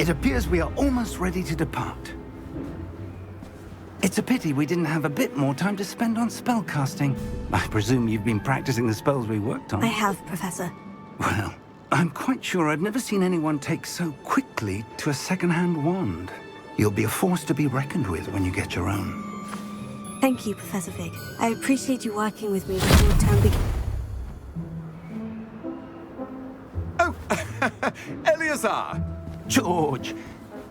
It appears we are almost ready to depart. It's a pity we didn't have a bit more time to spend on spellcasting. I presume you've been practicing the spells we worked on. I have, Professor. Well, I'm quite sure I've never seen anyone take so quickly to a second-hand wand. You'll be a force to be reckoned with when you get your own. Thank you, Professor Fig. I appreciate you working with me before the term begins. Oh, Eleazar! George!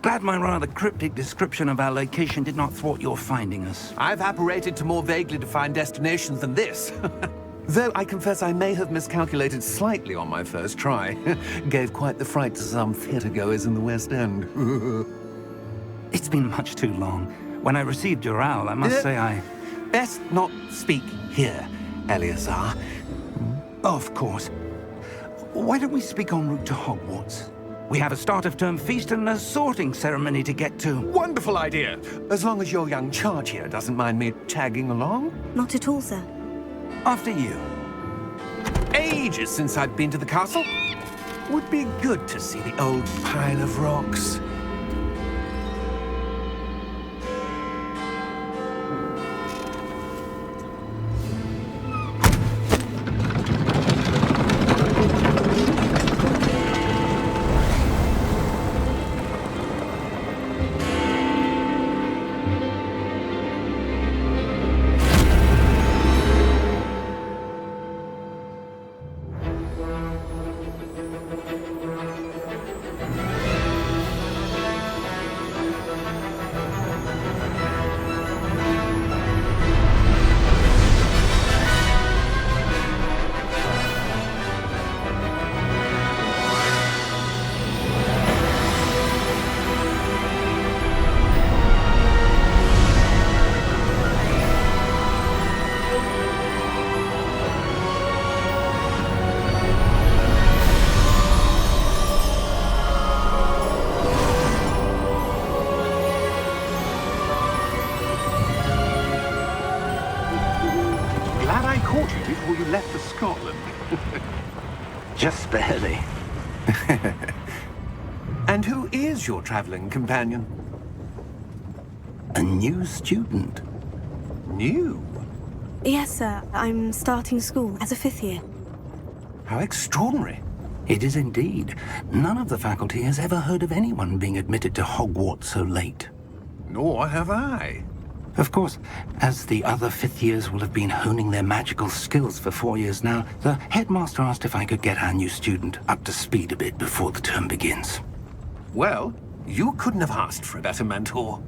Glad my rather cryptic description of our location did not thwart your finding us. I've apparated to more vaguely defined destinations than this. Though I confess I may have miscalculated slightly on my first try. Gave quite the fright to some theatre-goers in the West End. It's been much too long. When I received your owl, I must say I... Best not speak here, Eleazar. Of course. Why don't we speak en route to Hogwarts? We have a start-of-term feast and a sorting ceremony to get to. Wonderful idea! As long as your young charge here doesn't mind me tagging along. Not at all, sir. After you. Ages since I'd been to the castle. Would be good to see the old pile of rocks. Before you left for Scotland. Just barely. And who is your traveling companion? A new student. New? Yes, sir. I'm starting school as a 5th year. How extraordinary. It is indeed. None of the faculty has ever heard of anyone being admitted to Hogwarts so late. Nor have I. Of course, as the other 5th years will have been honing their magical skills for 4 years now, the headmaster asked if I could get our new student up to speed a bit before the term begins. Well, you couldn't have asked for a better mentor.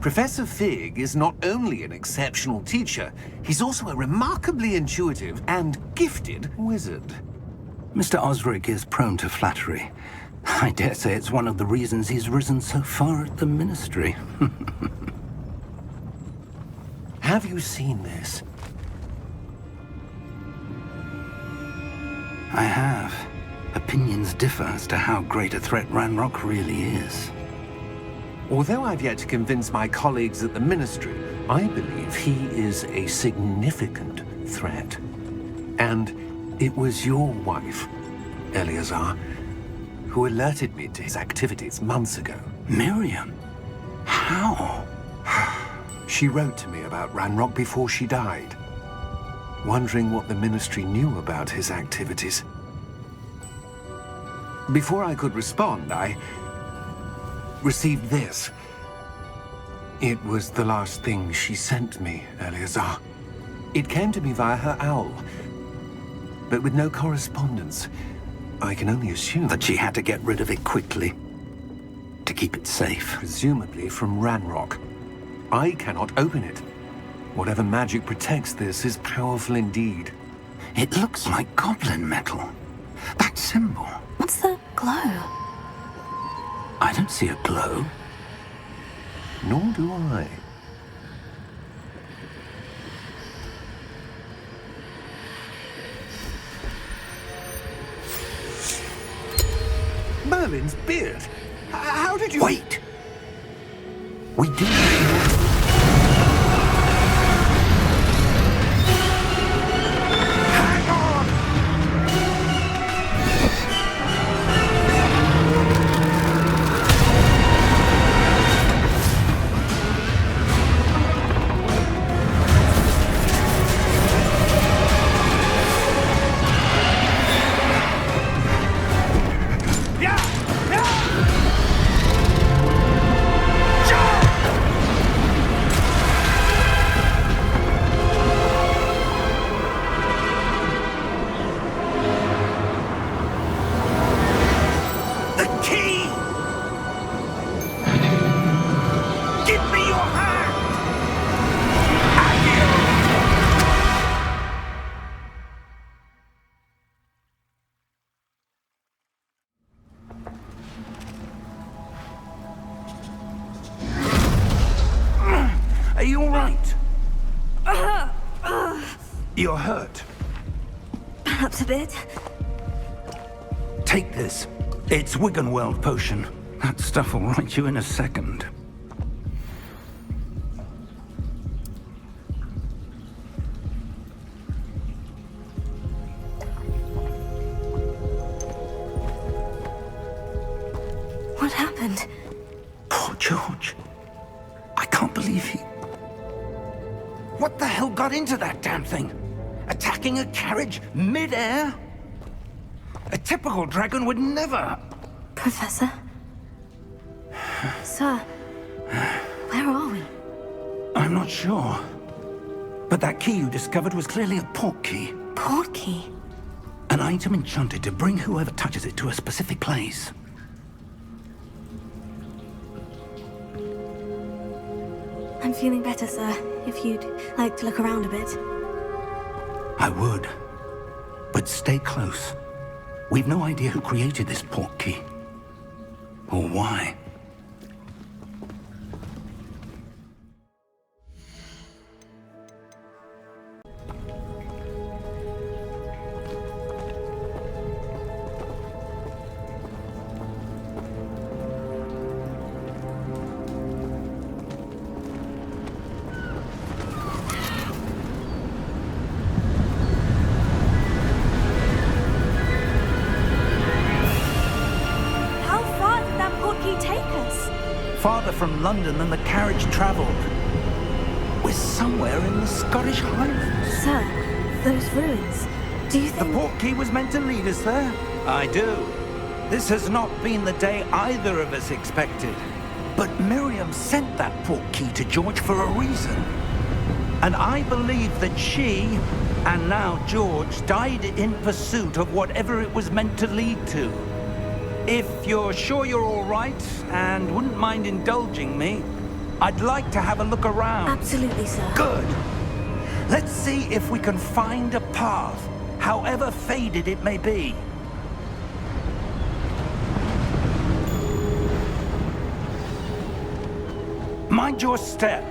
Professor Fig is not only an exceptional teacher, he's also a remarkably intuitive and gifted wizard. Mr. Osric is prone to flattery. I dare say it's one of the reasons he's risen so far at the Ministry. Have you seen this? I have. Opinions differ as to how great a threat Ranrok really is. Although I've yet to convince my colleagues at the Ministry, I believe he is a significant threat. And it was your wife, Eleazar, who alerted me to his activities months ago. Miriam? How? She wrote to me about Ranrok before she died, wondering what the Ministry knew about his activities. Before I could respond, I received this. It was the last thing she sent me, Eleazar. It came to me via her owl, but with no correspondence. I can only assume That she had to get rid of it quickly, to keep it safe. presumably from Ranrok. I cannot open it. Whatever magic protects this is powerful indeed. It looks like goblin metal. That symbol. What's the glow? I don't see a glow. Nor do I. Merlin's beard. How did you... Wait! We do. Hang on! right? You're hurt. Perhaps a bit. Take this. It's Wiggenweld potion. That stuff will right you in a second. What happened? Poor George. I can't believe he... What the hell got into that damn thing? Attacking a carriage mid-air? A typical dragon would never... Professor? Sir, where are we? I'm not sure. But that key you discovered was clearly a portkey. Portkey? An item enchanted to bring whoever touches it to a specific place. I'm feeling better, sir. If you'd like to look around a bit. I would. But stay close. We've no idea who created this portkey. Or why. Farther from London than the carriage travelled. We're somewhere in the Scottish Highlands. Sir, those ruins. Do you The think... portkey was meant to lead us there? I do. This has not been the day either of us expected. But Miriam sent that portkey to George for a reason. And I believe that she, and now George, died in pursuit of whatever it was meant to lead to. If you're sure you're all right, and wouldn't mind indulging me, I'd like to have a look around. Absolutely, sir. Good. Let's see if we can find a path, however faded it may be. Mind your step.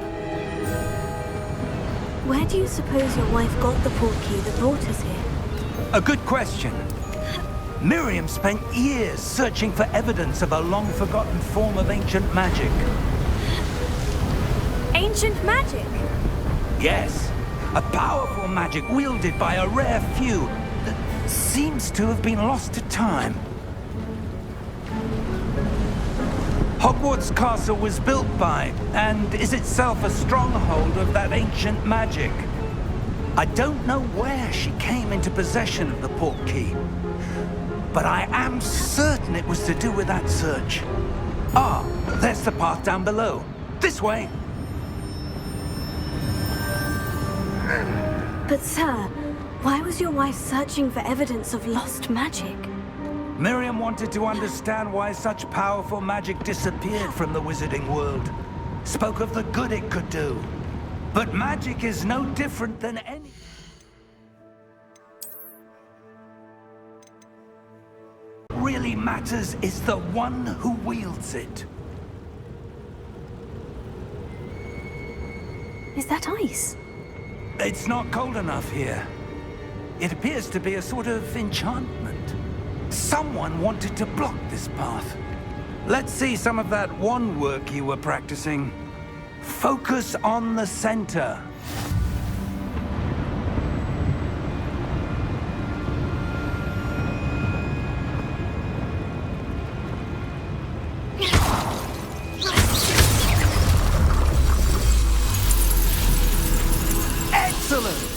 Where do you suppose your wife got the portkey that brought us here? A good question. Miriam spent years searching for evidence of a long-forgotten form of ancient magic. Ancient magic? Yes, a powerful magic wielded by a rare few that seems to have been lost to time. Hogwarts Castle was built by, and is itself a stronghold of that ancient magic. I don't know where she came into possession of the portkey, but I am certain it was to do with that search. Ah, there's the path down below. This way. But sir, why was your wife searching for evidence of lost magic? Miriam wanted to understand why such powerful magic disappeared from the wizarding world. Spoke of the good it could do. But magic is no different than any... What really matters is the one who wields it. Is that ice? It's not cold enough here. It appears to be a sort of enchantment. Someone wanted to block this path. Let's see some of that wand work you were practicing. Focus on the center. Excellent!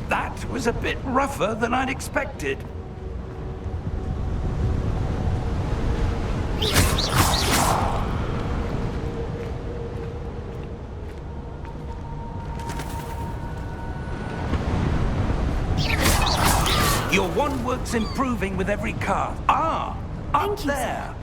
That was a bit rougher than I'd expected. Your wand work's improving with every card. Ah, up Thank you, there.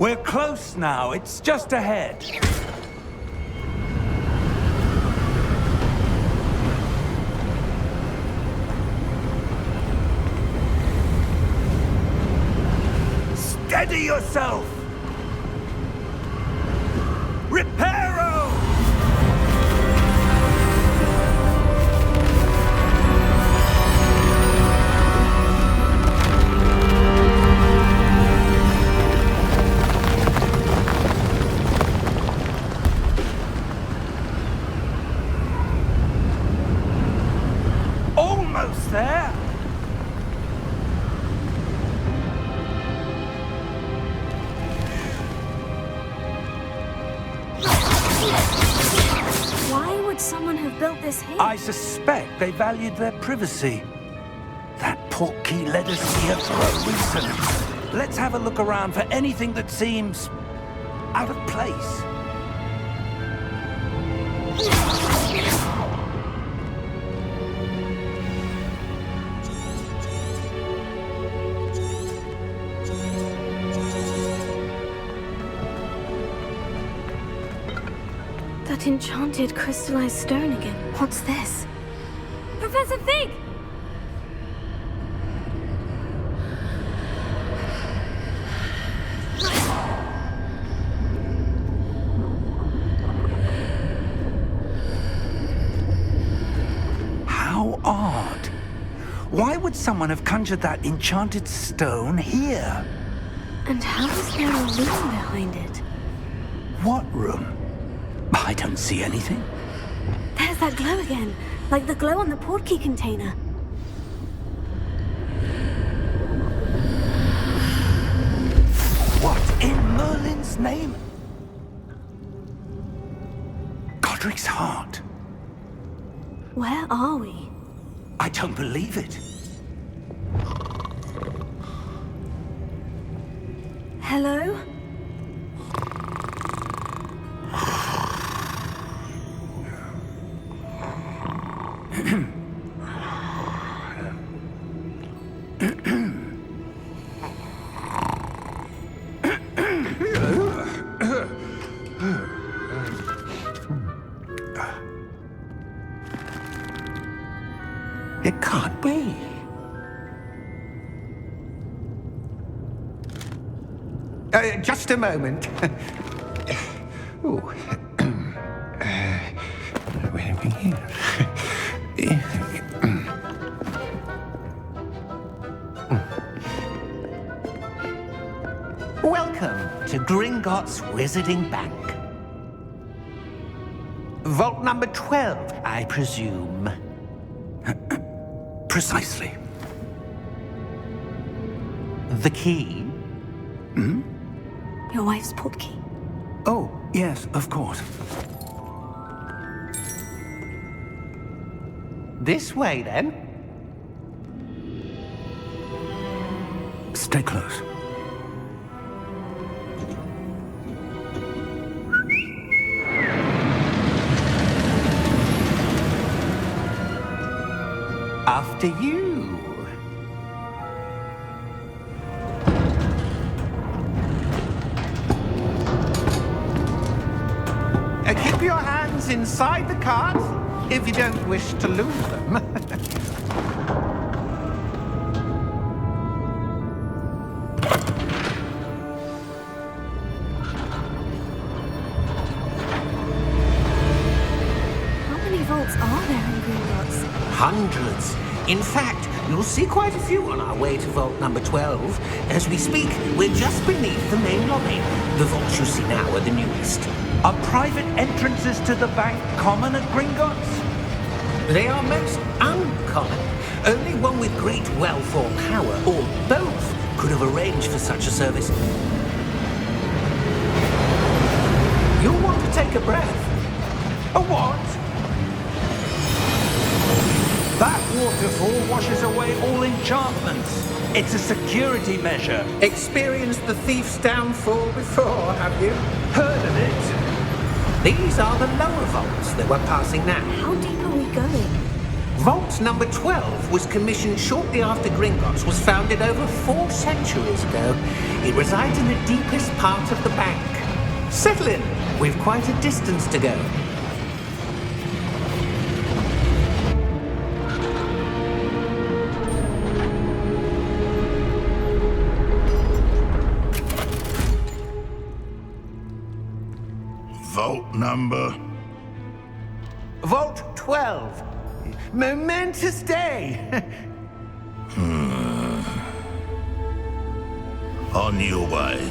We're close now. It's just ahead. Steady yourself! Reparo! Almost there! Why would someone have built this here? I suspect they valued their privacy. That Portkey led us here for a reason. Let's have a look around for anything that seems out of place. That enchanted crystallized stone again. What's this? Professor Fig! How odd. Why would someone have conjured that enchanted stone here? And how is there a room behind it? What room? I don't see anything. There's that glow again, like the glow on the Portkey container. What in Merlin's name? Godric's heart. Where are we? I don't believe it. Hello? It can't be. Just a moment. Ooh. Where are we here? Welcome to Gringotts Wizarding Bank. Vault number 12, I presume. Precisely. The key? Your wife's Portkey. Oh, yes, of course. This way, then. Stay close. After you. Keep your hands inside the cart if you don't wish to lose them. How many vaults are there in Gringotts? Hundreds. In fact, you'll see quite a few on our way to vault number 12. As we speak, we're just beneath the main lobby. The vaults you see now are the newest. Are private entrances to the bank common at Gringotts? They are most uncommon. Only one with great wealth or power, or both, could have arranged for such a service. You'll want to take a breath. A what? That waterfall washes away all enchantments. It's a security measure. Experienced the thief's downfall before, have you? Heard of it? These are the lower vaults that we're passing now. How deep are we going? Vault number 12 was commissioned shortly after Gringotts was founded over 4 centuries ago. It resides in the deepest part of the bank. Settle in. We've quite a distance to go. Vault number? Vault 12. Momentous day. On your way.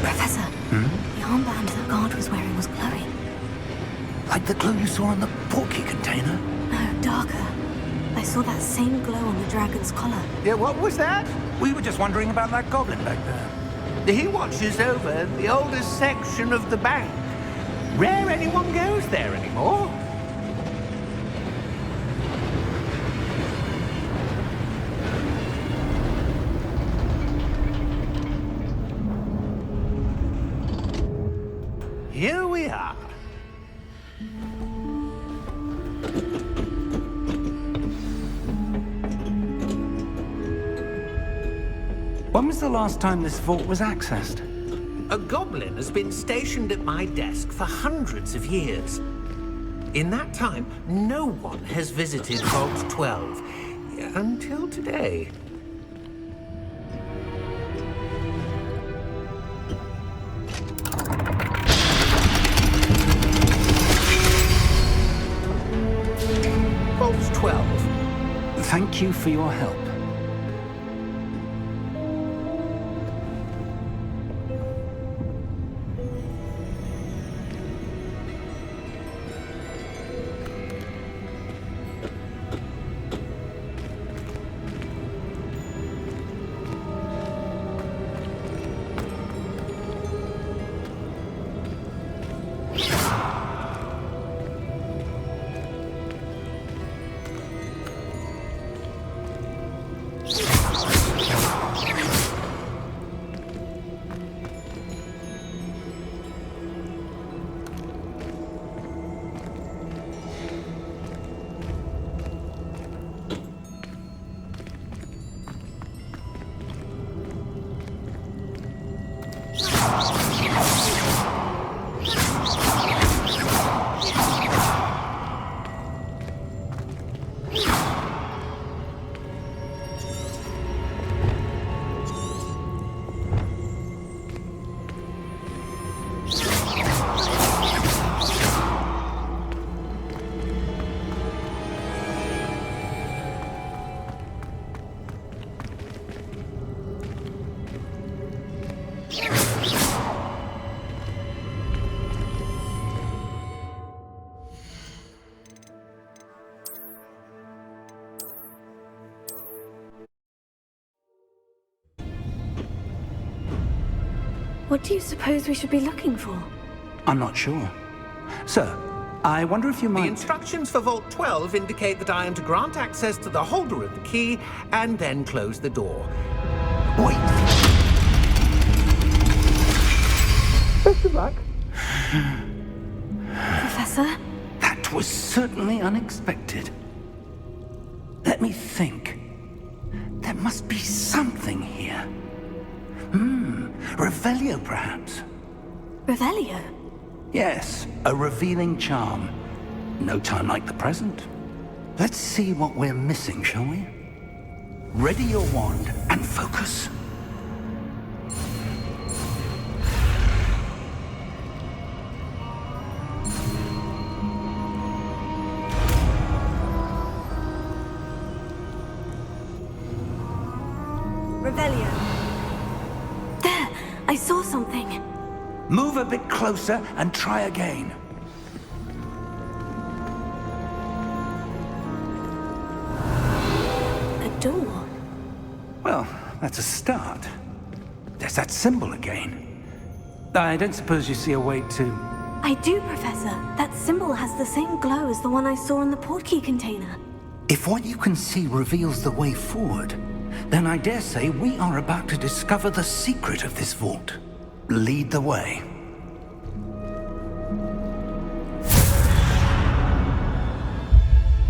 Professor, the armband that guard was wearing was glowing. Like the glow you saw on the Portkey container? No, darker. I saw that same glow on the dragon's collar. Yeah, what was that? We were just wondering about that goblin back there. He watches over the oldest section of the bank. Rare anyone goes there anymore. Here we are. When was the last time this vault was accessed? A goblin has been stationed at my desk for hundreds of years. In that time, no one has visited Vault 12 until today. Vault 12. Thank you for your help. What do you suppose we should be looking for? I'm not sure. Sir, I wonder if you The might... instructions for Vault 12 indicate that I am to grant access to the holder of the key and then close the door. Wait! Best of luck. Professor? That was certainly unexpected. Let me think. There must be something here. Revelio, perhaps? Revelio? Yes, a revealing charm. No time like the present. Let's see what we're missing, shall we? Ready your wand and focus. Revelio. There! I saw something. Move a bit closer and try again. A door. Well, that's a start. There's that symbol again. I don't suppose you see a way to... I do, Professor. That symbol has the same glow as the one I saw in the Portkey container. If what you can see reveals the way forward, then I dare say we are about to discover the secret of this vault. Lead the way.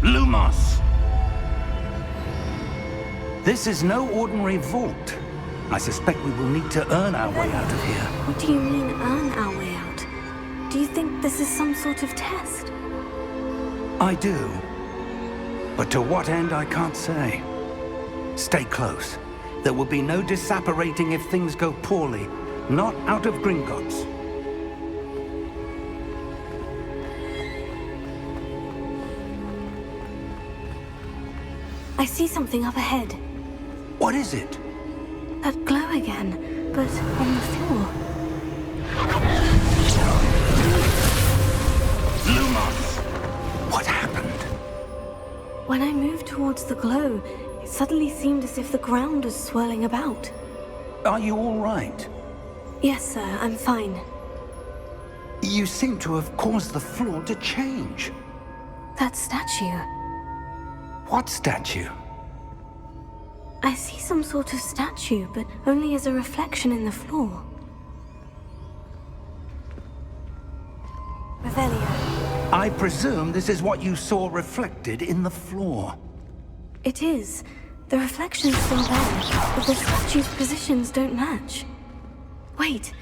Lumos! This is no ordinary vault. I suspect we will need to earn our way out of here. What do you mean, earn our way out? Do you think this is some sort of test? I do. But to what end, I can't say. Stay close. There will be no disapparating if things go poorly. Not out of Gringotts. I see something up ahead. What is it? That glow again, but on the floor. Lumos! What happened? When I moved towards the glow, it suddenly seemed as if the ground was swirling about. Are you all right? Yes, sir, I'm fine. You seem to have caused the floor to change. That statue. What statue? I see some sort of statue, but only as a reflection in the floor. Revelio. I presume this is what you saw reflected in the floor. It is. The reflection's still there, but the statue's positions don't match. Wait.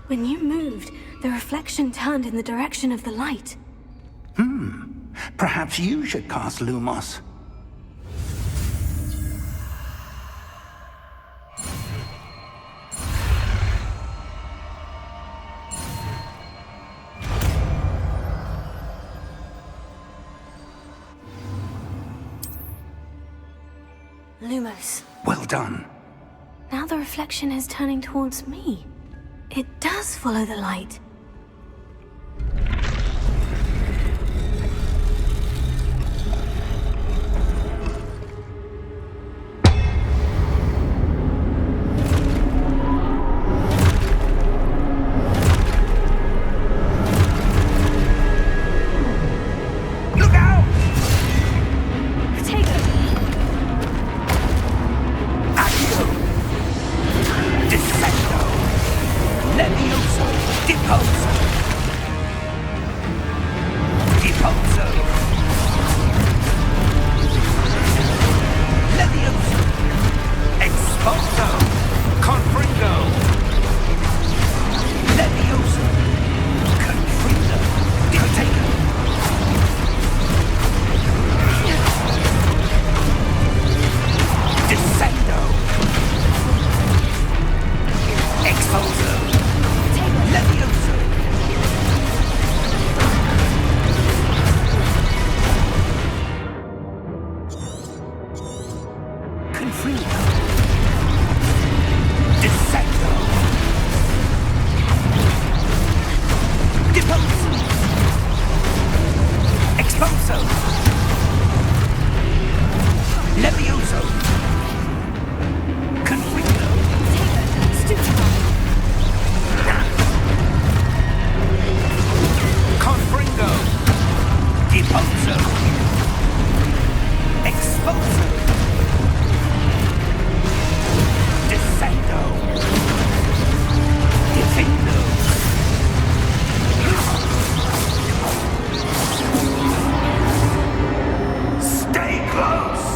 When you moved, the reflection turned in the direction of the light. Perhaps you should cast Lumos. Lumos. Well done. Now the reflection is turning towards me. It does follow the light. Look out! Take it! Accio! Descendo! Levioso! Deposo! Deposo! Levioso! Exposo! Confringo! Levioso! Confringo! Dictator! Descendo! Exposo! Levioso! Confringo! Descendo! Deposo! Exposo! Levioso! Confringo! Confringo! Deposo! Exposo! Descendo! Defendo! Stay close!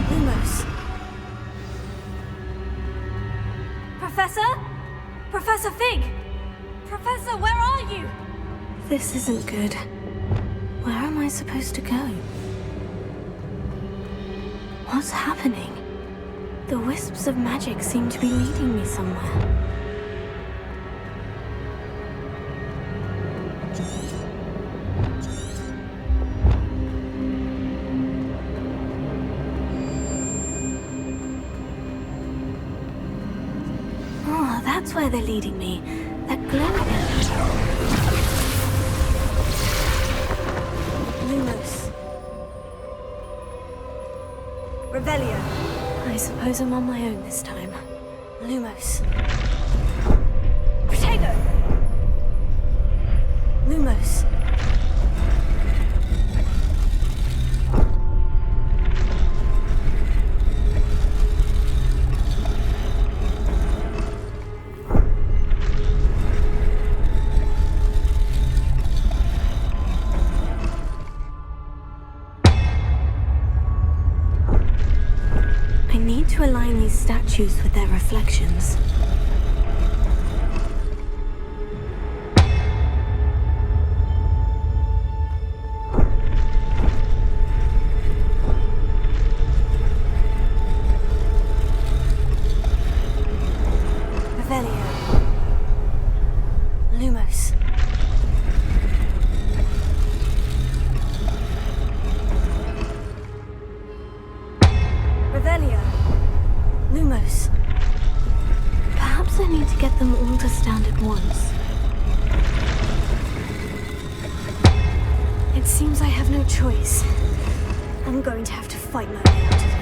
Lumos. Professor? Professor Fig! Professor, where are you? This isn't good. Where am I supposed to go? What's happening? The wisps of magic seem to be leading me somewhere. Oh, that's where they're leading me. That glow again. Lumos. Revelio. I suppose I'm on my own this time. Lumos. Protego! Lumos. I need to align these statues with their reflections. Revelio. Lumos. Revelio. Lumos. Perhaps I need to get them all to stand at once. It seems I have no choice. I'm going to have to fight my way out of here.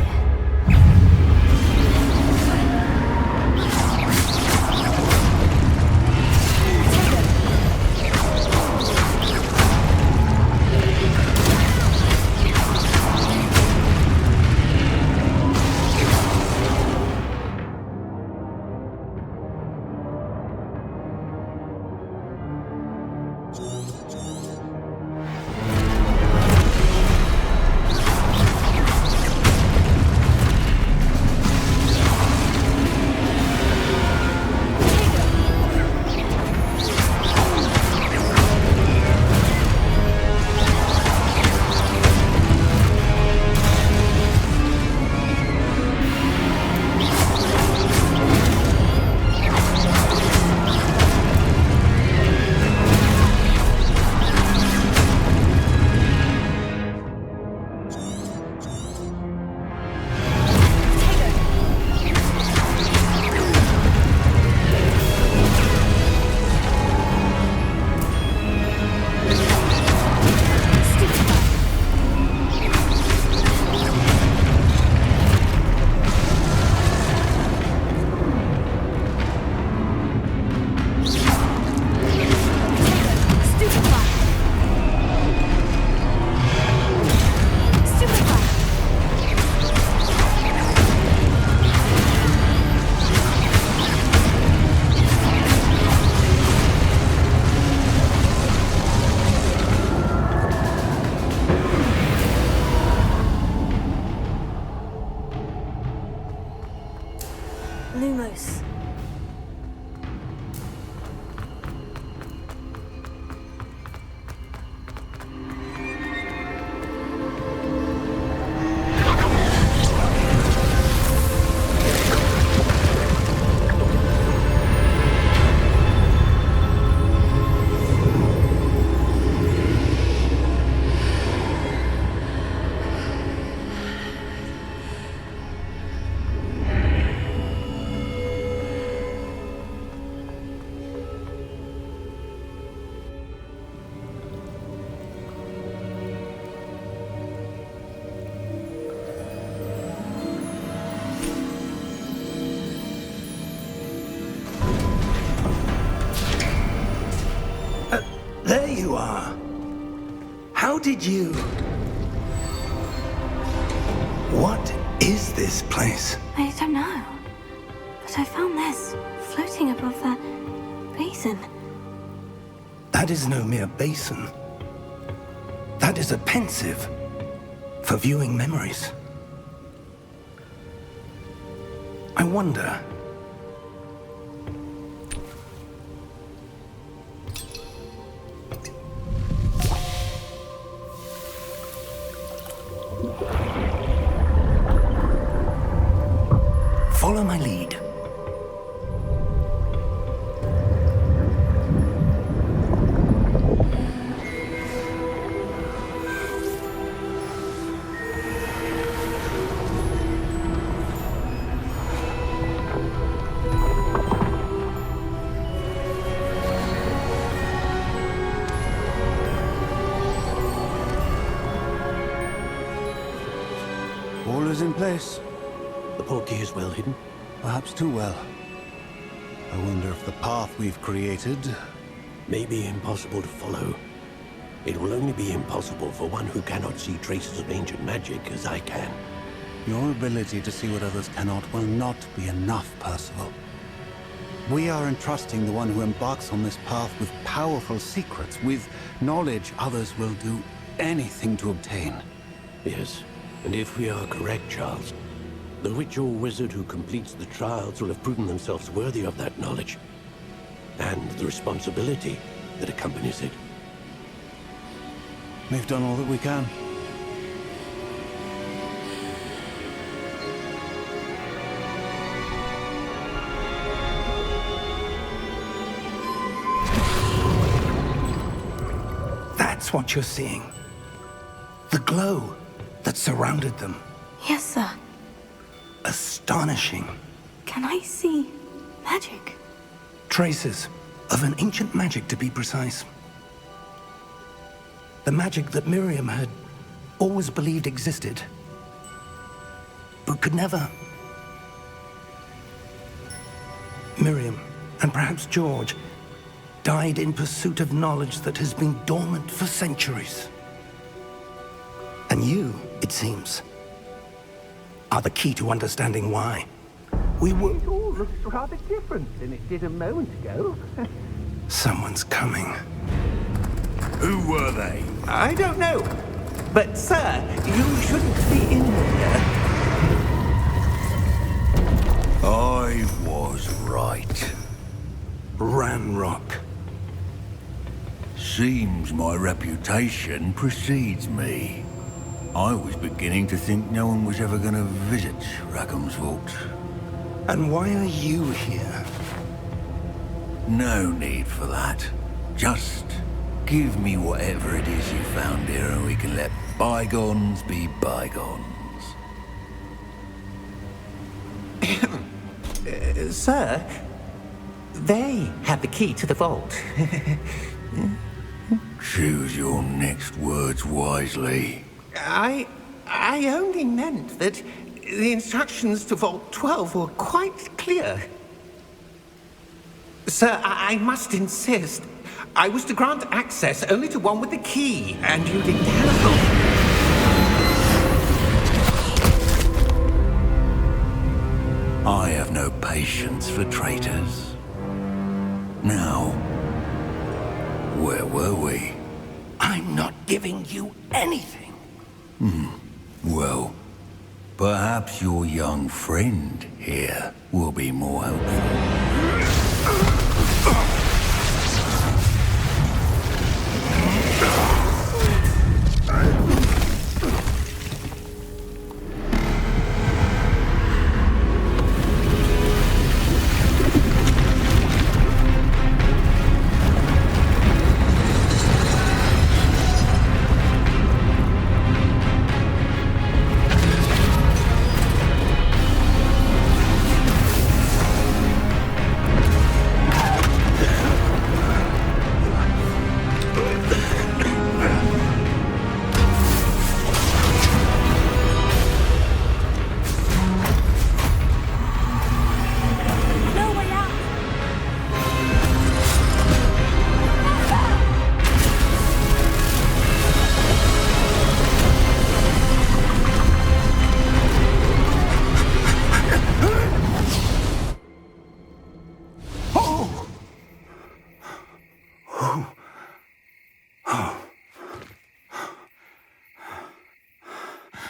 Lumos. There you are. How did you... What is this place? I don't know. But I found this floating above that basin. That is no mere basin. That is a pensive for viewing memories. I wonder... Follow my lead. All is in place. The Portkey is well hidden? Perhaps too well. I wonder if the path we've created... may be impossible to follow. It will only be impossible for one who cannot see traces of ancient magic as I can. Your ability to see what others cannot will not be enough, Percival. We are entrusting the one who embarks on this path with powerful secrets, with knowledge others will do anything to obtain. Yes, and if we are correct, Charles, the witch or wizard who completes the trials will have proven themselves worthy of that knowledge, and the responsibility that accompanies it. We've done all that we can. That's what you're seeing. The glow that surrounded them. Yes, sir. Astonishing. Can I see magic? Traces of an ancient magic, to be precise. The magic that Miriam had always believed existed, but could never. Miriam, and perhaps George, died in pursuit of knowledge that has been dormant for centuries. And you, it seems, are the key to understanding why. We were... It all looks rather different than it did a moment ago. Someone's coming. Who were they? I don't know. But, sir, you shouldn't be in here. I was right. Ranrok. Seems my reputation precedes me. I was beginning to think no one was ever going to visit Rackham's vault. And why are you here? No need for that. Just give me whatever it is you found here and we can let bygones be bygones. Sir, they have the key to the vault. Choose your next words wisely. I only meant that the instructions to Vault 12 were quite clear. Sir, I must insist. I was to grant access only to one with the key, and you didn't have. I have no patience for traitors. Now, where were we? I'm not giving you anything. Well, perhaps your young friend here will be more helpful.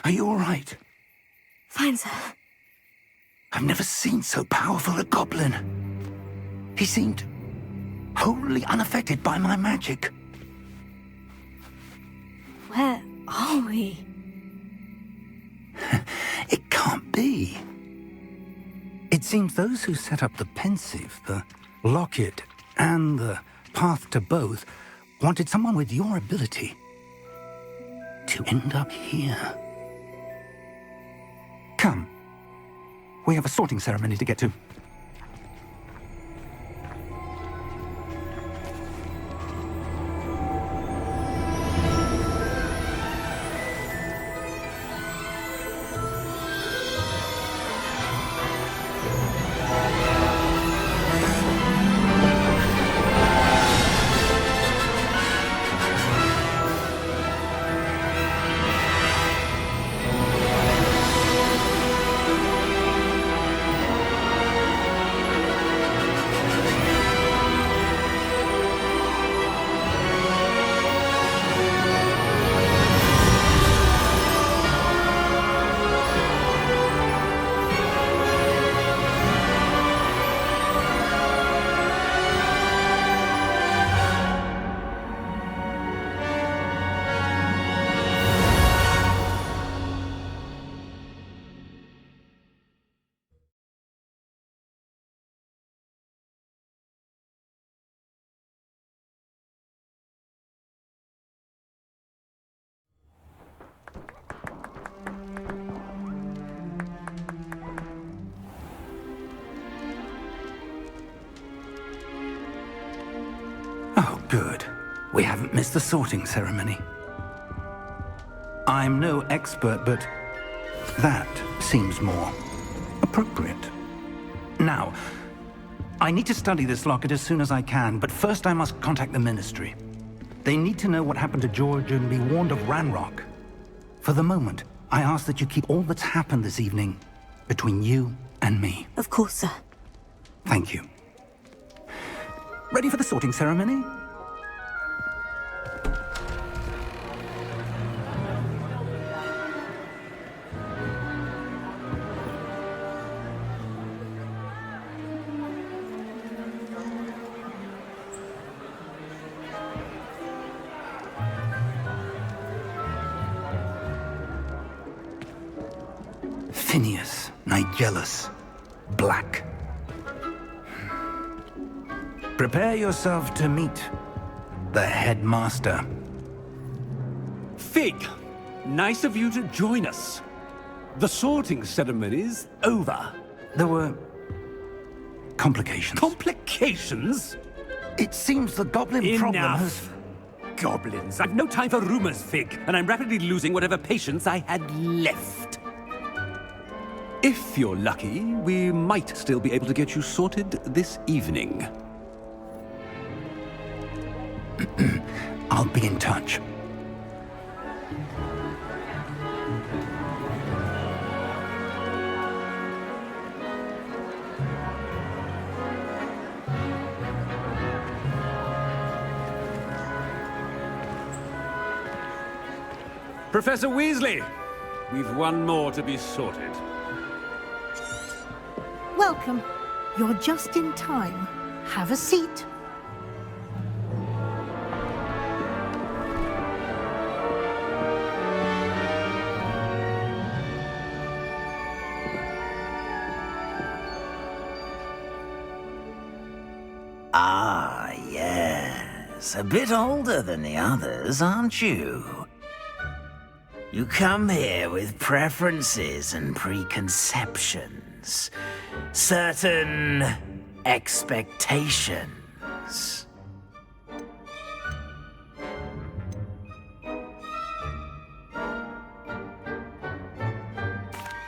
Are you all right? Fine, sir. I've never seen so powerful a goblin. He seemed wholly unaffected by my magic. Where are we? It can't be. It seems those who set up the pensive, the locket, and the path to both wanted someone with your ability to end up here. Come. We have a sorting ceremony to get to. Good. We haven't missed the sorting ceremony. I'm no expert, but that seems more appropriate. Now, I need to study this locket as soon as I can, but first I must contact the Ministry. They need to know what happened to George and be warned of Ranrok. For the moment, I ask that you keep all that's happened this evening between you and me. Of course, sir. Thank you. Ready for the sorting ceremony? Phineas, Nigellus, Black. Prepare yourself to meet the headmaster. Fig, nice of you to join us. The sorting ceremony's over. There were complications. Complications? It seems the goblin problem has... Enough. Goblins. I've no time for rumors, Fig, and I'm rapidly losing whatever patience I had left. If you're lucky, we might still be able to get you sorted this evening. I'll be in touch. Professor Weasley, we've one more to be sorted. Welcome. You're just in time. Have a seat. Ah, yes. A bit older than the others, aren't you? You come here with preferences and preconceptions. Certain expectations.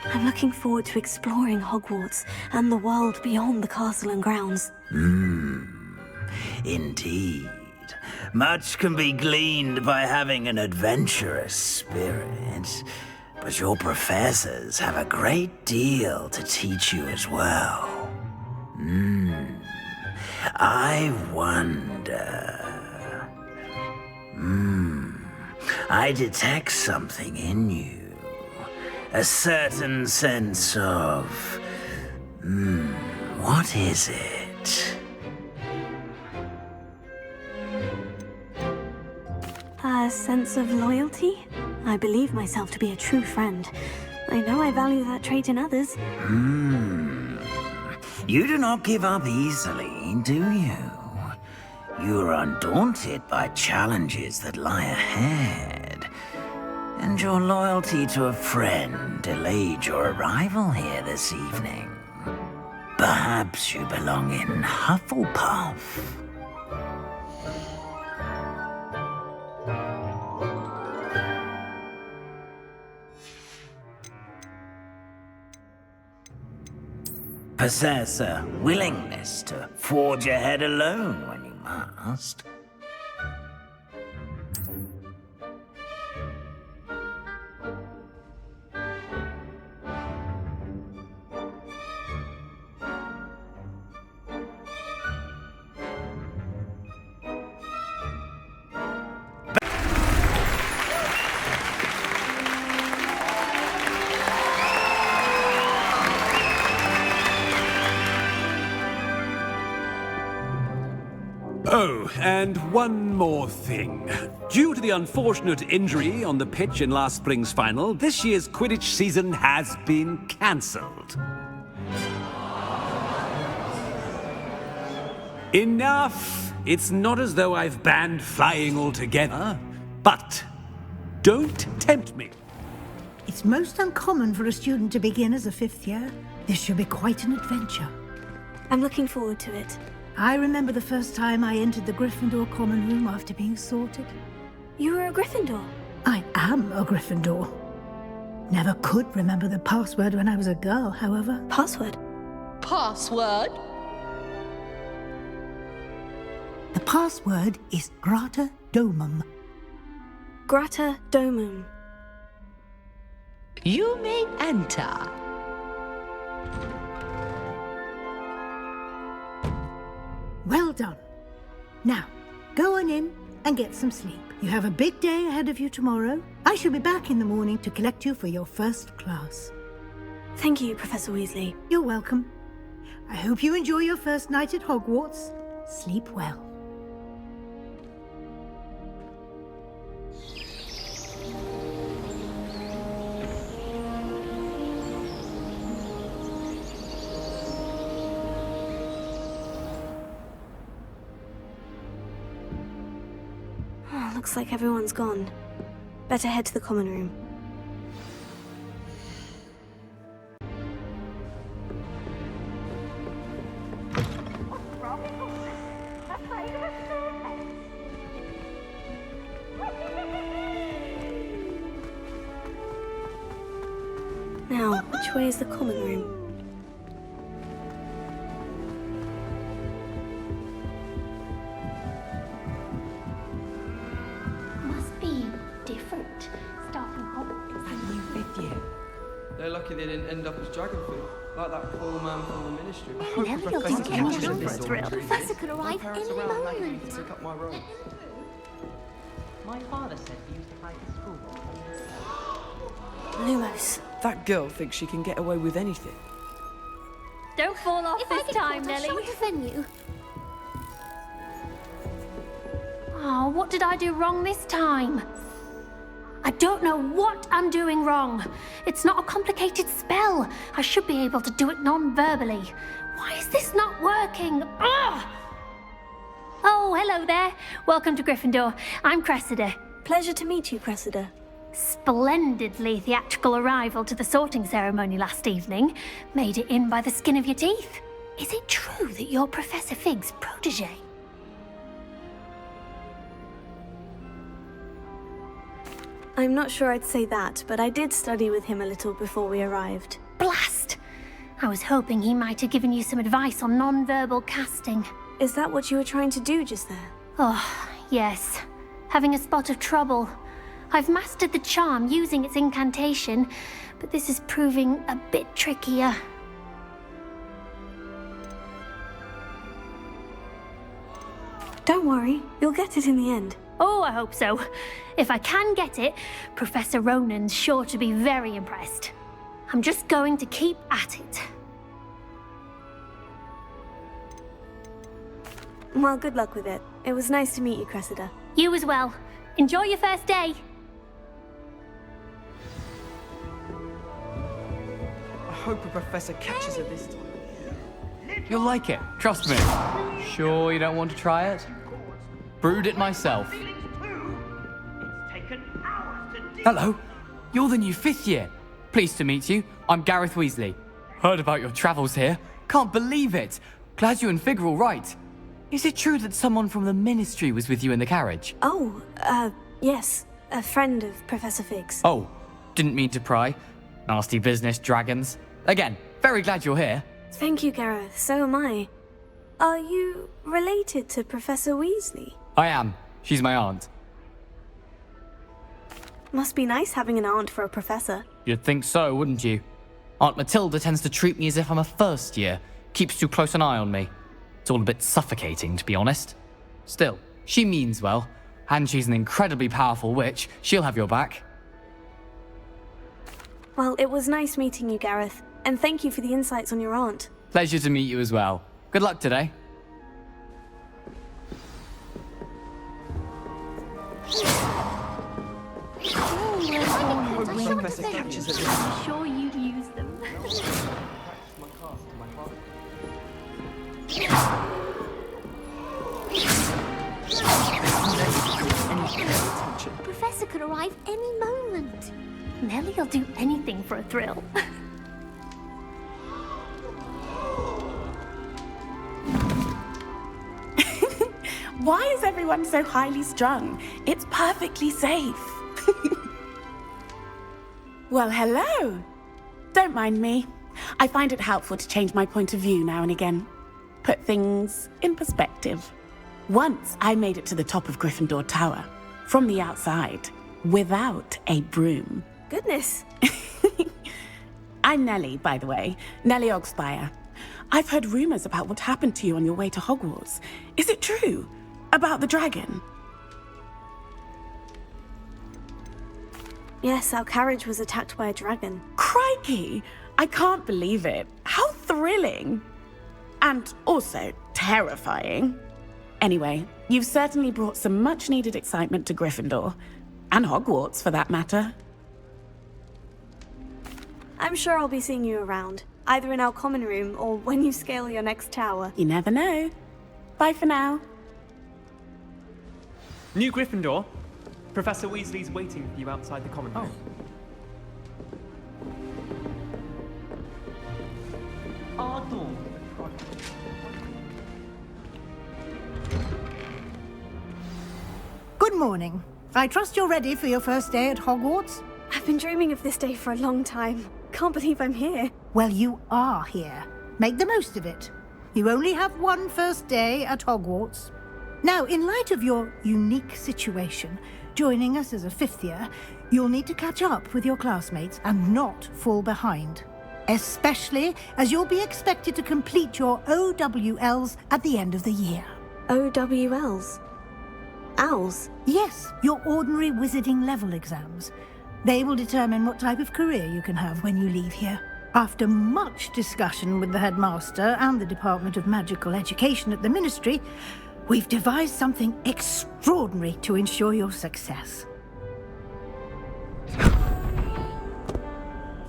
I'm looking forward to exploring Hogwarts and the world beyond the castle and grounds. Indeed. Much can be gleaned by having an adventurous spirit, but your professors have a great deal to teach you as well. I wonder... I detect something in you. A certain sense of... what is it? A sense of loyalty? I believe myself to be a true friend. I know I value that trait in others. You do not give up easily, do you? You are undaunted by challenges that lie ahead. And your loyalty to a friend delayed your arrival here this evening. Perhaps you belong in Hufflepuff. Possess a willingness to forge ahead alone when you must. Oh, and one more thing. Due to the unfortunate injury on the pitch in last spring's final, this year's Quidditch season has been cancelled. Enough! It's not as though I've banned flying altogether, but don't tempt me. It's most uncommon for a student to begin as a fifth year. This should be quite an adventure. I'm looking forward to it. I remember the first time I entered the Gryffindor common room after being sorted. You were a Gryffindor? I am a Gryffindor. Never could remember the password when I was a girl, however. Password? Password? The password is Grata Domum. Grata Domum. You may enter. Well done. Now, go on in and get some sleep. You have a big day ahead of you tomorrow. I shall be back in the morning to collect you for your first class. Thank you, Professor Weasley. You're welcome. I hope you enjoy your first night at Hogwarts. Sleep well. Looks like everyone's gone. Better head to the common room. Now, which way is the common room? They're lucky they didn't end up as dragon food, like that poor man from the ministry. Never got to get you for a thrill. Professor could arrive any moment. Take up my role. My father said he used to fight the school. Lumos. That girl thinks she can get away with anything. Don't fall off this time, Nelly. I'll defend you. Oh, what did I do wrong this time? I don't know what I'm doing wrong. It's not a complicated spell. I should be able to do it non-verbally. Why is this not working? Ugh! Oh, hello there. Welcome to Gryffindor. I'm Cressida. Pleasure to meet you, Cressida. Splendidly theatrical arrival to the sorting ceremony last evening. Made it in by the skin of your teeth. Is it true that you're Professor Fig's protege? I'm not sure I'd say that, but I did study with him a little before we arrived. Blast! I was hoping he might have given you some advice on non-verbal casting. Is that what you were trying to do just there? Oh, yes. Having a spot of trouble. I've mastered the charm using its incantation, but this is proving a bit trickier. Don't worry, you'll get it in the end. Oh, I hope so. If I can get it, Professor Ronan's sure to be very impressed. I'm just going to keep at it. Well, good luck with it. It was nice to meet you, Cressida. You as well. Enjoy your first day. I hope a professor catches her this time. You'll like it, trust me. Sure you don't want to try it? Brewed it myself. Hello, you're the new 5th year. Pleased to meet you. I'm Gareth Weasley. Heard about your travels here. Can't believe it. Glad you and Fig are all right. Is it true that someone from the Ministry was with you in the carriage? Oh, yes. A friend of Professor Fig's. Oh, didn't mean to pry. Nasty business, dragons. Again, very glad you're here. Thank you, Gareth. So am I. Are you related to Professor Weasley? I am. She's my aunt. Must be nice having an aunt for a professor. You'd think so, wouldn't you? Aunt Matilda tends to treat me as if I'm a first year. Keeps too close an eye on me. It's all a bit suffocating, to be honest. Still, she means well. And she's an incredibly powerful witch. She'll have your back. Well, it was nice meeting you, Gareth. And thank you for the insights on your aunt. Pleasure to meet you as well. Good luck today. Professor catches it. I'm sure you'd use them. Professor could arrive any moment. Nellie'll do anything for a thrill. Why is everyone so highly strung? It's perfectly safe. Well, hello. Don't mind me. I find it helpful to change my point of view now and again. Put things in perspective. Once I made it to the top of Gryffindor Tower, from the outside, without a broom. Goodness. I'm Nellie, by the way. Nellie Ogspire. I've heard rumors about what happened to you on your way to Hogwarts. Is it true? About the dragon? Yes, our carriage was attacked by a dragon. Crikey! I can't believe it. How thrilling! And also terrifying. Anyway, you've certainly brought some much-needed excitement to Gryffindor. And Hogwarts, for that matter. I'm sure I'll be seeing you around, either in our common room or when you scale your next tower. You never know. Bye for now. New Gryffindor. Professor Weasley's waiting for you outside the common room. Good morning. I trust you're ready for your first day at Hogwarts? I've been dreaming of this day for a long time. Can't believe I'm here. Well, you are here. Make the most of it. You only have one first day at Hogwarts. Now, in light of your unique situation, joining us as a fifth year, you'll need to catch up with your classmates and not fall behind. Especially as you'll be expected to complete your OWLs at the end of the year. OWLs? Owls? Yes, your ordinary wizarding level exams. They will determine what type of career you can have when you leave here. After much discussion with the headmaster and the Department of Magical Education at the Ministry, we've devised something extraordinary to ensure your success.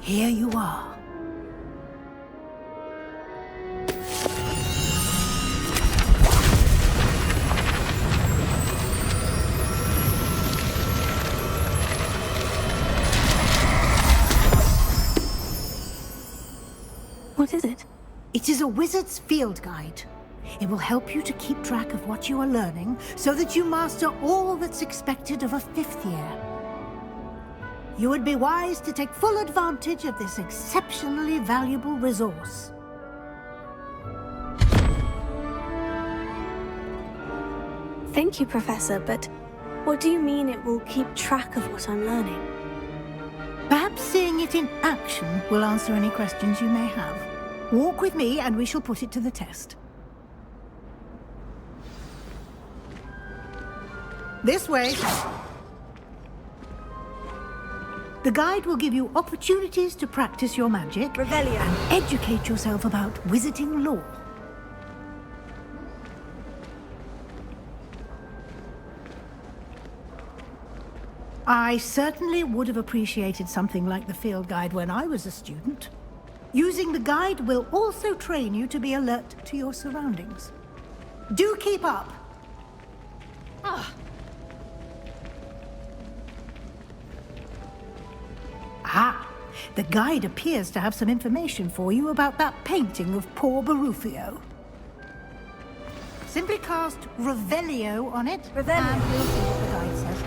Here you are. What is it? It is a wizard's field guide. It will help you to keep track of what you are learning so that you master all that's expected of a fifth year. You would be wise to take full advantage of this exceptionally valuable resource. Thank you, Professor, but what do you mean it will keep track of what I'm learning? Perhaps seeing it in action will answer any questions you may have. Walk with me and we shall put it to the test. This way. The guide will give you opportunities to practice your magic Revelio. And educate yourself about wizarding lore. I certainly would have appreciated something like the field guide when I was a student. Using the guide will also train you to be alert to your surroundings. Do keep up! Ah, the guide appears to have some information for you about that painting of poor Barufio. Simply cast Revelio on it, and we'll see what the guide says.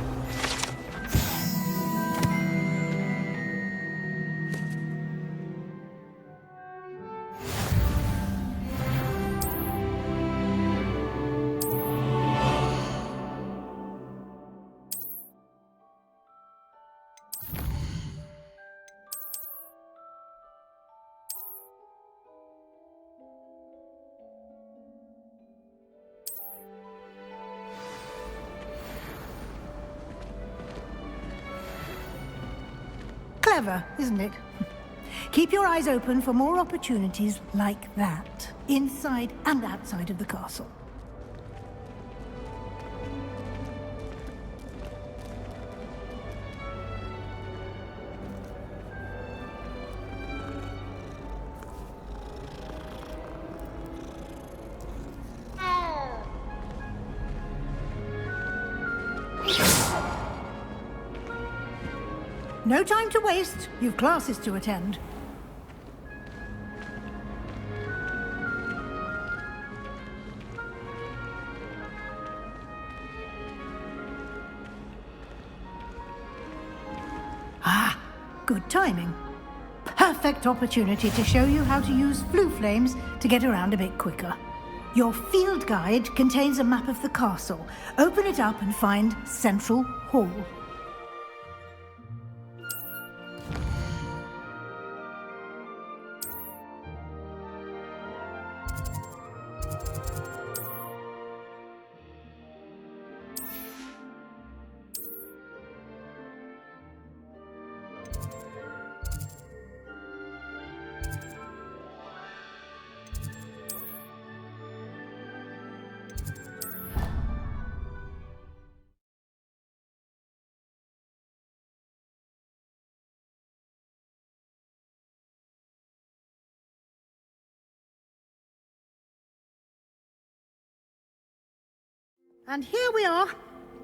Clever, isn't it? Keep your eyes open for more opportunities like that, inside and outside of the castle. No time to waste. You've classes to attend. Good timing. Perfect opportunity to show you how to use flue flames to get around a bit quicker. Your field guide contains a map of the castle. Open it up and find Central Hall. And here we are.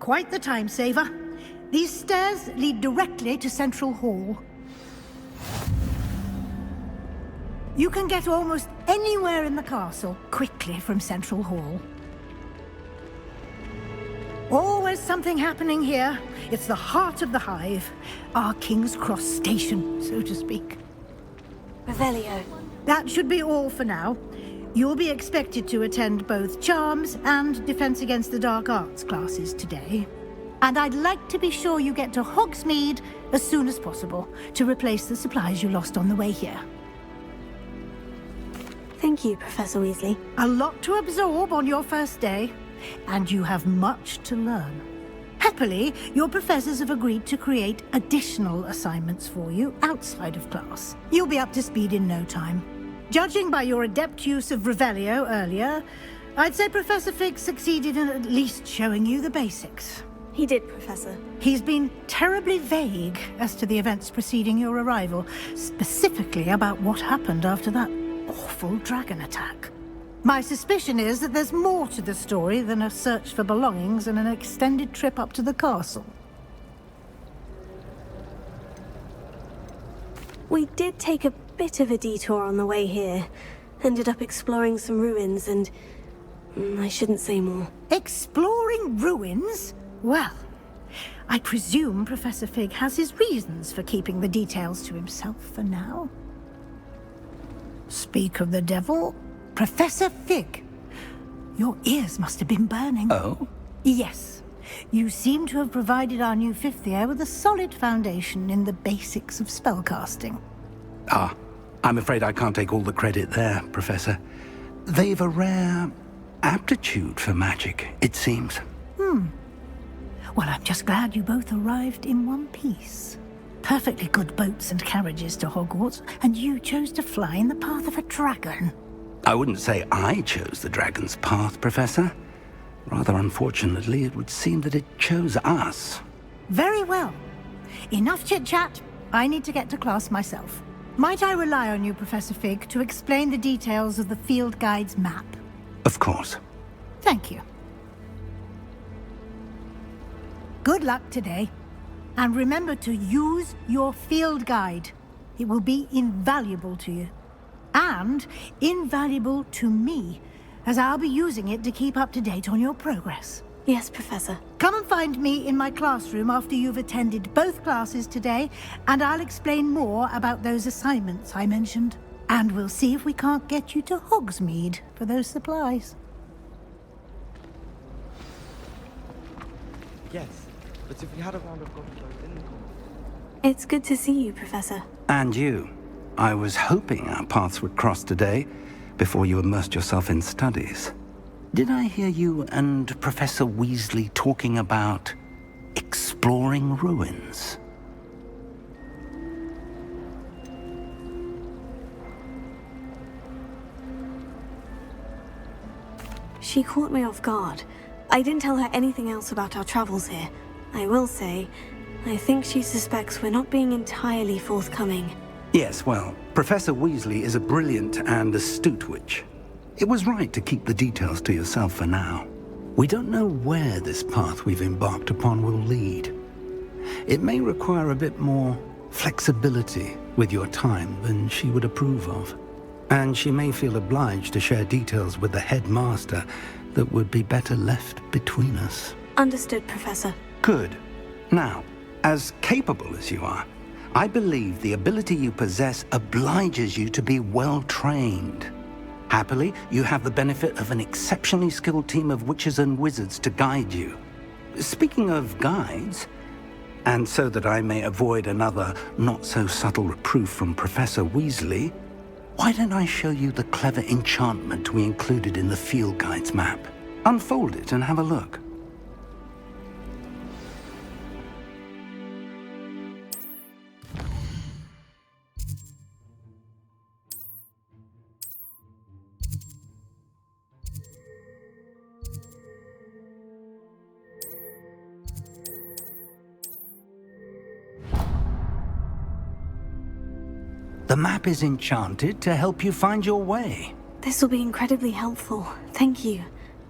Quite the time saver. These stairs lead directly to Central Hall. You can get almost anywhere in the castle quickly from Central Hall. Always something happening here. It's the heart of the hive. Our King's Cross station, so to speak. Revelio. That should be all for now. You'll be expected to attend both Charms and Defense Against the Dark Arts classes today. And I'd like to be sure you get to Hogsmeade as soon as possible to replace the supplies you lost on the way here. Thank you, Professor Weasley. A lot to absorb on your first day, and you have much to learn. Happily, your professors have agreed to create additional assignments for you outside of class. You'll be up to speed in no time. Judging by your adept use of Revelio earlier, I'd say Professor Fig succeeded in at least showing you the basics. He did, Professor. He's been terribly vague as to the events preceding your arrival, specifically about what happened after that awful dragon attack. My suspicion is that there's more to the story than a search for belongings and an extended trip up to the castle. We did take a bit of a detour on the way here. Ended up exploring some ruins and... I shouldn't say more. Exploring ruins? Well, I presume Professor Fig has his reasons for keeping the details to himself for now. Speak of the devil, Professor Fig. Your ears must have been burning. Oh? Yes. You seem to have provided our new fifth year with a solid foundation in the basics of spellcasting. Ah, I'm afraid I can't take all the credit there, Professor. They've a rare aptitude for magic, it seems. Well, I'm just glad you both arrived in one piece. Perfectly good boats and carriages to Hogwarts, and you chose to fly in the path of a dragon. I wouldn't say I chose the dragon's path, Professor. Rather unfortunately, it would seem that it chose us. Very well. Enough chit-chat. I need to get to class myself. Might I rely on you, Professor Fig, to explain the details of the field guide's map? Of course. Thank you. Good luck today. And remember to use your field guide. It will be invaluable to you. And invaluable to me, as I'll be using it to keep up to date on your progress. Yes, Professor. Come and find me in my classroom after you've attended both classes today, and I'll explain more about those assignments I mentioned. And we'll see if we can't get you to Hogsmeade for those supplies. Yes, but if we had a round of goblins in the corner... It's good to see you, Professor. And you. I was hoping our paths would cross today, before you immersed yourself in studies. Did I hear you and Professor Weasley talking about exploring ruins? She caught me off guard. I didn't tell her anything else about our travels here. I will say, I think she suspects we're not being entirely forthcoming. Yes, well, Professor Weasley is a brilliant and astute witch. It was right to keep the details to yourself for now. We don't know where this path we've embarked upon will lead. It may require a bit more flexibility with your time than she would approve of. And she may feel obliged to share details with the headmaster that would be better left between us. Understood, Professor. Good. Now, as capable as you are, I believe the ability you possess obliges you to be well-trained. Happily, you have the benefit of an exceptionally skilled team of witches and wizards to guide you. Speaking of guides, and so that I may avoid another not-so-subtle reproof from Professor Weasley, why don't I show you the clever enchantment we included in the field guide's map? Unfold it and have a look. The map is enchanted to help you find your way. This will be incredibly helpful. Thank you.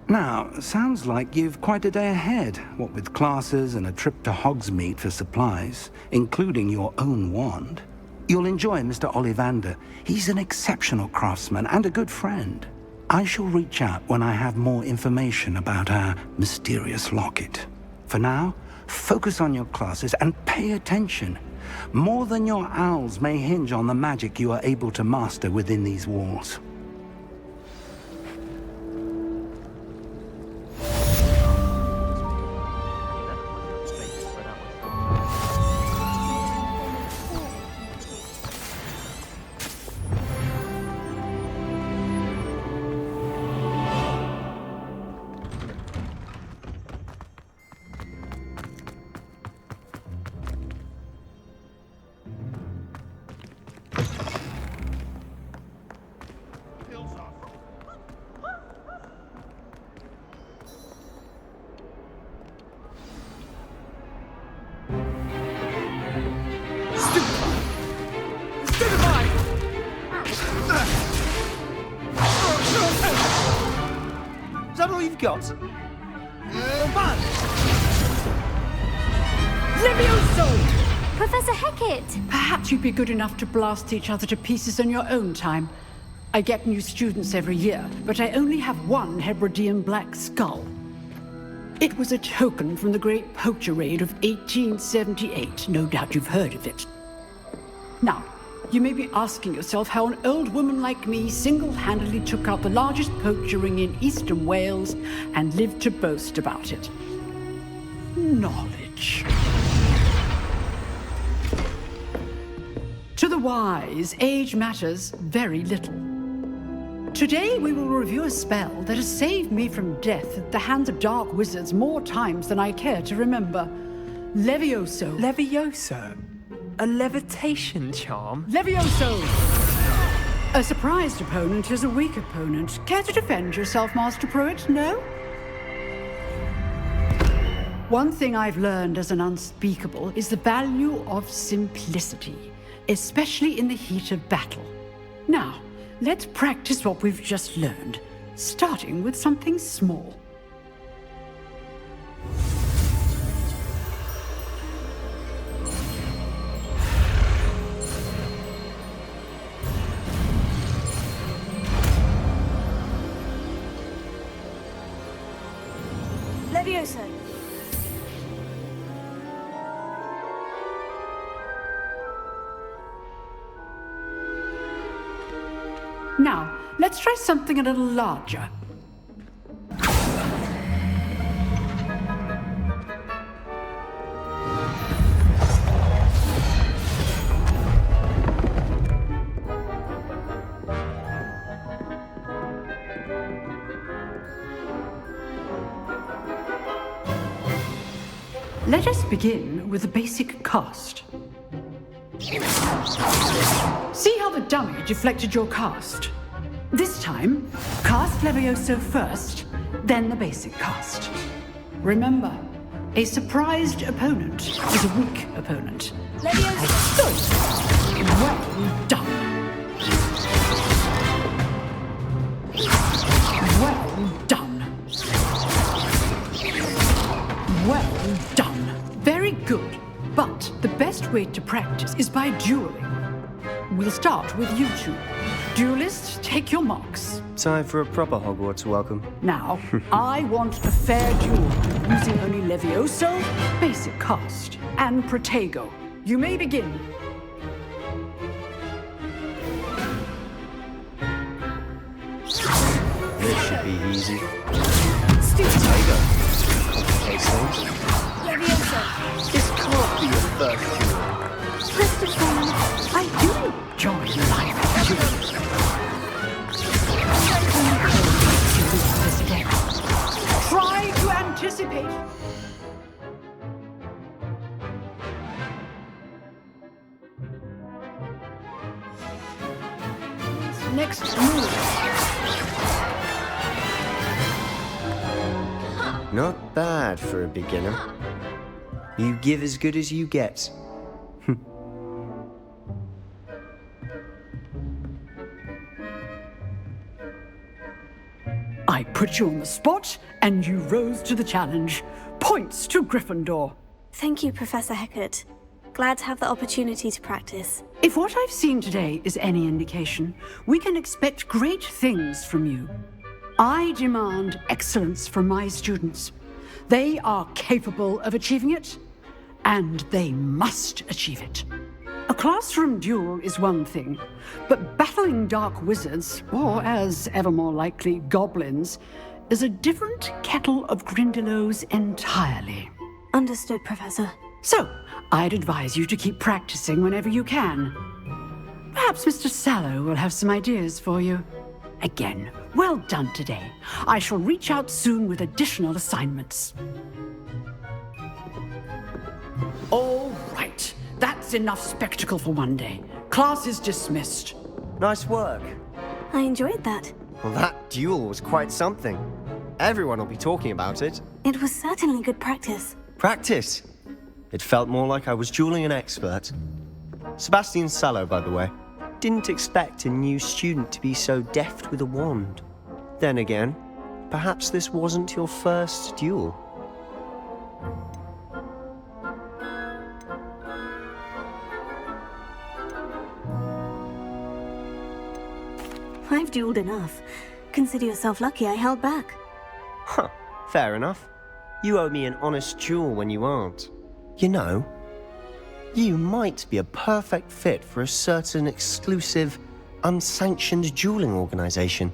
Now, sounds like you've quite a day ahead, what with classes and a trip to Hogsmeade for supplies, including your own wand. You'll enjoy Mr. Ollivander. He's an exceptional craftsman and a good friend. I shall reach out when I have more information about our mysterious locket. For now, focus on your classes and pay attention. More than your owls may hinge on the magic you are able to master within these walls. Is that all you've got? Levioso! Professor Hecat! Perhaps you'd be good enough to blast each other to pieces in your own time. I get new students every year, but I only have one Hebridean black skull. It was a token from the Great Poacher Raid of 1878. No doubt you've heard of it. Now, you may be asking yourself how an old woman like me single-handedly took out the largest poacher ring in eastern Wales and lived to boast about it. Knowledge. To the wise, age matters very little. Today we will review a spell that has saved me from death at the hands of dark wizards more times than I care to remember. Levioso. Levioso? A levitation charm? Levioso! A surprised opponent is a weak opponent. Care to defend yourself, Master Pruitt? No? One thing I've learned as an unspeakable is the value of simplicity, especially in the heat of battle. Now, let's practice what we've just learned, starting with something small. Levioso. Now, let's try something a little larger. Let us begin with the basic cast. See how the dummy deflected your cast? This time, cast Levioso first, then the basic cast. Remember, a surprised opponent is a weak opponent. Levioso! Good. Well done. Well done. Well done. Very good. But the best way to practice is by dueling. We'll start with you two. Duelists, take your marks. Time for a proper Hogwarts welcome. Now, I want a fair duel, using only Levioso, basic cast, and Protego. You may begin. Leviosa! should be easy. Stupid! Tiger. Complicates things. Leviosa! This can't be your first duel. Christopher, I do enjoy life duels. This again. Try to anticipate. Next move. Not bad for a beginner. You give as good as you get. I put you on the spot, and you rose to the challenge. Points to Gryffindor. Thank you, Professor Hecat. Glad to have the opportunity to practice. If what I've seen today is any indication, we can expect great things from you. I demand excellence from my students. They are capable of achieving it, and they must achieve it. A classroom duel is one thing, but battling dark wizards, or as ever more likely, goblins, is a different kettle of Grindylows entirely. Understood, Professor. So, I'd advise you to keep practicing whenever you can. Perhaps Mr. Sallow will have some ideas for you. Again, well done today. I shall reach out soon with additional assignments. All right. That's enough spectacle for one day. Class is dismissed. Nice work. I enjoyed that. Well, that duel was quite something. Everyone will be talking about it. It was certainly good practice. Practice? It felt more like I was dueling an expert. Sebastian Sallow, by the way. Didn't expect a new student to be so deft with a wand. Then again, perhaps this wasn't your first duel. I've dueled enough. Consider yourself lucky I held back. Huh, fair enough. You owe me an honest duel when you aren't. You know, you might be a perfect fit for a certain exclusive, unsanctioned dueling organization.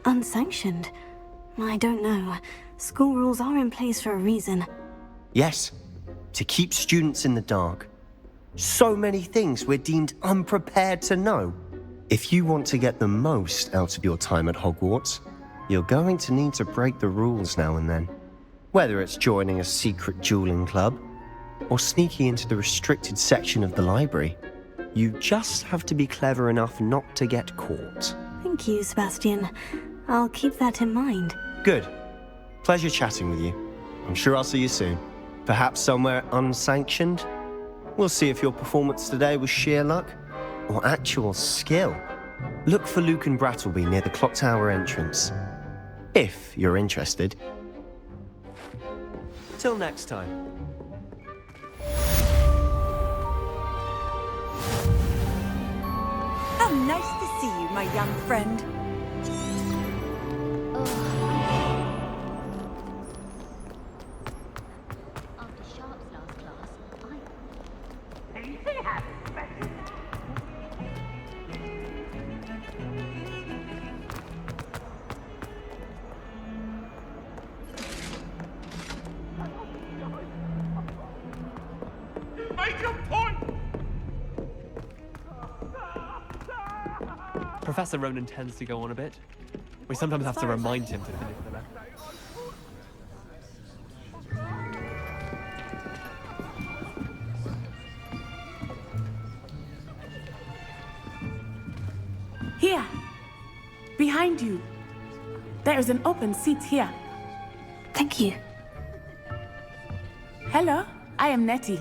Unsanctioned? I don't know. School rules are in place for a reason. Yes, to keep students in the dark. So many things we're deemed unprepared to know. If you want to get the most out of your time at Hogwarts, you're going to need to break the rules now and then. Whether it's joining a secret dueling club, or sneaking into the restricted section of the library, you just have to be clever enough not to get caught. Thank you, Sebastian. I'll keep that in mind. Good. Pleasure chatting with you. I'm sure I'll see you soon. Perhaps somewhere unsanctioned? We'll see if your performance today was sheer luck or actual skill. Look for Luke and Brattleby near the clock tower entrance. If you're interested. Till next time. How nice to see you, my young friend. Professor Ronan tends to go on a bit. We sometimes have to remind him to finish the lesson. Here. Behind you. There is an open seat here. Thank you. Hello, I am Nettie.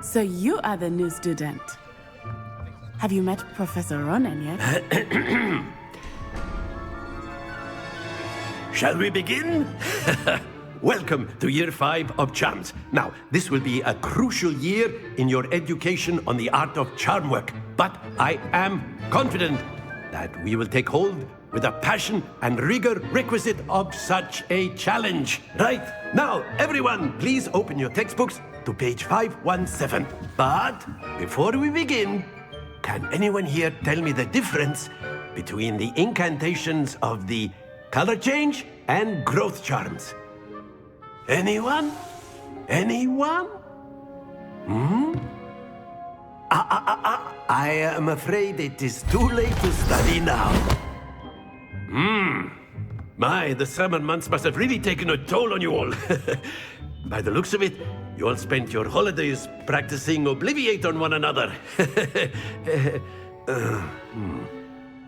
So you are the new student. Have you met Professor Ronan yet? Shall we begin? Welcome to Year 5 of Charms. Now, this will be a crucial year in your education on the art of charm work, but I am confident that we will take hold with the passion and rigor requisite of such a challenge. Right, now, everyone, please open your textbooks to page 517. But before we begin, Can anyone here tell me the difference between the incantations of the color change and growth charms? Anyone? Anyone? I am afraid it is too late to study now. My, the summer months must have really taken a toll on you all. By the looks of it, you all spent your holidays practicing Obliviate on one another.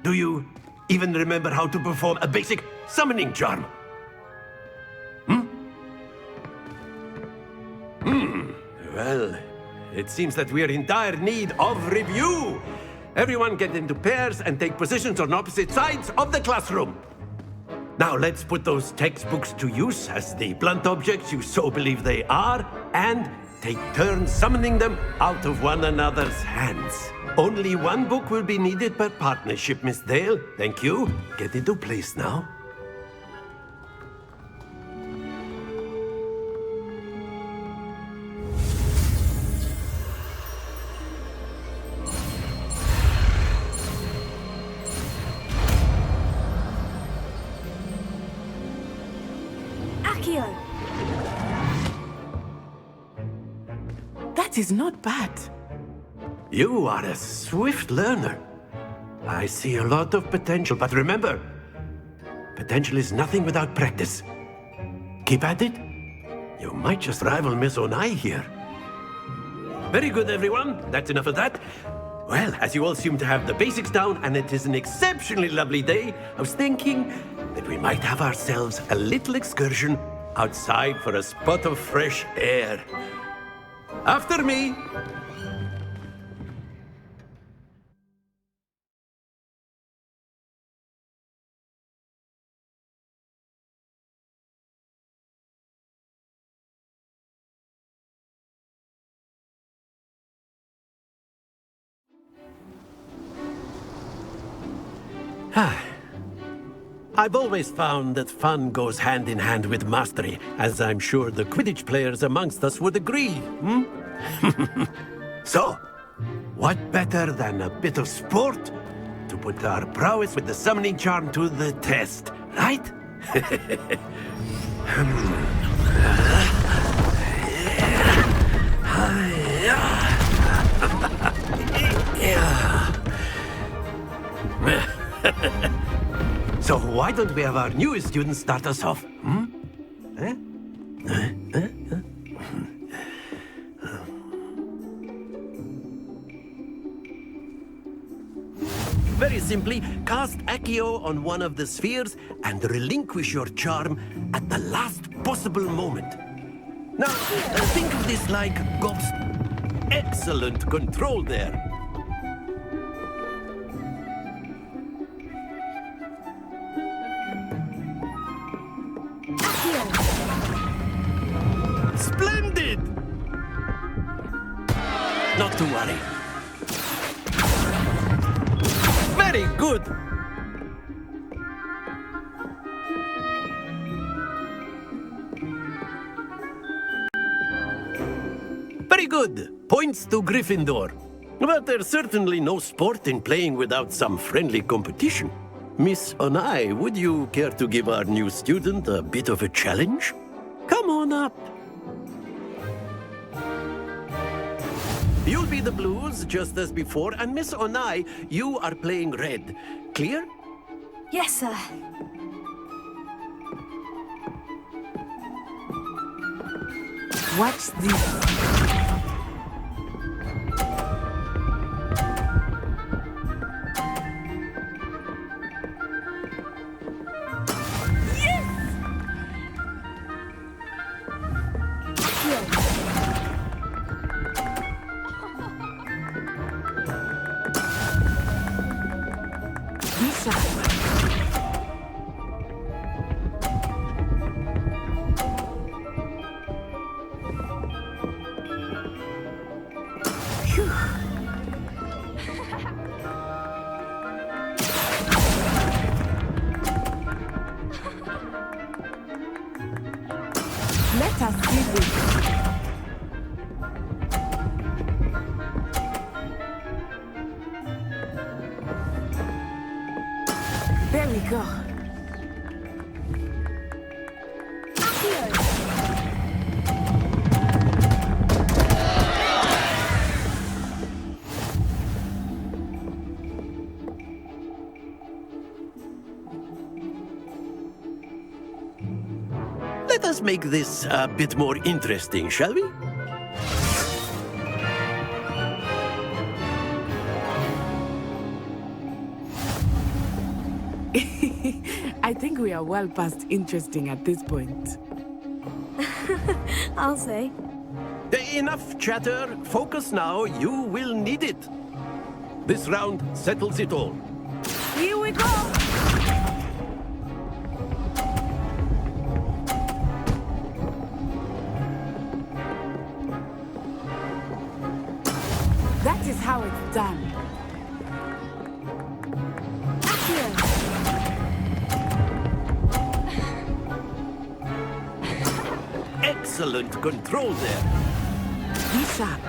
Do you even remember how to perform a basic summoning charm? Well, it seems that we are in dire need of review. Everyone get into pairs and take positions on opposite sides of the classroom. Now let's put those textbooks to use as the blunt objects you so believe they are, and take turns summoning them out of one another's hands. Only one book will be needed per partnership, Miss Dale. Thank you. Get into place now. That is not bad. You are a swift learner. I see a lot of potential, but remember, potential is nothing without practice. Keep at it. You might just rival Miss Onai here. Very good, everyone. That's enough of that. Well, as you all seem to have the basics down, and it is an exceptionally lovely day, I was thinking that we might have ourselves a little excursion outside for a spot of fresh air. After me! I've always found that fun goes hand in hand with mastery, as I'm sure the Quidditch players amongst us would agree, So, what better than a bit of sport to put our prowess with the summoning charm to the test, right? So why don't we have our newest student start us off? Very simply, cast Accio on one of the spheres and relinquish your charm at the last possible moment. Now, think of this like Gob's excellent control there. Splendid! Not to worry. Very good! Very good! Points to Gryffindor. But there's certainly no sport in playing without some friendly competition. Miss Onai, would you care to give our new student a bit of a challenge? Come on up. You'll be the blues, just as before, and Miss Onai, you are playing red. Clear? Yes, sir. What's this? Let us do this. There we go. Let us make this a bit more interesting, shall we? I think we are well past interesting at this point. I'll say. Enough chatter. Focus now. You will need it. This round settles it all. Here we go! That is how it's done. Excellent control there. Be sharp.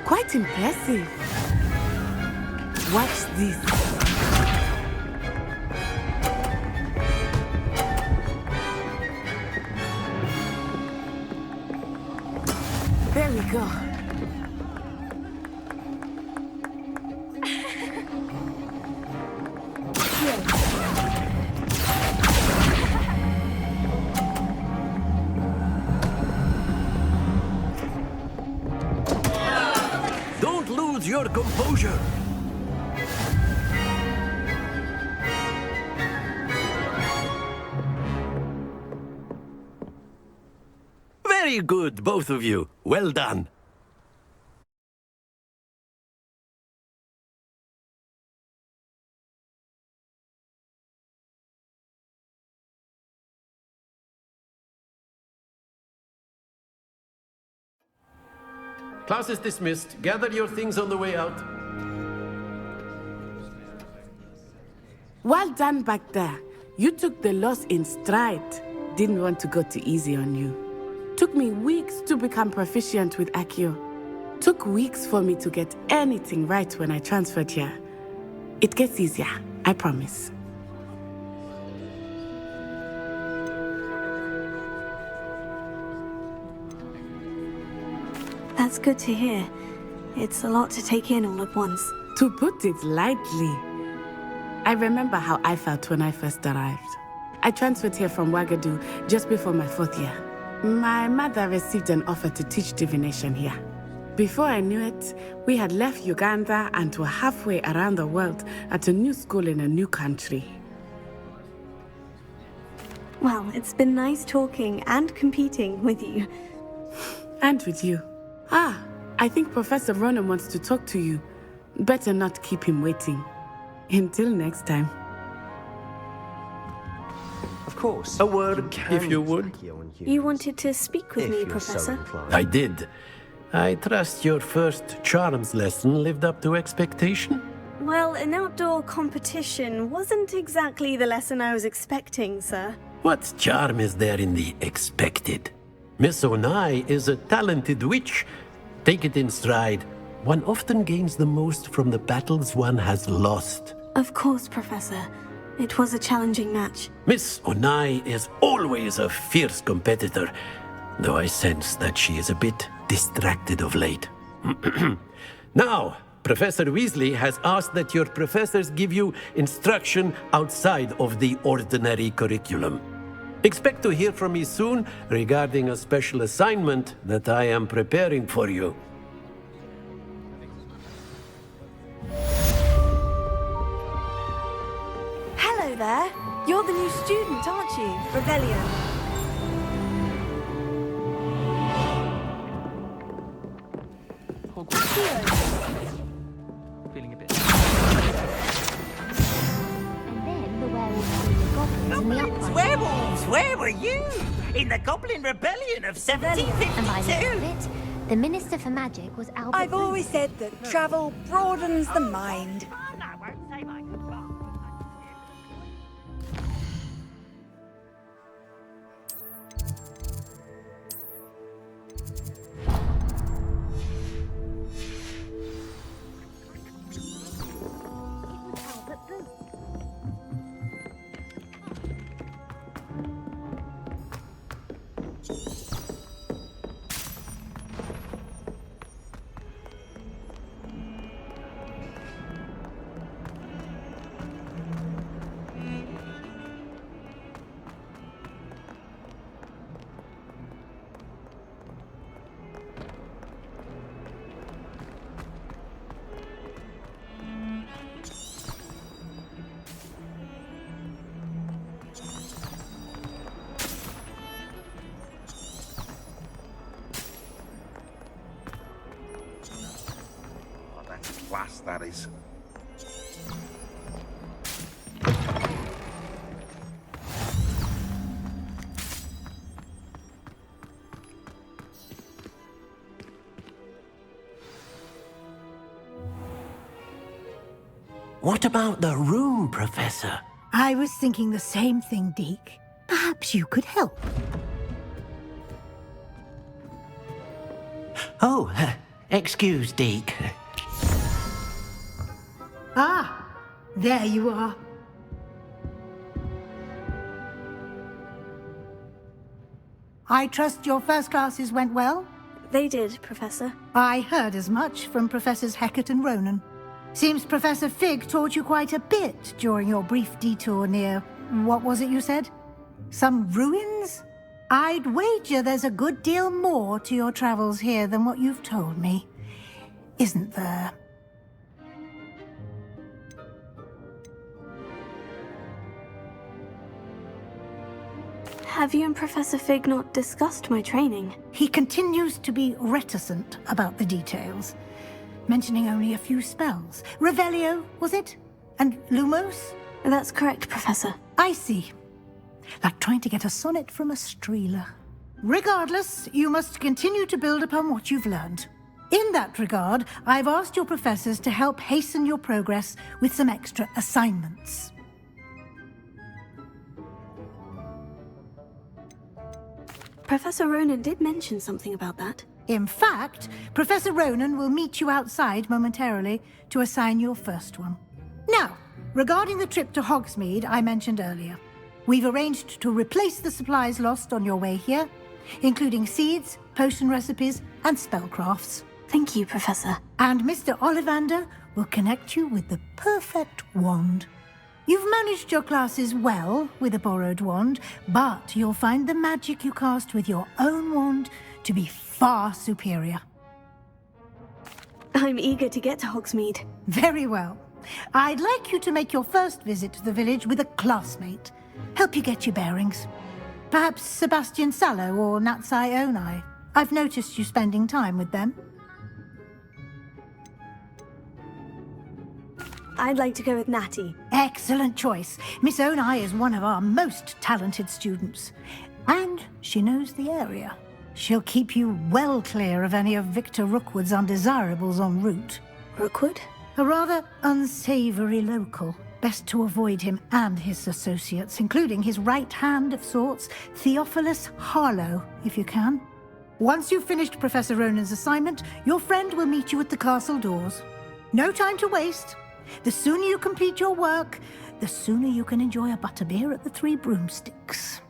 Quite impressive. Watch this. There we go. Don't lose your composure. Very good, both of you. Well done. Class is dismissed. Gather your things on the way out. Well done back there. You took the loss in stride. Didn't want to go too easy on you. Took me weeks to become proficient with Accio. Took weeks for me to get anything right when I transferred here. It gets easier, I promise. That's good to hear. It's a lot to take in all at once. To put it lightly, I remember how I felt when I first arrived. I transferred here from Ouagadougou just before my 4th year. My mother received an offer to teach divination here. Before I knew it, we had left Uganda and were halfway around the world at a new school in a new country. Well, it's been nice talking and competing with you. And with you. Ah, I think Professor Ronan wants to talk to you. Better not keep him waiting. Until next time. Of course. A word, if you would. You wanted to speak with me, Professor? I did. I trust your first charms lesson lived up to expectation? Well, an outdoor competition wasn't exactly the lesson I was expecting, sir. What charm is there in the expected? Miss Onai is a talented witch. Take it in stride. One often gains the most from the battles one has lost. Of course, Professor. It was a challenging match. Miss Onai is always a fierce competitor, though I sense that she is a bit distracted of late. Now, Professor Weasley has asked that your professors give you instruction outside of the ordinary curriculum. Expect to hear from me soon regarding a special assignment that I am preparing for you. Hello there. You're the new student, aren't you? Rebellion. Feeling a bit. And then the werewolves and the goblins in the upright. Werewolves, where were you? In the Goblin Rebellion of 1752? And by the end of it, The Minister for Magic was Albert. I've always said that travel broadens the mind. Class, that is. What about the room, Professor? I was thinking the same thing, Deke. Perhaps you could help. Oh, excuse, Deke. Ah, there you are. I trust your first classes went well? They did, Professor. I heard as much from Professors Hecat and Ronan. Seems Professor Fig taught you quite a bit during your brief detour near... what was it you said? Some ruins? I'd wager there's a good deal more to your travels here than what you've told me. Isn't there? Have you and Professor Fig not discussed my training? He continues to be reticent about the details, mentioning only a few spells. Revelio, was it? And Lumos? That's correct, Professor. I see. Like trying to get a sonnet from a streeler. Regardless, you must continue to build upon what you've learned. In that regard, I've asked your professors to help hasten your progress with some extra assignments. Professor Ronan did mention something about that. In fact, Professor Ronan will meet you outside momentarily to assign your first one. Now, regarding the trip to Hogsmeade I mentioned earlier, we've arranged to replace the supplies lost on your way here, including seeds, potion recipes, and spellcrafts. Thank you, Professor. And Mr. Ollivander will connect you with the perfect wand. You've managed your classes well with a borrowed wand, but you'll find the magic you cast with your own wand to be far superior. I'm eager to get to Hogsmeade. Very well. I'd like you to make your first visit to the village with a classmate. Help you get your bearings. Perhaps Sebastian Sallow or Natsai Onai. I've noticed you spending time with them. I'd like to go with Natty. Excellent choice. Miss Onai is one of our most talented students. And she knows the area. She'll keep you well clear of any of Victor Rookwood's undesirables en route. Rookwood? A rather unsavory local. Best to avoid him and his associates, including his right hand of sorts, Theophilus Harlow, if you can. Once you've finished Professor Ronan's assignment, your friend will meet you at the castle doors. No time to waste. The sooner you complete your work, the sooner you can enjoy a butterbeer at the Three Broomsticks.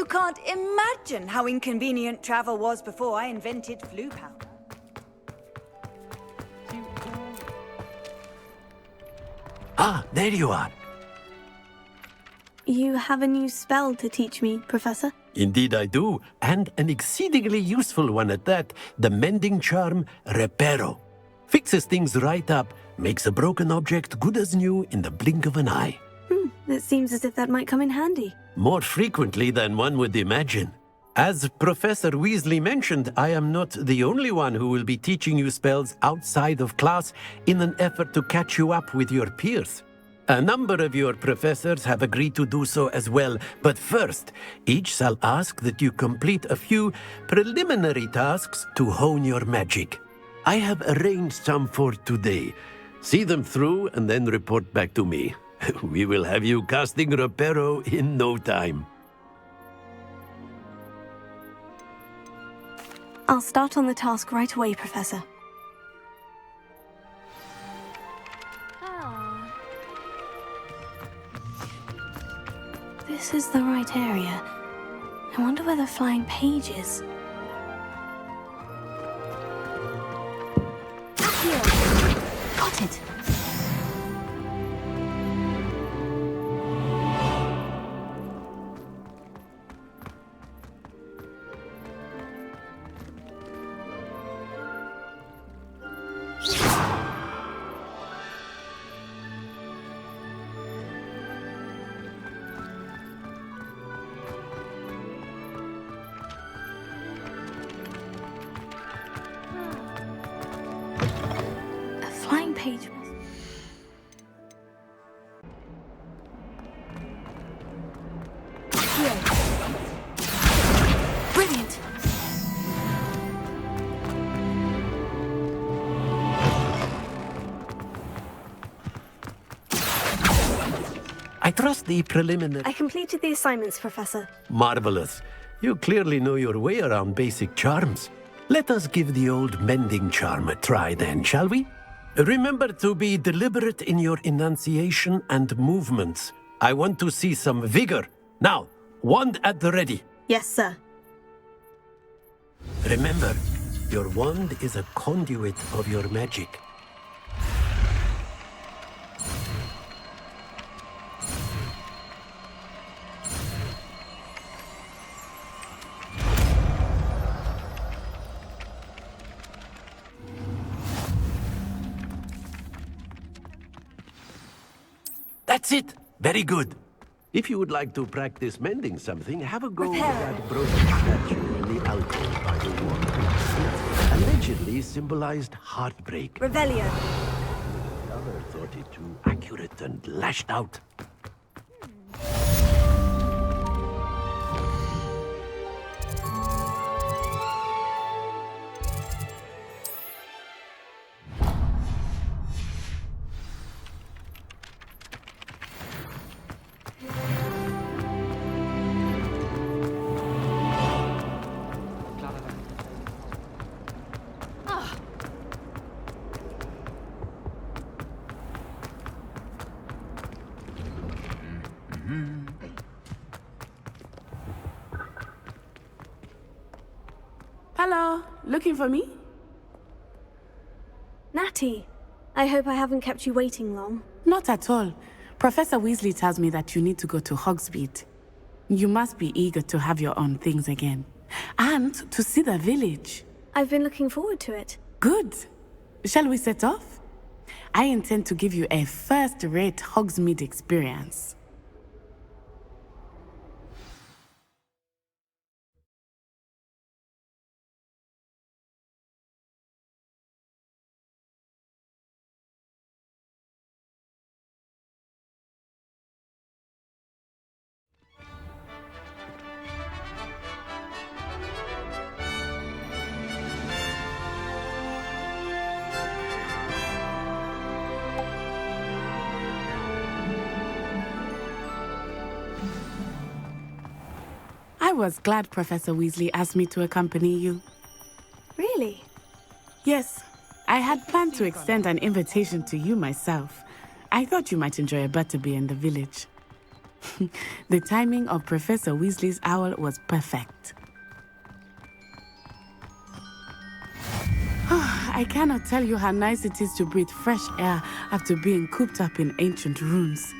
You can't imagine how inconvenient travel was before I invented flu powder. Ah, there you are. You have a new spell to teach me, Professor? Indeed I do, and an exceedingly useful one at that. The mending charm, Reparo. Fixes things right up, makes a broken object good as new in the blink of an eye. It seems as if that might come in handy. More frequently than one would imagine. As Professor Weasley mentioned, I am not the only one who will be teaching you spells outside of class in an effort to catch you up with your peers. A number of your professors have agreed to do so as well, but first, each shall ask that you complete a few preliminary tasks to hone your magic. I have arranged some for today. See them through and then report back to me. We will have you casting Reparo in no time. I'll start on the task right away, Professor. This is the right area. I wonder where the flying page is. Here. Got it. Page. Here. Brilliant. I trust the preliminary... I completed the assignments, Professor. Marvelous. You clearly know your way around basic charms. Let us give the old mending charm a try then, shall we? Remember to be deliberate in your enunciation and movements. I want to see some vigor. Now, wand at the ready. Yes, sir. Remember, your wand is a conduit of your magic. That's it! Very good. If you would like to practice mending something, have a go with that broken statue in the alcove by the wall. It allegedly symbolized heartbreak. Revelio. The other thought it too accurate and lashed out. Hello, looking for me? Natty, I hope I haven't kept you waiting long. Not at all. Professor Weasley tells me that you need to go to Hogsmeade. You must be eager to have your own things again. And to see the village. I've been looking forward to it. Good. Shall we set off? I intend to give you a first-rate Hogsmeade experience. I was glad Professor Weasley asked me to accompany you. Really? Yes. I had planned to extend an invitation to you myself. I thought you might enjoy a butterbeer in the village. The timing of Professor Weasley's owl was perfect. I cannot tell you how nice it is to breathe fresh air after being cooped up in ancient ruins.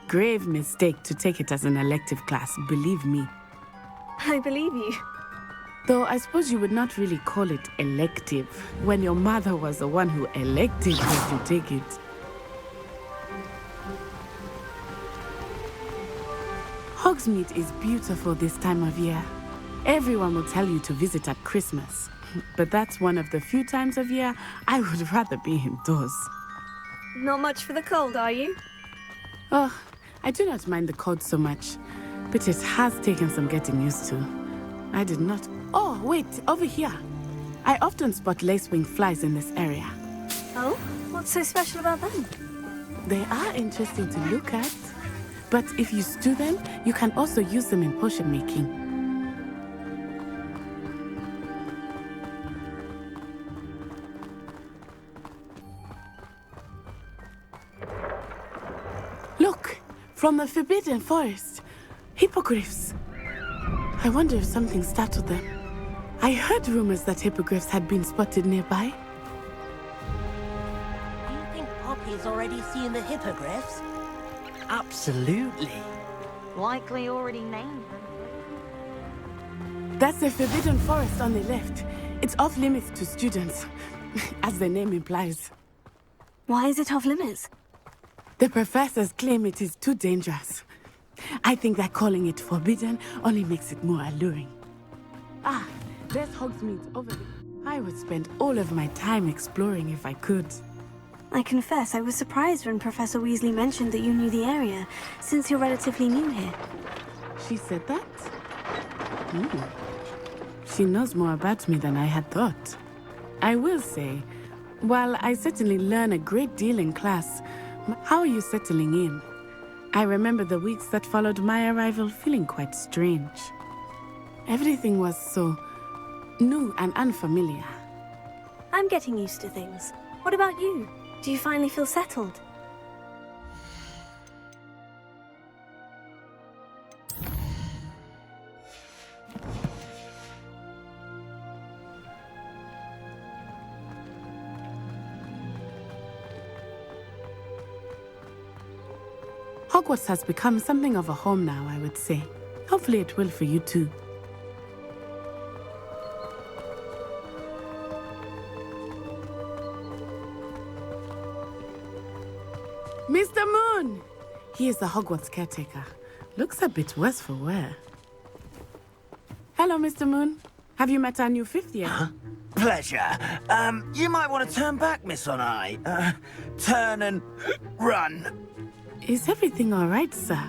Grave mistake to take it as an elective class, believe me. I believe you. Though I suppose you would not really call it elective when your mother was the one who elected you to take it. Hogsmeade is beautiful this time of year. Everyone will tell you to visit at Christmas. But that's one of the few times of year I would rather be indoors. Not much for the cold, are you? Oh, I do not mind the cold so much, but it has taken some getting used to. I did not... Oh, wait, over here. I often spot lacewing flies in this area. Oh? What's so special about them? They are interesting to look at, but if you stew them, you can also use them in potion making. Look, from the Forbidden Forest, hippogriffs. I wonder if something startled them. I heard rumors that hippogriffs had been spotted nearby. Do you think Poppy's already seen the hippogriffs? Absolutely. Likely already named them. That's the Forbidden Forest on the left. It's off limits to students, as the name implies. Why is it off limits? The professors claim it is too dangerous. I think that calling it forbidden only makes it more alluring. Ah, there's Hogsmeade over there. I would spend all of my time exploring if I could. I confess I was surprised when Professor Weasley mentioned that you knew the area, since you're relatively new here. She said that? She knows more about me than I had thought. I will say, while I certainly learn a great deal in class, how are you settling in? I remember the weeks that followed my arrival feeling quite strange. Everything was so new and unfamiliar. I'm getting used to things. What about you? Do you finally feel settled? Hogwarts has become something of a home now, I would say. Hopefully it will for you too. Mr. Moon! He is the Hogwarts caretaker. Looks a bit worse for wear. Hello, Mr. Moon. Have you met our new fifth year? Pleasure. You might want to turn back, Miss On-Eye. Turn and run. Is everything all right, sir?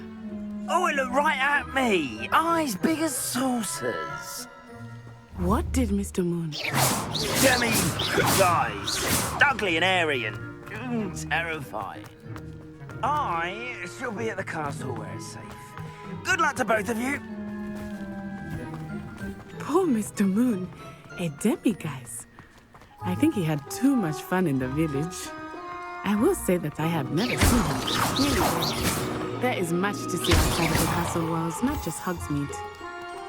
Oh, it looked right at me. Eyes big as saucers. What did Mr. Moon? Guys, ugly and airy and terrifying. I shall be at the castle where it's safe. Good luck to both of you. Poor Mr. Moon. A demi-guise. I think he had too much fun in the village. I will say that I have never seen him. There is much to see outside of the castle walls, not just Hogsmeade.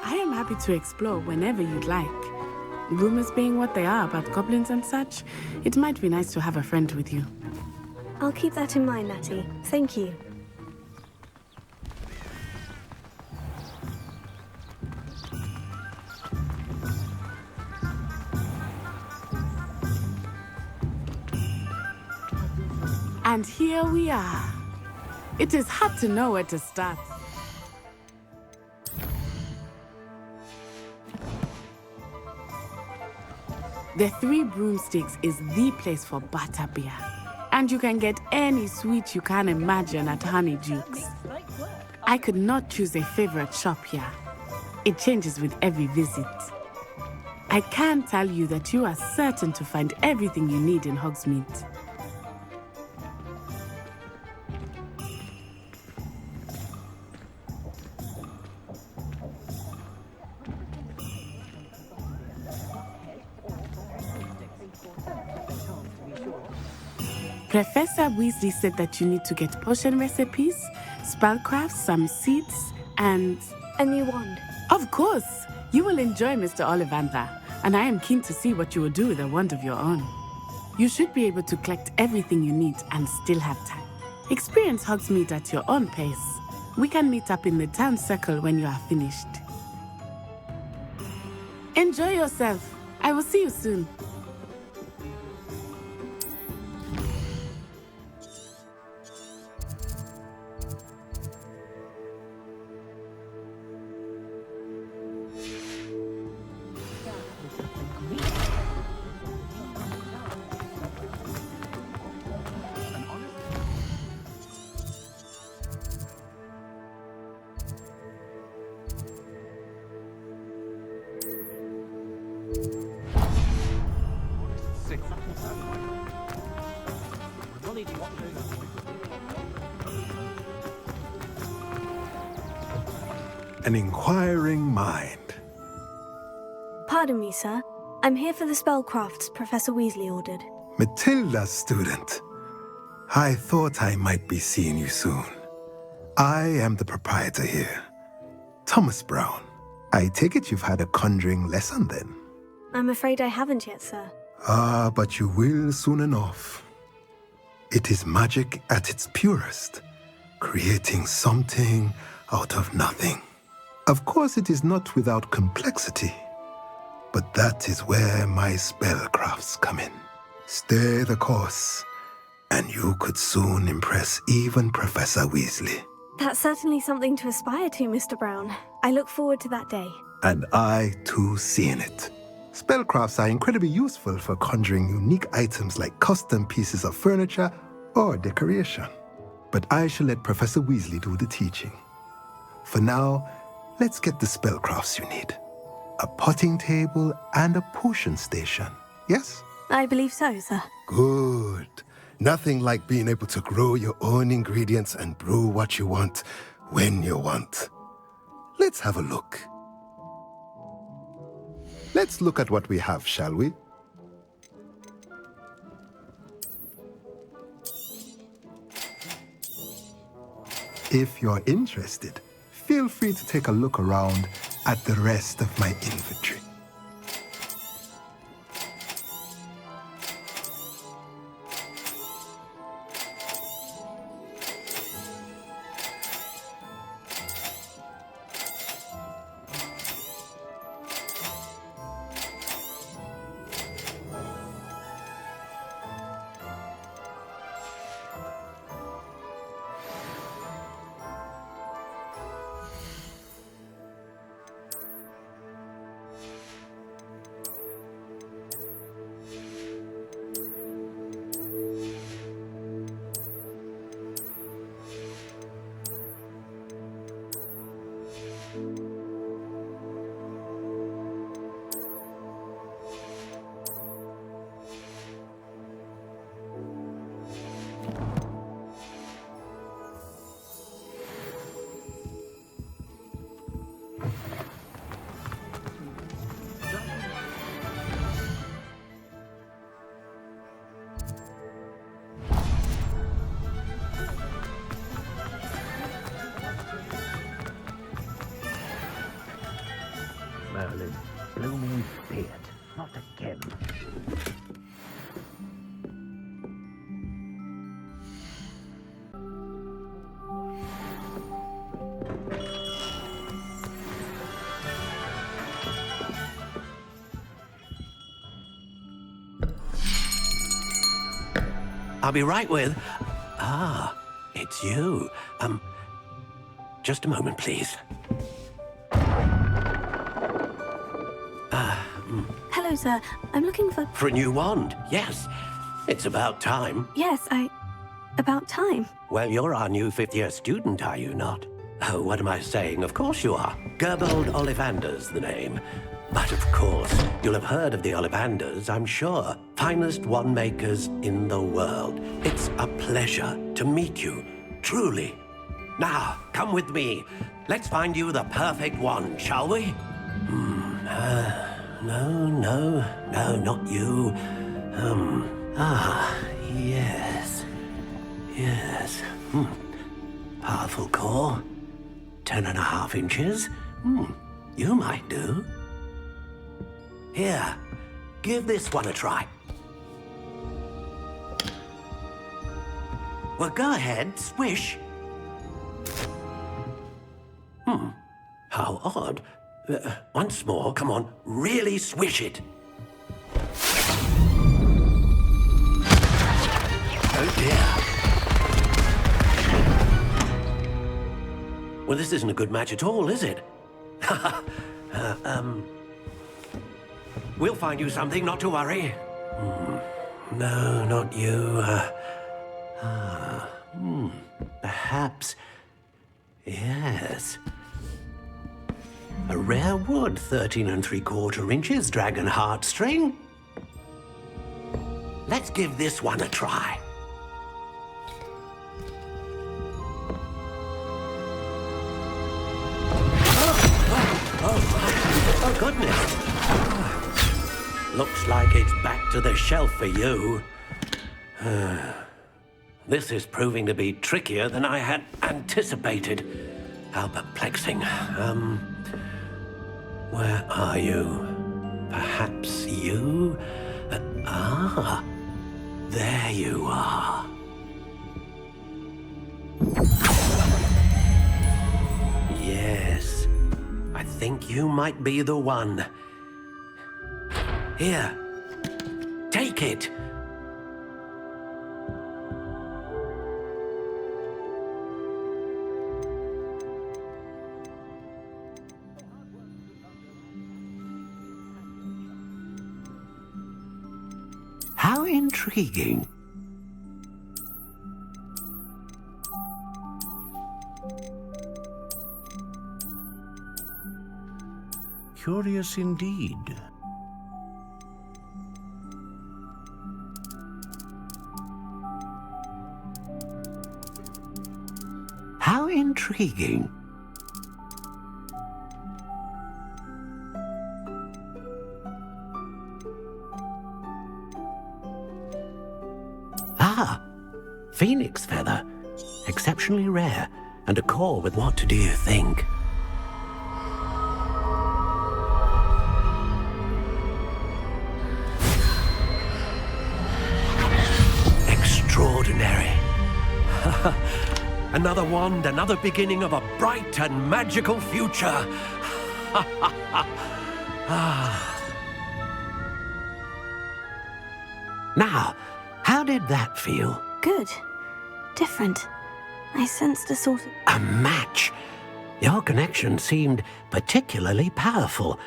I am happy to explore whenever you'd like. Rumors being what they are about goblins and such, it might be nice to have a friend with you. I'll keep that in mind, Natty. Thank you. And here we are. It is hard to know where to start. The Three Broomsticks is the place for butterbeer. And you can get any sweet you can imagine at Honeydukes. I could not choose a favorite shop here. It changes with every visit. I can tell you that you are certain to find everything you need in Hogsmeade. Professor Weasley said that you need to get potion recipes, spellcraft, some seeds, and... A new wand. Of course! You will enjoy Mr. Ollivander, and I am keen to see what you will do with a wand of your own. You should be able to collect everything you need and still have time. Experience Hogsmeade at your own pace. We can meet up in the town circle when you are finished. Enjoy yourself. I will see you soon. An inquiring mind. Pardon me, sir. I'm here for the spellcrafts Professor Weasley ordered. Matilda's student. I thought I might be seeing you soon. I am the proprietor here, Thomas Brown. I take it you've had a conjuring lesson then? I'm afraid I haven't yet, sir. Ah, but you will soon enough. It is magic at its purest, creating something out of nothing. Of course, it is not without complexity, but that is where my spellcrafts come in. Stay the course, and you could soon impress even Professor Weasley. That's certainly something to aspire to, Mr. Brown. I look forward to that day. And I, too, seeing it. Spellcrafts are incredibly useful for conjuring unique items like custom pieces of furniture or decoration. But I shall let Professor Weasley do the teaching. For now, let's get the spellcrafts you need. A potting table and a potion station, yes? I believe so, sir. Good. Nothing like being able to grow your own ingredients and brew what you want, when you want. Let's have a look. Let's look at what we have, shall we? If you're interested, feel free to take a look around at the rest of my inventory. Merlin, blooming beard, not again. I'll be right with... Ah, it's you. Just a moment, please. Hello, sir. I'm looking for... For a new wand, yes. It's about time. Yes, about time. Well, you're our new fifth-year student, are you not? Oh, what am I saying? Of course you are. Gerbold Ollivander's the name. But of course, you'll have heard of the Ollivanders, I'm sure. Finest wand makers in the world. It's a pleasure to meet you, truly. Now, come with me. Let's find you the perfect wand, shall we? No, not you. Yes. Powerful core. 10.5 inches. You might do. Here, give this one a try. Well, go ahead, swish. How odd. Once more, come on, really swish it. Oh dear. Well, this isn't a good match at all, is it? We'll find you something, not to worry. No, not you. Perhaps. Yes. A rare wood, 13 3/4 inches, dragon heartstring. Let's give this one a try. Oh, goodness. Looks like it's back to the shelf for you. This is proving to be trickier than I had anticipated. How perplexing. Where are you? Perhaps you? There you are. Yes, I think you might be the one. Here, take it. How intriguing. Curious indeed. How intriguing. Phoenix feather. Exceptionally rare. And a core with what do you think? Extraordinary. Another wand, another beginning of a bright and magical future. Now, how did that feel? Good. Different. I sensed a sort of... A match. Your connection seemed particularly powerful.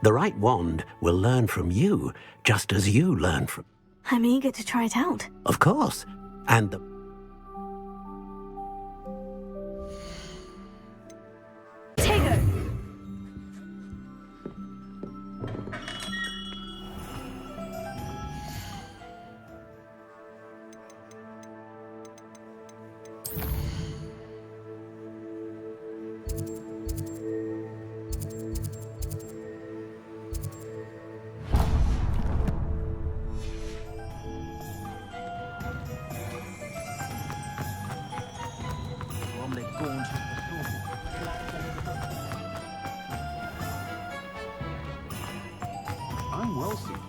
The right wand will learn from you, just as you learn from... I'm eager to try it out. Of course. And the... I'm well suited.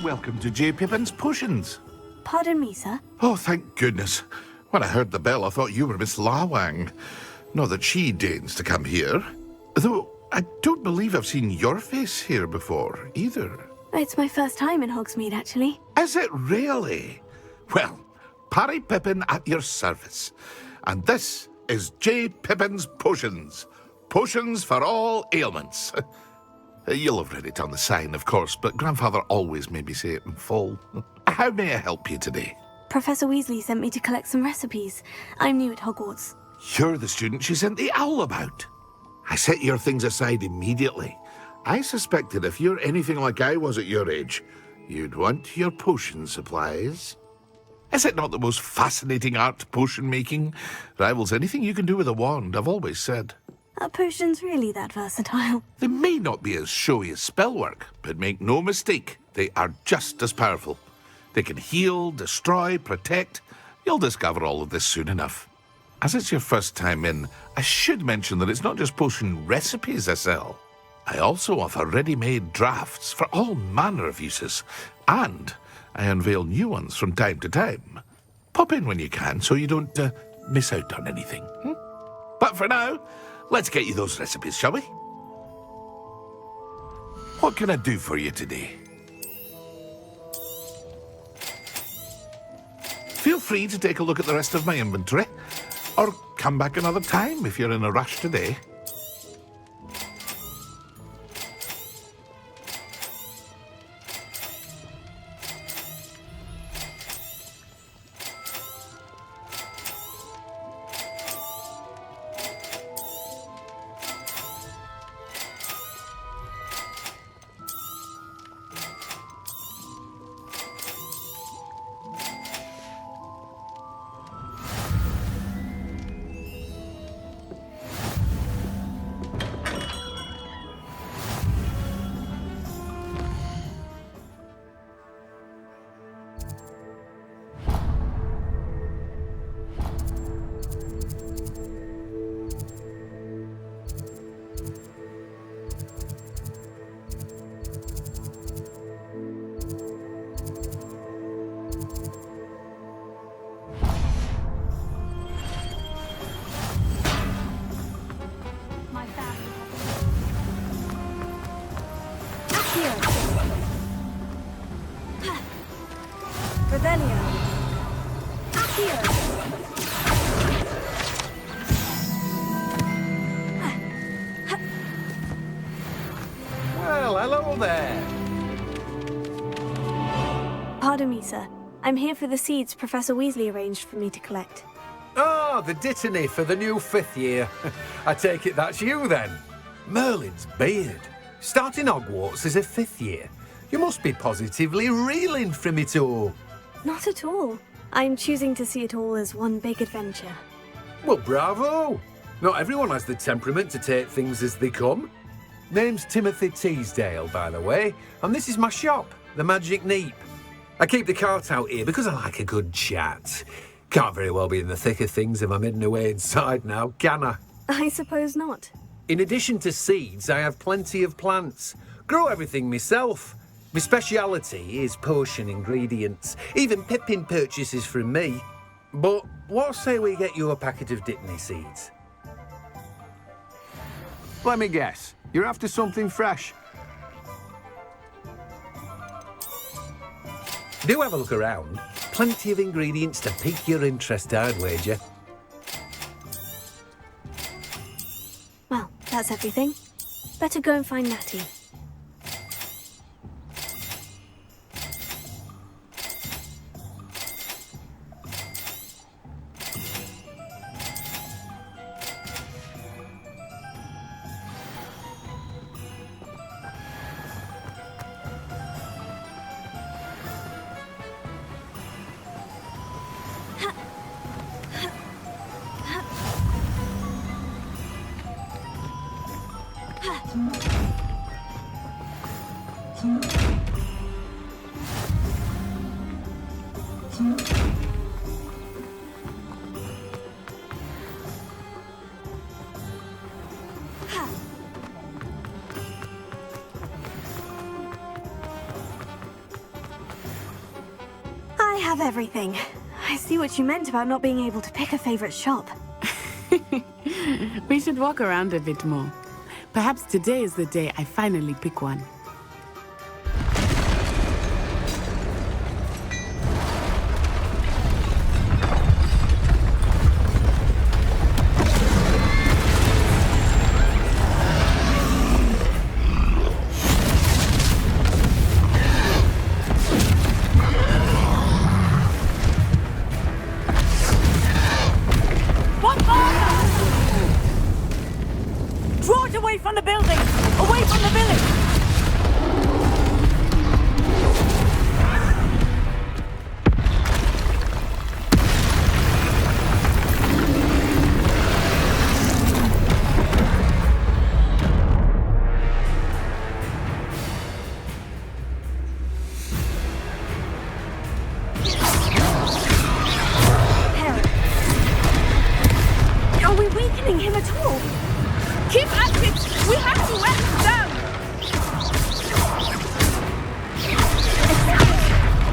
Welcome to J. Pippin's Potions. Pardon me, sir. Oh, thank goodness. When I heard the bell, I thought you were Miss Lawang. Not that she deigns to come here. Though, I don't believe I've seen your face here before, either. It's my first time in Hogsmeade, actually. Is it really? Well, Parry Pippin at your service. And this is J. Pippin's Potions. Potions for all ailments. You'll have read it on the sign, of course, but Grandfather always made me say it in full. How may I help you today? Professor Weasley sent me to collect some recipes. I'm new at Hogwarts. You're the student she sent the owl about. I set your things aside immediately. I suspected if you're anything like I was at your age, you'd want your potion supplies. Is it not the most fascinating art, potion making? Rivals anything you can do with a wand, I've always said. Are potions really that versatile? They may not be as showy as spellwork, but make no mistake, they are just as powerful. They can heal, destroy, protect. You'll discover all of this soon enough. As it's your first time in, I should mention that it's not just potion recipes I sell. I also offer ready-made drafts for all manner of uses, and I unveil new ones from time to time. Pop in when you can so you don't miss out on anything. But for now, let's get you those recipes, shall we? What can I do for you today? Feel free to take a look at the rest of my inventory, or come back another time if you're in a rush today. Well, hello there. Pardon me, sir. I'm here for the seeds Professor Weasley arranged for me to collect. Oh, the dittany for the new 5th year. I take it that's you, then. Merlin's beard. Starting Hogwarts as a 5th year. You must be positively reeling from it all. Not at all. I'm choosing to see it all as one big adventure. Well, bravo. Not everyone has the temperament to take things as they come. Name's Timothy Teasdale, by the way, and this is my shop, the Magic Neep. I keep the cart out here because I like a good chat. Can't very well be in the thick of things if I'm hidden away inside now, can I? I suppose not. In addition to seeds, I have plenty of plants. Grow everything myself. My speciality is potion ingredients. Even Pippin purchases from me. But what say we get you a packet of Dittany seeds? Let me guess. You're after something fresh. Do have a look around. Plenty of ingredients to pique your interest, I'd wager. Well, that's everything. Better go and find Natty. I have everything. I see what you meant about not being able to pick a favorite shop. We should walk around a bit more. Perhaps today is the day I finally pick one. Hary. Are we weakening him at all? Keep at it! We have to wear him down!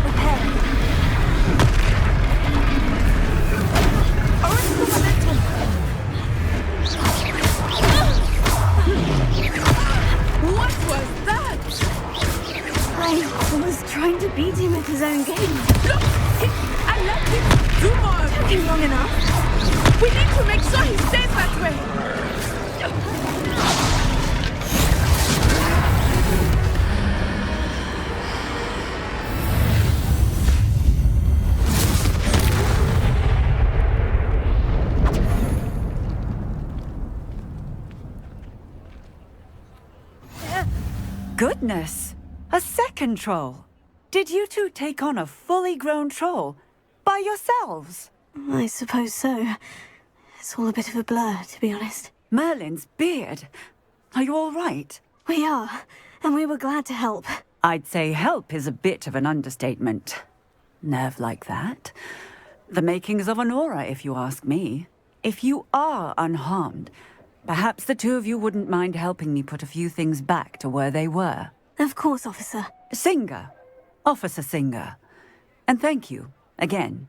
Repairing. Orange the momentum! What was that? I was trying to beat him at his own game. Look! I let him do more! Took him long enough. We need to make sure he stays that way! Goodness! A second troll! Did you two take on a fully grown troll? By yourselves? I suppose so. It's all a bit of a blur, to be honest. Merlin's beard. Are you all right? We are, and we were glad to help. I'd say help is a bit of an understatement. Nerve like that. The makings of an aura, if you ask me. If you are unharmed, perhaps the two of you wouldn't mind helping me put a few things back to where they were. Of course, officer. Singer. Officer Singer. And thank you, again.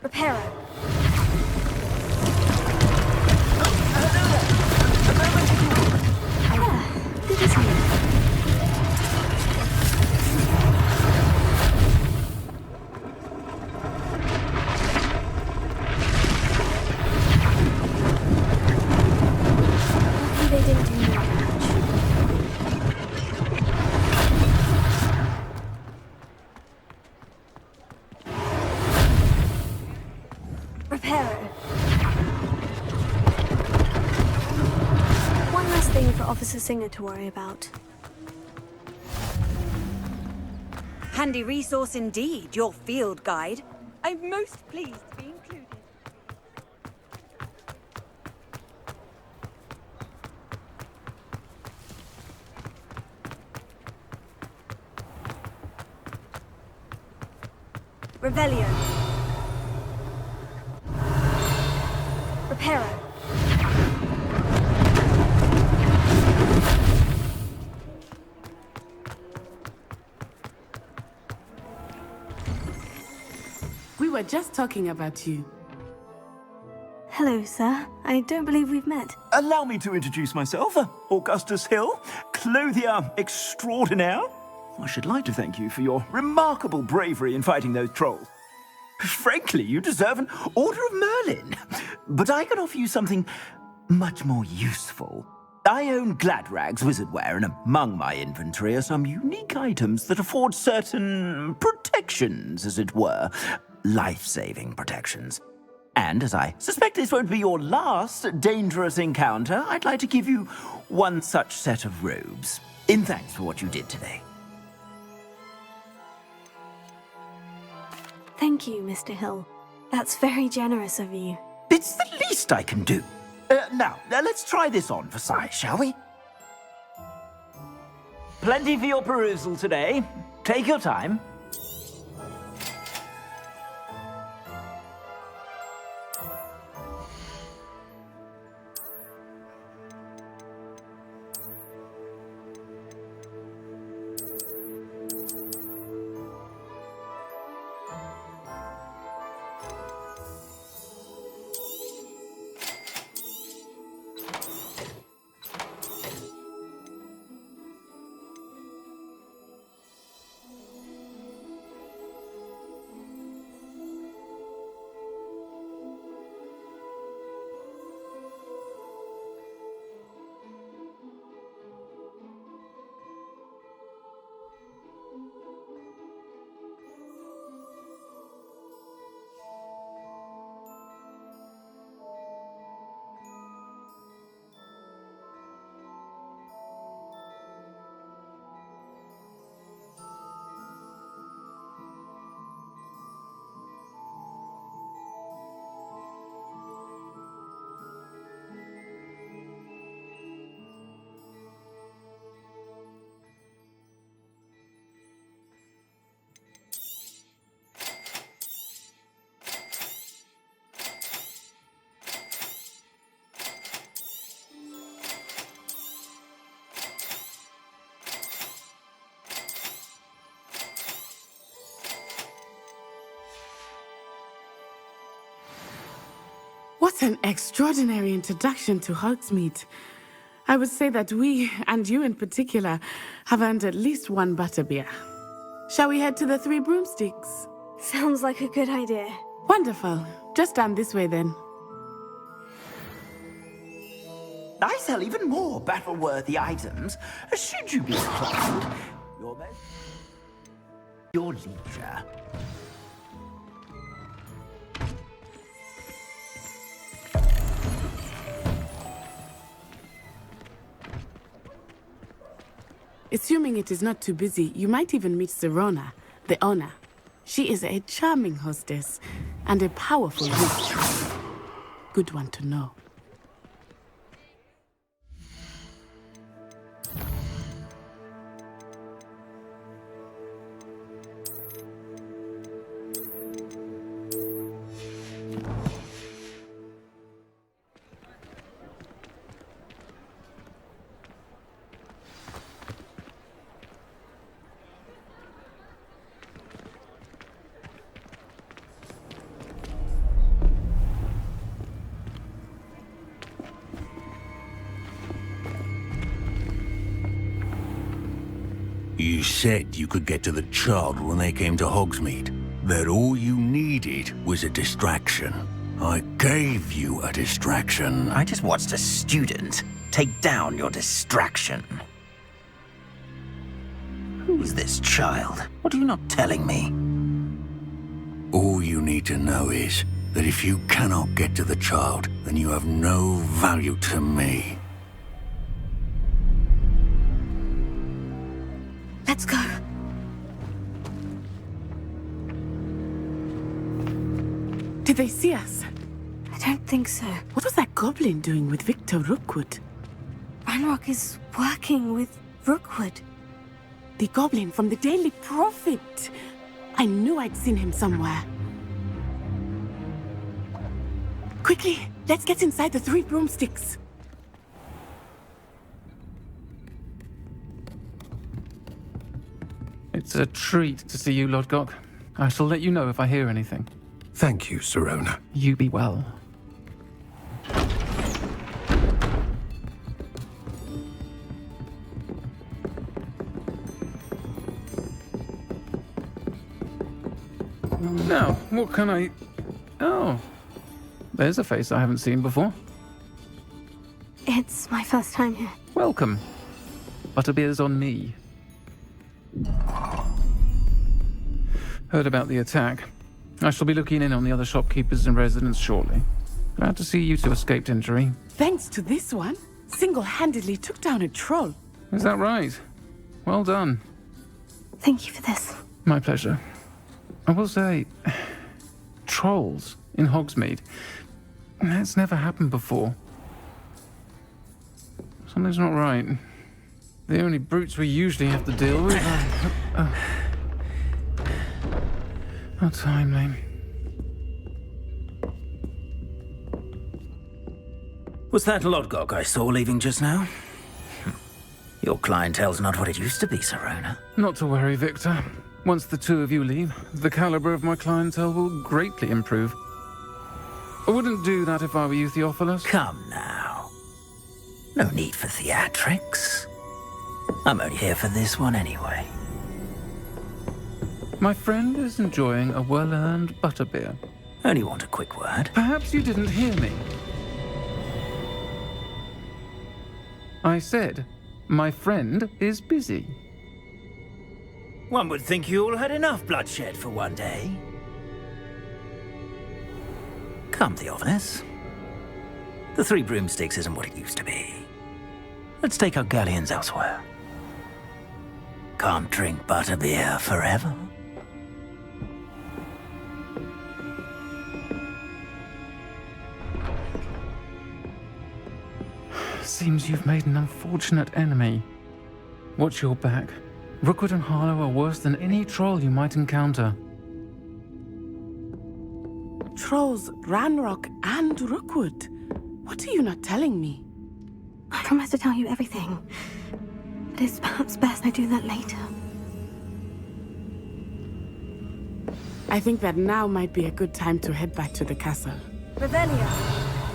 Repairer. Good to see you. Lucky they didn't do more damage. Repairer. One last thing for Officer Singer to worry about. Handy resource indeed, your field guide. I'm most pleased to be included. Revelio. Repairer. We were just talking about you. Hello, sir. I don't believe we've met. Allow me to introduce myself, Augustus Hill, clothier extraordinaire. I should like to thank you for your remarkable bravery in fighting those trolls. Frankly, you deserve an Order of Merlin. But I can offer you something much more useful. I own Gladrag's wizardware, and among my inventory are some unique items that afford certain protections, as it were. Life-saving protections. And as I suspect this won't be your last dangerous encounter, I'd like to give you one such set of robes, in thanks for what you did today. Thank you, Mr. Hill. That's very generous of you. It's the least I can do. Now, let's try this on for size, shall we? Plenty for your perusal today. Take your time. What an extraordinary introduction to Hogsmeade. I would say that we, and you in particular, have earned at least one butterbeer. Shall we head to the Three Broomsticks? Sounds like a good idea. Wonderful. Just down this way then. I sell even more battle-worthy items, should you be inclined. Your leisure. Assuming it is not too busy, you might even meet Sirona, the owner. She is a charming hostess and a powerful witch. Good one to know. You said you could get to the child when they came to Hogsmeade. That all you needed was a distraction. I gave you a distraction. I just watched a student take down your distraction. Who is this child? What are you not telling me? All you need to know is that if you cannot get to the child, then you have no value to me. Let's go. Did they see us? I don't think so. What was that goblin doing with Victor Rookwood? Ranrok is working with Rookwood. The goblin from the Daily Prophet. I knew I'd seen him somewhere. Quickly, let's get inside the Three Broomsticks. It's a treat to see you, Lodgok. I shall let you know if I hear anything. Thank you, Sirona. You be well. Now, what can I... Oh, there's a face I haven't seen before. It's my first time here. Welcome. Butterbeer's on me. Heard about the attack. I shall be looking in on the other shopkeepers and residents shortly. Glad to see you two escaped injury. Thanks to this one, single-handedly took down a troll. Is that right? Well done. Thank you for this. My pleasure. I will say, trolls in Hogsmeade. That's never happened before. Something's not right. The only brutes we usually have to deal with. How timely. Was that Lodgok I saw leaving just now? Your clientele's not what it used to be, Sirona. Not to worry, Victor. Once the two of you leave, the caliber of my clientele will greatly improve. I wouldn't do that if I were you, Theophilus. Come now. No need for theatrics. I'm only here for this one anyway. My friend is enjoying a well-earned butterbeer. Only want a quick word. Perhaps you didn't hear me. I said, my friend is busy. One would think you all had enough bloodshed for one day. Come, Theophilus. The Three Broomsticks isn't what it used to be. Let's take our galleons elsewhere. Can't drink butterbeer forever. Seems you've made an unfortunate enemy. Watch your back. Rookwood and Harlow are worse than any troll you might encounter. Trolls, Ranrok, and Rookwood. What are you not telling me? I promise to tell you everything. But it's perhaps best I do that later. I think that now might be a good time to head back to the castle. Revelio.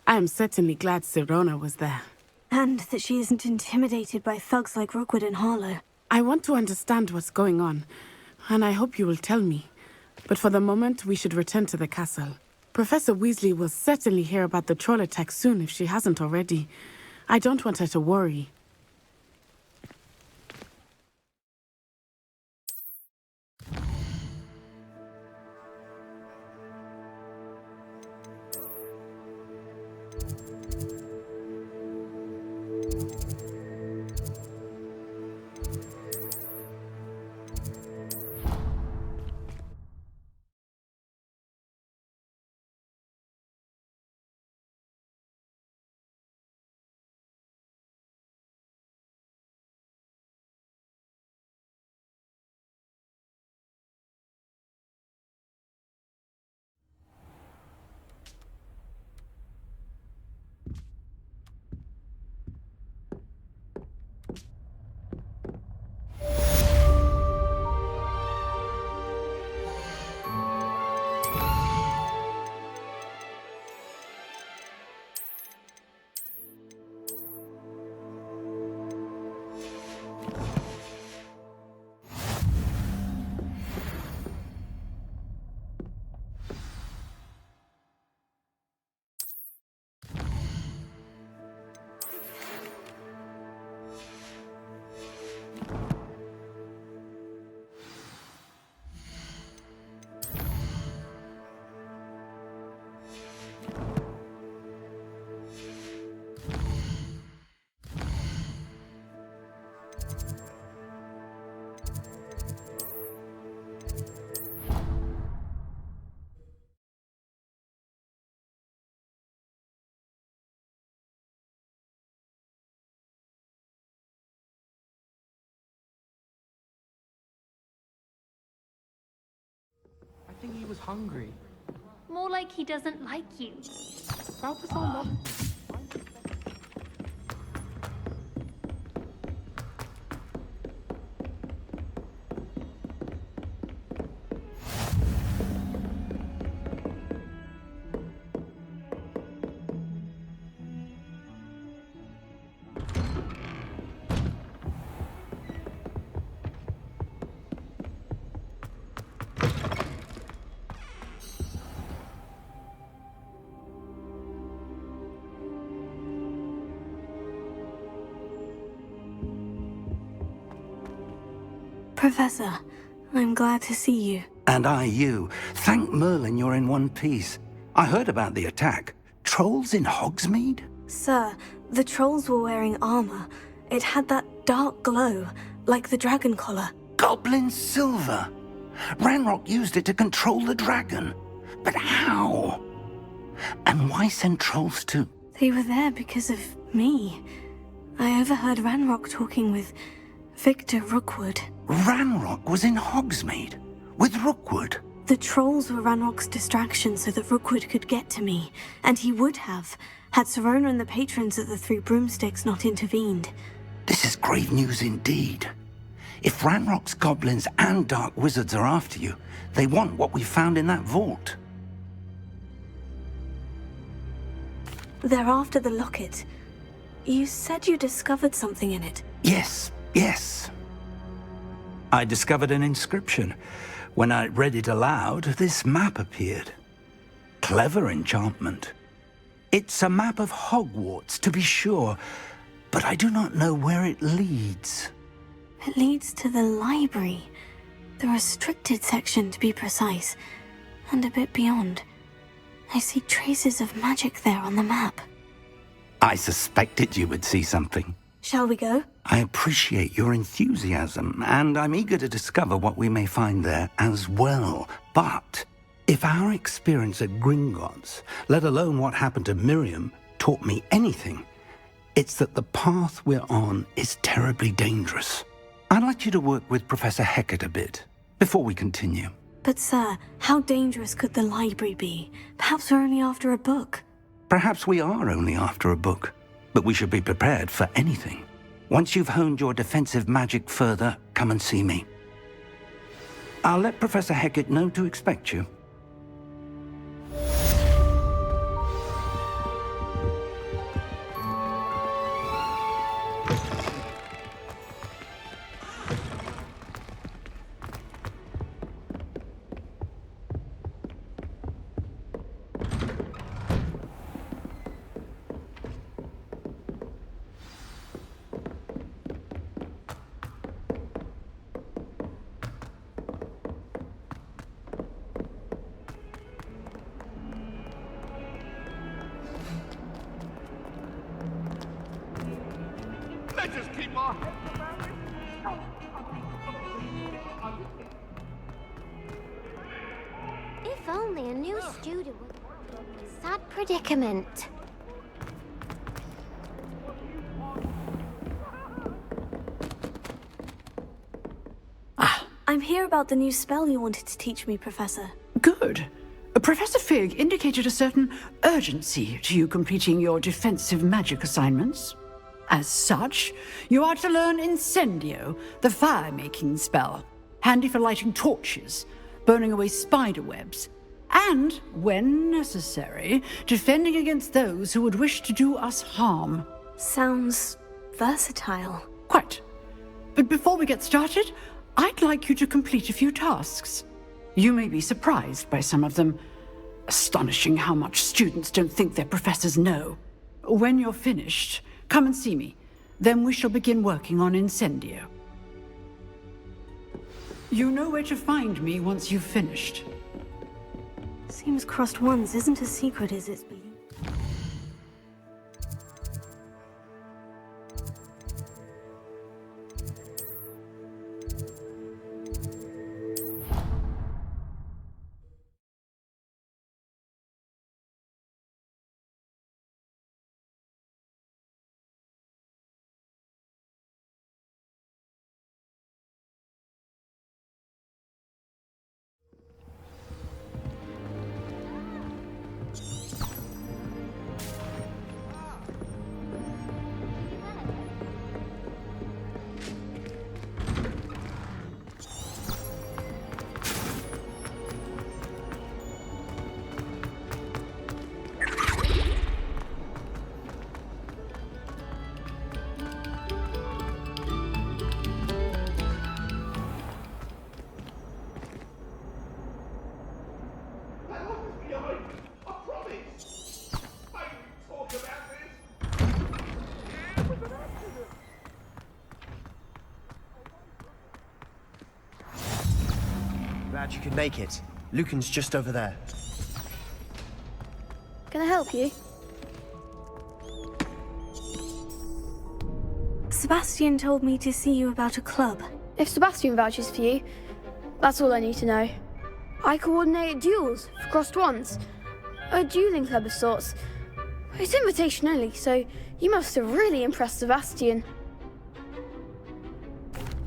I am certainly glad Sirona was there. And that she isn't intimidated by thugs like Rookwood and Harlow. I want to understand what's going on, and I hope you will tell me. But for the moment, we should return to the castle. Professor Weasley will certainly hear about the troll attack soon if she hasn't already. I don't want her to worry. I think he was hungry. More like he doesn't like you. Balthazar loved me. Professor, I'm glad to see you. And I you. Thank Merlin you're in one piece. I heard about the attack. Trolls in Hogsmeade? Sir, the trolls were wearing armor. It had that dark glow, like the dragon collar. Goblin silver. Ranrok used it to control the dragon. But how? And why send trolls to... They were there because of me. I overheard Ranrok talking with Victor Rookwood. Ranrok was in Hogsmeade? With Rookwood? The trolls were Ranrock's distraction so that Rookwood could get to me. And he would have, had Sirona and the patrons at the Three Broomsticks not intervened. This is grave news indeed. If Ranrock's goblins and dark wizards are after you, they want what we found in that vault. They're after the locket. You said you discovered something in it. Yes. I discovered an inscription. When I read it aloud, this map appeared. Clever enchantment. It's a map of Hogwarts, to be sure, but I do not know where it leads. It leads to the library. The restricted section, to be precise, and a bit beyond. I see traces of magic there on the map. I suspected you would see something. Shall we go? I appreciate your enthusiasm, and I'm eager to discover what we may find there as well. But if our experience at Gringotts, let alone what happened to Miriam, taught me anything, it's that the path we're on is terribly dangerous. I'd like you to work with Professor Hecat a bit, before we continue. But sir, how dangerous could the library be? Perhaps we're only after a book. Perhaps we are only after a book, but we should be prepared for anything. Once you've honed your defensive magic further, come and see me. I'll let Professor Hecat know to expect you. Let us keep our heads about it. If only a new student would... Sad predicament. I'm here about the new spell you wanted to teach me, Professor. Good. Professor Fig indicated a certain urgency to you completing your defensive magic assignments. As such, you are to learn Incendio, the fire-making spell, handy for lighting torches, burning away spider webs, and, when necessary, defending against those who would wish to do us harm. Sounds versatile. Quite. But before we get started, I'd like you to complete a few tasks. You may be surprised by some of them. Astonishing how much students don't think their professors know. When you're finished, come and see me. Then we shall begin working on Incendio. You know where to find me once you've finished. Seems crossed ones isn't as secret as it's been. Glad you could make it. Lucan's just over there. Can I help you? Sebastian told me to see you about a club. If Sebastian vouches for you, that's all I need to know. I coordinate duels for crossed ones. A dueling club of sorts. It's invitation only, so you must have really impressed Sebastian.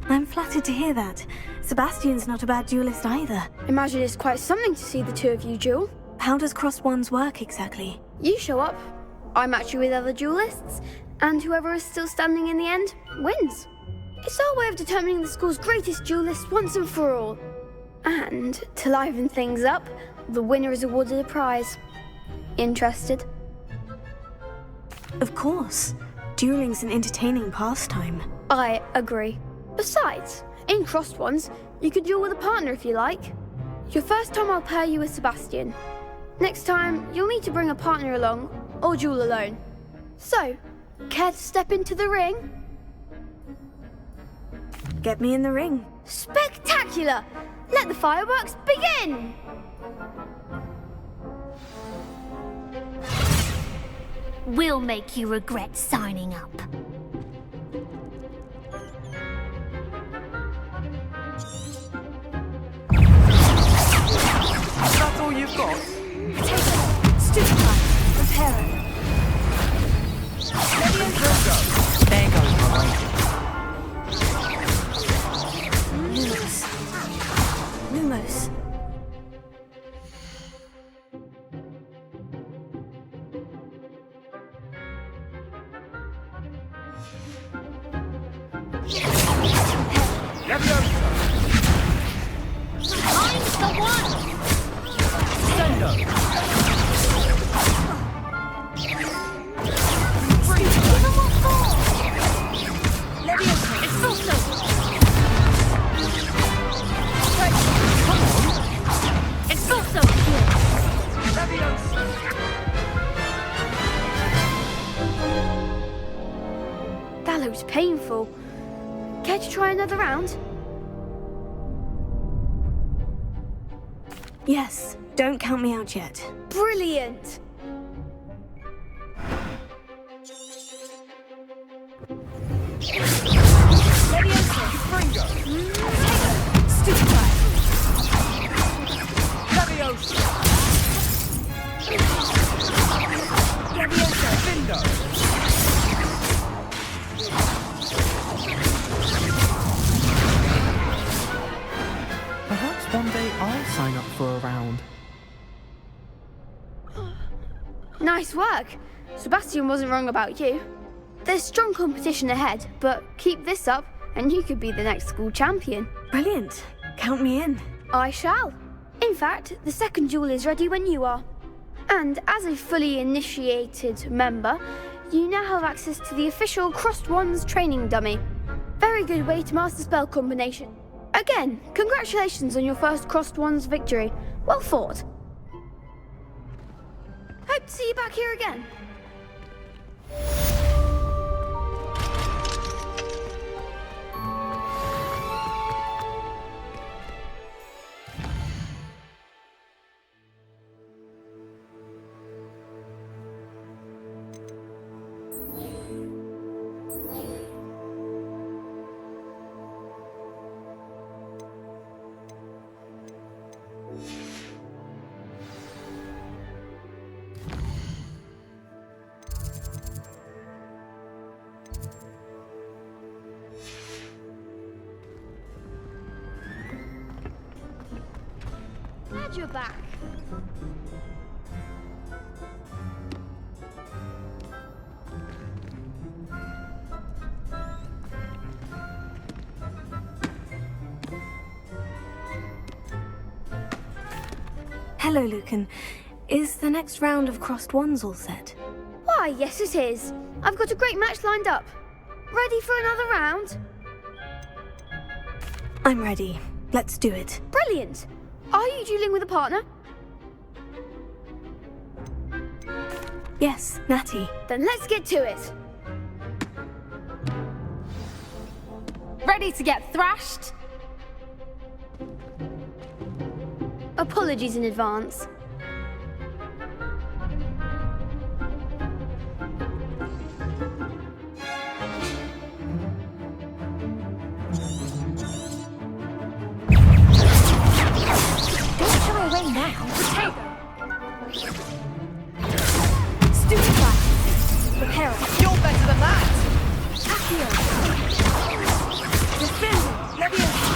I'm flattered to hear that. Sebastian's not a bad duelist either. Imagine it's quite something to see the two of you duel. How does crossed ones work exactly? You show up, I match you with other duelists, and whoever is still standing in the end wins. It's our way of determining the school's greatest duelist once and for all. And to liven things up, the winner is awarded a prize. Interested? Of course. Dueling's an entertaining pastime. I agree. Besides, in crossed ones, you could duel with a partner if you like. Your first time I'll pair you with Sebastian. Next time, you'll need to bring a partner along, or duel alone. So, care to step into the ring? Get me in the ring. Spectacular! Let the fireworks begin! We'll make you regret signing up. That's all you've got? Take it. Stupefy. Repair it. Ready and go. There goes my Lumos. Lumos. Mine's the one! That looks painful. Care to try another round? Yes. Don't count me out yet. Leviosa. Gringo. Stupefy. Leviosa. Leviosa. Vindo. Perhaps one day I'll sign up for a round. Nice work. Sebastian wasn't wrong about you. There's strong competition ahead, but keep this up and you could be the next school champion. Brilliant. Count me in. I shall. In fact, the second duel is ready when you are. And as a fully initiated member, you now have access to the official Crossed Wands training dummy. Very good way to master spell combination. Again, congratulations on your first Crossed Wands victory. Well fought. Hope to see you back here again. Glad you're back. Hello, Lucan. Is the next round of Crossed Wands all set? Why, yes it is. I've got a great match lined up. Ready for another round? I'm ready. Let's do it. Brilliant. Are you dueling with a partner? Yes, Natty. Then let's get to it. Ready to get thrashed? Apologies in advance. Now, potato. Stupefy. Prepare. You're better than that. Accio. Defend. Levioso.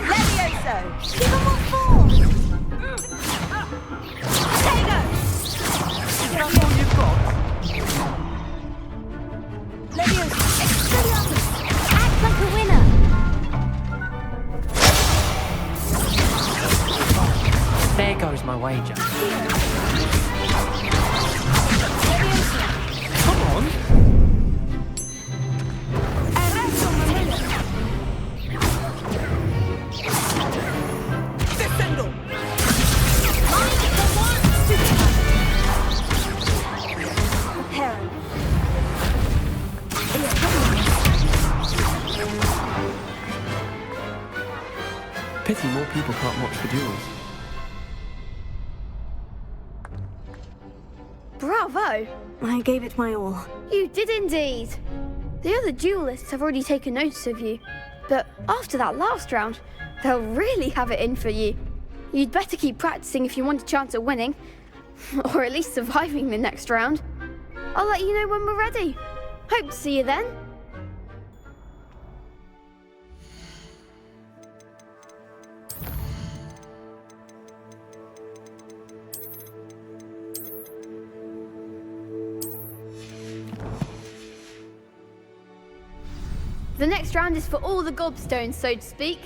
Levioso. Give him more force. Potato. That's all you've got. Levioso. Expelliarmus. Act like a winner. There goes my wager. Come on. Descendo. Pity more people can't watch the duels. Bravo! I gave it my all. You did indeed. The other duelists have already taken notice of you, but after that last round, they'll really have it in for you. You'd better keep practicing if you want a chance at winning, or at least surviving the next round. I'll let you know when we're ready. Hope to see you then. The next round is for all the gobstones, so to speak.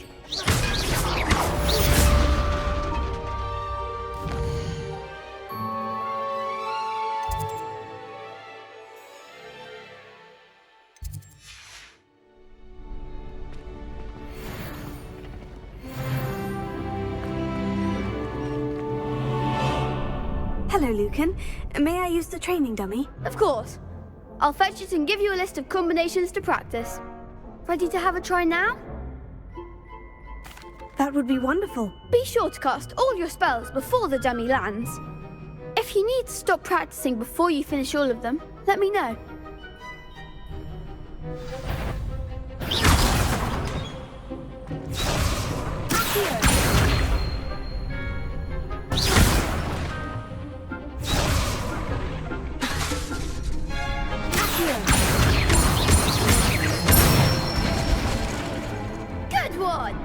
Hello, Lucan. May I use the training dummy? Of course. I'll fetch it and give you a list of combinations to practice. Ready to have a try now? That would be wonderful. Be sure to cast all your spells before the dummy lands. If you need to stop practicing before you finish all of them, let me know. Good one!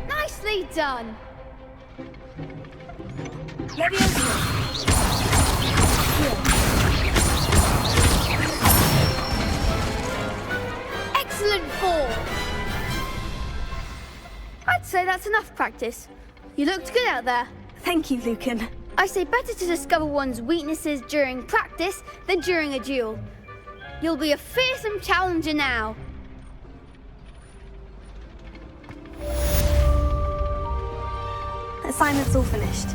Nicely done! Excellent fall! I'd say that's enough practice. You looked good out there. Thank you, Lucan. I say better to discover one's weaknesses during practice than during a duel. You'll be a fearsome challenger now. Assignment's all finished.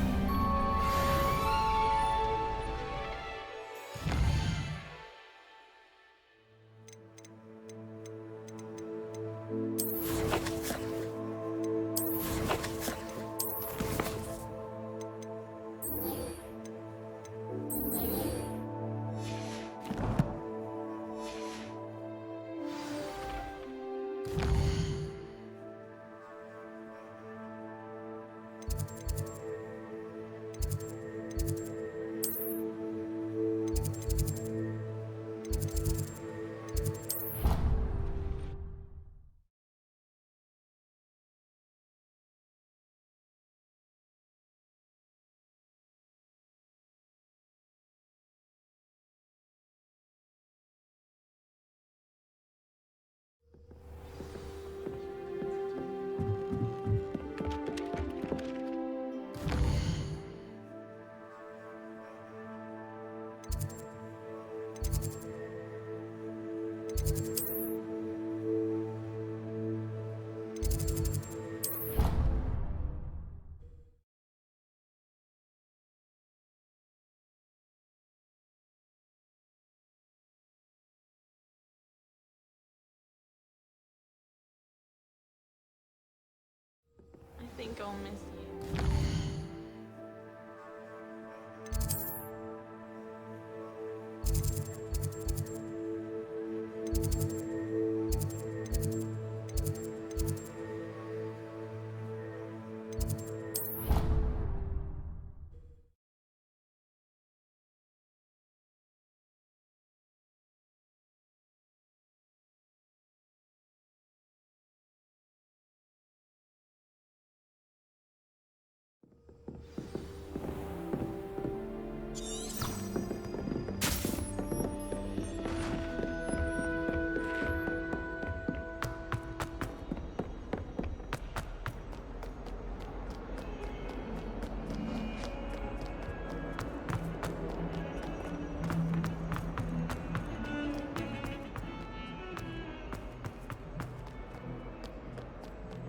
I think I'll miss you.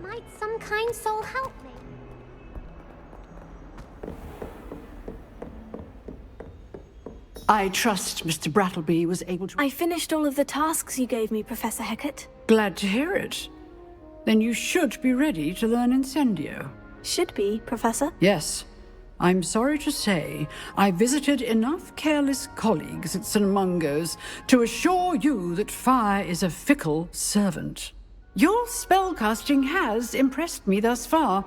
Might some kind soul help me? I trust Mr. Brattleby was able to... I finished all of the tasks you gave me, Professor Hecat. Glad to hear it. Then you should be ready to learn Incendio. Should be, Professor? Yes. I'm sorry to say, I visited enough careless colleagues at St. Mungo's to assure you that fire is a fickle servant. Your spellcasting has impressed me thus far,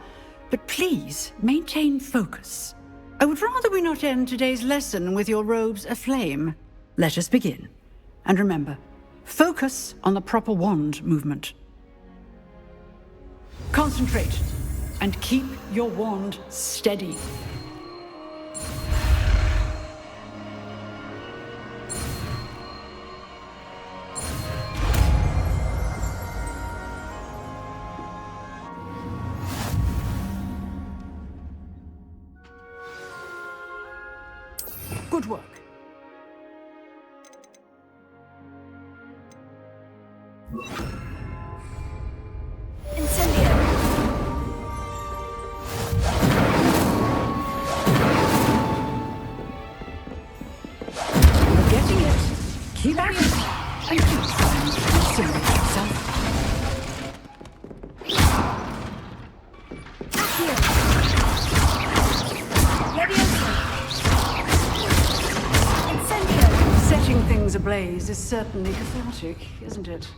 but please maintain focus. I would rather we not end today's lesson with your robes aflame. Let us begin. And remember, focus on the proper wand movement. Concentrate, and keep your wand steady. Good work. Incendio. You're getting it. Keep at it. And keep trying to simulate yourself. Ready. things ablaze is certainly cathartic, isn't it?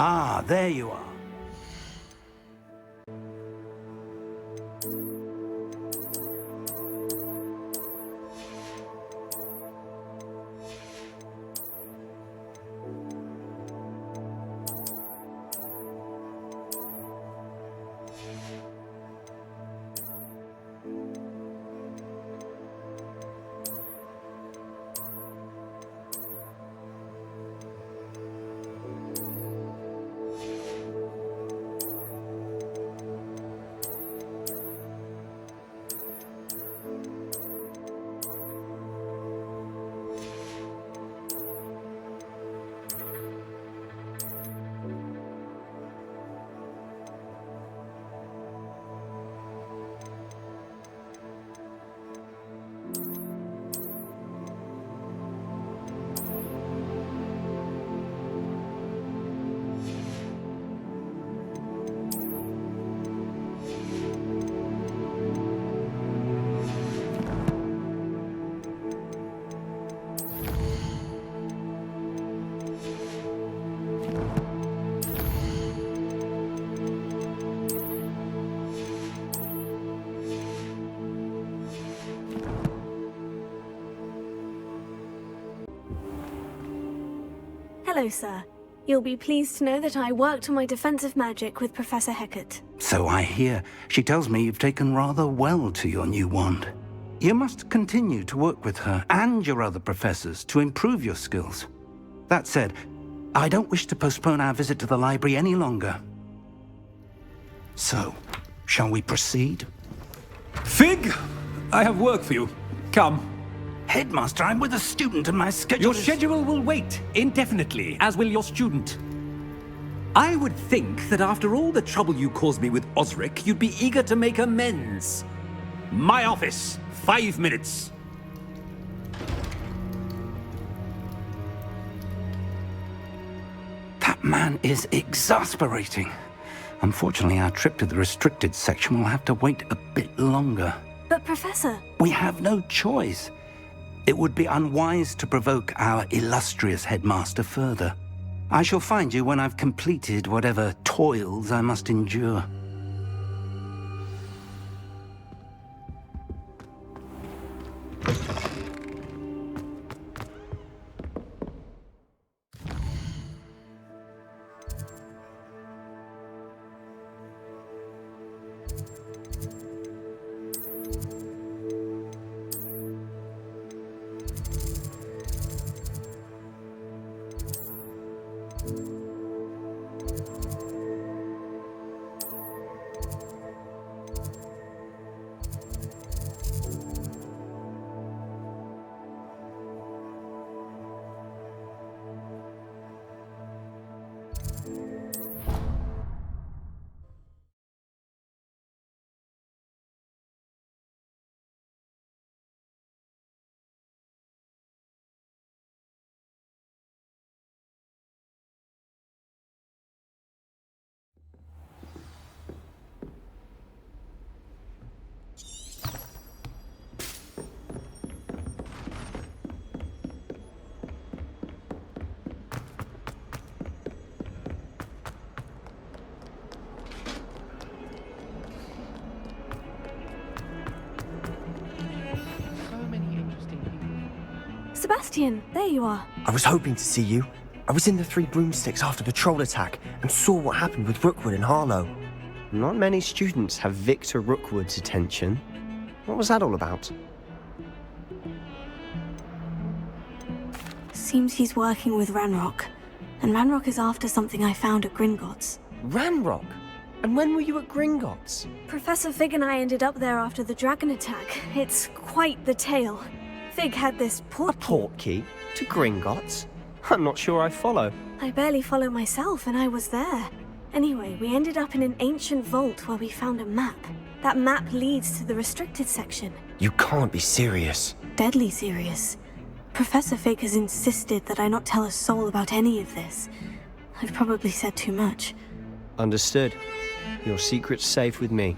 Ah, there you are. Hello, sir. You'll be pleased to know that I worked on my defensive magic with Professor Hecat. So I hear. She tells me you've taken rather well to your new wand. You must continue to work with her and your other professors to improve your skills. That said, I don't wish to postpone our visit to the library any longer. So, shall we proceed? Fig! I have work for you. Come. Headmaster, I'm with a student and my schedule Your schedule will wait indefinitely, as will your student. I would think that after all the trouble you caused me with Osric, you'd be eager to make amends. My office, 5 minutes. That man is exasperating. Unfortunately, our trip to the restricted section will have to wait a bit longer. But, Professor... We have no choice. It would be unwise to provoke our illustrious headmaster further. I shall find you when I've completed whatever toils I must endure. Sebastian, there you are. I was hoping to see you. I was in the Three Broomsticks after the troll attack and saw what happened with Rookwood and Harlow. Not many students have Victor Rookwood's attention. What was that all about? Seems he's working with Ranrok. And Ranrok is after something I found at Gringotts. Ranrok? And when were you at Gringotts? Professor Fig and I ended up there after the dragon attack. It's quite the tale. Fig had this portkey. A portkey? To Gringotts? I'm not sure I follow. I barely follow myself, and I was there. Anyway, we ended up in an ancient vault where we found a map. That map leads to the restricted section. You can't be serious. Deadly serious. Professor Fig has insisted that I not tell a soul about any of this. I've probably said too much. Understood. Your secret's safe with me.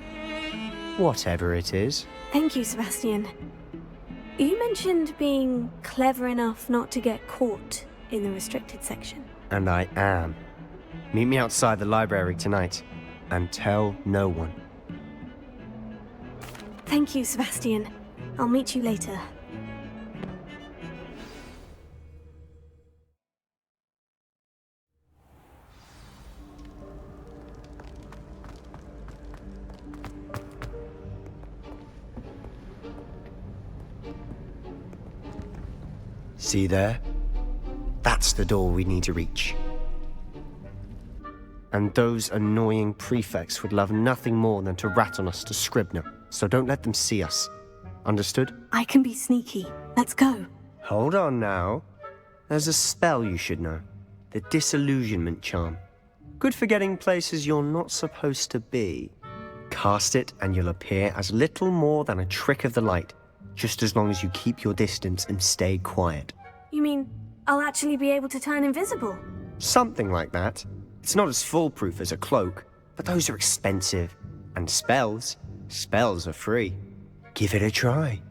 Whatever it is. Thank you, Sebastian. You mentioned being clever enough not to get caught in the restricted section. And I am. Meet me outside the library tonight. And tell no one. Thank you, Sebastian. I'll meet you later. See there? That's the door we need to reach. And those annoying prefects would love nothing more than to rat on us to Scribner, so don't let them see us. Understood? I can be sneaky. Let's go. Hold on now. There's a spell you should know. The Disillusionment Charm. Good for getting places you're not supposed to be. Cast it and you'll appear as little more than a trick of the light, just as long as you keep your distance and stay quiet. You mean I'll actually be able to turn invisible? Something like that. It's not as foolproof as a cloak, but those are expensive. And spells are free. Give it a try.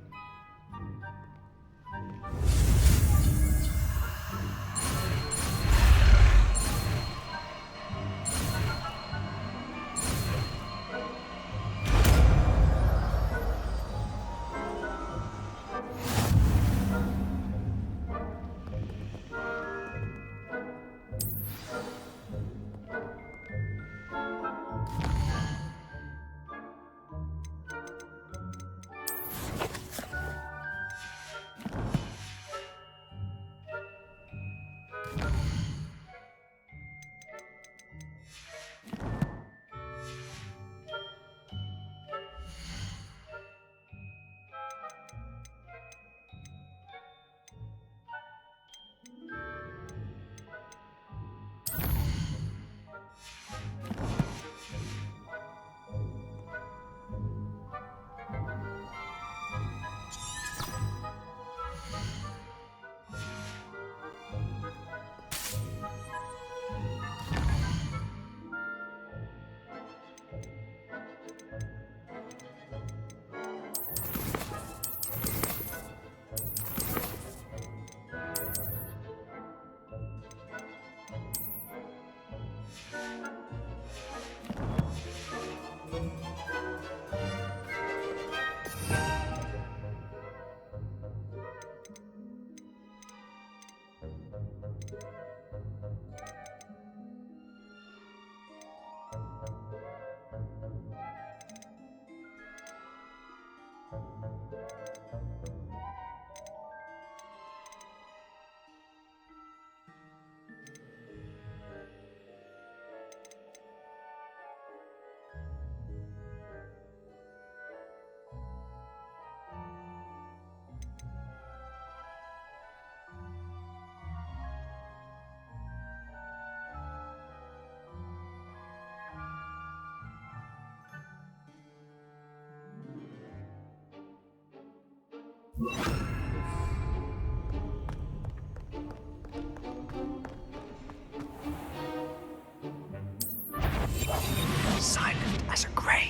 Silent as a grave.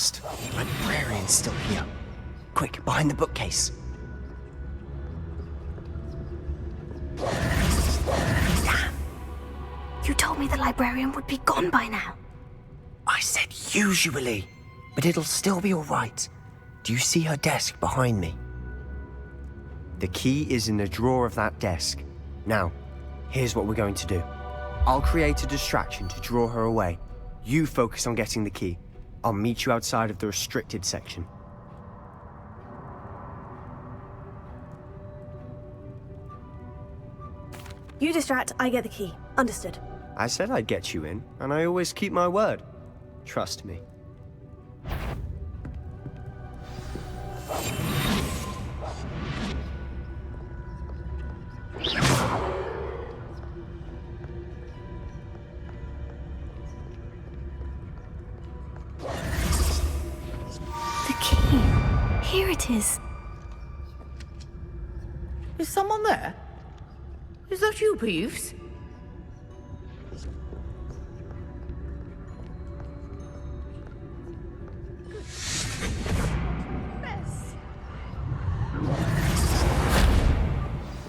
last. The librarian's still here. Quick, behind the bookcase. Damn. You told me the librarian would be gone by now. I said usually, but it'll still be all right. Do you see her desk behind me? The key is in the drawer of that desk. Now, here's what we're going to do. I'll create a distraction to draw her away. You focus on getting the key. I'll meet you outside of the restricted section. You distract, I get the key. Understood. I said I'd get you in, and I always keep my word. Trust me. The key. Here it is. Is someone there? Is that you, Peeves?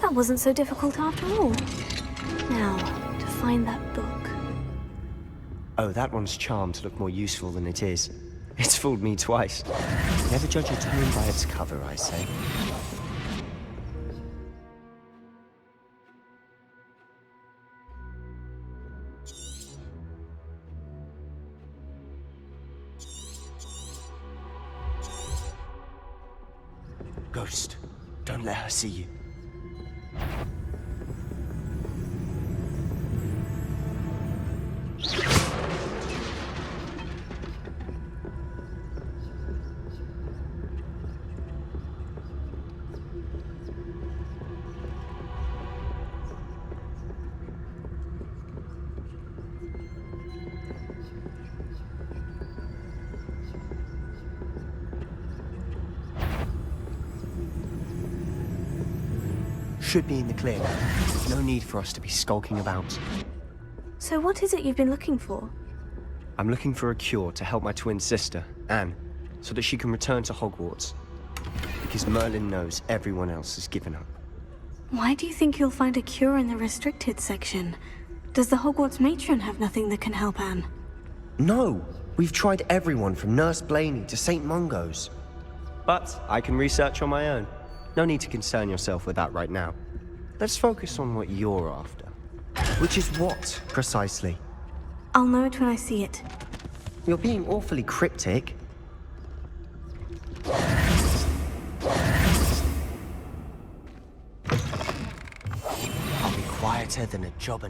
That wasn't so difficult after all. Now, to find that book. Oh, that one's charmed to look more useful than it is. It's fooled me twice. Never judge a tome by its cover, I say. Ghost, don't let her see you. Should be in the clear now. No need for us to be skulking about. So what is it you've been looking for? I'm looking for a cure to help my twin sister, Anne, so that she can return to Hogwarts. Because Merlin knows everyone else has given up. Why do you think you'll find a cure in the restricted section? Does the Hogwarts matron have nothing that can help Anne? No! We've tried everyone from Nurse Blaney to St. Mungo's. But I can research on my own. No need to concern yourself with that right now. Let's focus on what you're after. Which is what, precisely? I'll know it when I see it. You're being awfully cryptic. I'll be quieter than a jobber.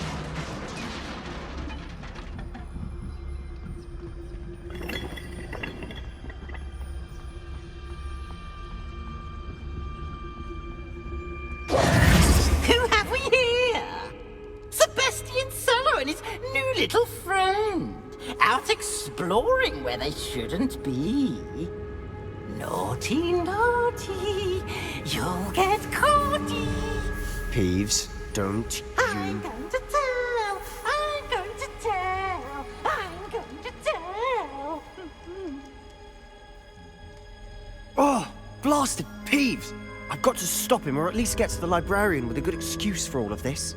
Little friend, out exploring where they shouldn't be. Naughty, naughty, you'll get caughty. Peeves, don't you... I'm going to tell, I'm going to tell, I'm going to tell. Oh, blasted Peeves! I've got to stop him, or at least get to the librarian with a good excuse for all of this.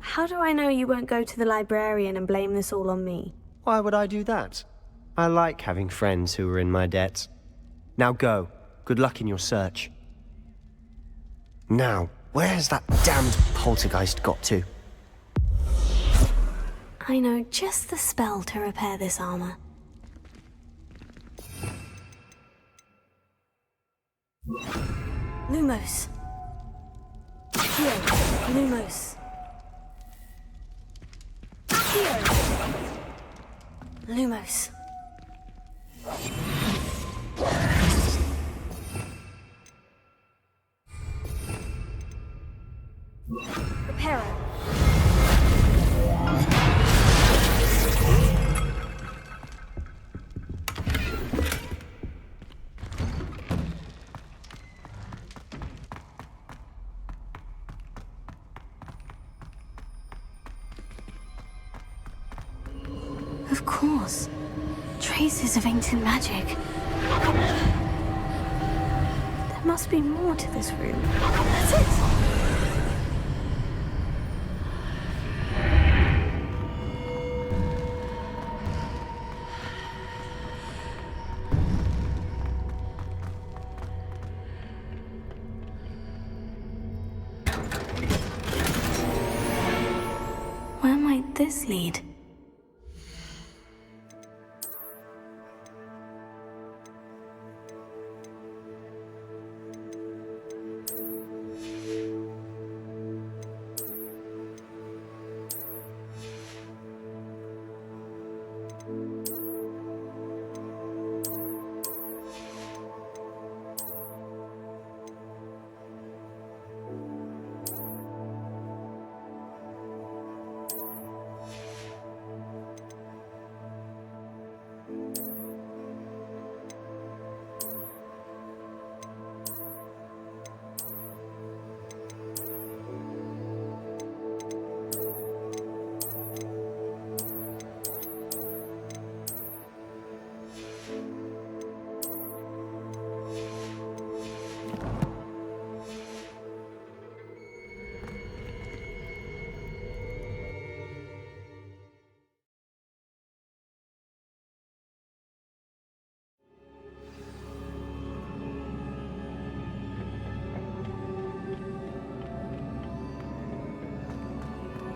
How do I know you won't go to the librarian and blame this all on me? Why would I do that? I like having friends who are in my debt. Now go. Good luck in your search. Now, where has that damned poltergeist got to? I know just the spell to repair this armor. Lumos. Here, Lumos. Here. Lumos. Reparo. Of course. Traces of ancient magic. There must be more to this room. That's it! Where might this lead?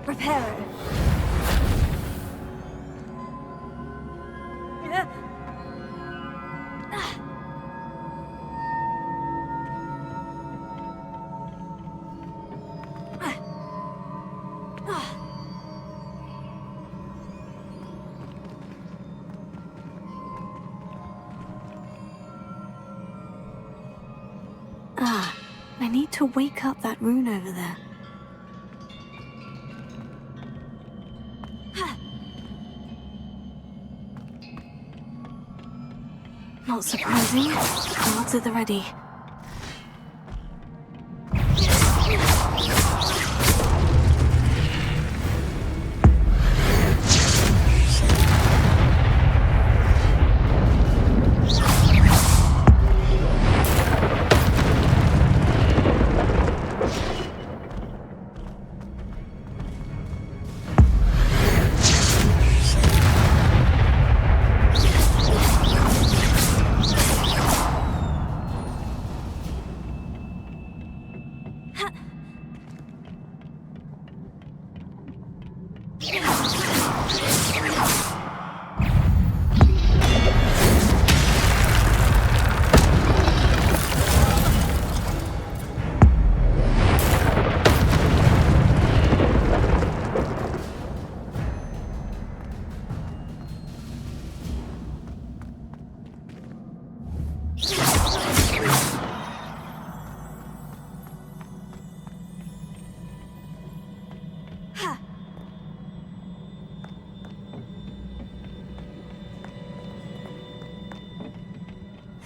Reparo. I need to wake up that rune over there. Not surprising. Cards at the ready.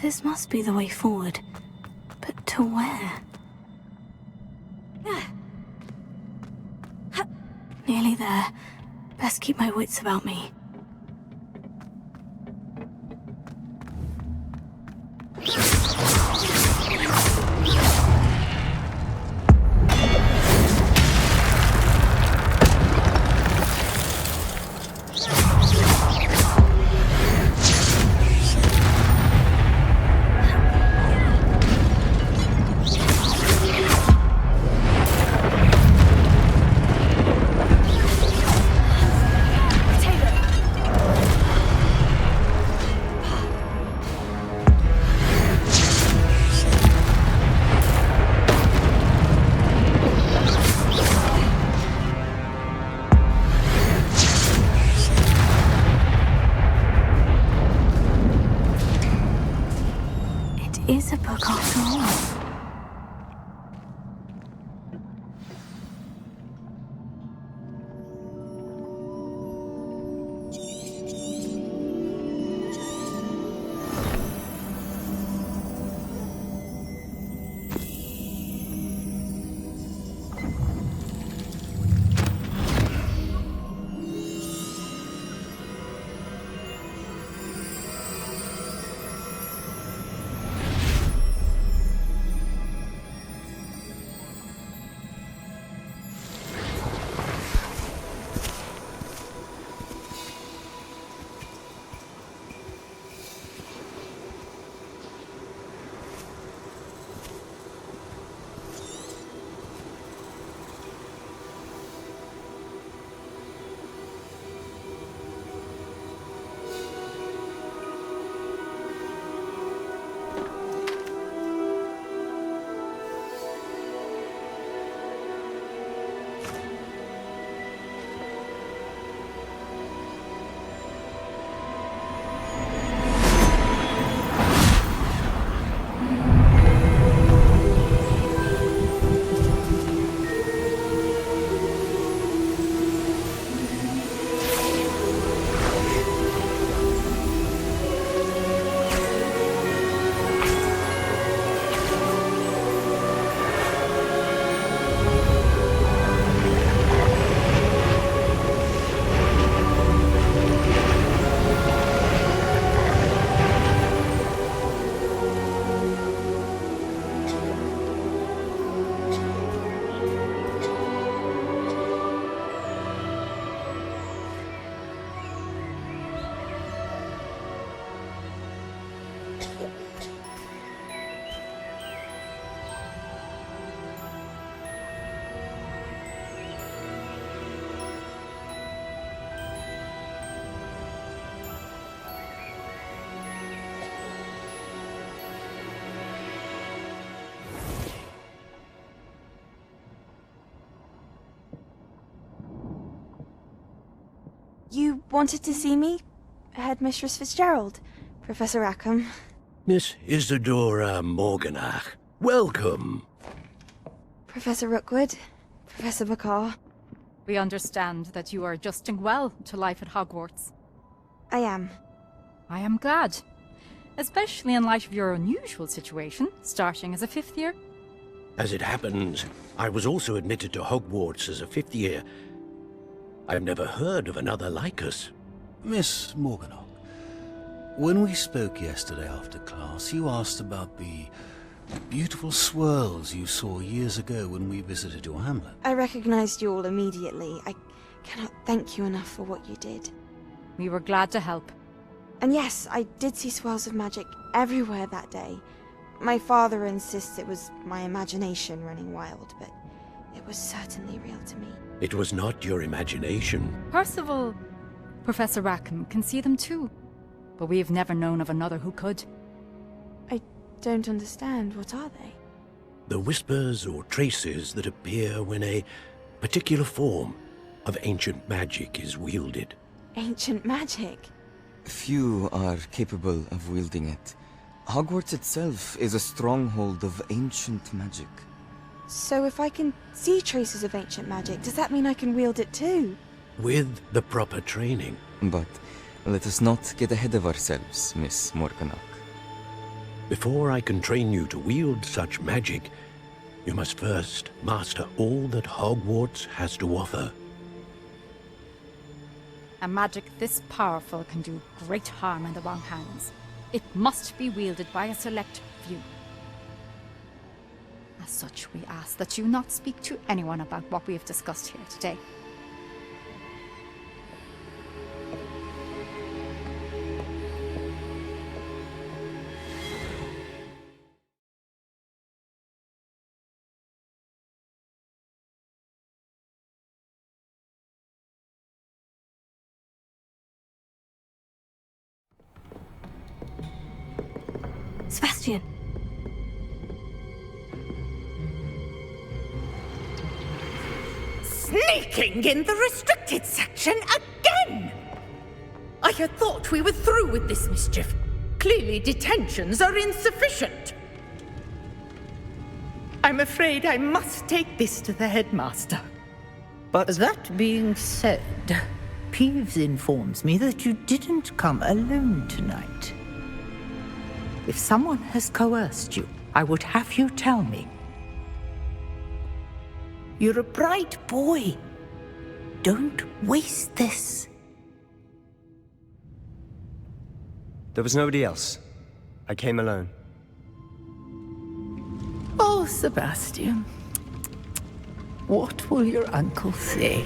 This must be the way forward. But to where? Nearly there. Best keep my wits about me. Taylor! You wanted to see me? Headmistress Fitzgerald, Professor Rackham. Miss Isadora Morganach, welcome. Professor Rookwood, Professor Bakar. We understand that you are adjusting well to life at Hogwarts. I am. I am glad. Especially in light of your unusual situation, starting as a 5th year. As it happens, I was also admitted to Hogwarts as a 5th year. I've never heard of another like us. Miss Morganach, when we spoke yesterday after class, you asked about the beautiful swirls you saw years ago when we visited your hamlet. I recognized you all immediately. I cannot thank you enough for what you did. We were glad to help. And yes, I did see swirls of magic everywhere that day. My father insists it was my imagination running wild, but it was certainly real to me. It was not your imagination. Percival, Professor Rackham can see them too. But we have never known of another who could. I don't understand. What are they? The whispers or traces that appear when a particular form of ancient magic is wielded. Ancient magic? Few are capable of wielding it. Hogwarts itself is a stronghold of ancient magic. So if I can see traces of ancient magic, does that mean I can wield it too? With the proper training. But let us not get ahead of ourselves, Miss Morganach. Before I can train you to wield such magic, you must first master all that Hogwarts has to offer. A magic this powerful can do great harm in the wrong hands. It must be wielded by a select few. As such, we ask that you not speak to anyone about what we have discussed here today. Sebastian! Sneaking in the restricted section again! I had thought we were through with this mischief. Clearly detentions are insufficient. I'm afraid I must take this to the headmaster. But that being said, Peeves informs me that you didn't come alone tonight. If someone has coerced you, I would have you tell me. You're a bright boy. Don't waste this. There was nobody else. I came alone. Oh, Sebastian. What will your uncle say?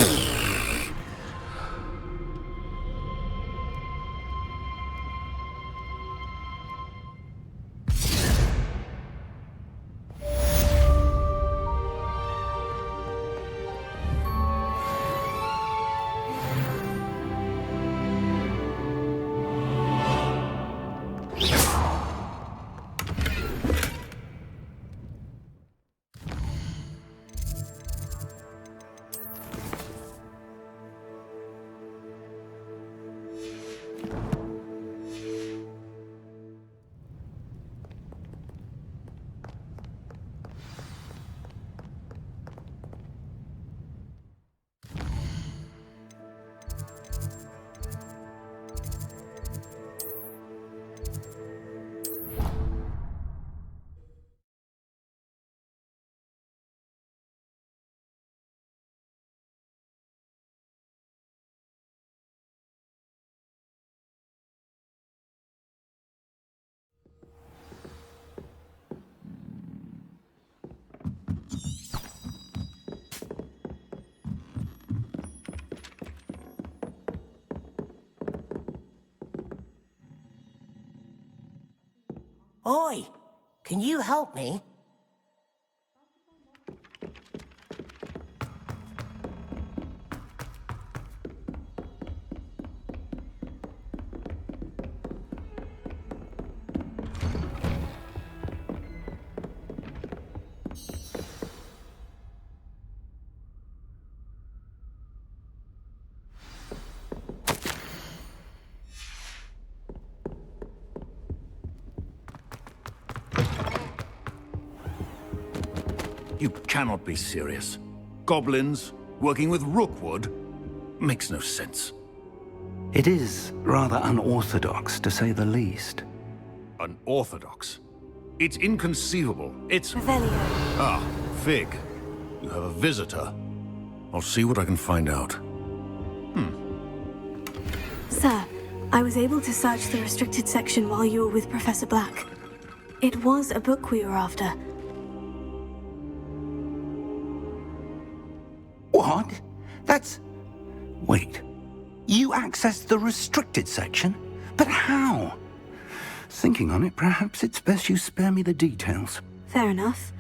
Oi! Can you help me? You cannot be serious. Goblins working with Rookwood makes no sense. It is rather unorthodox, to say the least. Unorthodox? It's inconceivable. It's... Revelio. Ah, Fig. You have a visitor. I'll see what I can find out. Sir, I was able to search the restricted section while you were with Professor Black. It was a book we were after. What? That's... Wait. You accessed the restricted section? But how? Thinking on it, perhaps it's best you spare me the details. Fair enough.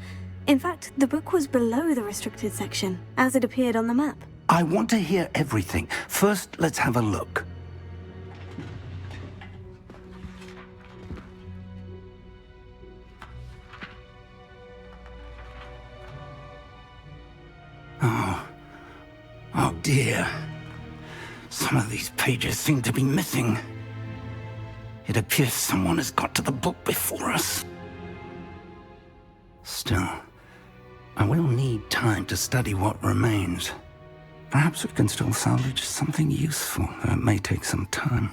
In fact, the book was below the restricted section, as it appeared on the map. I want to hear everything. First, let's have a look. Oh dear. Some of these pages seem to be missing. It appears someone has got to the book before us. Still, I will need time to study what remains. Perhaps we can still salvage something useful, though it may take some time.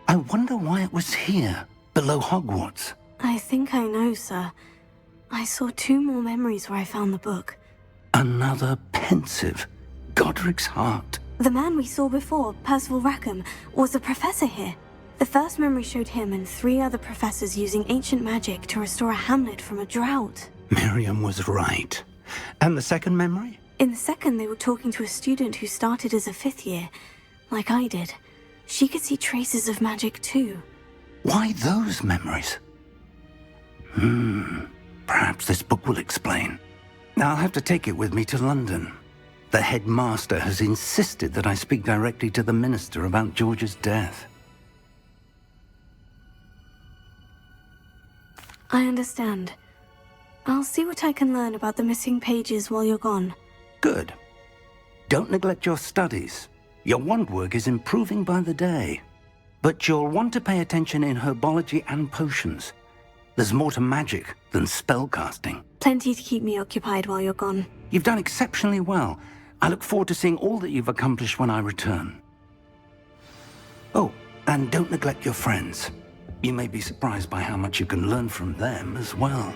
I wonder why it was here, below Hogwarts. I think I know, sir. I saw 2 more memories where I found the book. Another pensive. Godric's heart. The man we saw before, Percival Rackham, was a professor here. The first memory showed him and 3 other professors using ancient magic to restore a hamlet from a drought. Miriam was right. And the second memory? In the second, they were talking to a student who started as a 5th year, like I did. She could see traces of magic too. Why those memories? Perhaps this book will explain. I'll have to take it with me to London. The headmaster has insisted that I speak directly to the minister about George's death. I understand. I'll see what I can learn about the missing pages while you're gone. Good. Don't neglect your studies. Your wand work is improving by the day. But you'll want to pay attention in herbology and potions. There's more to magic than spellcasting. Plenty to keep me occupied while you're gone. You've done exceptionally well. I look forward to seeing all that you've accomplished when I return. Oh, and don't neglect your friends. You may be surprised by how much you can learn from them as well.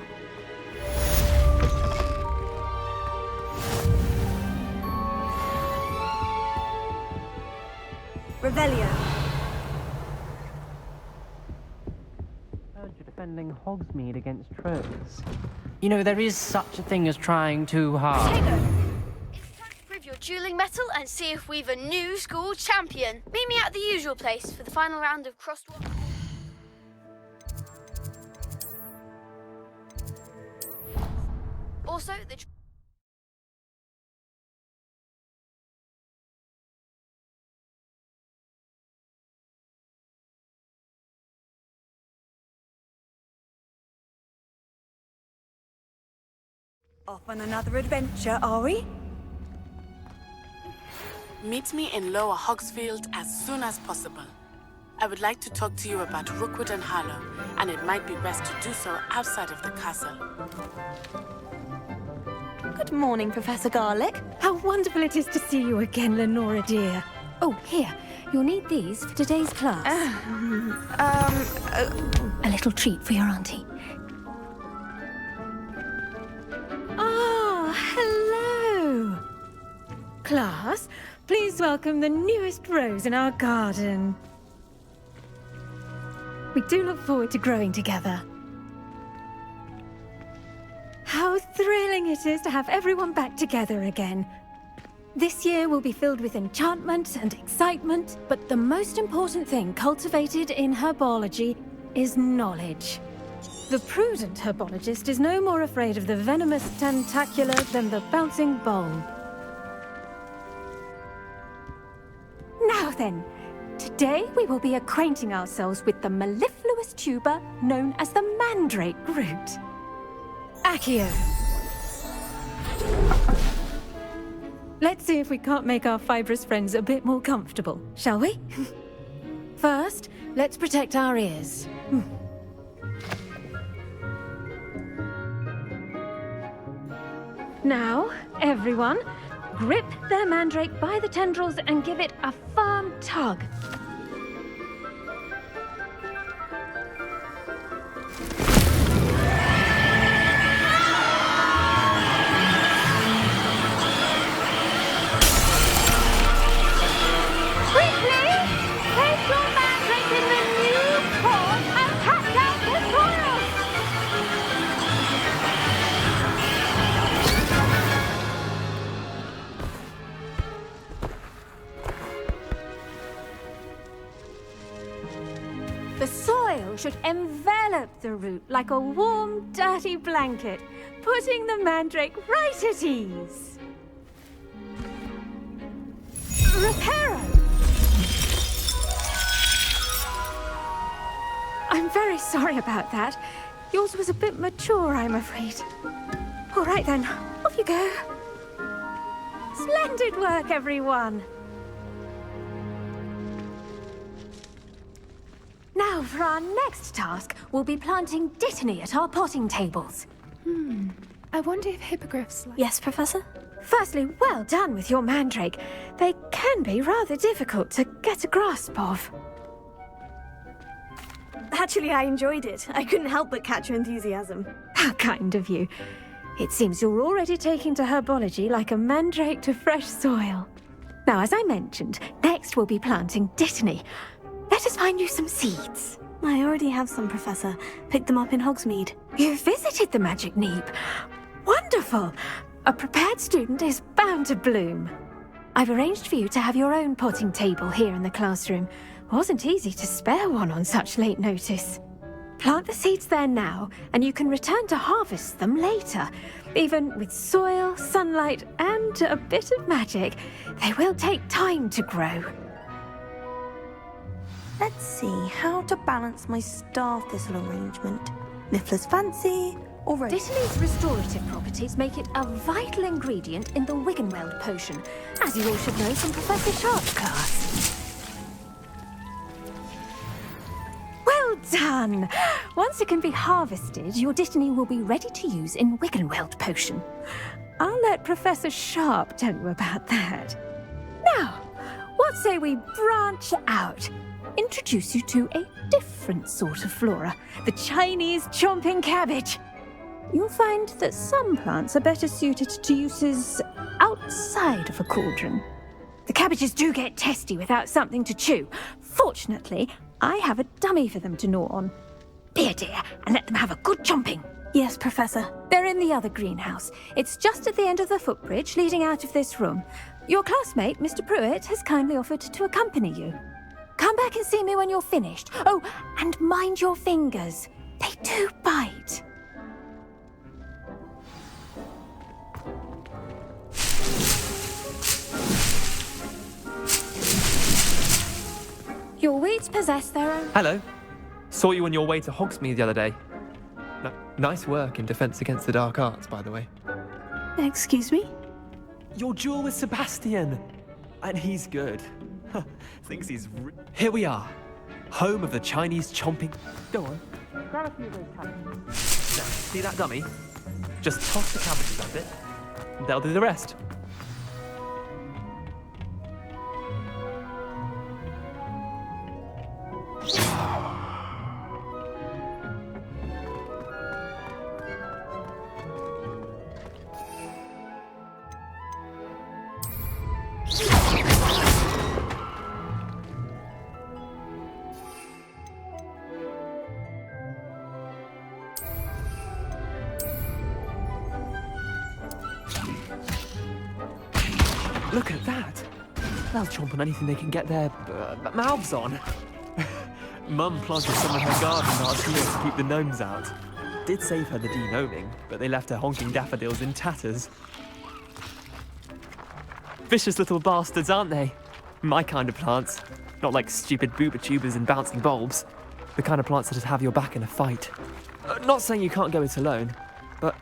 Revelio. You're defending Hogsmeade against trolls. You know, there is such a thing as trying too hard. Prove your dueling mettle and see if we've a new school champion. Meet me at the usual place for the final round of crosswalk. Also, the... Off on another adventure, are we? Meet me in Lower Hogsfield as soon as possible. I would like to talk to you about Rookwood and Harlow, and it might be best to do so outside of the castle. Good morning, Professor Garlick. How wonderful it is to see you again, Lenora dear. Oh, here. You'll need these for today's class. A little treat for your auntie. Ah, hello. Class, please welcome the newest rose in our garden. We do look forward to growing together. How thrilling it is to have everyone back together again. This year will be filled with enchantment and excitement, but the most important thing cultivated in herbology is knowledge. The prudent herbologist is no more afraid of the venomous tentacular than the bouncing bulb. Now then, today we will be acquainting ourselves with the mellifluous tuber known as the mandrake root. Accio. Let's see if we can't make our fibrous friends a bit more comfortable, shall we? First, let's protect our ears. Now, everyone, grip their mandrake by the tendrils and give it a firm tug. The soil should envelop the root like a warm, dirty blanket, putting the mandrake right at ease. Reparo! I'm very sorry about that. Yours was a bit mature, I'm afraid. All right then, off you go. Splendid work, everyone. Now, for our next task, we'll be planting dittany at our potting tables. I wonder if hippogriffs like... Yes, Professor? Firstly, well done with your mandrake. They can be rather difficult to get a grasp of. Actually, I enjoyed it. I couldn't help but catch your enthusiasm. How kind of you. It seems you're already taking to herbology like a mandrake to fresh soil. Now, as I mentioned, next we'll be planting dittany. Let us find you some seeds. I already have some, Professor. Picked them up in Hogsmeade. You visited the Magic Neep. Wonderful! A prepared student is bound to bloom. I've arranged for you to have your own potting table here in the classroom. Wasn't easy to spare one on such late notice. Plant the seeds there now, and you can return to harvest them later. Even with soil, sunlight, and a bit of magic, they will take time to grow. Let's see how to balance my star thistle arrangement. Niffler's fancy, or rose. Dittany's restorative properties make it a vital ingredient in the Wiggenweld potion, as you all should know from Professor Sharp's class. Well done! Once it can be harvested, your dittany will be ready to use in Wiggenweld potion. I'll let Professor Sharp tell you about that. Now, what say we branch out? Introduce you to a different sort of flora, the Chinese chomping cabbage. You'll find that some plants are better suited to uses outside of a cauldron. The cabbages do get testy without something to chew. Fortunately, I have a dummy for them to gnaw on. Be a dear and let them have a good chomping. Yes, Professor. They're in the other greenhouse. It's just at the end of the footbridge leading out of this room. Your classmate, Mr. Pruitt, has kindly offered to accompany you. Come back and see me when you're finished. Oh, and mind your fingers. They do bite. Your weeds possess their own... Hello. Saw you on your way to Hogsmeade the other day. Nice work in Defense Against the Dark Arts, by the way. Excuse me? Your duel with Sebastian. And he's good. Thinks he's... Here we are. Home of the Chinese chomping... Go on. Grab a few of those cabbages. Now, see that dummy? Just toss the cabbages at it, and they'll do the rest. Look at that! They'll chomp on anything they can get their mouths on. Mum planted some in her garden last year to keep the gnomes out. Did save her the de-gnoming, but they left her honking daffodils in tatters. Vicious little bastards, aren't they? My kind of plants. Not like stupid booba tubers and bouncing bulbs. The kind of plants that'd have your back in a fight. Not saying you can't go it alone, but...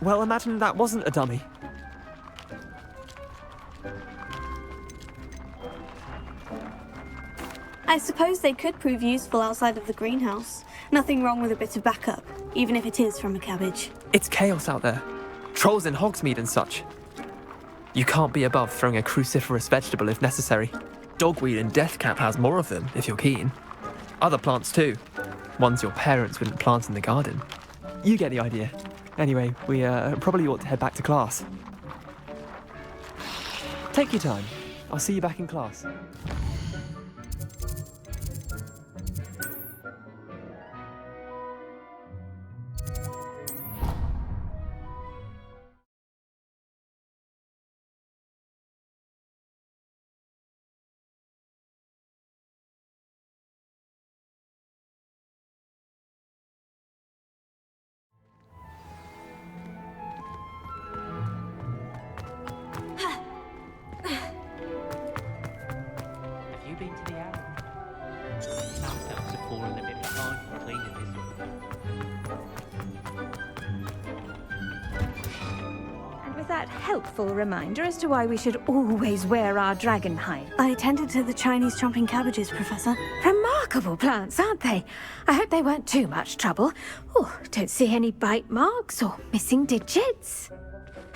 well, imagine that wasn't a dummy. I suppose they could prove useful outside of the greenhouse. Nothing wrong with a bit of backup, even if it is from a cabbage. It's chaos out there. Trolls in Hogsmeade and such. You can't be above throwing a cruciferous vegetable if necessary. Dogweed and Deathcap has more of them, if you're keen. Other plants too. Ones your parents wouldn't plant in the garden. You get the idea. Anyway, we probably ought to head back to class. Take your time. I'll see you back in class. Helpful reminder as to why we should always wear our dragon hide. I attended to the Chinese chomping cabbages, Professor. Remarkable plants, aren't they? I hope they weren't too much trouble. Oh, don't see any bite marks or missing digits.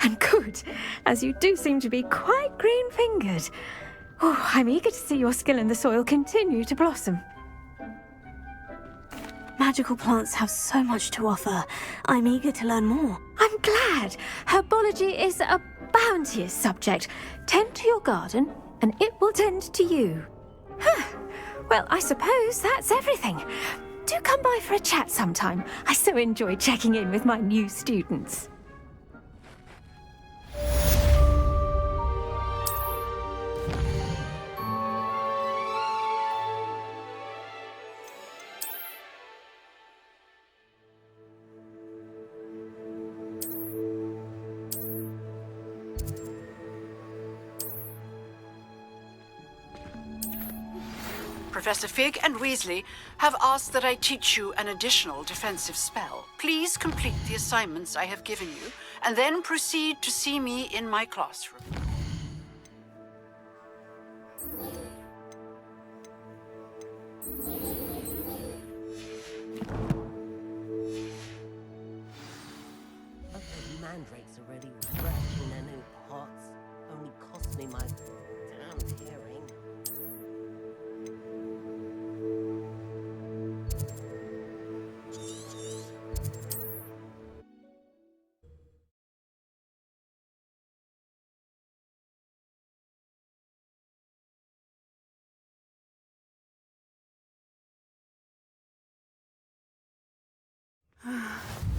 And good, as you do seem to be quite green-fingered. Oh, I'm eager to see your skill in the soil continue to blossom. Magical plants have so much to offer. I'm eager to learn more. I'm glad. Herbology is a bounteous subject. Tend to your garden, and it will tend to you. Well, I suppose that's everything. Do come by for a chat sometime. I so enjoy checking in with my new students. Professor Fig and Weasley have asked that I teach you an additional defensive spell. Please complete the assignments I have given you, and then proceed to see me in my classroom. Those mandrakes are really wrecking their new pots. Only cost me my damn hearing.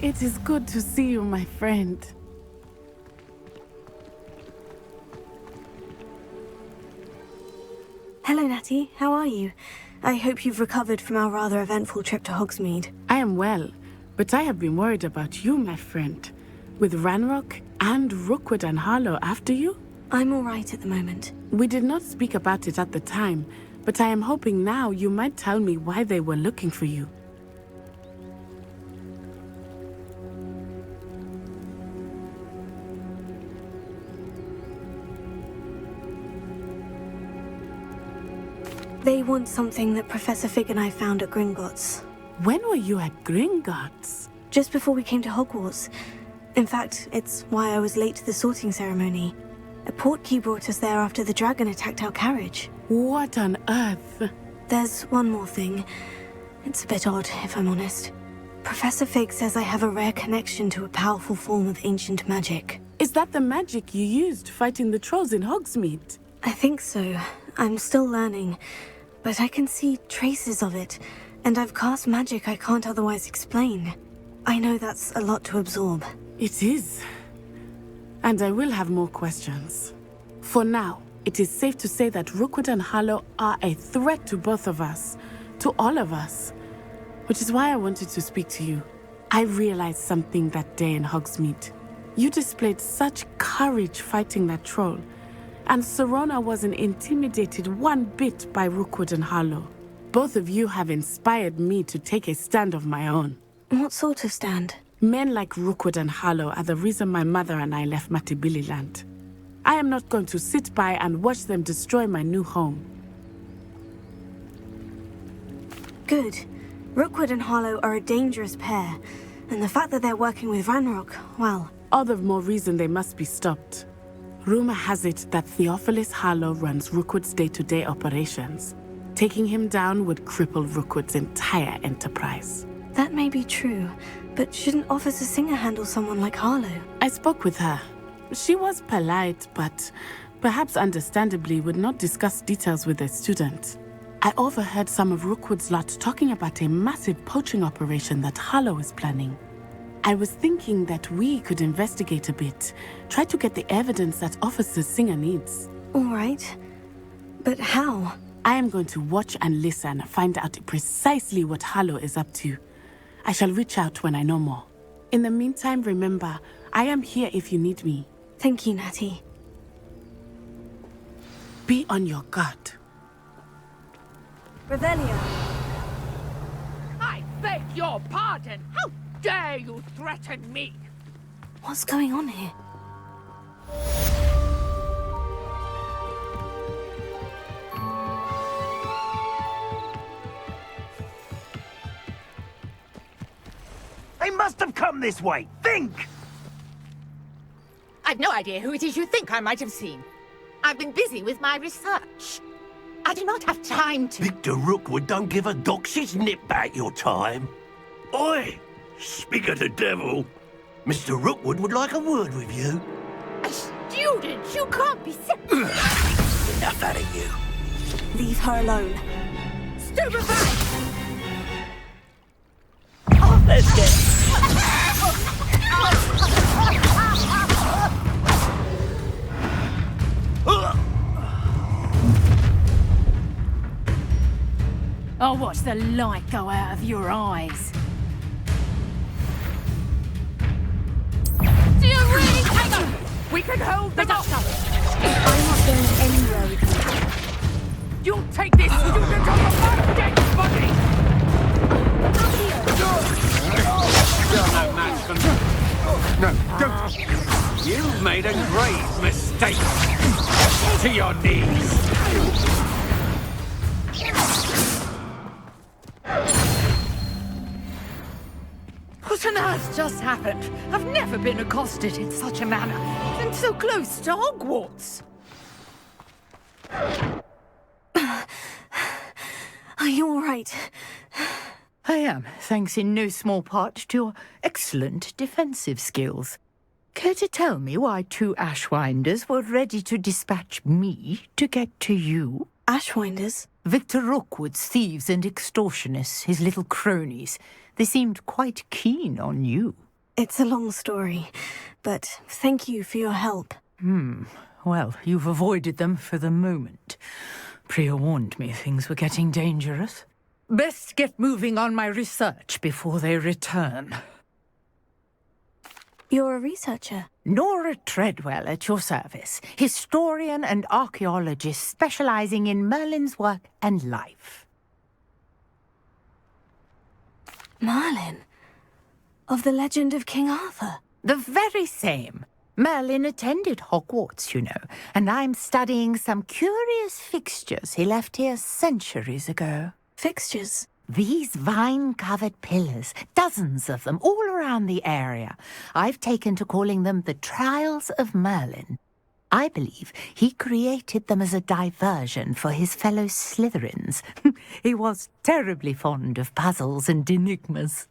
It is good to see you, my friend. Hello, Natty. How are you? I hope you've recovered from our rather eventful trip to Hogsmeade. I am well, but I have been worried about you, my friend. With Ranrok and Rookwood and Harlow after you? I'm all right at the moment. We did not speak about it at the time, but I am hoping now you might tell me why they were looking for you. They want something that Professor Fig and I found at Gringotts. When were you at Gringotts? Just before we came to Hogwarts. In fact, it's why I was late to the sorting ceremony. A Portkey brought us there after the dragon attacked our carriage. What on earth? There's one more thing. It's a bit odd, if I'm honest. Professor Fig says I have a rare connection to a powerful form of ancient magic. Is that the magic you used fighting the trolls in Hogsmeade? I think so. I'm still learning, but I can see traces of it, and I've cast magic I can't otherwise explain. I know that's a lot to absorb. It is. And I will have more questions. For now, it is safe to say that Rookwood and Harlow are a threat to both of us, to all of us. Which is why I wanted to speak to you. I realized something that day in Hogsmeade. You displayed such courage fighting that troll, and Serona wasn't intimidated one bit by Rookwood and Harlow. Both of you have inspired me to take a stand of my own. What sort of stand? Men like Rookwood and Harlow are the reason my mother and I left Matabeleland. I am not going to sit by and watch them destroy my new home. Good. Rookwood and Harlow are a dangerous pair, and the fact that they're working with Ranrok, well, All the more reason they must be stopped. Rumor has it that Theophilus Harlow runs Rookwood's day-to-day operations. Taking him down would cripple Rookwood's entire enterprise. That may be true, but shouldn't Officer Singer handle someone like Harlow? I spoke with her. She was polite, but perhaps understandably would not discuss details with a student. I overheard some of Rookwood's lot talking about a massive poaching operation that Harlow is planning. I was thinking that we could investigate a bit, try to get the evidence that Officer Singer needs. All right. But how? I am going to watch and listen, find out precisely what Harlow is up to. I shall reach out when I know more. In the meantime, remember, I am here if you need me. Thank you, Natty. Be on your guard. Revelio. I beg your pardon. How dare you threaten me? What's going on here? They must have come this way. Think! I've no idea who it is you think I might have seen. I've been busy with my research. I do not have time to... Victor Rookwood don't give a doxy's nip back your time. Oi! Speak of the devil. Mr. Rookwood would like a word with you. A student? You can't be... Enough out of you. Leave her alone. Stupefy! Let's get... I'll watch the light go out of your eyes. Do you really take them? We can hold them up. I'm not going anywhere with you. You'll take this student on the dead body! You're no match for me. No, don't. You've made a grave mistake. To your knees. What on earth just happened? I've never been accosted in such a manner, and so close to Hogwarts. Are you all right? I am, thanks in no small part to your excellent defensive skills. Care to tell me why 2 Ashwinders were ready to dispatch me to get to you? Ashwinders? Victor Rookwood's thieves and extortionists, his little cronies. They seemed quite keen on you. It's a long story, but thank you for your help. Well, you've avoided them for the moment. Priya warned me things were getting dangerous. Best get moving on my research before they return. You're a researcher? Nora Treadwell at your service, historian and archaeologist specializing in Merlin's work and life. Merlin? Of the legend of King Arthur? The very same. Merlin attended Hogwarts, you know, and I'm studying some curious fixtures he left here centuries ago. Fixtures? These vine-covered pillars, dozens of them, all around the area. I've taken to calling them the Trials of Merlin. I believe he created them as a diversion for his fellow Slytherins. He was terribly fond of puzzles and enigmas.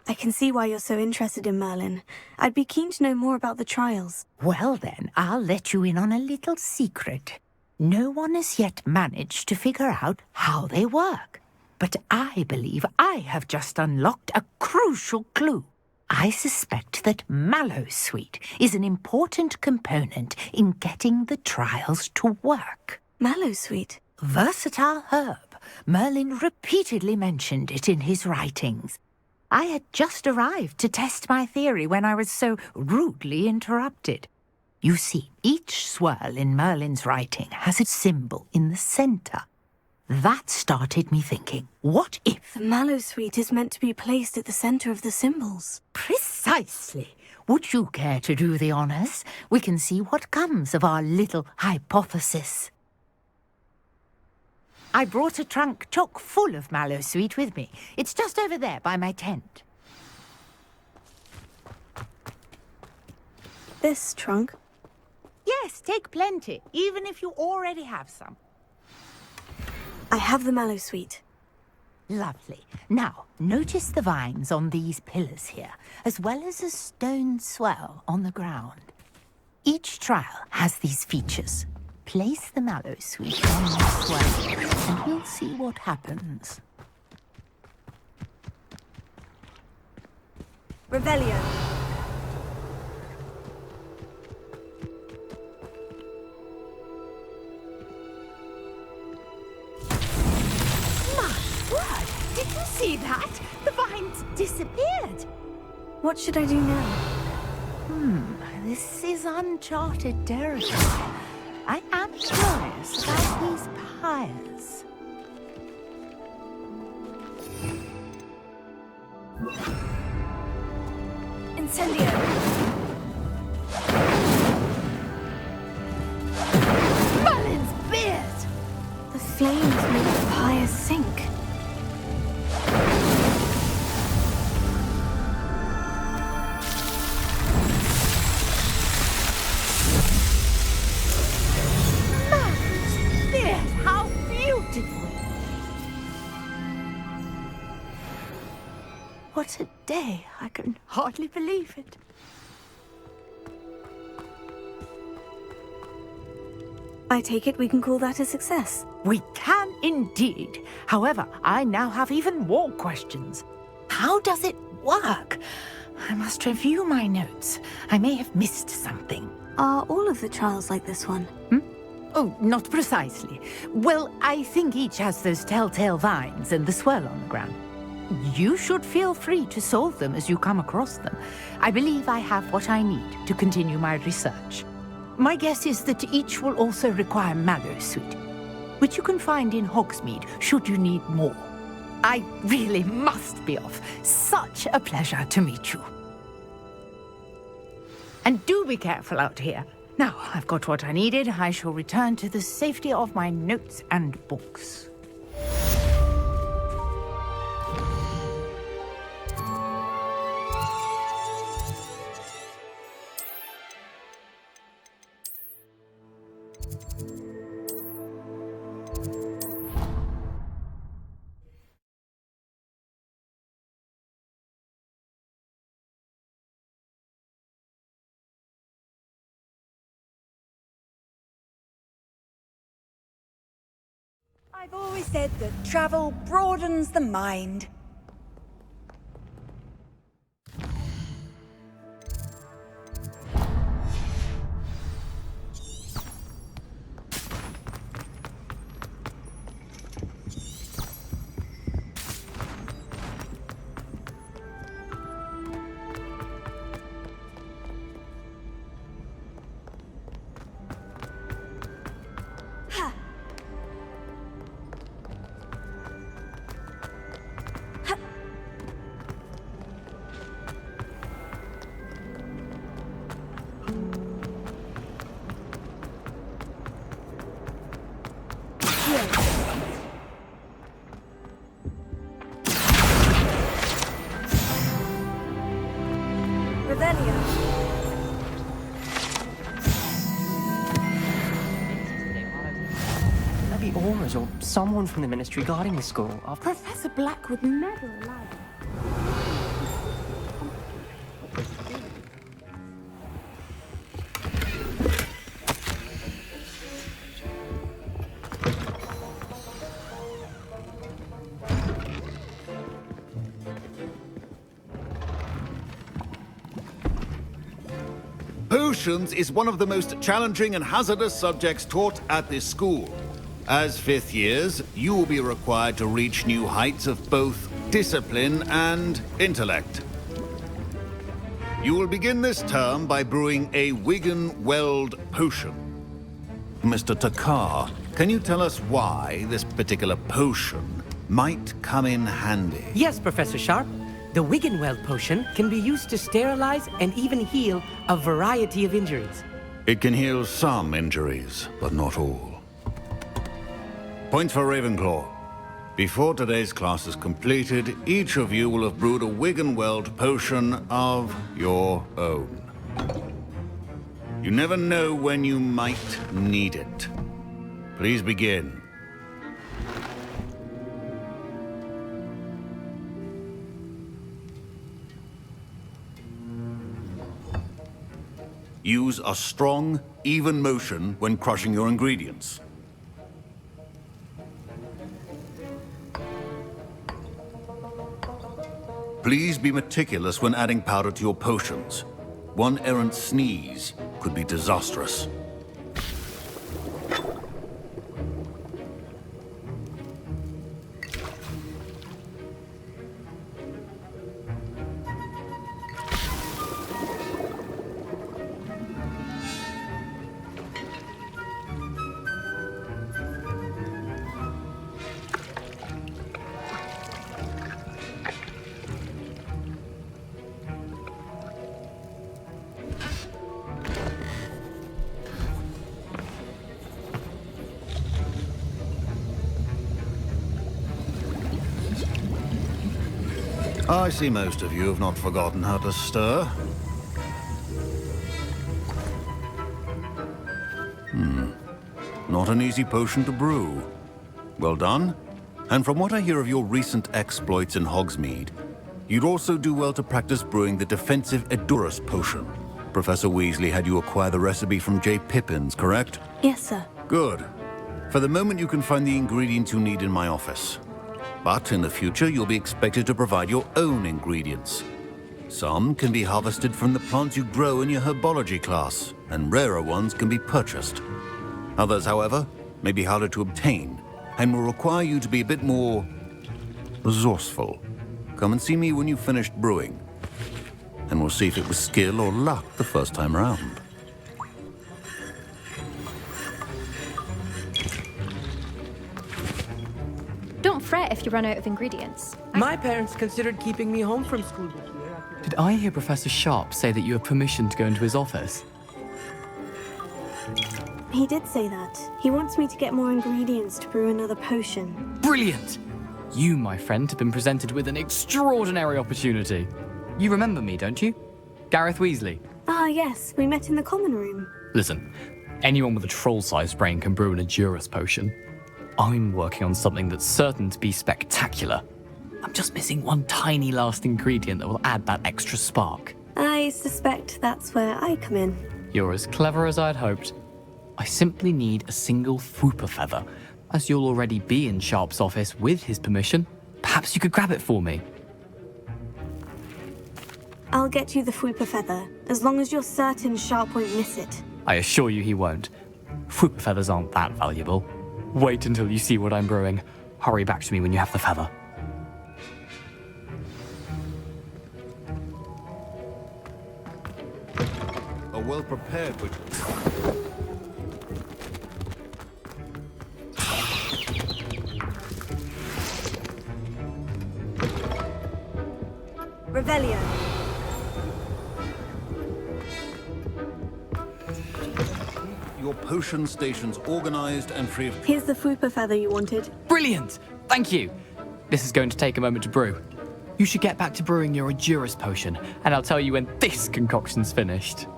I can see why you're so interested in Merlin. I'd be keen to know more about the trials. Well then, I'll let you in on a little secret. No one has yet managed to figure out how they work. But I believe I have just unlocked a crucial clue. I suspect that Mallowsweet is an important component in getting the trials to work. Mallowsweet? Versatile herb. Merlin repeatedly mentioned it in his writings. I had just arrived to test my theory when I was so rudely interrupted. You see, each swirl in Merlin's writing has a symbol in the centre. That started me thinking, what if... The Mallowsweet is meant to be placed at the centre of the symbols. Precisely. Would you care to do the honours? We can see what comes of our little hypothesis. I brought a trunk chock full of mallow sweet with me. It's just over there by my tent. This trunk? Yes, take plenty, even if you already have some. I have the mallow sweet. Lovely. Now, notice the vines on these pillars here, as well as a stone swell on the ground. Each trial has these features. Place the mallow sweet on the swell, and we'll see what happens. Revelio. Did you see that? The vines disappeared. What should I do now? This is uncharted territory. I am curious about these pyres. Incendio. Merlin's beard! The flames make the pyres sink. What a day. I can hardly believe it. I take it we can call that a success. We can indeed. However, I now have even more questions. How does it work? I must review my notes. I may have missed something. Are all of the trials like this one? Oh, not precisely. Well, I think each has those telltale vines and the swirl on the ground. You should feel free to solve them as you come across them. I believe I have what I need to continue my research. My guess is that each will also require mallow sweet, which you can find in Hogsmeade should you need more. I really must be off. Such a pleasure to meet you. And do be careful out here. Now, I've got what I needed. I shall return to the safety of my notes and books. I've always said that travel broadens the mind. Or someone from the ministry guarding the school. Professor Black would never allow that. Potions is one of the most challenging and hazardous subjects taught at this school. As fifth years, you will be required to reach new heights of both discipline and intellect. You will begin this term by brewing a Wigan-Weld potion. Mr. Takar, can you tell us why this particular potion might come in handy? Yes, Professor Sharp. The Wigan-Weld potion can be used to sterilize and even heal a variety of injuries. It can heal some injuries, but not all. Points for Ravenclaw. Before today's class is completed, each of you will have brewed a Wiggenweld potion of your own. You never know when you might need it. Please begin. Use a strong, even motion when crushing your ingredients. Please be meticulous when adding powder to your potions. One errant sneeze could be disastrous. I see most of you have not forgotten how to stir. Not an easy potion to brew. Well done. And from what I hear of your recent exploits in Hogsmeade, you'd also do well to practice brewing the defensive Edurus potion. Professor Weasley had you acquire the recipe from J. Pippin's, correct? Yes, sir. Good. For the moment, you can find the ingredients you need in my office. But in the future, you'll be expected to provide your own ingredients. Some can be harvested from the plants you grow in your herbology class, and rarer ones can be purchased. Others, however, may be harder to obtain, and will require you to be a bit more resourceful. Come and see me when you've finished brewing, and we'll see if it was skill or luck the first time around. Don't fret if you run out of ingredients. My parents considered keeping me home from school this year. Did I hear Professor Sharp say that you have permission to go into his office? He did say that. He wants me to get more ingredients to brew another potion. Brilliant! You, my friend, have been presented with an extraordinary opportunity. You remember me, don't you? Gareth Weasley. Ah, yes. We met in the common room. Listen, anyone with a troll-sized brain can brew an Edurus potion. I'm working on something that's certain to be spectacular. I'm just missing one tiny last ingredient that will add that extra spark. I suspect that's where I come in. You're as clever as I'd hoped. I simply need a single Fwooper feather. As you'll already be in Sharp's office with his permission, perhaps you could grab it for me. I'll get you the Fwooper feather, as long as you're certain Sharp won't miss it. I assure you he won't. Fwooper feathers aren't that valuable. Wait until you see what I'm brewing. Hurry back to me when you have the feather. A well-prepared witch. Revelio. Your potion stations organized and free of... Here's the Fwooper feather you wanted. Brilliant! Thank you! This is going to take a moment to brew. You should get back to brewing your Edurus potion, and I'll tell you when this concoction's finished.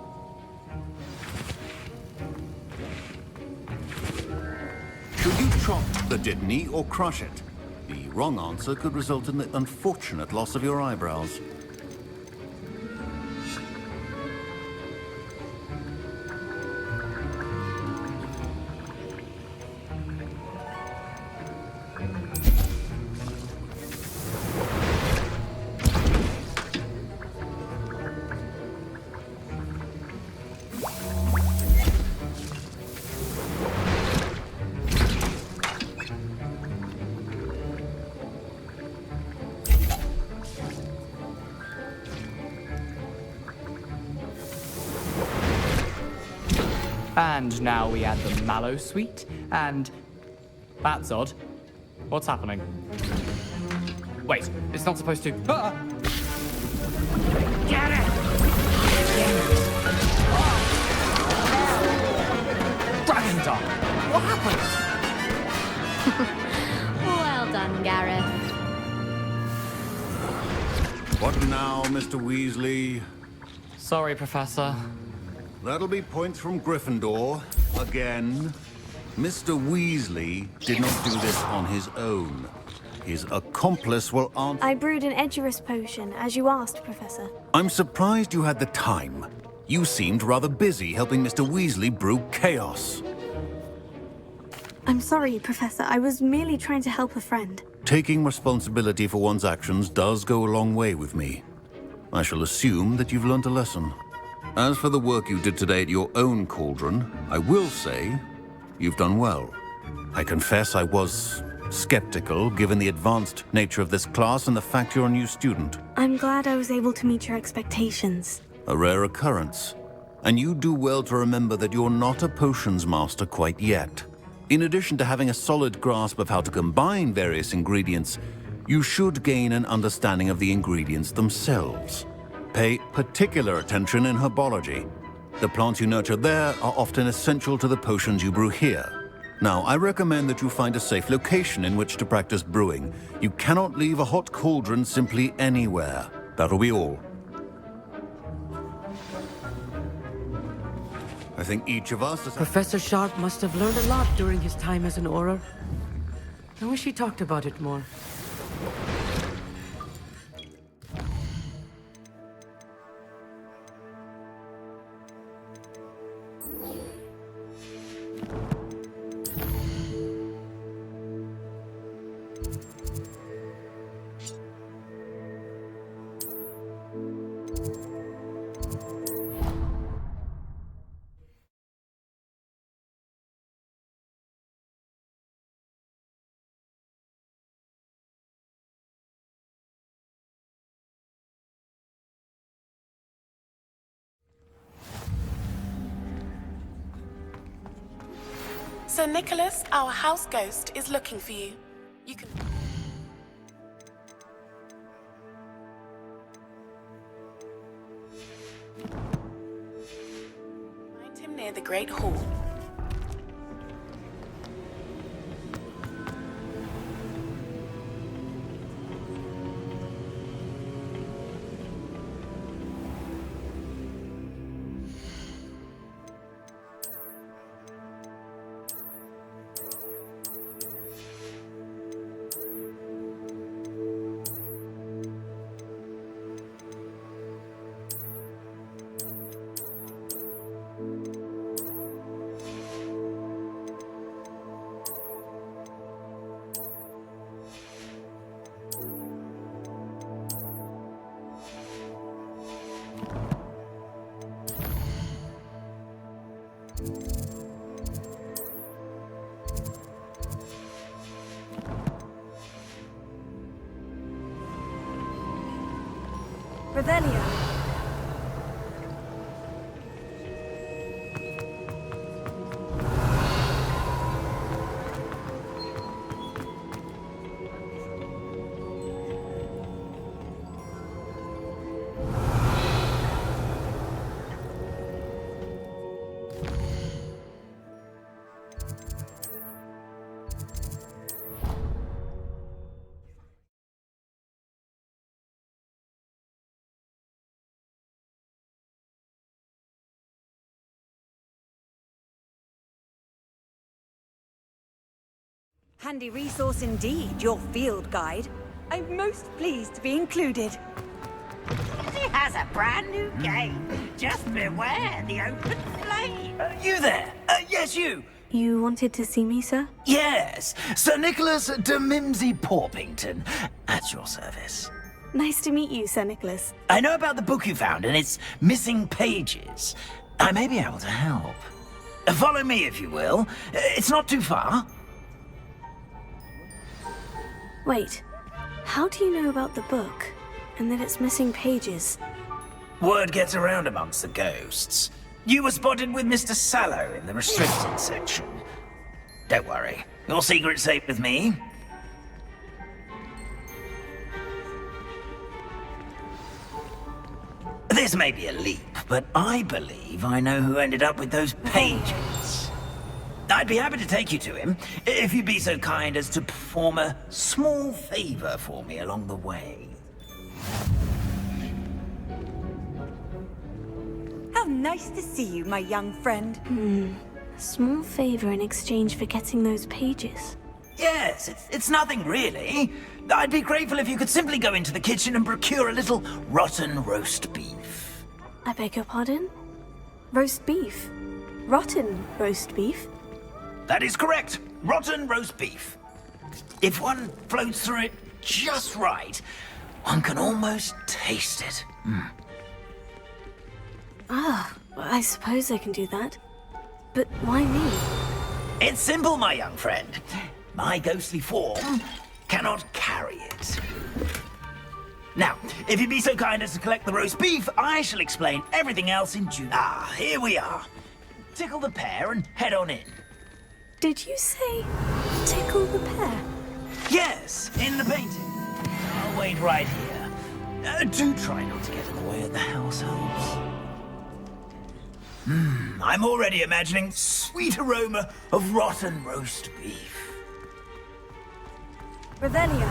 Should you chop the Dittany or crush it? The wrong answer could result in the unfortunate loss of your eyebrows. And now we add the mallow sweet, and... That's odd. What's happening? Wait, it's not supposed to... Ah! Get it! Dragon Dog! What happened? now, Mr. Weasley. Sorry, Professor. That'll be points from Gryffindor. Again. Mr. Weasley did not do this on his own. His accomplice will answer. I brewed an Edurus potion, as you asked, Professor. I'm surprised you had the time. You seemed rather busy helping Mr. Weasley brew chaos. I'm sorry, Professor. I was merely trying to help a friend. Taking responsibility for one's actions does go a long way with me. I shall assume that you've learnt a lesson. As for the work you did today at your own cauldron, I will say you've done well. I confess I was skeptical, given the advanced nature of this class and the fact you're a new student. I'm glad I was able to meet your expectations. A rare occurrence. And you do well to remember that you're not a potions master quite yet. In addition to having a solid grasp of how to combine various ingredients, you should gain an understanding of the ingredients themselves. Pay particular attention in herbology. The plants you nurture there are often essential to the potions you brew here. Now, I recommend that you find a safe location in which to practice brewing. You cannot leave a hot cauldron simply anywhere. That'll be all. I think each of us... Professor Sharp must have learned a lot during his time as an Auror. I wish he talked about it more. Sir Nicholas, our house ghost, is looking for you. You can... find him near the Great Hall. Revelio. Handy resource indeed, your field guide. I'm most pleased to be included. It has a brand new game. Just beware the open flame. You there? Yes, you. You wanted to see me, sir? Yes, Sir Nicholas de Mimsy Porpington, at your service. Nice to meet you, Sir Nicholas. I know about the book you found and its missing pages. I may be able to help. Follow me, if you will. It's not too far. Wait, how do you know about the book, and that it's missing pages? Word gets around amongst the ghosts. You were spotted with Mr. Sallow in the restricted section. Don't worry, your secret's safe with me. This may be a leap, but I believe I know who ended up with those pages. I'd be happy to take you to him, if you'd be so kind as to perform a small favor for me along the way. nice to see you, my young friend. A small favor in exchange for getting those pages. Yes, it's nothing really. I'd be grateful if you could simply go into the kitchen and procure a little rotten roast beef. I beg your pardon? Roast beef? Rotten roast beef? That is correct. Rotten roast beef. If one floats through it just right, one can almost taste it. Ah, I suppose I can do that. But why me? It's simple, my young friend. My ghostly form cannot carry it. Now, if you'd be so kind as to collect the roast beef, I shall explain everything else in due. Ah, here we are. Tickle the pear and head on in. Did you say tickle the pear? Yes, in the painting. I'll wait right here. Do try not to get in the way of the households. I'm already imagining sweet aroma of rotten roast beef. Revelio.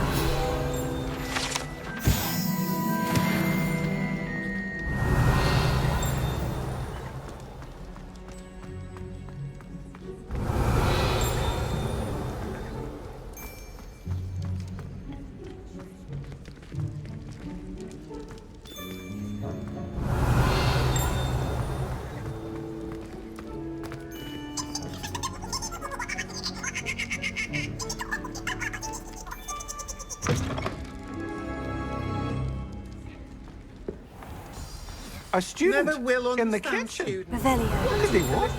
A student Never will in the understand kitchen. students. Revelio. Could be what?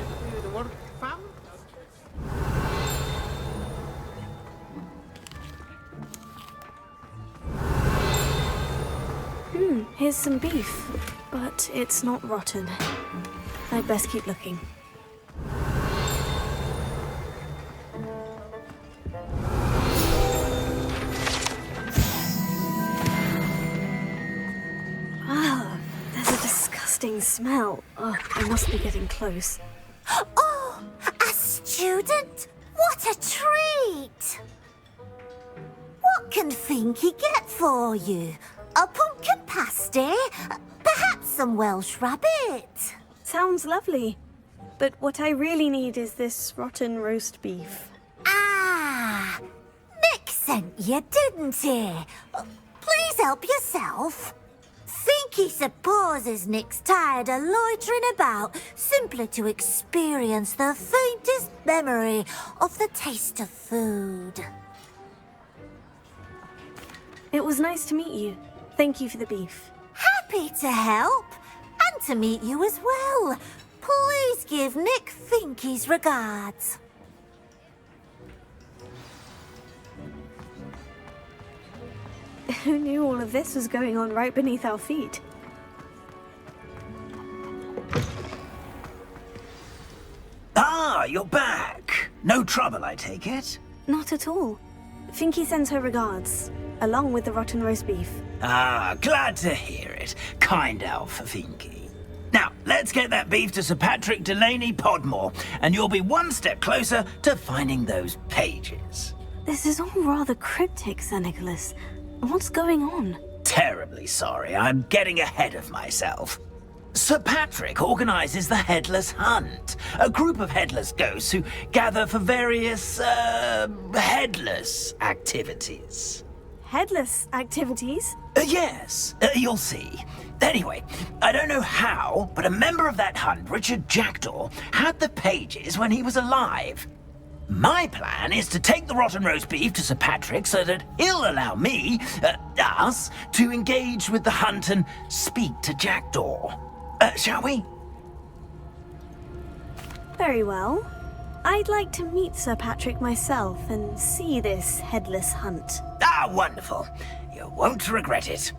Here's some beef, but it's not rotten. I'd best keep looking. Ah, there's a disgusting smell. Oh, I must be getting close. Oh, a student? What a treat! What can Finky get for you? A pumpkin pasty? Perhaps some Welsh rabbit? Sounds lovely. But what I really need is this rotten roast beef. Ah, Nick sent you, didn't he? Please help yourself. Finky supposes Nick's tired of loitering about simply to experience the faintest memory of the taste of food. It was nice to meet you. Thank you for the beef. Happy to help, and to meet you as well. Please give Nick Finky's regards. Who knew all of this was going on right beneath our feet? Ah, you're back. No trouble, I take it? Not at all. Finky sends her regards, along with the rotten roast beef. Ah, glad to hear it. Kind elf, Finky. Now, let's get that beef to Sir Patrick Delaney Podmore, and you'll be one step closer to finding those pages. This is all rather cryptic, Sir Nicholas. What's going on? Terribly sorry, I'm getting ahead of myself. Sir Patrick organizes the Headless Hunt, a group of headless ghosts who gather for various, headless activities. Headless activities? Yes, you'll see. Anyway, I don't know how, but a member of that hunt, Richard Jackdaw, had the pages when he was alive. My plan is to take the rotten roast beef to Sir Patrick so that he'll allow me, us, to engage with the hunt and speak to Jackdaw. Shall we? Very well. I'd like to meet Sir Patrick myself and see this headless hunt. Ah, wonderful. You won't regret it.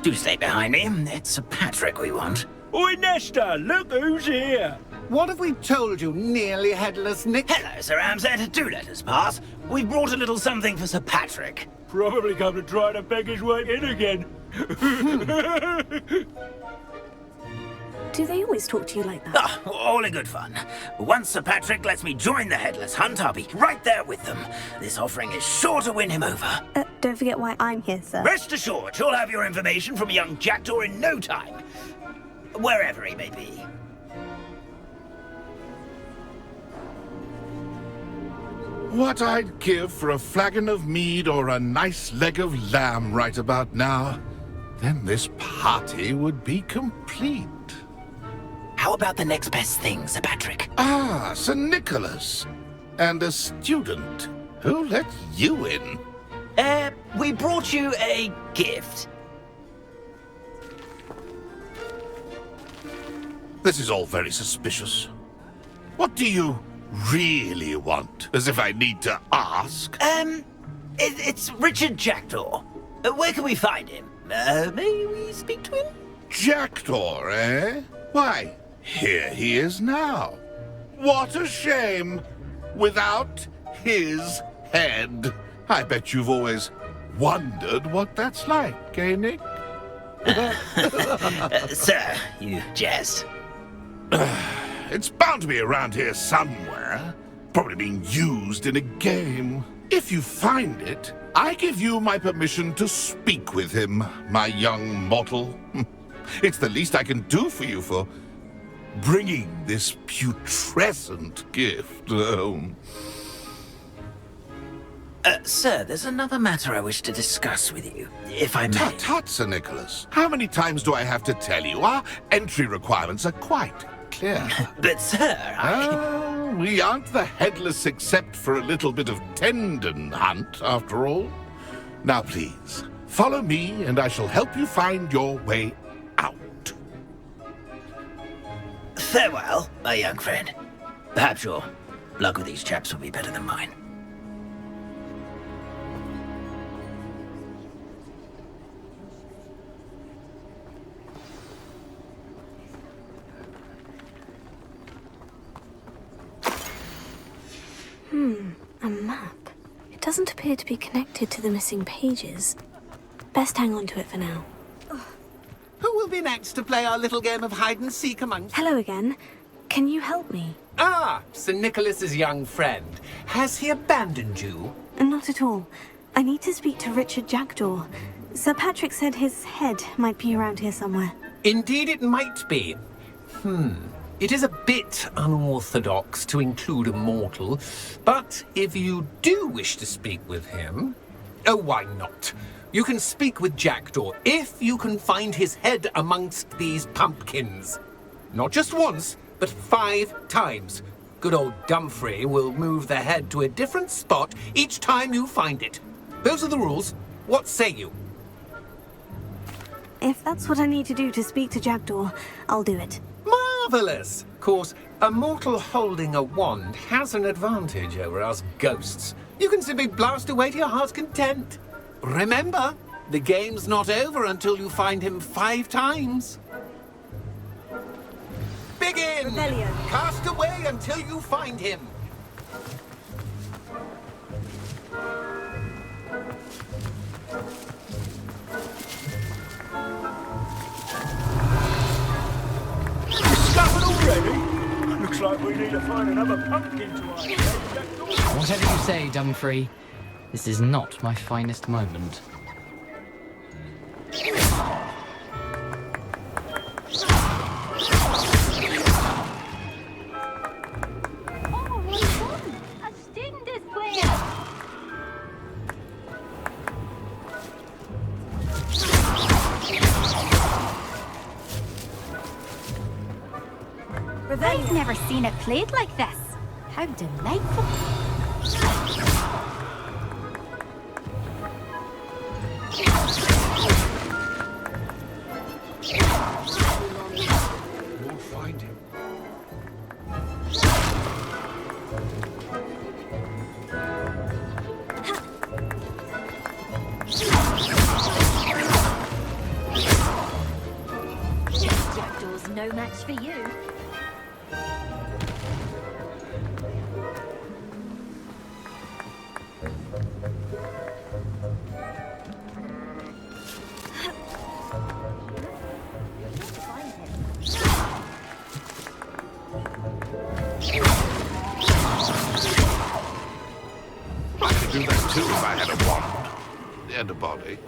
Do stay behind me. It's Sir Patrick we want. Oi, Nesta, look who's here. What have we told you, nearly headless Nick? Hello, Sir Ramsed. Do let us pass. We brought a little something for Sir Patrick. Probably come to try to beg his way in again. Do they always talk to you like that? Ah, all in good fun. Once Sir Patrick lets me join the Headless Hunt, I'll be right there with them. This offering is sure to win him over. Don't forget why I'm here, sir. Rest assured, you'll have your information from a young jackdaw in no time. Wherever he may be. What I'd give for a flagon of mead or a nice leg of lamb right about now. Then this party would be complete. How about the next best thing, Sir Patrick? Ah, Sir Nicholas. And a student. Who let you in? We brought you a gift. This is all very suspicious. What do you really want? As if I need to ask. It's Richard Jackdaw. Where can we find him? May we speak to him? Jackdaw, eh? Why, here he is now. What a shame. Without his head. I bet you've always wondered what that's like, eh, Nick? Sir, you jest. It's bound to be around here somewhere. Probably being used in a game. If you find it, I give you my permission to speak with him, my young mortal. It's the least I can do for you for bringing this putrescent gift home. Sir, there's another matter I wish to discuss with you, if I may. Tut, tut, Sir Nicholas. How many times do I have to tell you? Our entry requirements are quite clear. But, sir, we aren't the Headless except for a little bit of tendon hunt, after all. Now, please, follow me, and I shall help you find your way out. Farewell, my young friend. Perhaps your luck with these chaps will be better than mine. A map. It doesn't appear to be connected to the missing pages. Best hang on to it for now. Who will be next to play our little game of hide-and-seek amongst... Hello again. Can you help me? Ah, Sir Nicholas's young friend. Has he abandoned you? Not at all. I need to speak to Richard Jackdaw. Sir Patrick said his head might be around here somewhere. Indeed it might be. It is a bit unorthodox to include a mortal, but if you do wish to speak with him... Oh, why not? You can speak with Jackdaw if you can find his head amongst these pumpkins. Not just once, but 5 times. Good old Dumfrey will move the head to a different spot each time you find it. Those are the rules. What say you? If that's what I need to do to speak to Jackdaw, I'll do it. Marvellous! Of course, a mortal holding a wand has an advantage over us ghosts. You can simply blast away to your heart's content. Remember, the game's not over until you find him 5 times. Begin! Rebellion. Cast away until you find him. Discovered already? Looks like we need to find another pumpkin to our... Whatever you say, Dumfrey, this is not my finest moment. I've never seen it played like this. How delightful. We'll find him. Jackdaw's no match for you. could do that too if I had a wand and a body.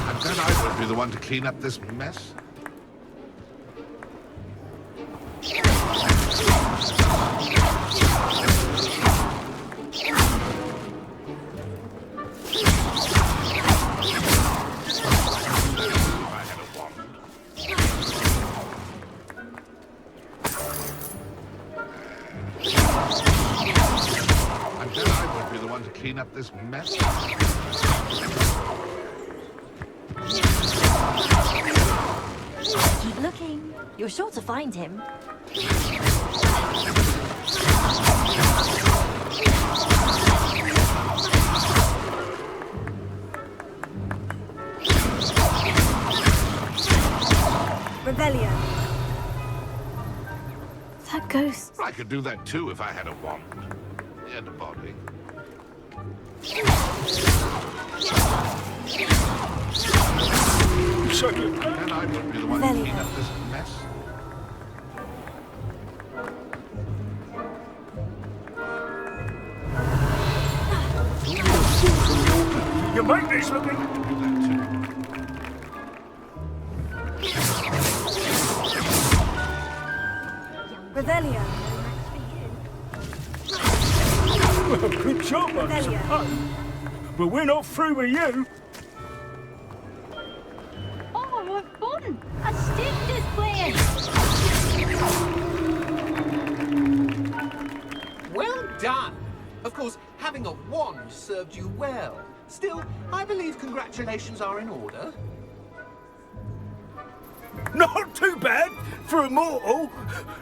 I'm glad I won't be the one to clean up this mess. Clean up this mess. Keep looking. You're sure to find him. Rebellion. That ghost. I could do that too if I had a wand and a body. And I would be the one to clean up this mess. You make this looking. Rebellion. Well, good job, I suppose. But we're not through with you. Oh, what fun! A stick is playing. Well done. Of course, having a wand served you well. Still, I believe congratulations are in order. Not too bad for a mortal.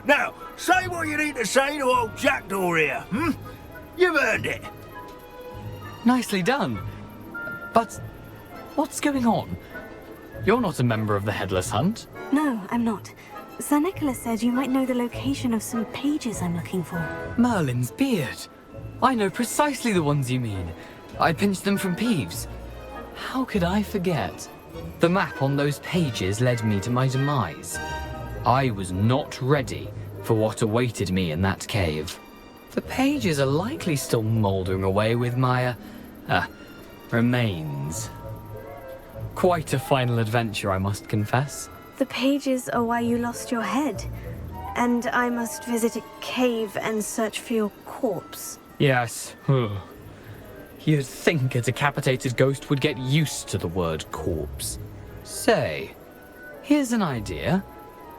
Now, say what you need to say to old Jackdaw here, hmm? You've earned it. Nicely done. But what's going on? You're not a member of the Headless Hunt. No, I'm not. Sir Nicholas said you might know the location of some pages I'm looking for. Merlin's beard. I know precisely the ones you mean. I pinched them from Peeves. How could I forget? The map on those pages led me to my demise. I was not ready for what awaited me in that cave. The pages are likely still mouldering away with my, remains. Quite a final adventure, I must confess. The pages are why you lost your head. And I must visit a cave and search for your corpse. Yes. You'd think a decapitated ghost would get used to the word corpse. Say, here's an idea.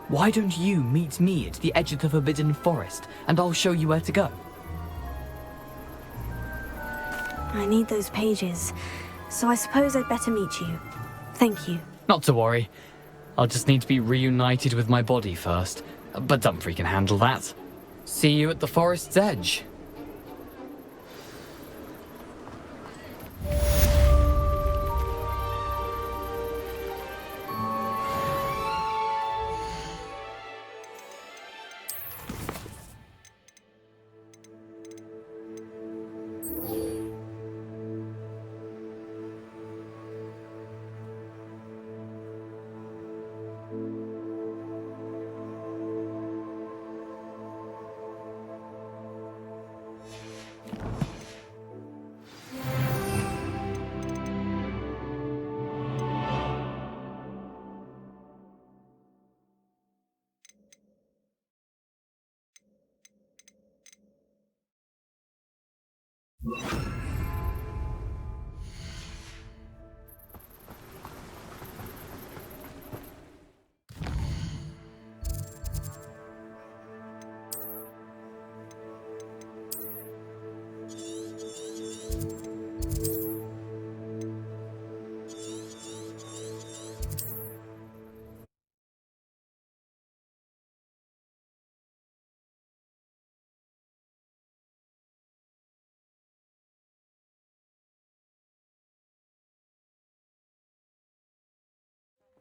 Why don't you meet me at the edge of the Forbidden Forest, and I'll show you where to go? I need those pages, so I suppose I'd better meet you. Thank you. Not to worry. I'll just need to be reunited with my body first, but Dumfries can handle that. See you at the forest's edge.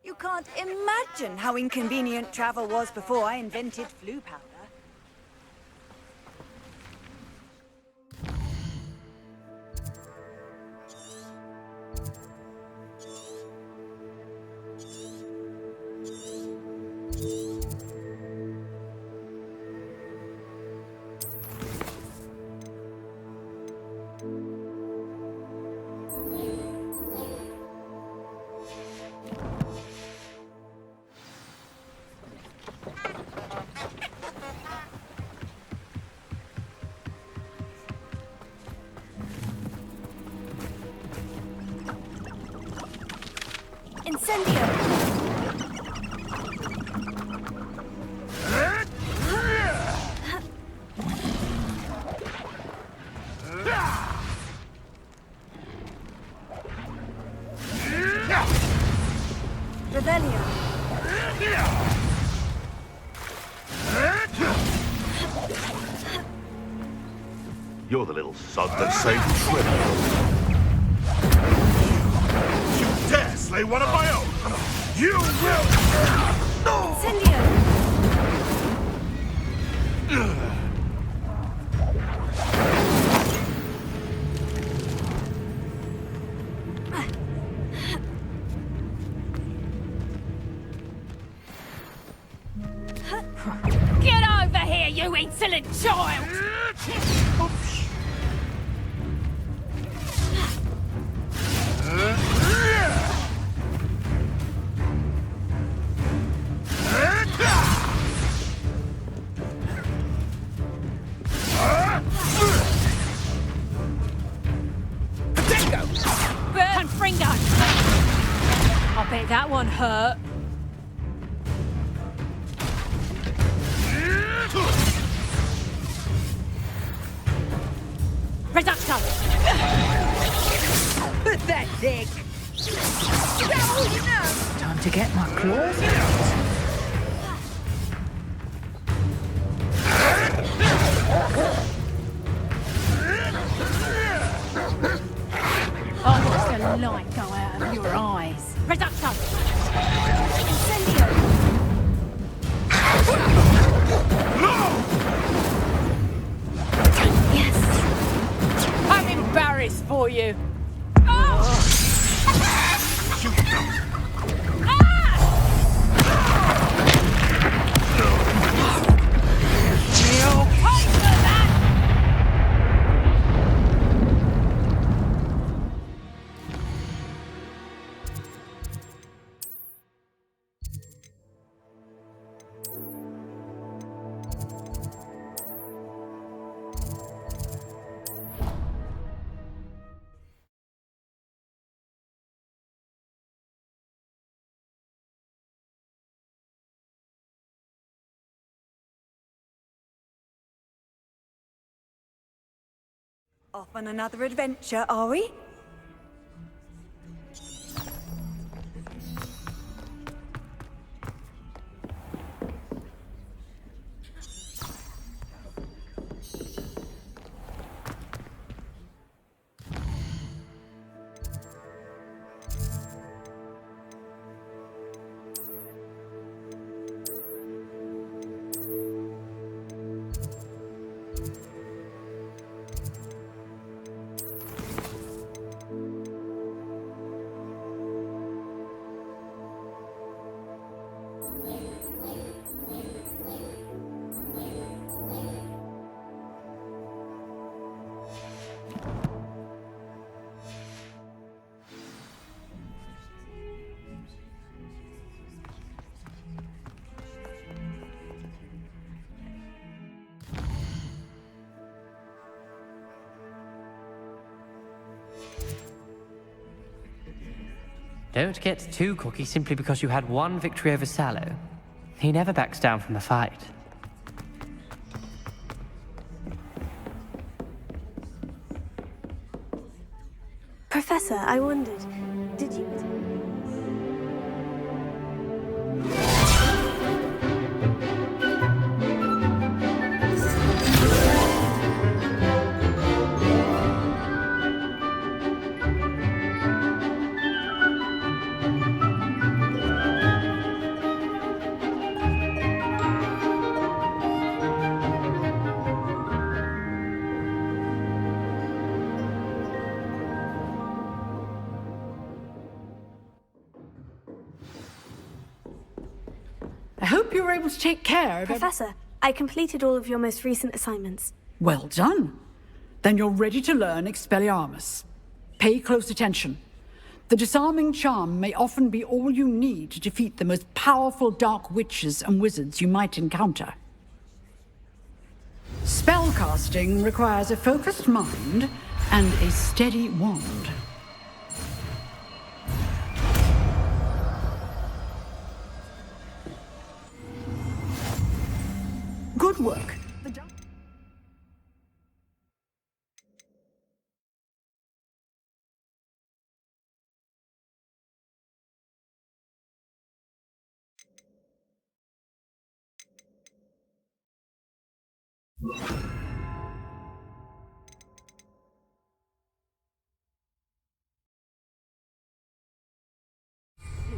You can't imagine how inconvenient travel was before I invented flu powder. You're the little sod that saved Swim. You dare slay one of my own? You will! Get over here, you insolent child! Confringo! I bet that one hurt. Reducto! Pathetic! Is that all you know? Time to get my claws out. I watched the light go out of your eyes. Reducto! Incendio! Yes! I'm embarrassed for you. Off on another adventure, are we? Don't get too cocky simply because you had one victory over Sallow. He never backs down from a fight. Professor, I wondered, did you... I hope you were able to take care of Professor, I completed all of your most recent assignments. Well done. Then you're ready to learn Expelliarmus. Pay close attention. The disarming charm may often be all you need to defeat the most powerful dark witches and wizards you might encounter. Spellcasting requires a focused mind and a steady wand.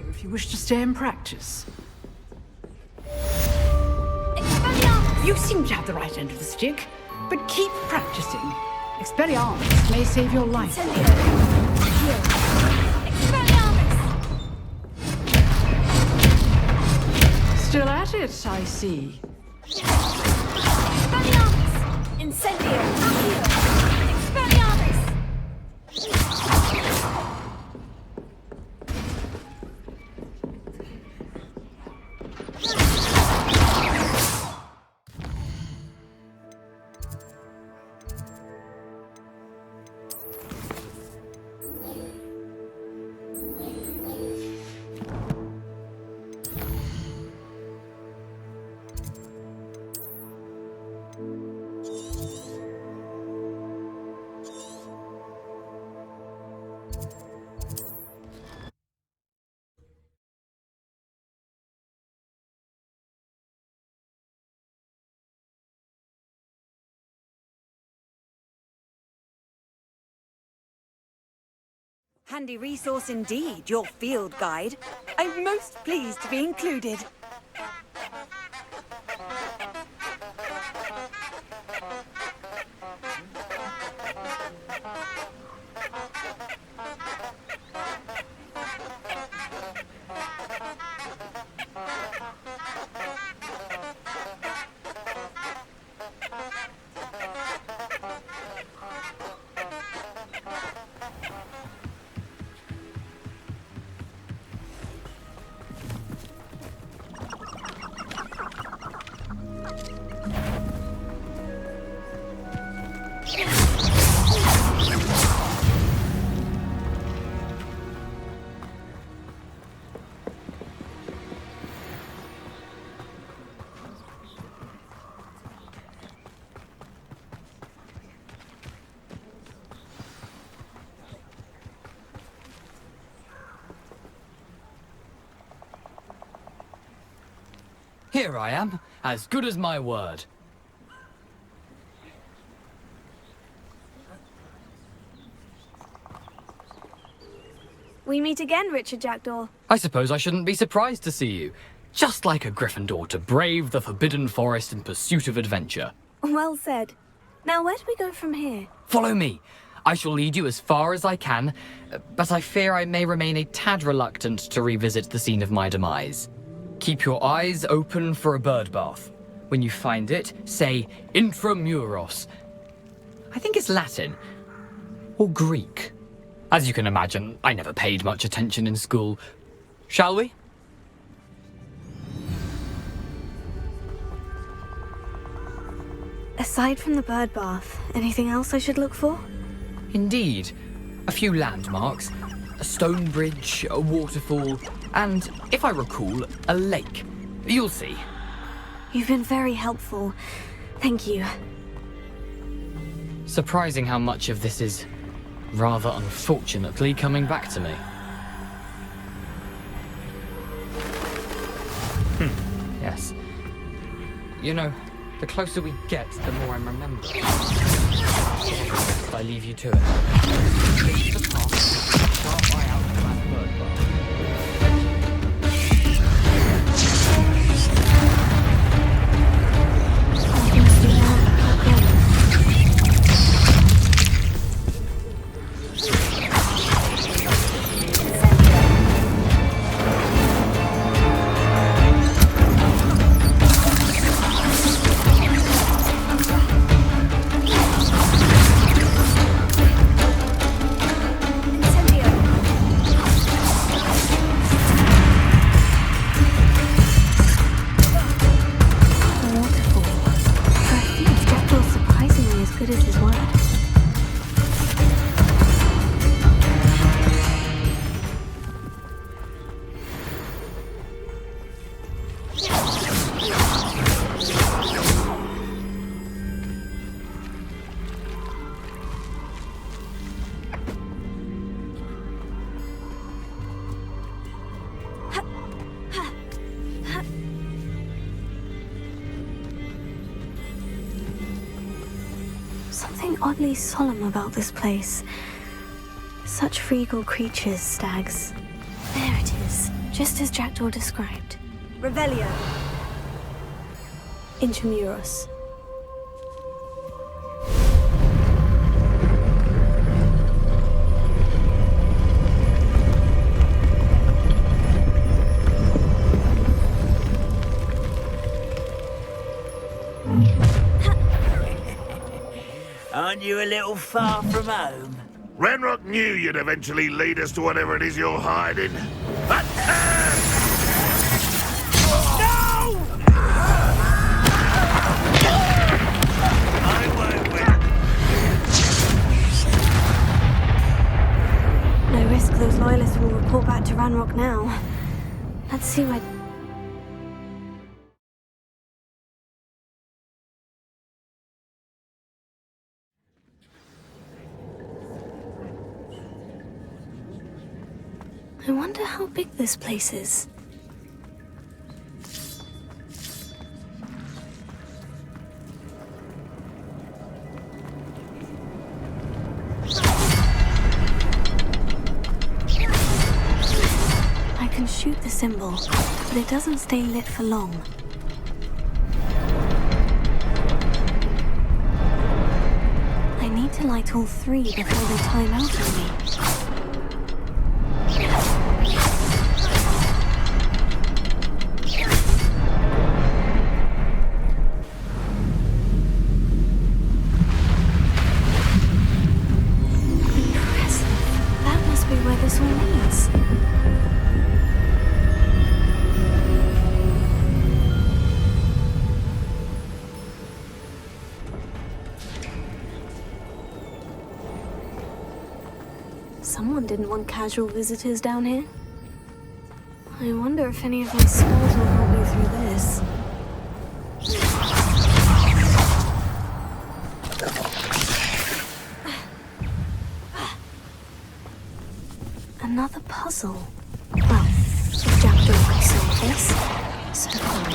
If you wish to stay and practice. You seem to have the right end of the stick, but keep practicing. Expelliarmus may save your life. Still at it, I see. Expelliarmus! Incendio! Accio! Expelliarmus! Handy resource indeed, your field guide. I'm most pleased to be included. Here I am, as good as my word. We meet again, Richard Jackdaw. I suppose I shouldn't be surprised to see you. Just like a Gryffindor to brave the Forbidden Forest in pursuit of adventure. Well said. Now, where do we go from here? Follow me. I shall lead you as far as I can, but I fear I may remain a tad reluctant to revisit the scene of my demise. Keep your eyes open for a bird bath. When you find it, say intramuros. I think it's Latin. Or Greek. As you can imagine, I never paid much attention in school. Shall we? Aside from the bird bath, anything else I should look for? Indeed. A few landmarks. A stone bridge, a waterfall, and, if I recall, a lake. You'll see. You've been very helpful. Thank you. Surprising how much of this is, rather unfortunately, coming back to me. Yes. You know, the closer we get, the more I'm remembering. I leave you to it. Leave the path, start by out of that bird bath. Something oddly solemn about this place. Such regal creatures, stags. There it is, just as Jackdaw described. Revelio. Intramuros. Aren't you a little far from home? Ranrok knew you'd eventually lead us to whatever it is you're hiding. But, No! I won't win. No risk those loyalists will report back to Ranrok now. Let's see where... I wonder how big this place is. I can shoot the symbol, but it doesn't stay lit for long. I need to light all three before they time out on me. Someone didn't want casual visitors down here. I wonder if any of my spells will help me through this. Another puzzle. Well, if Jackdaw could solve this, so can I.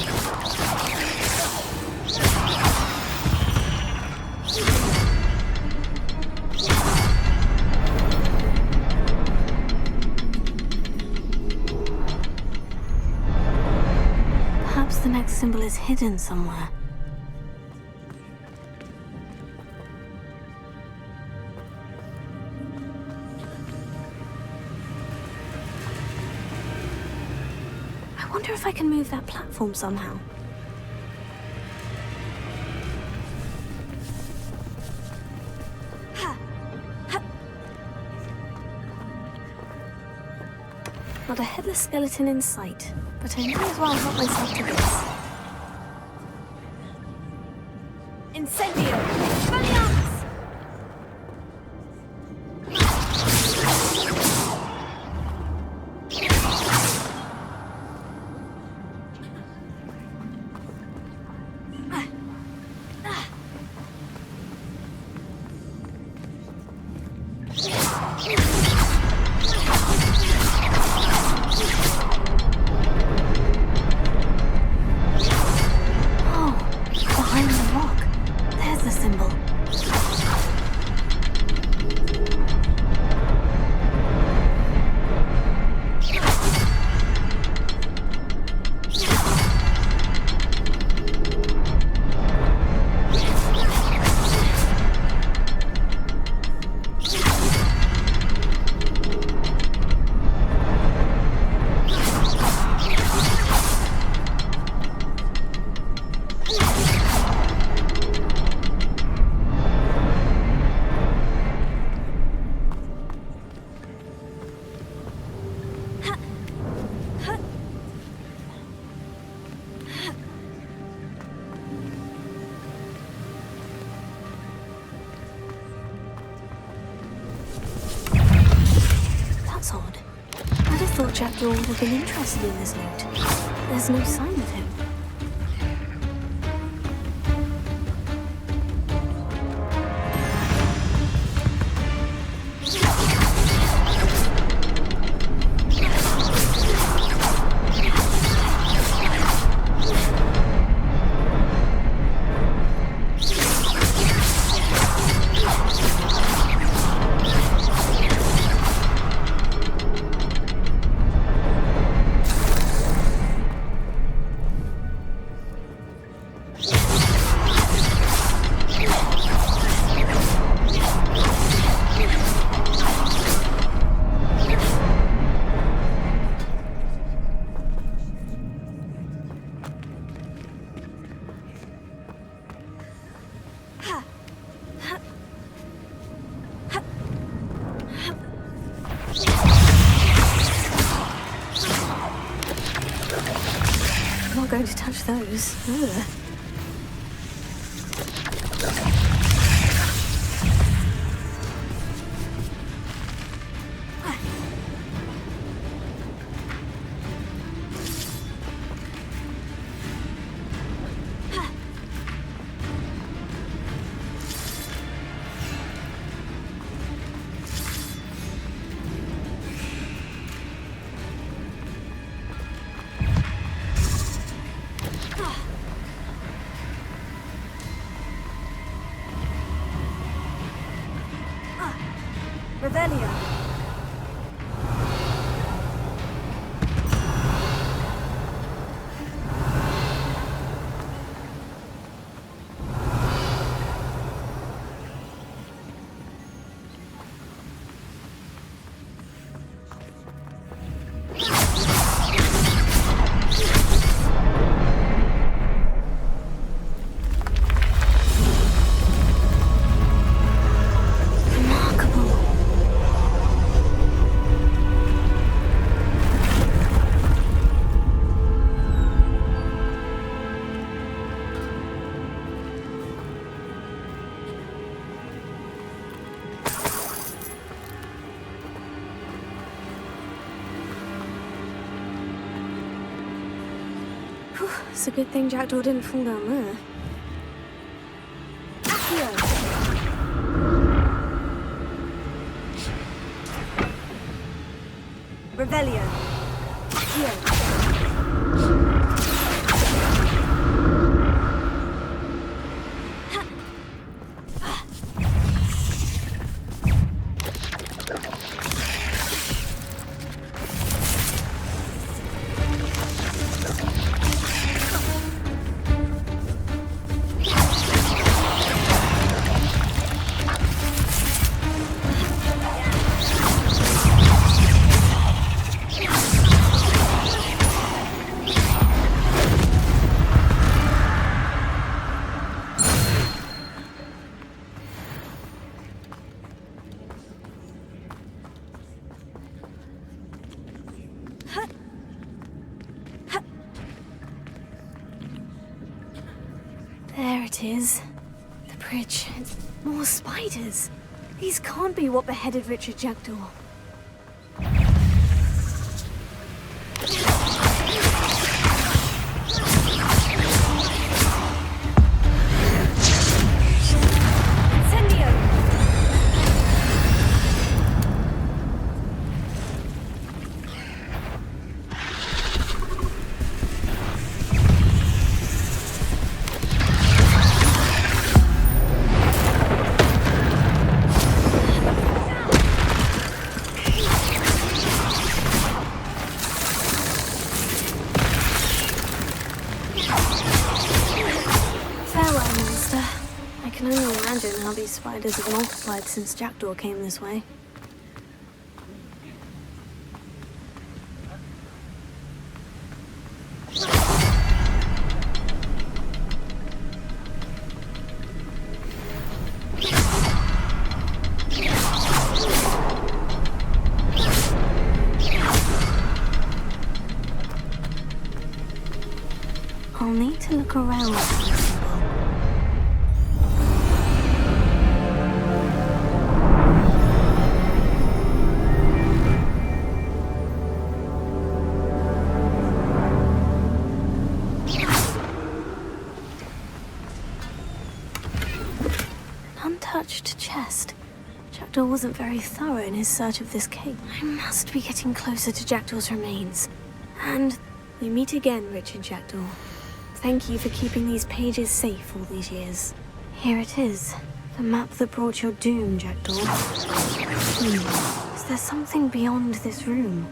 The next symbol is hidden somewhere. I wonder if I can move that platform somehow. Not a headless skeleton in sight, but I may as well help myself to this. Incendio! Expelliarmus! Jackdaw would have been interested in this loot. There's no sign of him. I'm not going to touch those. Ugh. Revelio. It's a good thing Jackdaw didn't fall down there. Revelio. Accio. There it is. The bridge. It's more spiders. These can't be what beheaded Richard Jackdaw. How these spiders have multiplied since Jackdaw came this way. I'll need to look around. Untouched chest. Jackdaw wasn't very thorough in his search of this cave. I must be getting closer to Jackdaw's remains. And we meet again, Richard Jackdaw. Thank you for keeping these pages safe all these years. Here it is. The map that brought your doom, Jackdaw. Is there something beyond this room?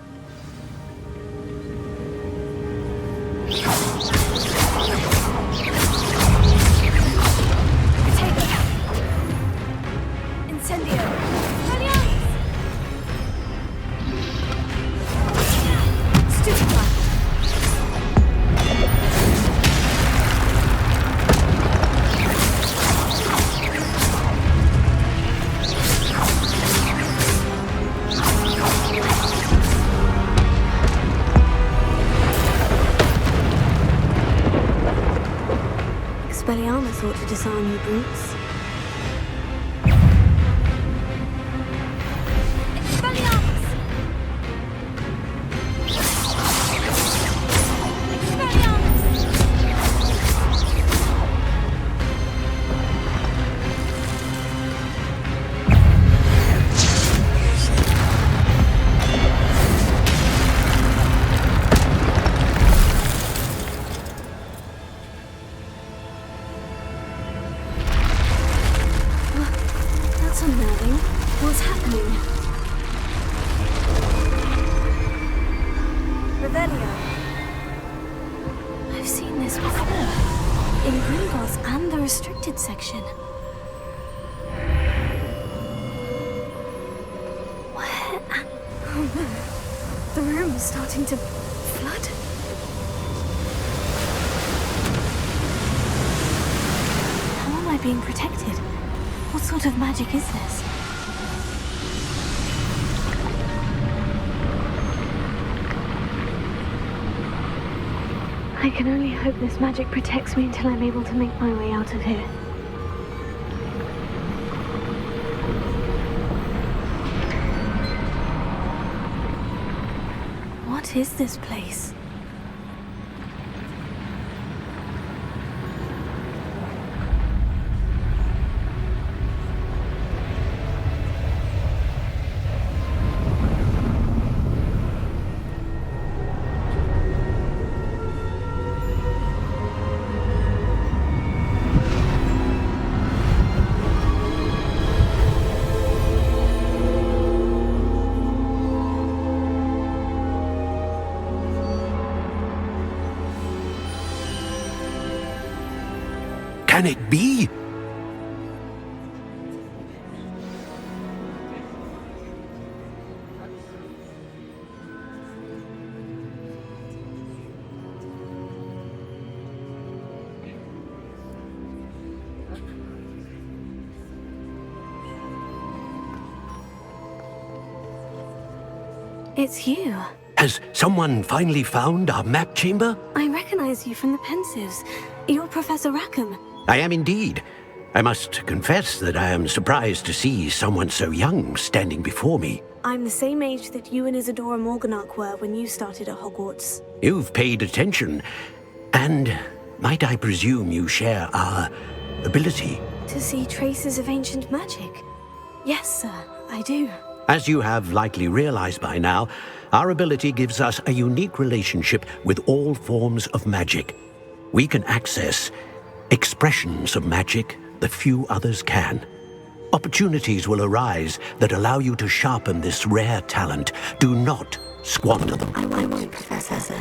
Expelliarmus! Expelliarmus! That's unnerving. What's happening? Revelio. I've seen this before. In Gringotts and the restricted section. Where? Oh no. The room is starting to flood. How am I being protected? What sort of magic is this? I can only hope this magic protects me until I'm able to make my way out of here. What is this place? Can it be? It's you. Has someone finally found our map chamber? I recognize you from the Pensives. You're Professor Rackham. I am indeed. I must confess that I am surprised to see someone so young standing before me. I'm the same age that you and Isadora Morganach were when you started at Hogwarts. You've paid attention. And might I presume you share our ability? To see traces of ancient magic? Yes, sir, I do. As you have likely realized by now, our ability gives us a unique relationship with all forms of magic. We can access expressions of magic that few others can. Opportunities will arise that allow you to sharpen this rare talent. Do not squander them. I won't, Professor.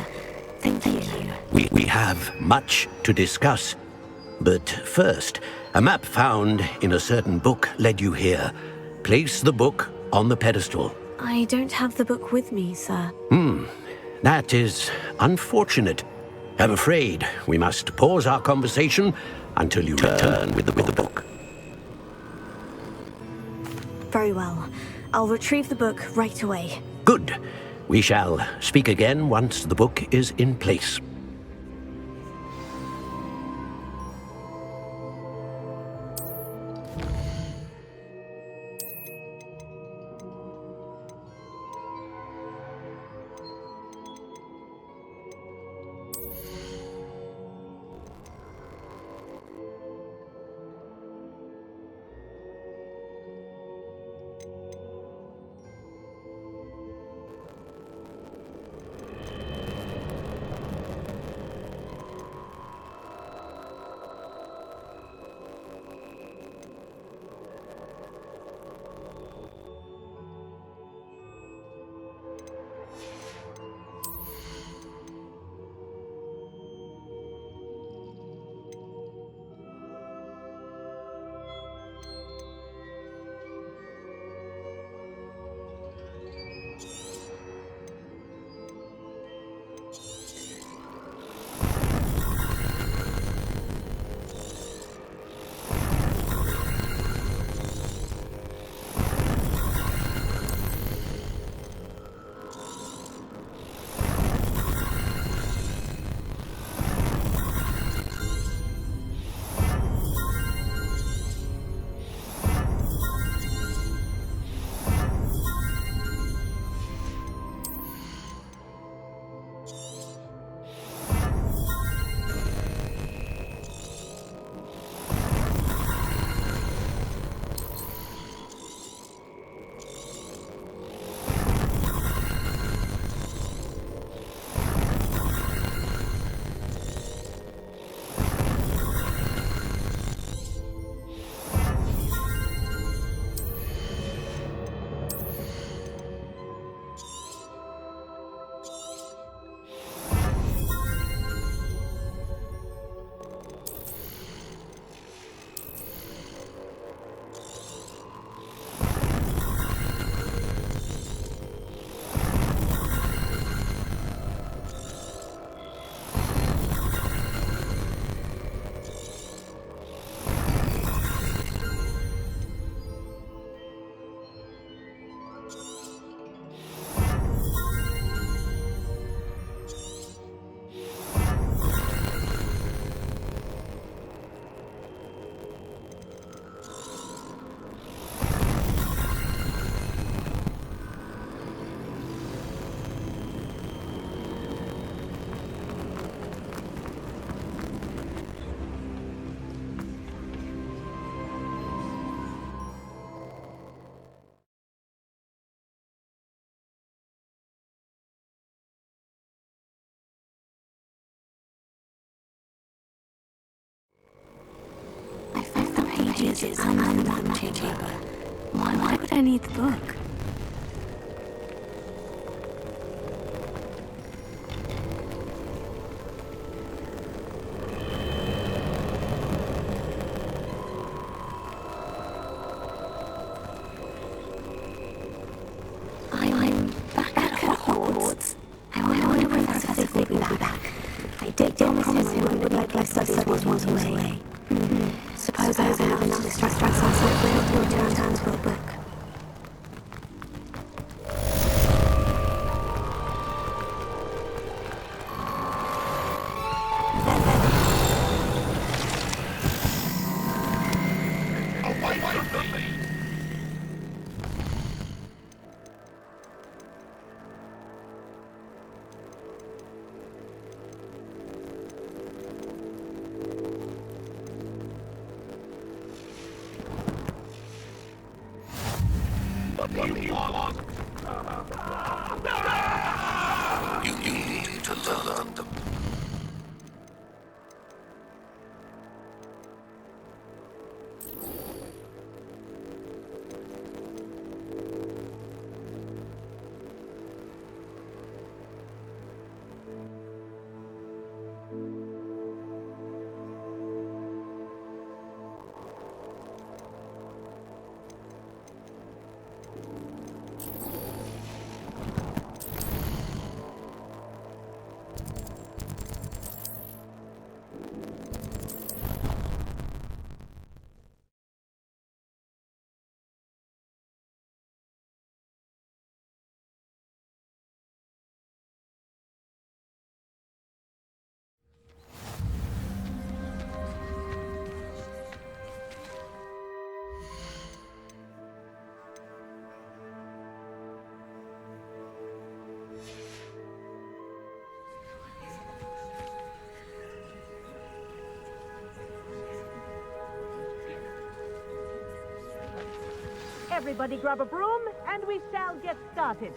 Thank you. We have much to discuss. But first, a map found in a certain book led you here. Place the book on the pedestal. I don't have the book with me, sir. That is unfortunate. I'm afraid we must pause our conversation until you return with the book. Very well. I'll retrieve the book right away. Good. We shall speak again once the book is in place. pages and the map chamber. Why would I need the book? I'm back at Hogwarts. I wonder when Professor will be back. I did promise him I would like my studies once away. Suppose I have enough to distract myself with your return to a book. You need to learn them. Everybody grab a broom, and we shall get started.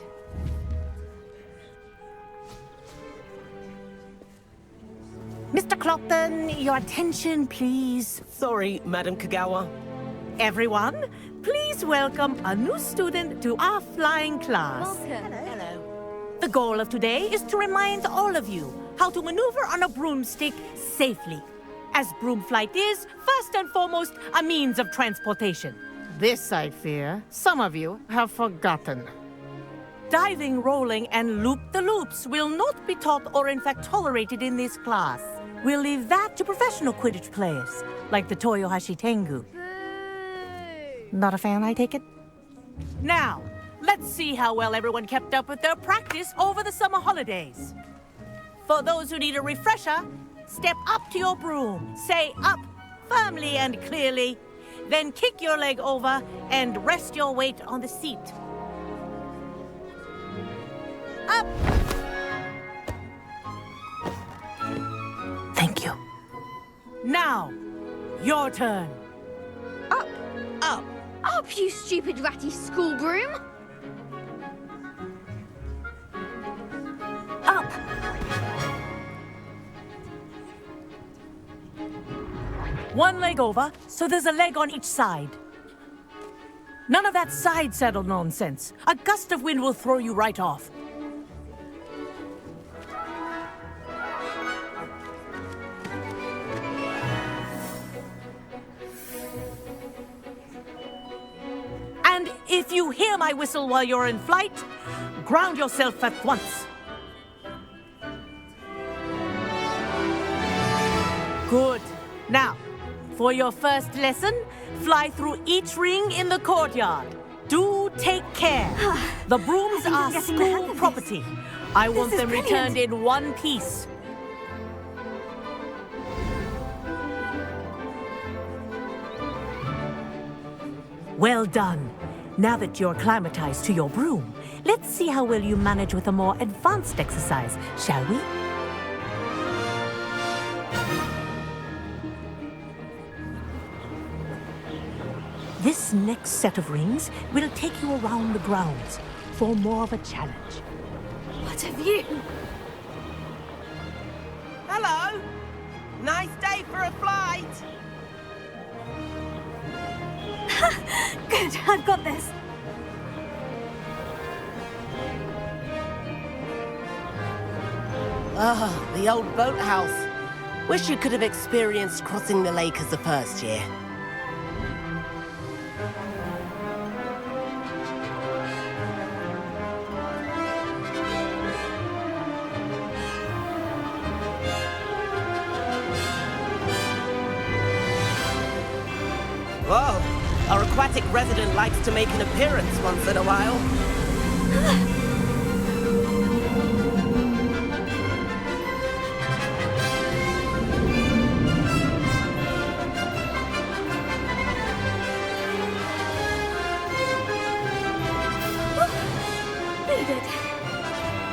Mr. Clopton, your attention, please. Sorry, Madam Kagawa. Everyone, please welcome a new student to our flying class. Welcome. Hello. The goal of today is to remind all of you how to maneuver on a broomstick safely, as broom flight is, first and foremost, a means of transportation. This, I fear, some of you have forgotten. Diving, rolling, and loop-the-loops will not be taught or in fact tolerated in this class. We'll leave that to professional Quidditch players, like the Toyohashi Tengu. Not a fan, I take it? Now, let's see how well everyone kept up with their practice over the summer holidays. For those who need a refresher, step up to your broom, say up firmly and clearly, then kick your leg over and rest your weight on the seat. Up! Thank you. Now, your turn. Up! Up! Up, you stupid ratty school broom! Up! One leg over, so there's a leg on each side. None of that side saddle nonsense. A gust of wind will throw you right off. And if you hear my whistle while you're in flight, ground yourself at once. Good. Now, for your first lesson, fly through each ring in the courtyard. Do take care. The brooms are school property. I want them returned in one piece. Well done. Now that you're acclimatized to your broom, let's see how well you manage with a more advanced exercise, shall we? This next set of rings will take you around the grounds for more of a challenge. What have you? Hello. Nice day for a flight. Good, I've got this. Ah, the old boathouse. Wish you could have experienced crossing the lake as the first year. Whoa, our aquatic resident likes to make an appearance once in a while.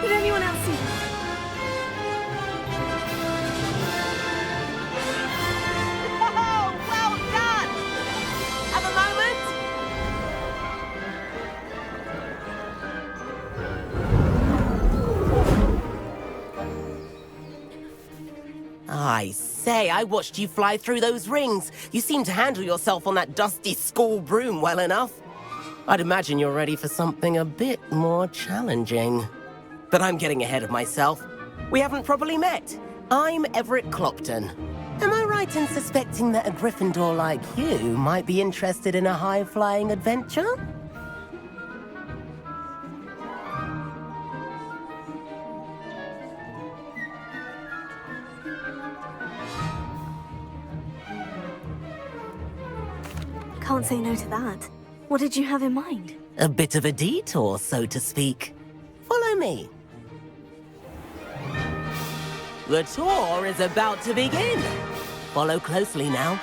Did anyone else see that? Oh, well done! Have a moment? I say, I watched you fly through those rings. You seem to handle yourself on that dusty school broom well enough. I'd imagine you're ready for something a bit more challenging. But I'm getting ahead of myself. We haven't properly met. I'm Everett Clopton. Am I right in suspecting that a Gryffindor like you might be interested in a high-flying adventure? Can't say no to that. What did you have in mind? A bit of a detour, so to speak. Follow me. The tour is about to begin. Follow closely now.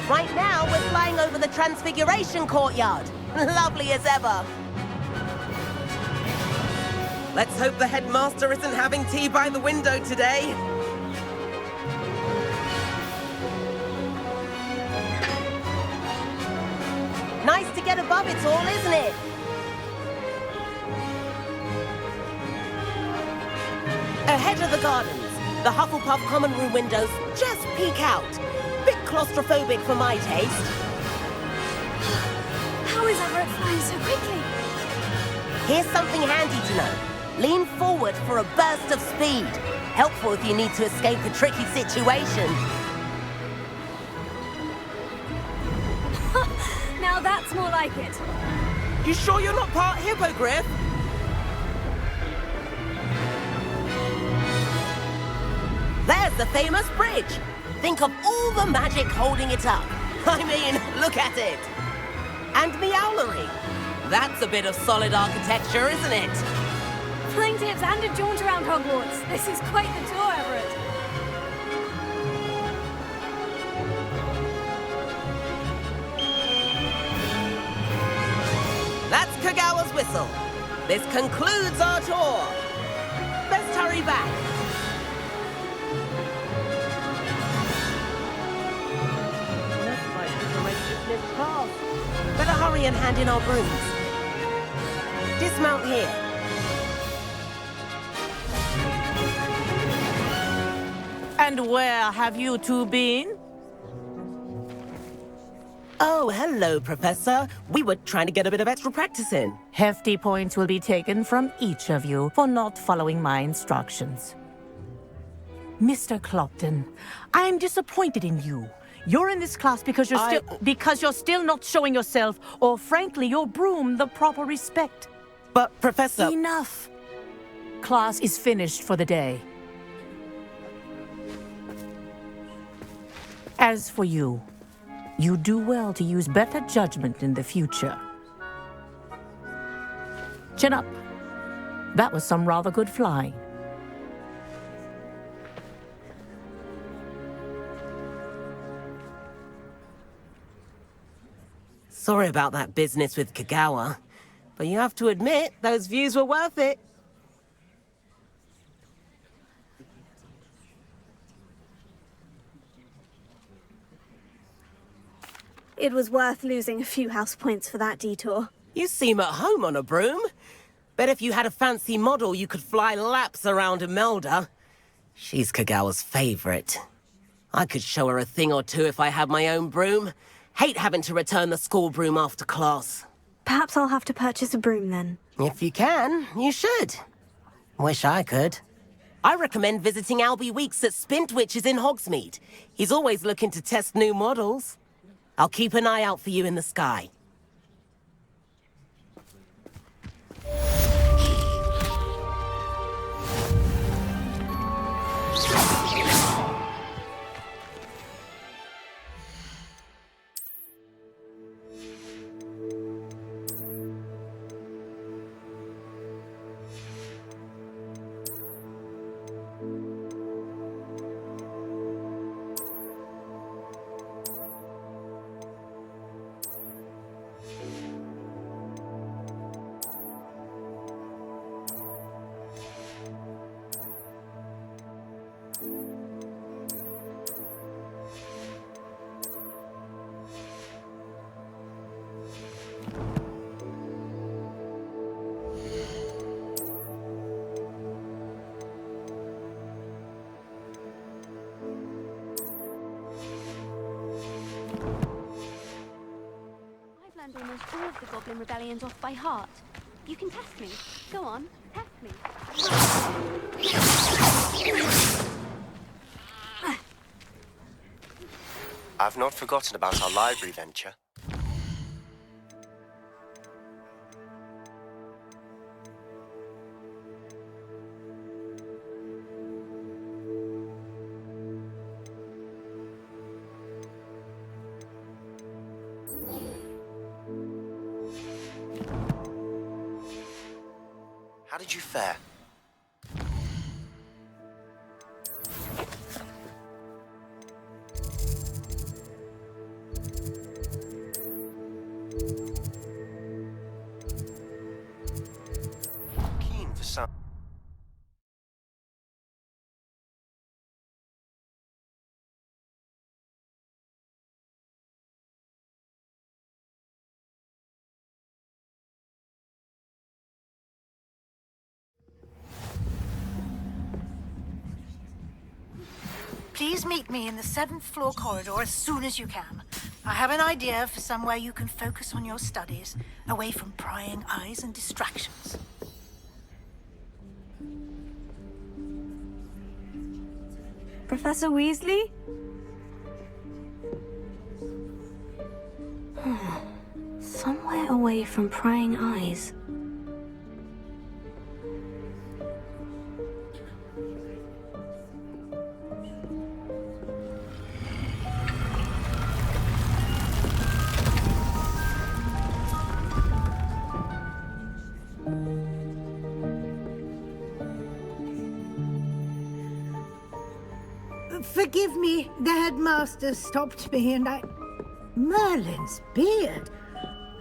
Right now, we're flying over the Transfiguration Courtyard. Lovely as ever. Let's hope the headmaster isn't having tea by the window today. Nice to get above it all, isn't it? Ahead of the gardens, the Hufflepuff common room windows just peek out. Bit claustrophobic for my taste. How is Everett flying so quickly? Here's something handy to know. Lean forward for a burst of speed. Helpful if you need to escape a tricky situation. Now that's more like it. You sure you're not part hippogriff? There's the famous bridge. Think of all the magic holding it up. I mean, look at it. And Meowlery. That's a bit of solid architecture, isn't it? Flying tips and a jaunt around Hogwarts. This is quite the tour, Everett. That's Kagawa's whistle. This concludes our tour. Let's hurry back. Better hurry and hand in our brooms. Dismount here. And where have you two been? Oh, hello, Professor. We were trying to get a bit of extra practice in. Hefty points will be taken from each of you for not following my instructions. Mr. Clopton, I am disappointed in you. You're in this class because you're still not showing yourself, or frankly, your broom the proper respect. But, Professor... Enough. Class is finished for the day. As for you, you do well to use better judgment in the future. Chin up. That was some rather good flying. Sorry about that business with Kagawa, but you have to admit, those views were worth it. It was worth losing a few house points for that detour. You seem at home on a broom. Bet if you had a fancy model, you could fly laps around Imelda. She's Kagawa's favorite. I could show her a thing or two if I had my own broom. Hate having to return the school broom after class. Perhaps I'll have to purchase a broom then. If you can, you should. Wish I could. I recommend visiting Albie Weeks at Spintwitches in Hogsmeade. He's always looking to test new models. I'll keep an eye out for you in the sky. Almost all of the Goblin rebellions off by heart. You can test me. Go on, test me. I've not forgotten about our library venture. How did you fare? Keen for some. Please meet me in the 7th floor corridor as soon as you can. I have an idea for somewhere you can focus on your studies, away from prying eyes and distractions. Professor Weasley? Somewhere away from prying eyes. Forgive me, the headmaster stopped me and I... Merlin's beard.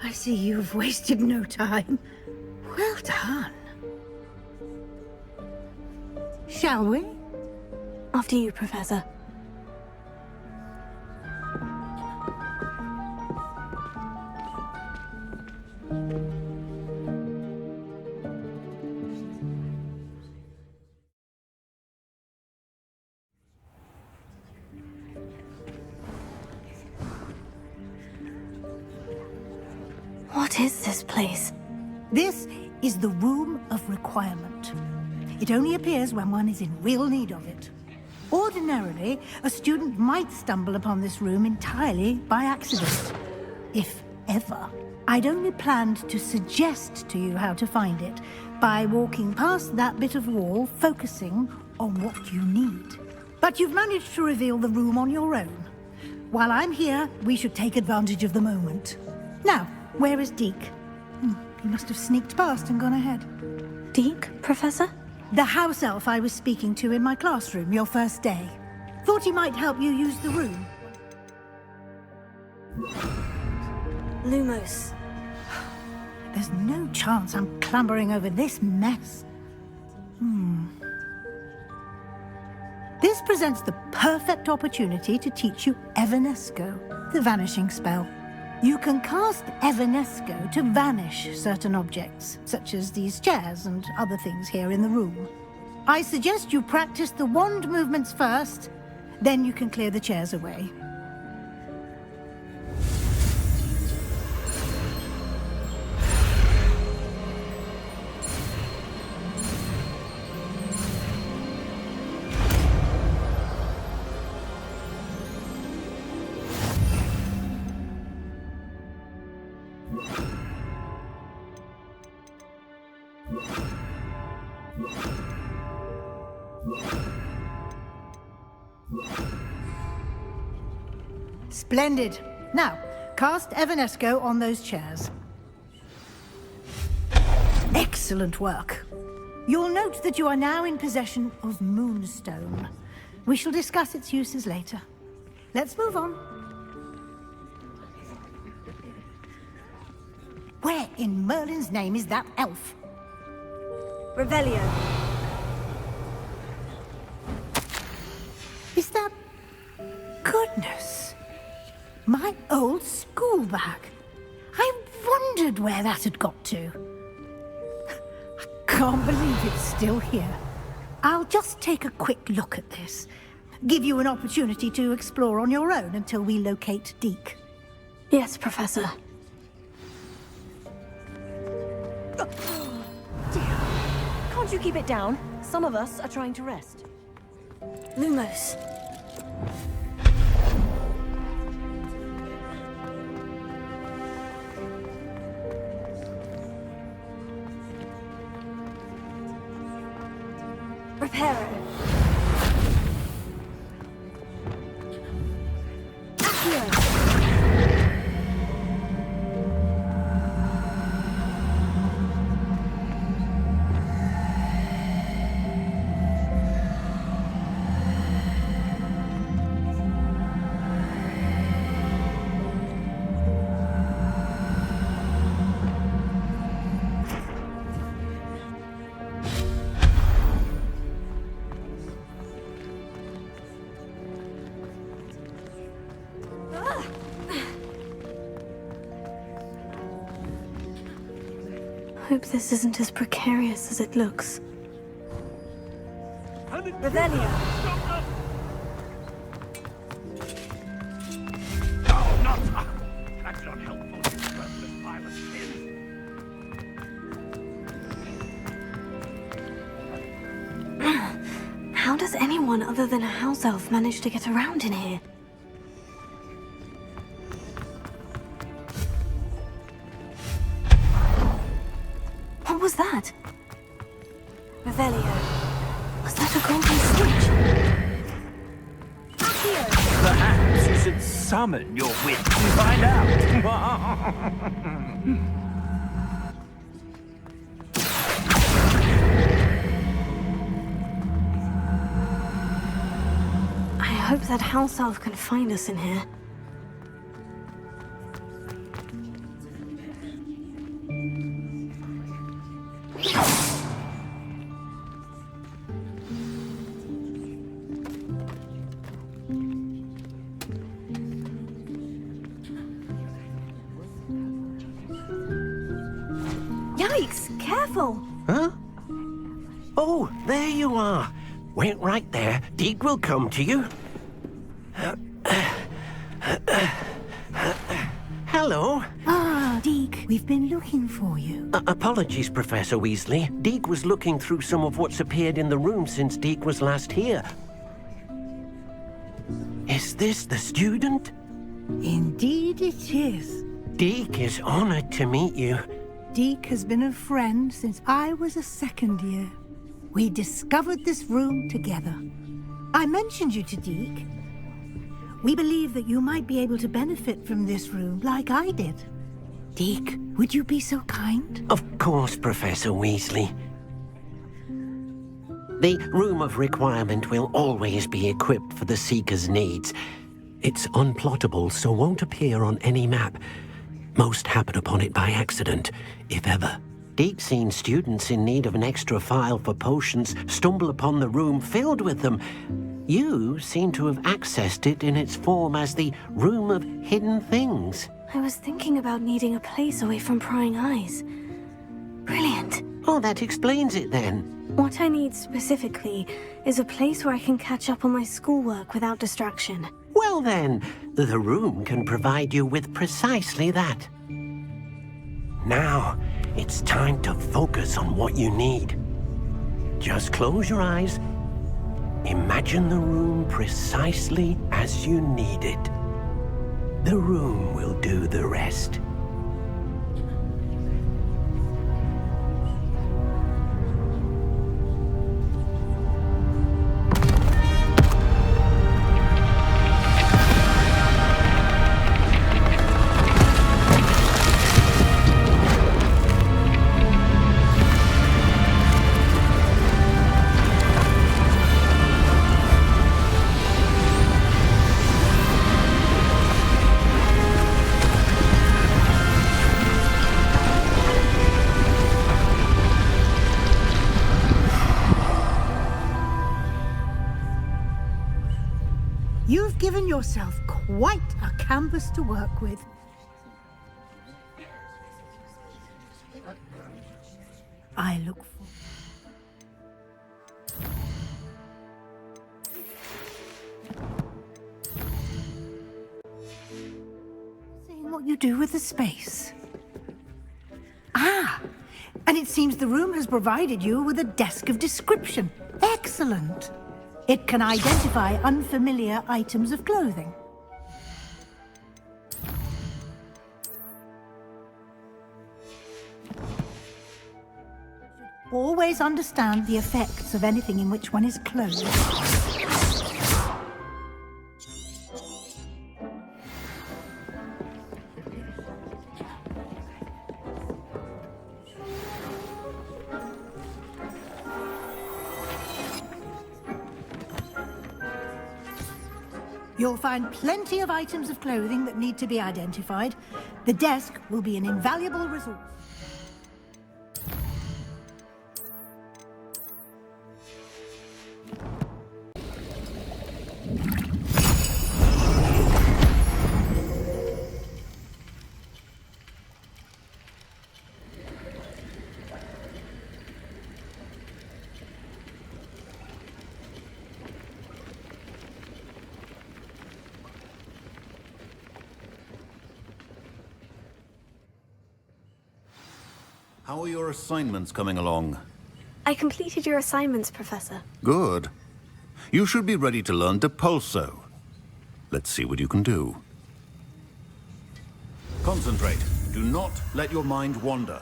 I see you've wasted no time. Well done. Shall we? After you, Professor. What is this place? This is the Room of Requirement. It only appears when one is in real need of it. Ordinarily, a student might stumble upon this room entirely by accident, if ever. I'd only planned to suggest to you how to find it by walking past that bit of wall, focusing on what you need. But you've managed to reveal the room on your own. While I'm here, we should take advantage of the moment. Now, where is Deke? He must have sneaked past and gone ahead. Deke, Professor? The house elf I was speaking to in my classroom your first day. Thought he might help you use the room. Lumos. There's no chance I'm clambering over this mess. This presents the perfect opportunity to teach you Evanesco, the vanishing spell. You can cast Evanesco to vanish certain objects, such as these chairs and other things here in the room. I suggest you practice the wand movements first, then you can clear the chairs away. Splendid. Now, cast Evanesco on those chairs. Excellent work. You'll note that you are now in possession of Moonstone. We shall discuss its uses later. Let's move on. Where in Merlin's name is that elf? Revelio. Is that... Goodness. My old school bag. I wondered where that had got to. I can't believe it's still here. I'll just take a quick look at this. Give you an opportunity to explore on your own until we locate Deke. Yes, Professor. Dear, can't you keep it down? Some of us are trying to rest. Lumos. Reparo. Accio. Hope this isn't as precarious as it looks. Revelio. Oh, not... That's not helpful, you worthless pile of sin. How does anyone other than a house elf manage to get around in here? What was that? Revelio. Was that a golden snitch? Accio. Perhaps you should summon your wit and find out. I hope that house elf can find us in here. Yikes! Careful! Huh? Oh, there you are. Wait right there. Deke will come to you. Hello. Ah, Deke, we've been looking for you. Apologies, Professor Weasley. Deke was looking through some of what's appeared in the room since Deke was last here. Is this the student? Indeed it is. Deke is honored to meet you. Deke has been a friend since I was a second year. We discovered this room together. I mentioned you to Deke. We believe that you might be able to benefit from this room like I did. Deke, would you be so kind? Of course, Professor Weasley. The Room of Requirement will always be equipped for the Seeker's needs. It's unplottable, so won't appear on any map. Most happen upon it by accident, if ever. Deke's seen students in need of an extra file for potions stumble upon the room filled with them. You seem to have accessed it in its form as the Room of Hidden Things. I was thinking about needing a place away from prying eyes. Brilliant. Oh, that explains it then. What I need specifically is a place where I can catch up on my schoolwork without distraction. Well then, the room can provide you with precisely that. Now, it's time to focus on what you need. Just close your eyes. Imagine the room precisely as you need it. The room will do the rest. yourself quite a canvas to work with. I look for... Seeing what you do with the space. Ah! And it seems the room has provided you with a desk of description. Excellent! It can identify unfamiliar items of clothing. Always understand the effects of anything in which one is clothed. You'll find plenty of items of clothing that need to be identified. The desk will be an invaluable resource. How are your assignments coming along? I completed your assignments, Professor. Good. You should be ready to learn Depulso. Let's see what you can do. Concentrate. Do not let your mind wander.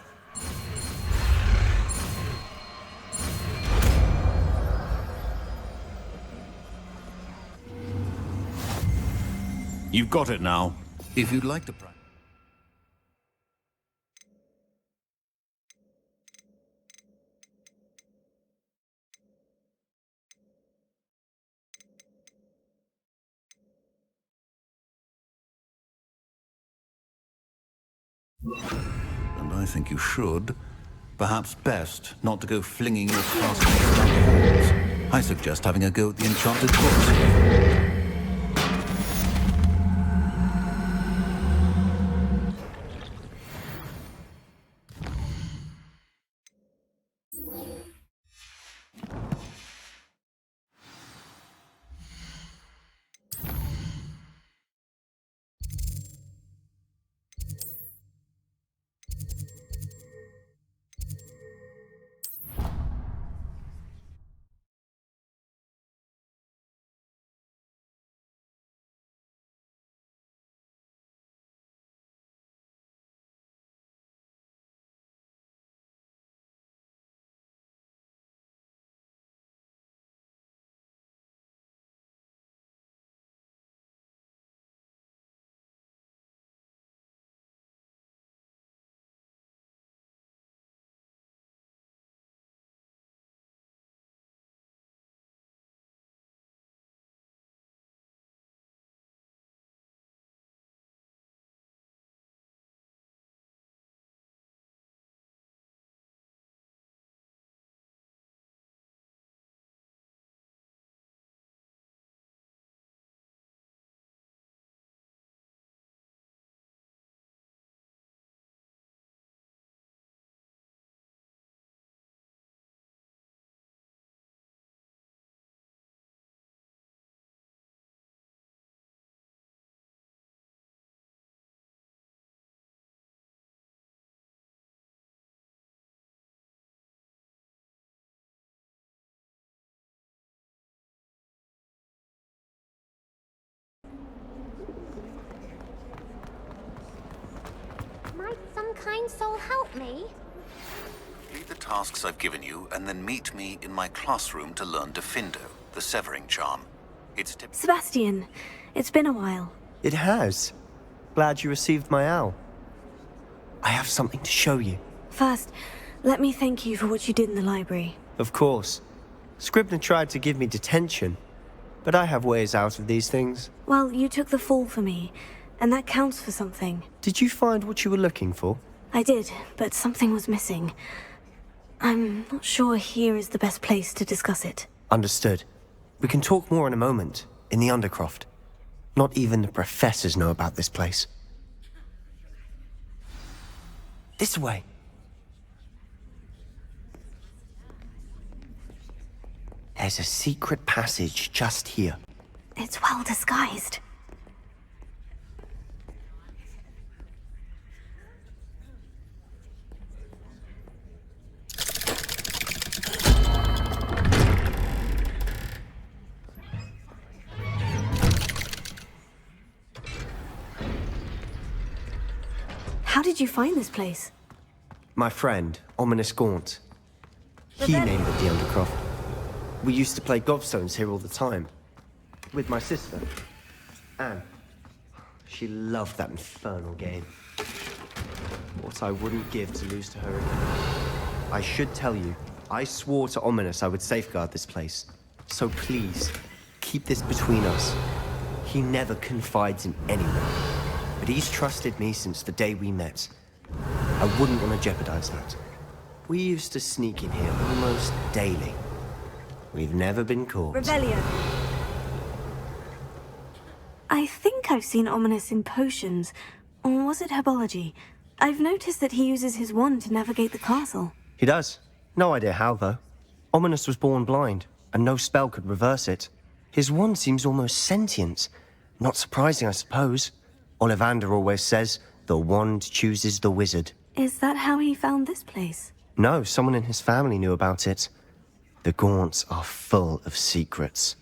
You've got it now. If you'd like to practice. And I think you should. Perhaps best not to go flinging your task around the halls. I suggest having a go at the enchanted books. Might some kind soul help me? Complete the tasks I've given you, and then meet me in my classroom to learn Defindo, the severing charm. It's Sebastian, it's been a while. It has. Glad you received my owl. I have something to show you. First, let me thank you for what you did in the library. Of course. Scribner tried to give me detention, but I have ways out of these things. Well, you took the fall for me, and that counts for something. Did you find what you were looking for? I did, but something was missing. I'm not sure here is the best place to discuss it. Understood. We can talk more in a moment, in the Undercroft. Not even the professors know about this place. This way. There's a secret passage just here. It's well disguised. How did you find this place? My friend, Ominous Gaunt. He named it the Undercroft. We used to play gobstones here all the time. With my sister, Anne. She loved that infernal game. What I wouldn't give to lose to her again. I should tell you, I swore to Ominous I would safeguard this place. So please, keep this between us. He never confides in anyone. But he's trusted me since the day we met. I wouldn't want to jeopardize that. We used to sneak in here almost daily. We've never been caught. Rebellion. I think I've seen Ominous in potions. Or was it herbology? I've noticed that he uses his wand to navigate the castle. He does. No idea how, though. Ominous was born blind, and no spell could reverse it. His wand seems almost sentient. Not surprising, I suppose. Ollivander always says, the wand chooses the wizard. Is that how he found this place? No, someone in his family knew about it. The Gaunts are full of secrets.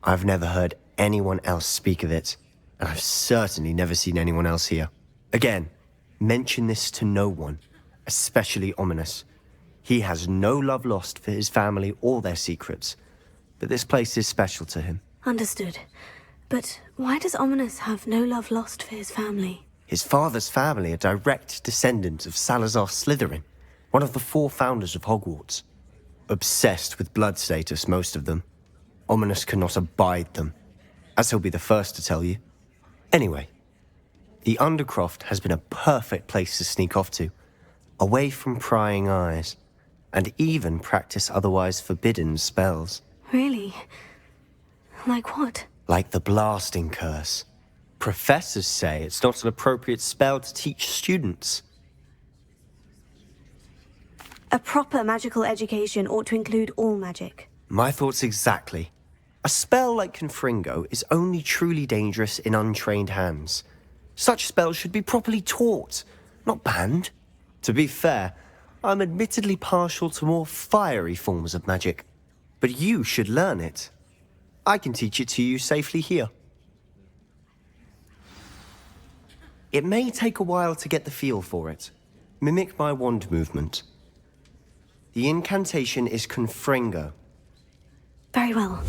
I've never heard anyone else speak of it, and I've certainly never seen anyone else here. Again, mention this to no one, especially Ominous. He has no love lost for his family or their secrets, but this place is special to him. Understood. But why does Ominous have no love lost for his family? His father's family are direct descendants of Salazar Slytherin, one of the 4 founders of Hogwarts. Obsessed with blood status, most of them. Ominous cannot abide them, as he'll be the first to tell you. Anyway, the Undercroft has been a perfect place to sneak off to, away from prying eyes, and even practice otherwise forbidden spells. Really? Like what? Like the blasting curse. Professors say it's not an appropriate spell to teach students. A proper magical education ought to include all magic. My thoughts exactly. A spell like Confringo is only truly dangerous in untrained hands. Such spells should be properly taught, not banned. To be fair, I'm admittedly partial to more fiery forms of magic. But you should learn it. I can teach it to you safely here. It may take a while to get the feel for it. Mimic my wand movement. The incantation is Confringo. Very well.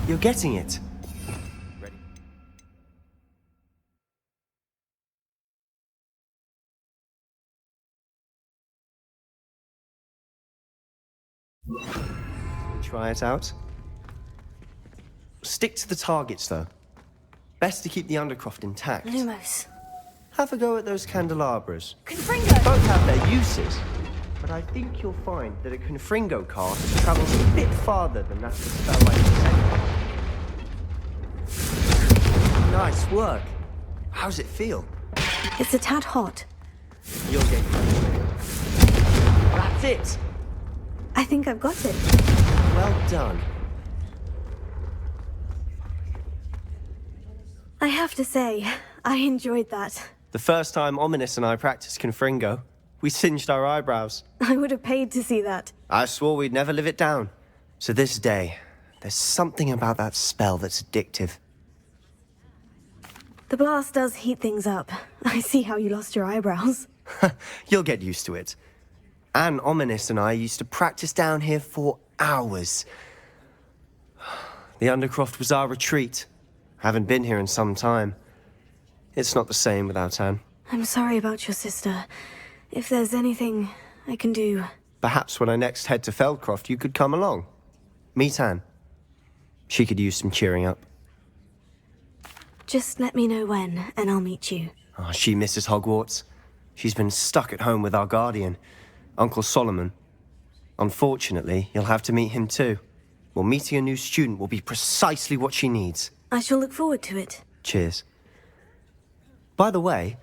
You're getting it. Ready? Try it out. Stick to the targets, though. Best to keep the Undercroft intact. Lumos. Have a go at those candelabras. Confringo! Both have their uses, but I think you'll find that a Confringo cast travels a bit farther than that of a spell like this. Nice work. How's it feel? It's a tad hot. You'll get used to it. That's it. I think I've got it. Well done. I have to say, I enjoyed that. The first time Ominous and I practiced Confringo, we singed our eyebrows. I would have paid to see that. I swore we'd never live it down. So this day, there's something about that spell that's addictive. The blast does heat things up. I see how you lost your eyebrows. You'll get used to it. Anne, Ominous and I used to practice down here for hours. The Undercroft was our retreat. Haven't been here in some time. It's not the same without Anne. I'm sorry about your sister. If there's anything I can do... Perhaps when I next head to Feldcroft, you could come along. Meet Anne. She could use some cheering up. Just let me know when, and I'll meet you. Oh, she misses Hogwarts. She's been stuck at home with our guardian, Uncle Solomon. Unfortunately, you'll have to meet him too. Well, meeting a new student will be precisely what she needs. I shall look forward to it. Cheers. By the way,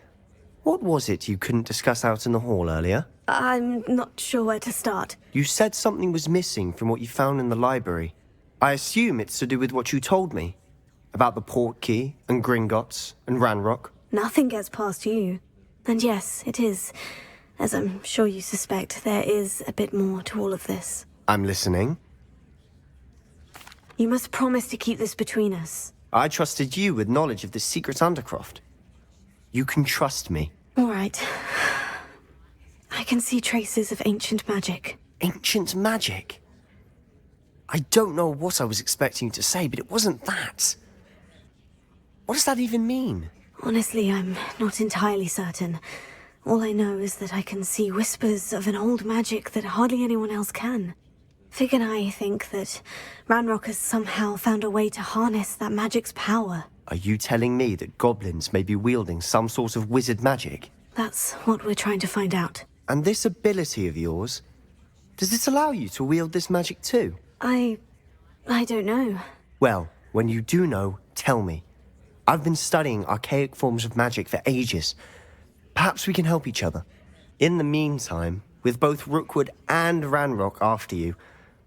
what was it you couldn't discuss out in the hall earlier? I'm not sure where to start. You said something was missing from what you found in the library. I assume it's to do with what you told me. About the Portkey, and Gringotts, and Ranrok. Nothing gets past you. And yes, it is. As I'm sure you suspect, there is a bit more to all of this. I'm listening. You must promise to keep this between us. I trusted you with knowledge of the secret Undercroft. You can trust me. All right. I can see traces of ancient magic. Ancient magic? I don't know what I was expecting you to say, but it wasn't that. What does that even mean? Honestly, I'm not entirely certain. All I know is that I can see whispers of an old magic that hardly anyone else can. Fig and I think that Ranrok has somehow found a way to harness that magic's power. Are you telling me that goblins may be wielding some sort of wizard magic? That's what we're trying to find out. And this ability of yours, does it allow you to wield this magic too? I don't know. Well, when you do know, tell me. I've been studying archaic forms of magic for ages. Perhaps we can help each other. In the meantime, with both Rookwood and Ranrok after you,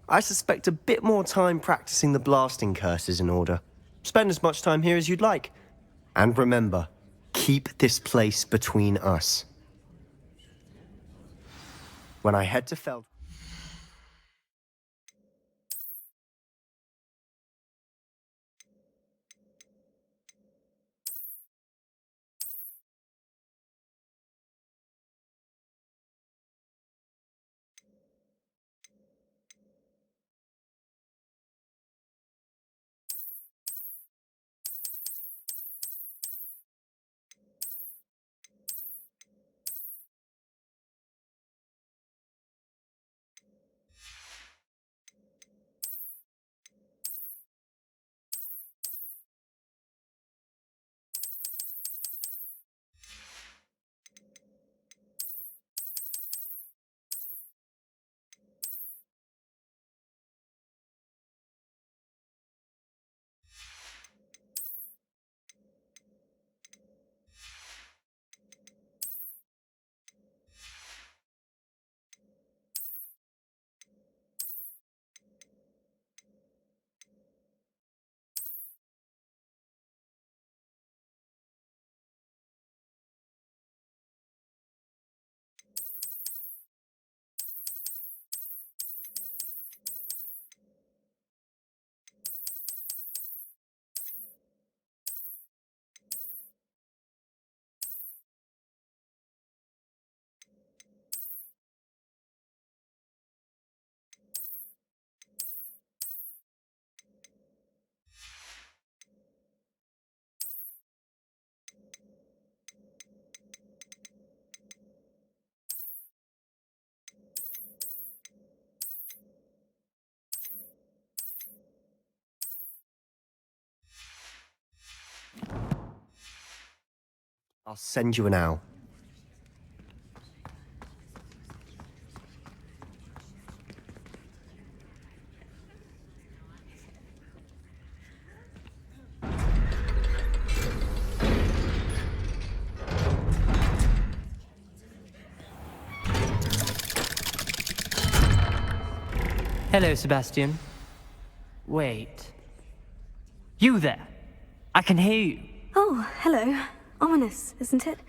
I suspect a bit more time practicing the blasting curse is in order. Spend as much time here as you'd like. And remember, keep this place between us. When I head to Feld... I'll send you an owl. Hello, Sebastian. Wait. You there? I can hear you. Oh, hello. Ominous, isn't it?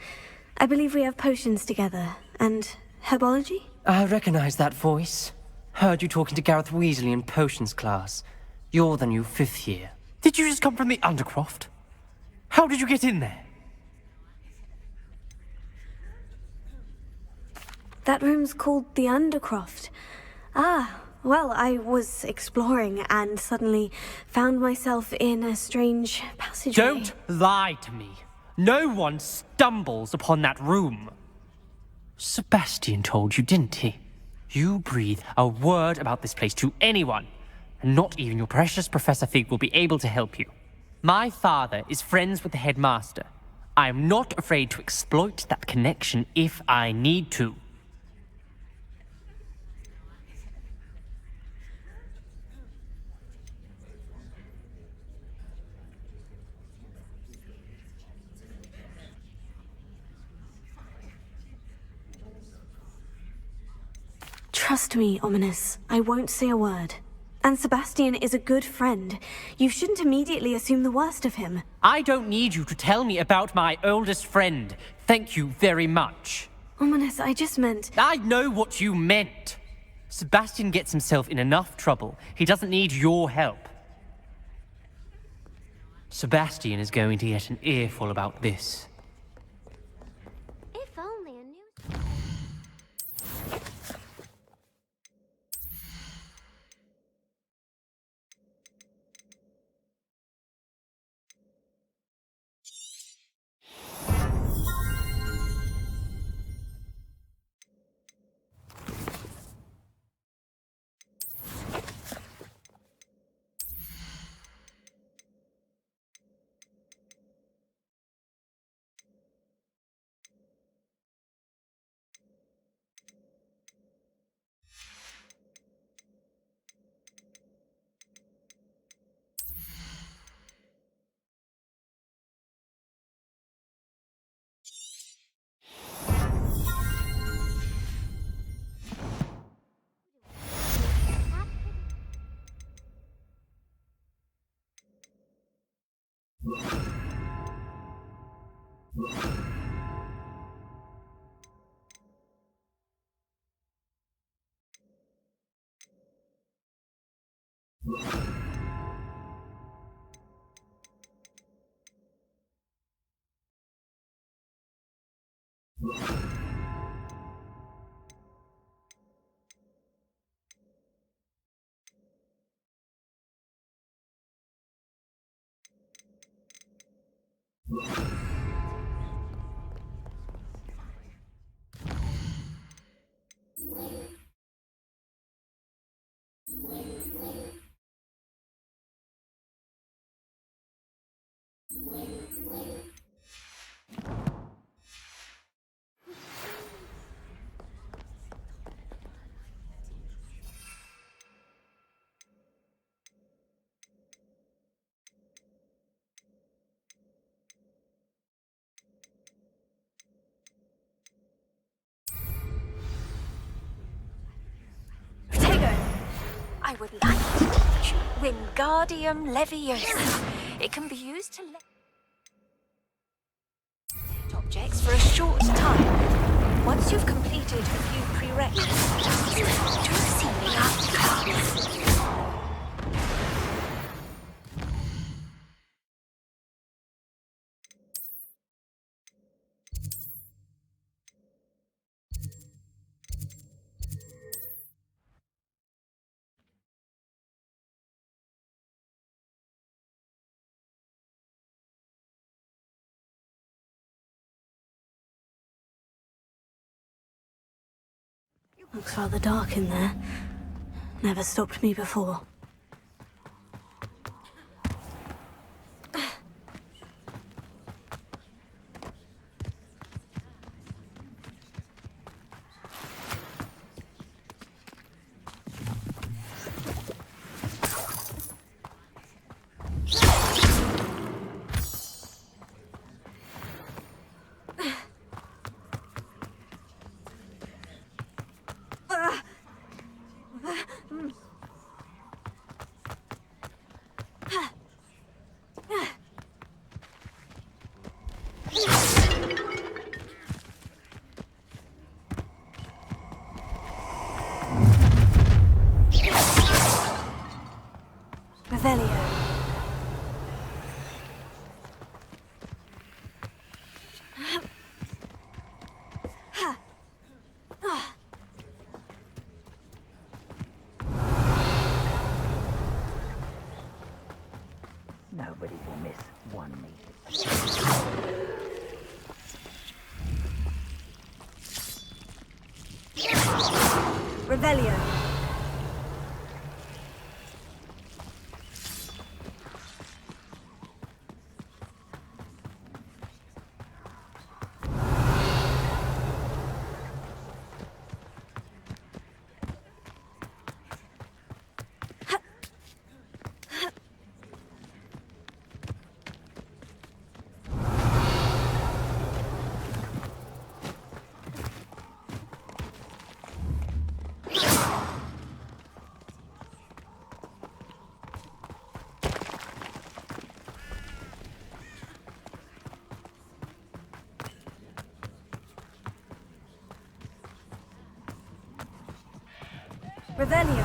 I believe we have potions together. And herbology? I recognize that voice. Heard you talking to Gareth Weasley in potions class. You're the new 5th year. Did you just come from the Undercroft? How did you get in there? That room's called the Undercroft. Ah, well, I was exploring and suddenly found myself in a strange passageway. Don't lie to me. No one stumbles upon that room. Sebastian told you, didn't he? You breathe a word about this place to anyone, and not even your precious Professor Fig will be able to help you. My father is friends with the headmaster. I am not afraid to exploit that connection if I need to. Trust me, Ominous. I won't say a word. And Sebastian is a good friend. You shouldn't immediately assume the worst of him. I don't need you to tell me about my oldest friend. Thank you very much. Ominous, I just meant... I know what you meant. Sebastian gets himself in enough trouble. He doesn't need your help. Sebastian is going to get an earful about this. If only a new... I would like to teach you Wingardium Leviosa. It can be used to levitate objects for a short time. Once you've completed a few prerequisites, do see me after class. Looks rather dark in there. Never stopped me before. Nobody will miss one meeting. Revelio. Revelio.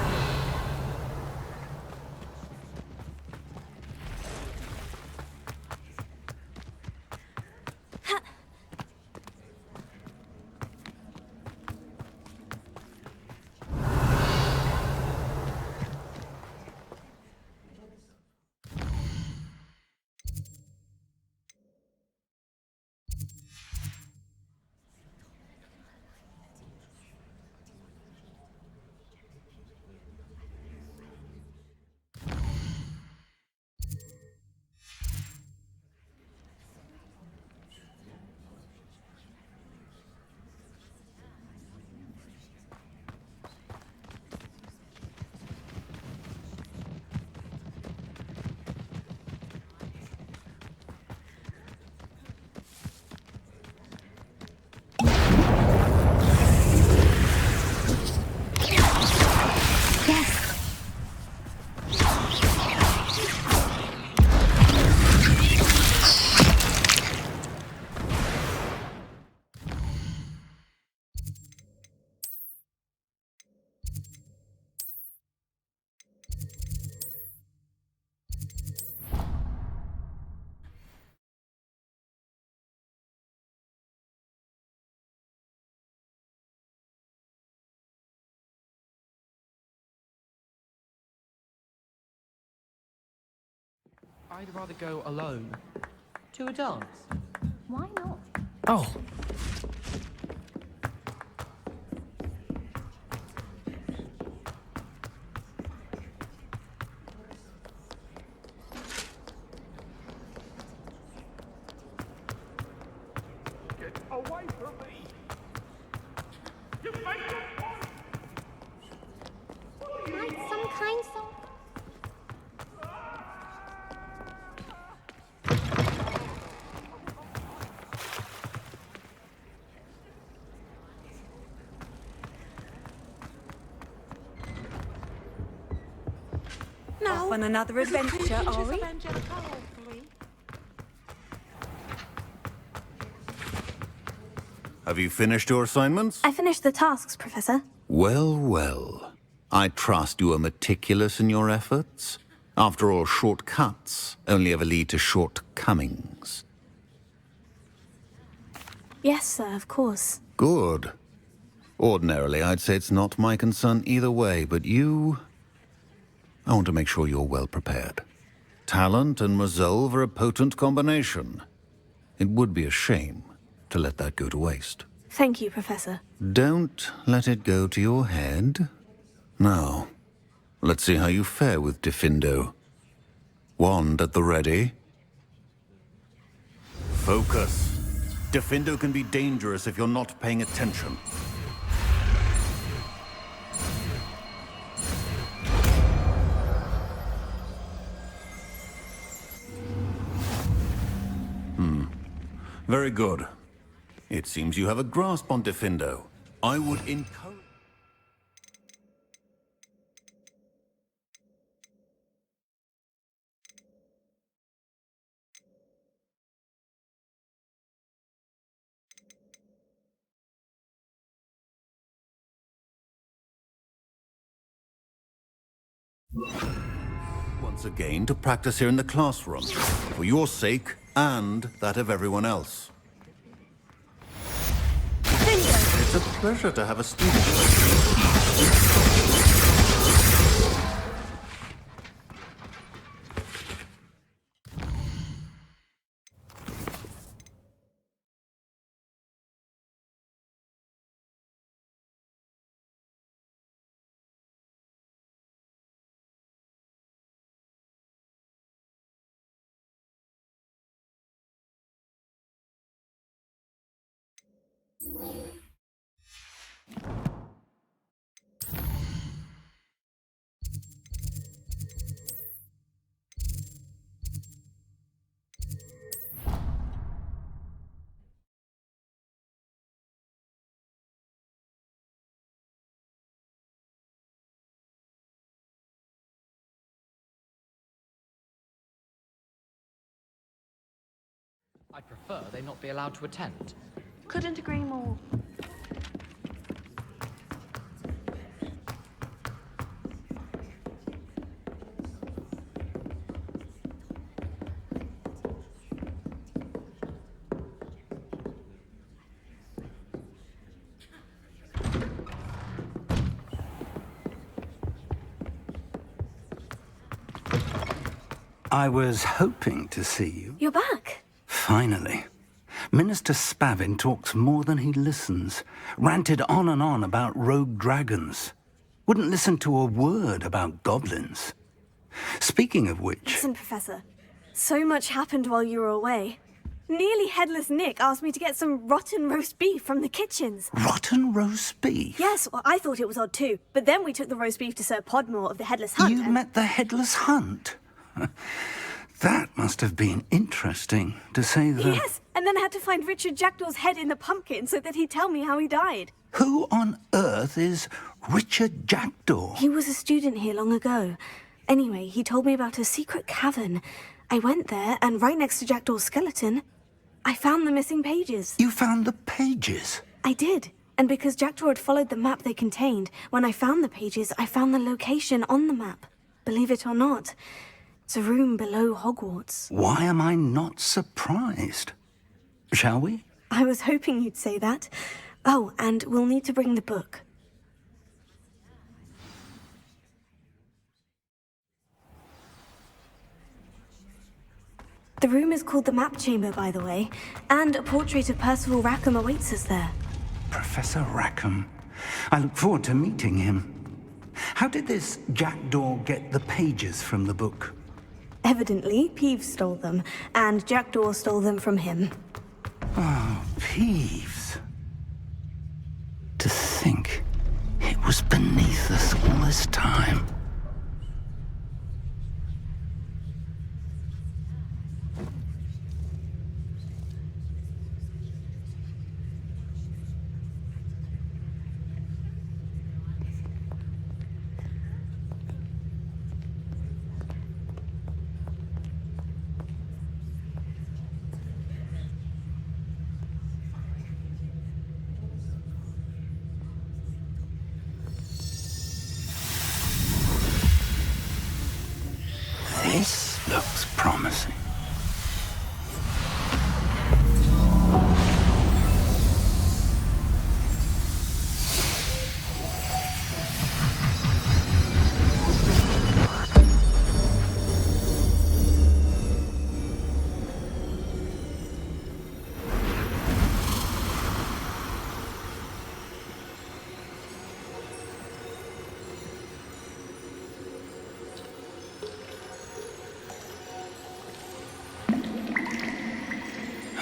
I'd rather go alone. To a dance? Why not? Oh. Get away from me! You make your point! Might some kind soul... Off on another adventure, are we? Have you finished your assignments? I finished the tasks, Professor. Well, well. I trust you are meticulous in your efforts. After all, shortcuts only ever lead to shortcomings. Yes, sir, of course. Good. Ordinarily, I'd say it's not my concern either way, but you... I want to make sure you're well prepared. Talent and resolve are a potent combination. It would be a shame to let that go to waste. Thank you, Professor. Don't let it go to your head. Now, let's see how you fare with Diffindo. Wand at the ready. Focus. Diffindo can be dangerous if you're not paying attention. Very good. It seems you have a grasp on Diffindo. I would encourage... Once again, to practice here in the classroom, for your sake and that of everyone else. It's a pleasure to have a student like you. I'd prefer they not be allowed to attend. Couldn't agree more. I was hoping to see you. You're back. Finally. Minister Spavin talks more than he listens. Ranted on and on about rogue dragons. Wouldn't listen to a word about goblins. Speaking of which... Listen, Professor. So much happened while you were away. Nearly Headless Nick asked me to get some rotten roast beef from the kitchens. Rotten roast beef? Yes, well, I thought it was odd too. But then we took the roast beef to Sir Podmore of the Headless Hunt. You met the Headless Hunt? That must have been interesting, to say the... Yes, and then I had to find Richard Jackdaw's head in the pumpkin so that he'd tell me how he died. Who on earth is Richard Jackdaw? He was a student here long ago. Anyway, he told me about a secret cavern. I went there, and right next to Jackdaw's skeleton, I found the missing pages. You found the pages? I did. And because Jackdaw had followed the map they contained, when I found the pages, I found the location on the map. Believe it or not, it's a room below Hogwarts. Why am I not surprised? Shall we? I was hoping you'd say that. Oh, and we'll need to bring the book. The room is called the Map Chamber, by the way, and a portrait of Percival Rackham awaits us there. Professor Rackham. I look forward to meeting him. How did this Jackdaw get the pages from the book? Evidently, Peeves stole them, and Jackdaw stole them from him. Oh, Peeves. To think it was beneath us all this time. This looks promising.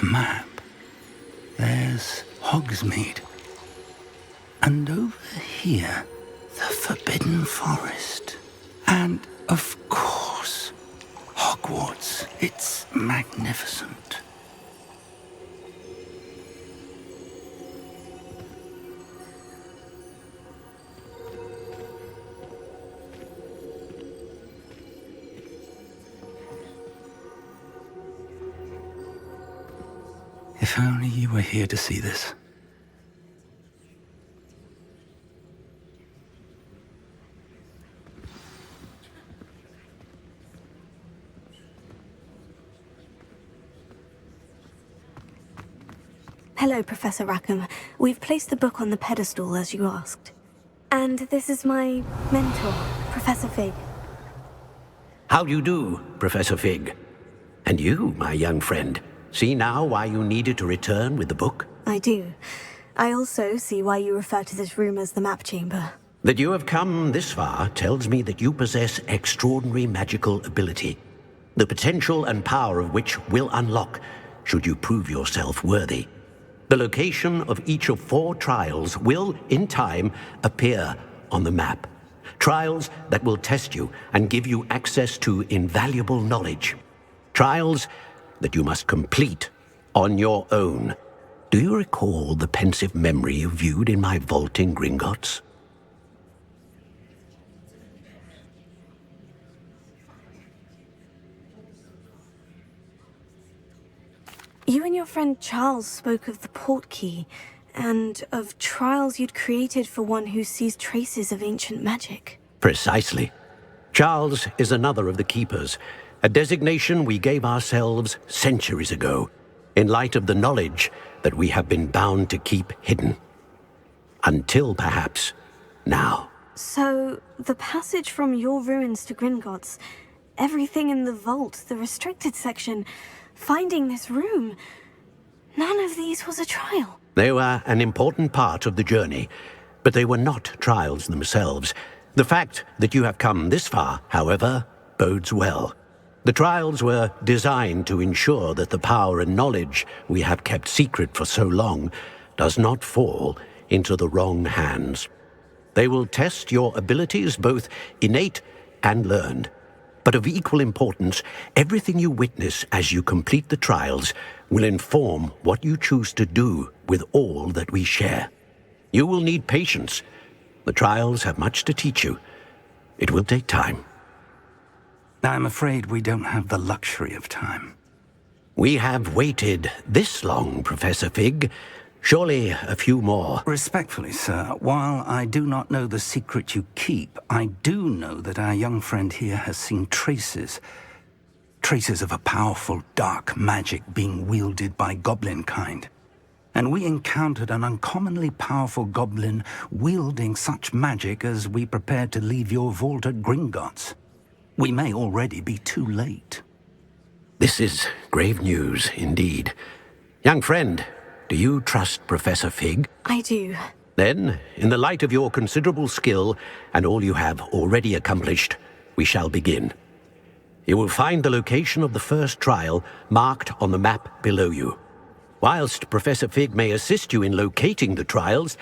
A map. There's Hogsmeade. And over here, the Forbidden Forest. And, of course, Hogwarts. It's magnificent. If only you were here to see this. Hello, Professor Rackham. We've placed the book on the pedestal, as you asked. And this is my mentor, Professor Fig. How do you do, Professor Fig? And you, my young friend, see now why you needed to return with the book? I do. I also see why you refer to this room as the Map Chamber. That you have come this far tells me that you possess extraordinary magical ability, the potential and power of which will unlock should you prove yourself worthy. The location of each of 4 trials will, in time, appear on the map. Trials that will test you and give you access to invaluable knowledge. Trials that you must complete on your own. Do you recall the pensive memory you viewed in my vault in Gringotts? You and your friend Charles spoke of the Portkey, and of trials you'd created for one who sees traces of ancient magic. Precisely. Charles is another of the Keepers, a designation we gave ourselves centuries ago, in light of the knowledge that we have been bound to keep hidden. Until, perhaps, now. So, the passage from your ruins to Gringotts, everything in the vault, the restricted section, finding this room. None of these was a trial. They were an important part of the journey, but they were not trials themselves. The fact that you have come this far, however, bodes well. The trials were designed to ensure that the power and knowledge we have kept secret for so long does not fall into the wrong hands. They will test your abilities, both innate and learned. But of equal importance, everything you witness as you complete the trials will inform what you choose to do with all that we share. You will need patience. The trials have much to teach you. It will take time. I'm afraid we don't have the luxury of time. We have waited this long, Professor Fig. Surely a few more. Respectfully, sir, while I do not know the secret you keep, I do know that our young friend here has seen traces of a powerful dark magic being wielded by goblin kind. And we encountered an uncommonly powerful goblin wielding such magic as we prepared to leave your vault at Gringotts. We may already be too late. This is grave news indeed. Young friend, do you trust Professor Fig? I do. Then, in the light of your considerable skill and all you have already accomplished, we shall begin. You will find the location of the first trial marked on the map below you. Whilst Professor Fig may assist you in locating the trials,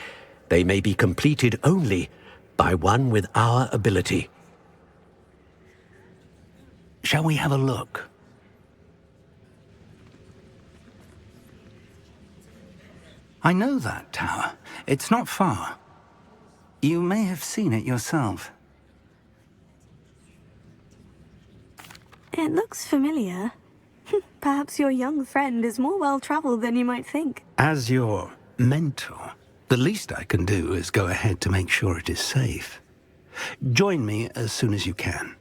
they may be completed only by one with our ability. Shall we have a look? I know that tower. It's not far. You may have seen it yourself. It looks familiar. Perhaps your young friend is more well-traveled than you might think. As your mentor, the least I can do is go ahead to make sure it is safe. Join me as soon as you can.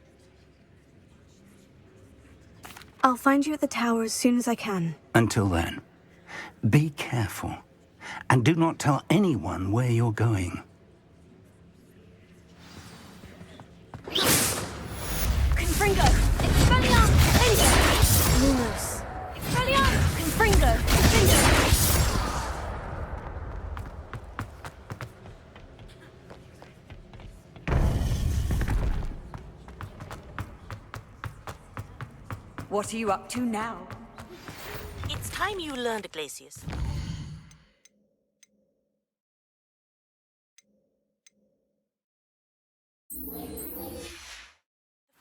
I'll find you at the tower as soon as I can. Until then, be careful. And do not tell anyone where you're going. Confringo! Expelliarmus! Confringo! Lumos. Expelliarmus! Confringo! Confringo! What are you up to now? It's time you learned, Iglesias.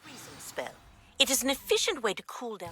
Freezing spell. It is an efficient way to cool down.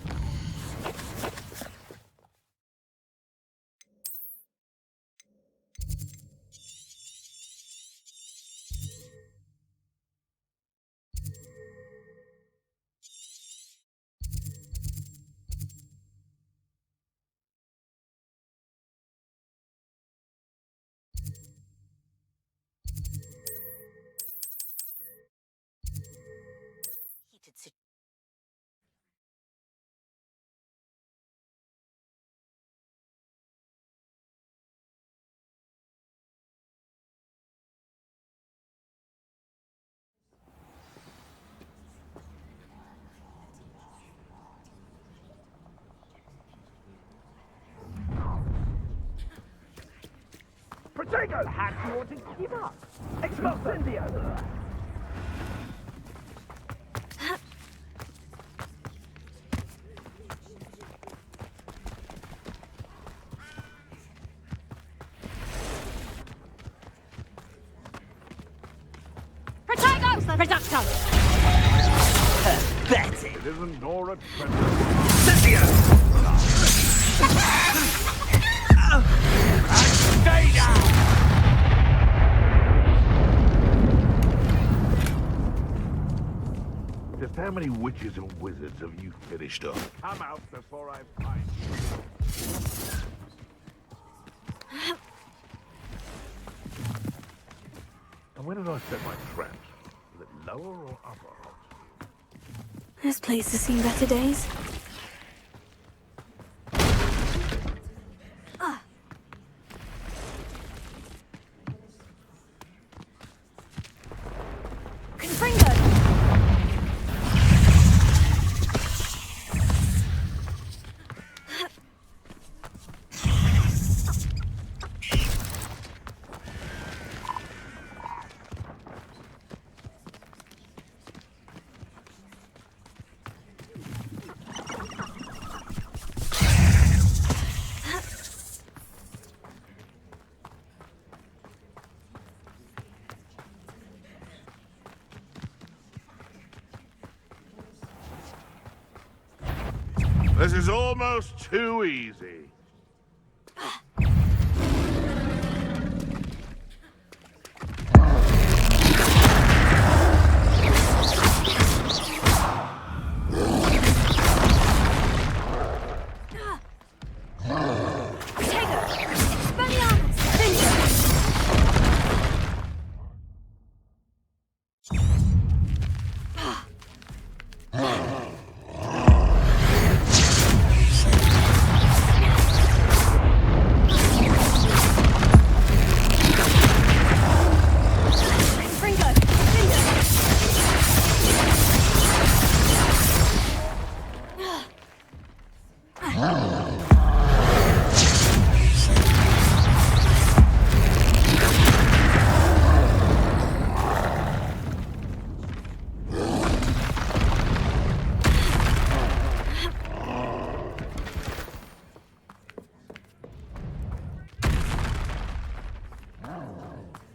Protego! How do you want to give up? Expulsindio! Protego! Reducto! Pathetic! It isn't Nora Trent. Stay down! Just how many witches and wizards have you finished off? Come out before I find you. And where did I set my traps? Was it lower or upper? This place has seen better days. This is almost too easy.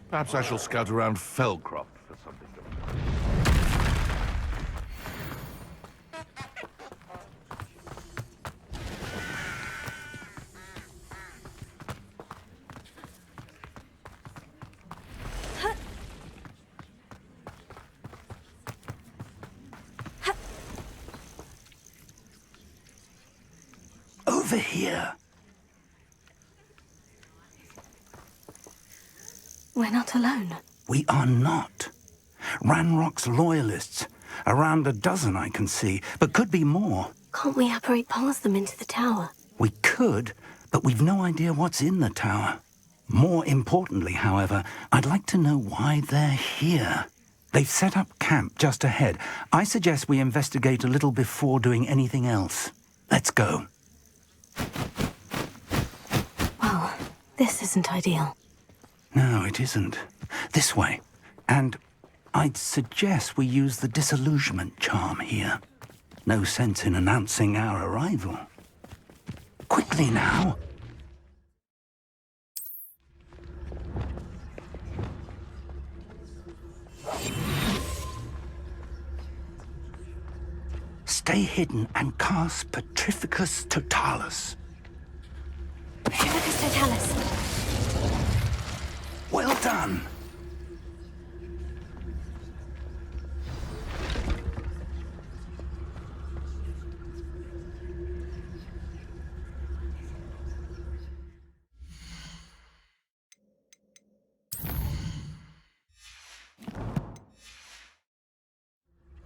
Perhaps I shall scout around Fellcroft for something to... Over here. We're not alone. We are not. Ranrock's loyalists. Around a dozen I can see, but could be more. Can't we apparate past them into the tower? We could, but we've no idea what's in the tower. More importantly, however, I'd like to know why they're here. They've set up camp just ahead. I suggest we investigate a little before doing anything else. Let's go. Well, this isn't ideal. No, it isn't. This way. And I'd suggest we use the disillusionment charm here. No sense in announcing our arrival. Quickly now. Stay hidden and cast Petrificus Totalis. Petrificus Totalis. Well done.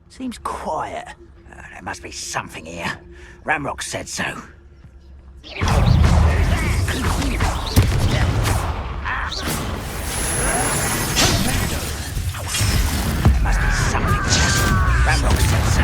Seems quiet. There must be something here. Ranrok said so. There must be something here. Ranrok said so.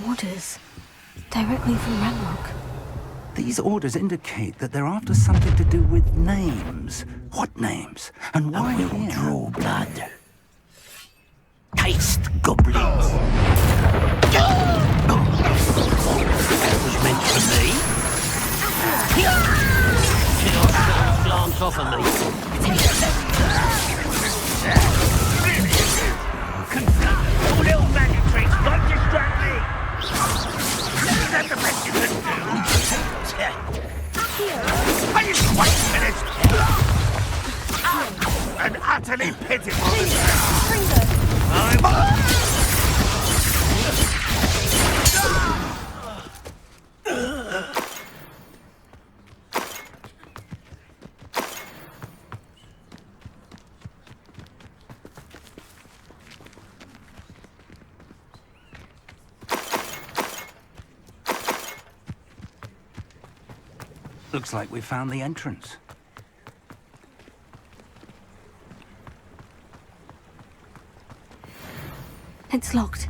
Orders. Directly from Ranrok. These orders indicate that they're after something to do with names. What names? And why we will here? draw blood. Taste goblins. That was meant for me. Glance off of me. All little magic tricks, don't distract me. Is that the best you can do? Are you quite finished? An utterly pitiful Looks like we found the entrance. It's locked.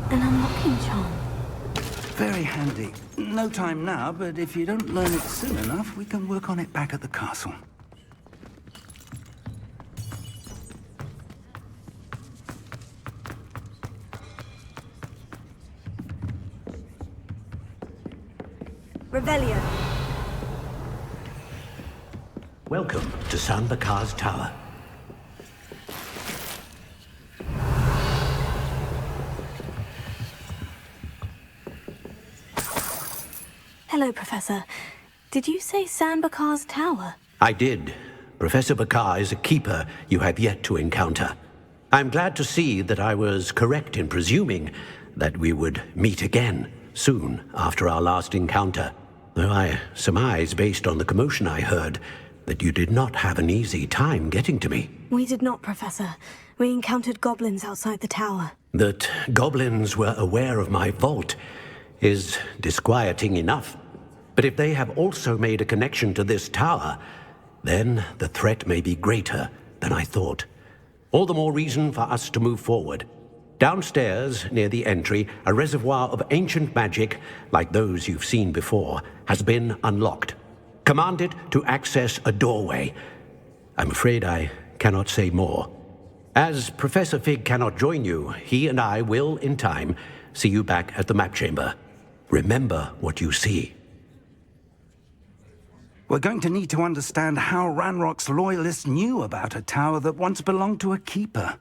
An unlocking charm. Very handy. No time now, but if you don't learn it soon enough, we can work on it back at the castle. Revelio. Welcome to San Bakar's Tower. Hello, Professor. Did you say San Bakar's Tower? I did. Professor Bakar is a keeper you have yet to encounter. I'm glad to see that I was correct in presuming that we would meet again soon after our last encounter, though I surmise, based on the commotion I heard, that you did not have an easy time getting to me. We did not, Professor. We encountered goblins outside the tower. That goblins were aware of my vault is disquieting enough. But if they have also made a connection to this tower, then the threat may be greater than I thought. All the more reason for us to move forward. Downstairs, near the entry, a reservoir of ancient magic, like those you've seen before, has been unlocked. Command it to access a doorway. I'm afraid I cannot say more. As Professor Fig cannot join you, he and I will, in time, see you back at the map chamber. Remember what you see. We're going to need to understand how Ranrock's loyalists knew about a tower that once belonged to a keeper.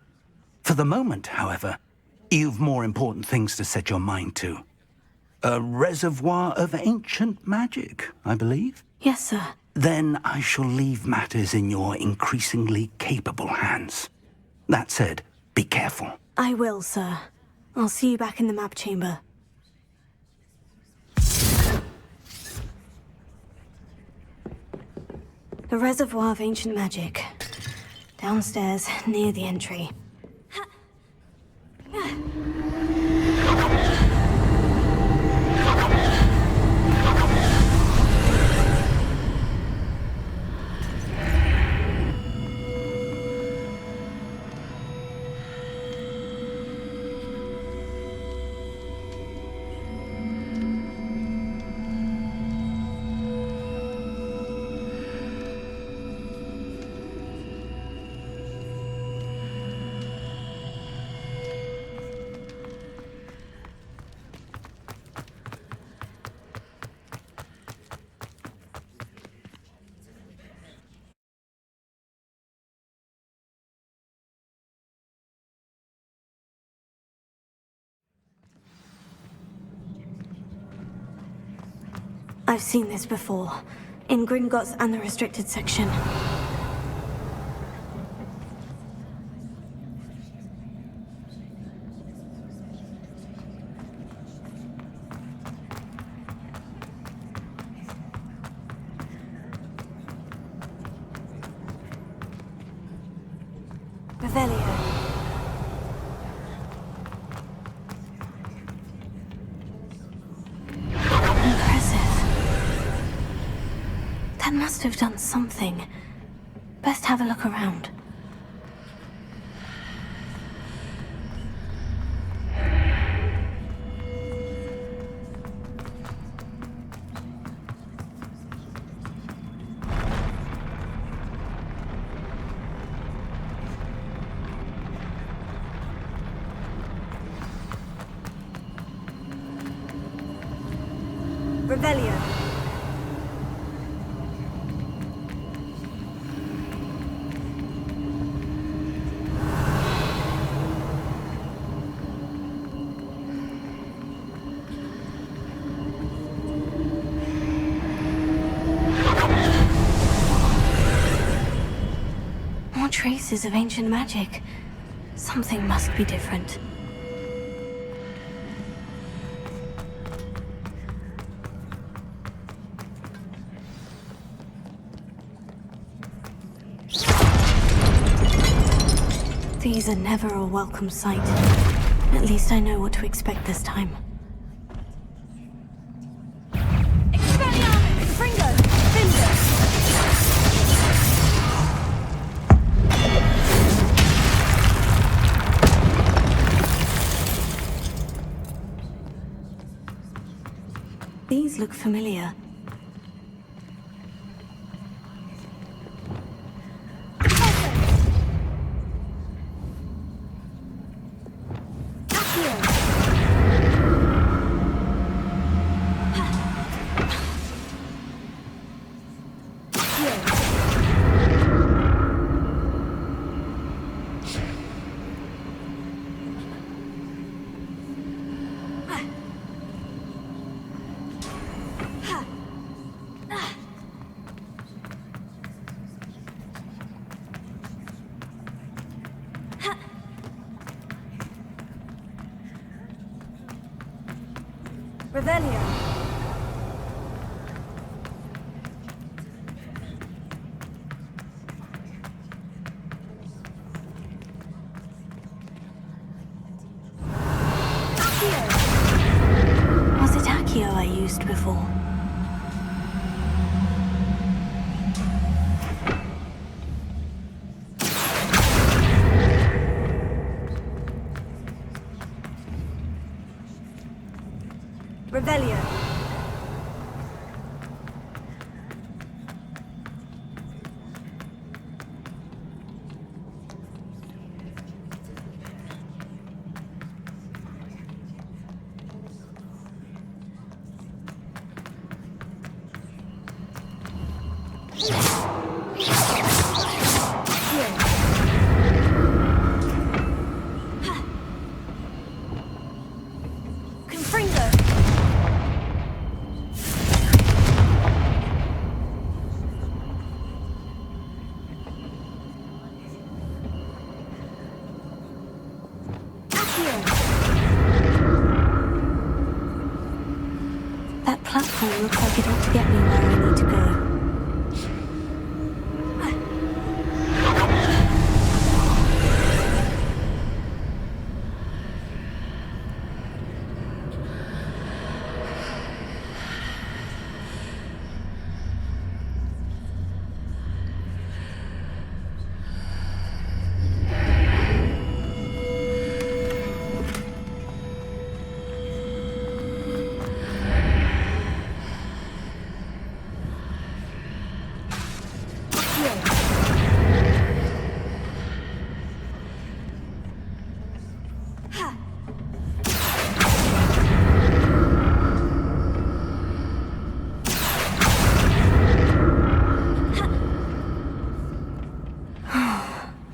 For the moment, however, you've more important things to set your mind to. A reservoir of ancient magic, I believe? Yes, sir. Then I shall leave matters in your increasingly capable hands. That said, be careful. I will, sir. I'll see you back in the map chamber. The reservoir of ancient magic. Downstairs, near the entry. I've seen this before, in Gringotts and the restricted section. Revelio. Dad must have done something. Best have a look around. Revelio. More traces of ancient magic. Something must be different. These are never a welcome sight. At least I know what to expect this time. Expelliarmus! Fringo! Finder! These look familiar. Revelio. Was it Accio I used before? Revelio. That platform looks like it ought to get me where I need to go.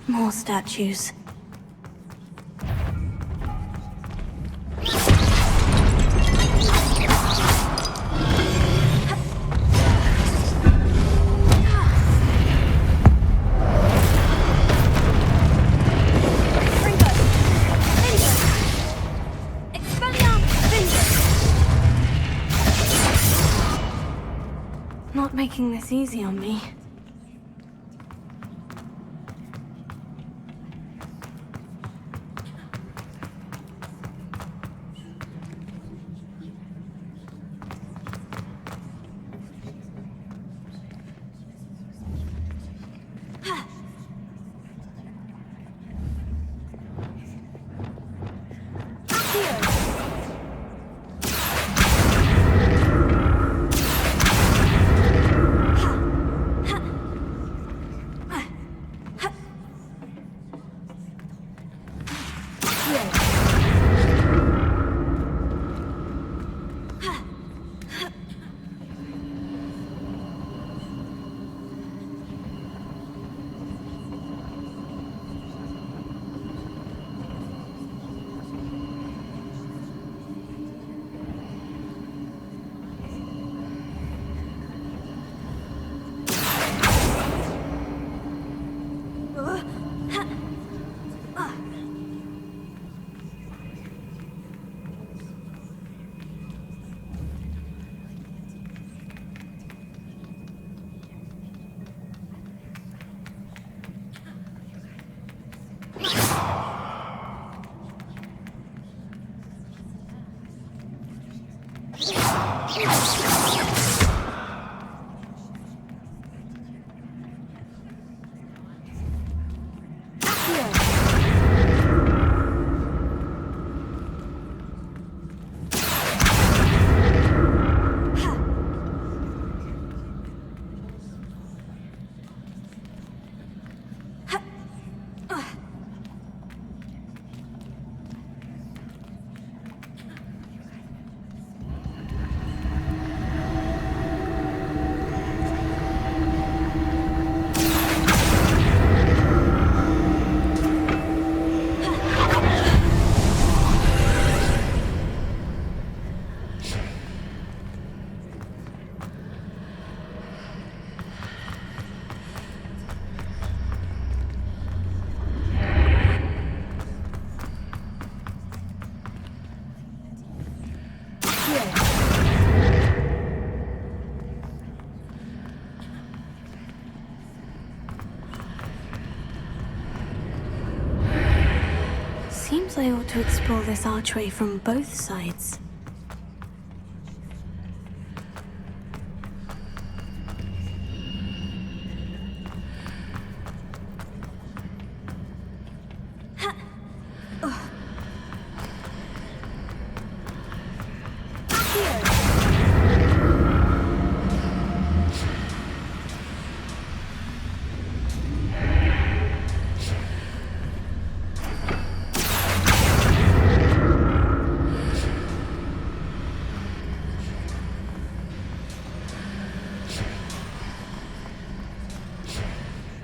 More statues. Not making this easy on me. Seems I ought to explore this archway from both sides.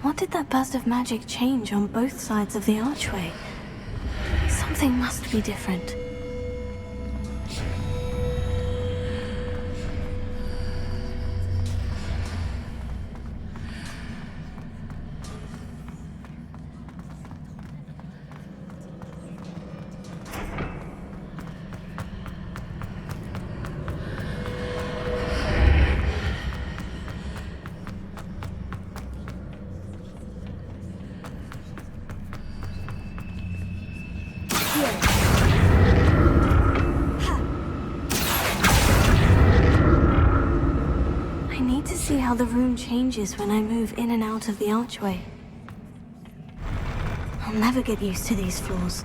What did that burst of magic change on both sides of the archway? Something must be different. How the room changes when I move in and out of the archway. I'll never get used to these floors.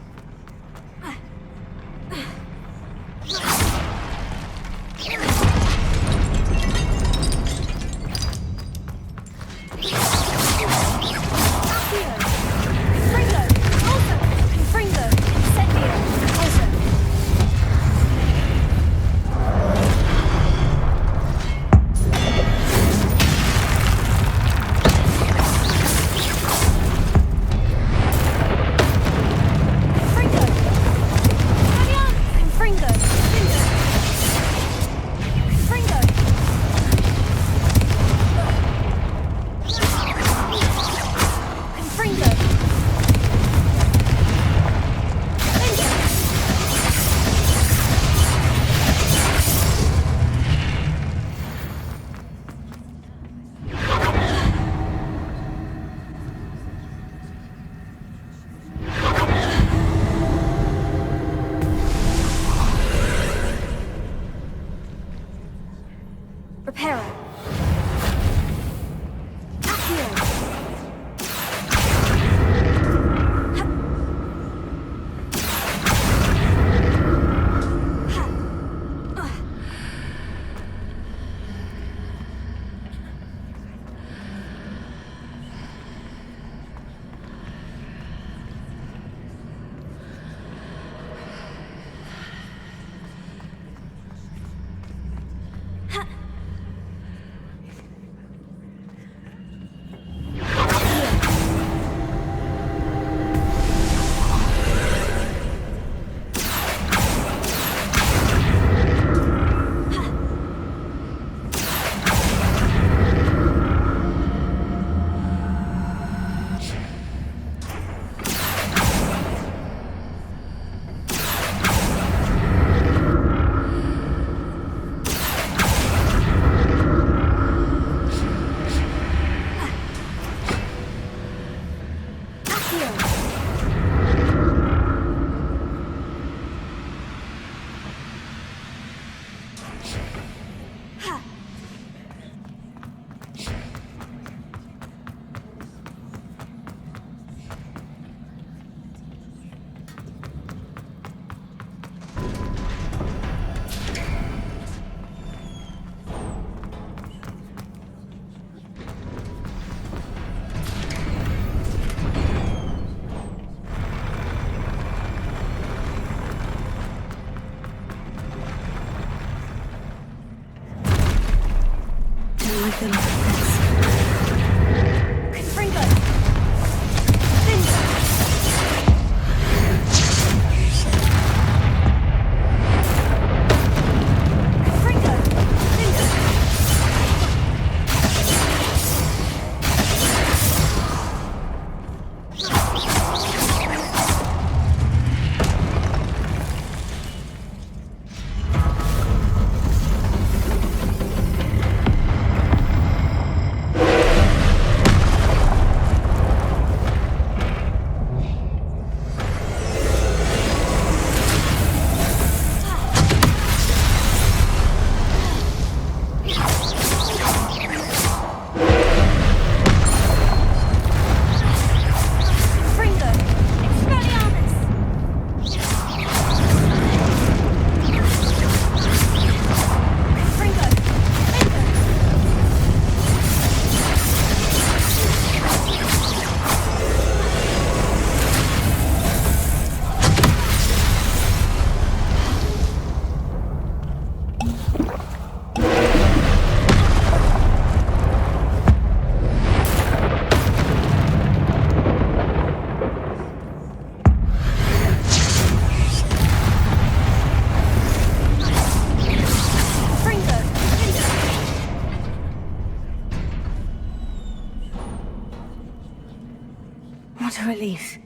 What a relief.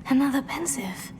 Another pensive.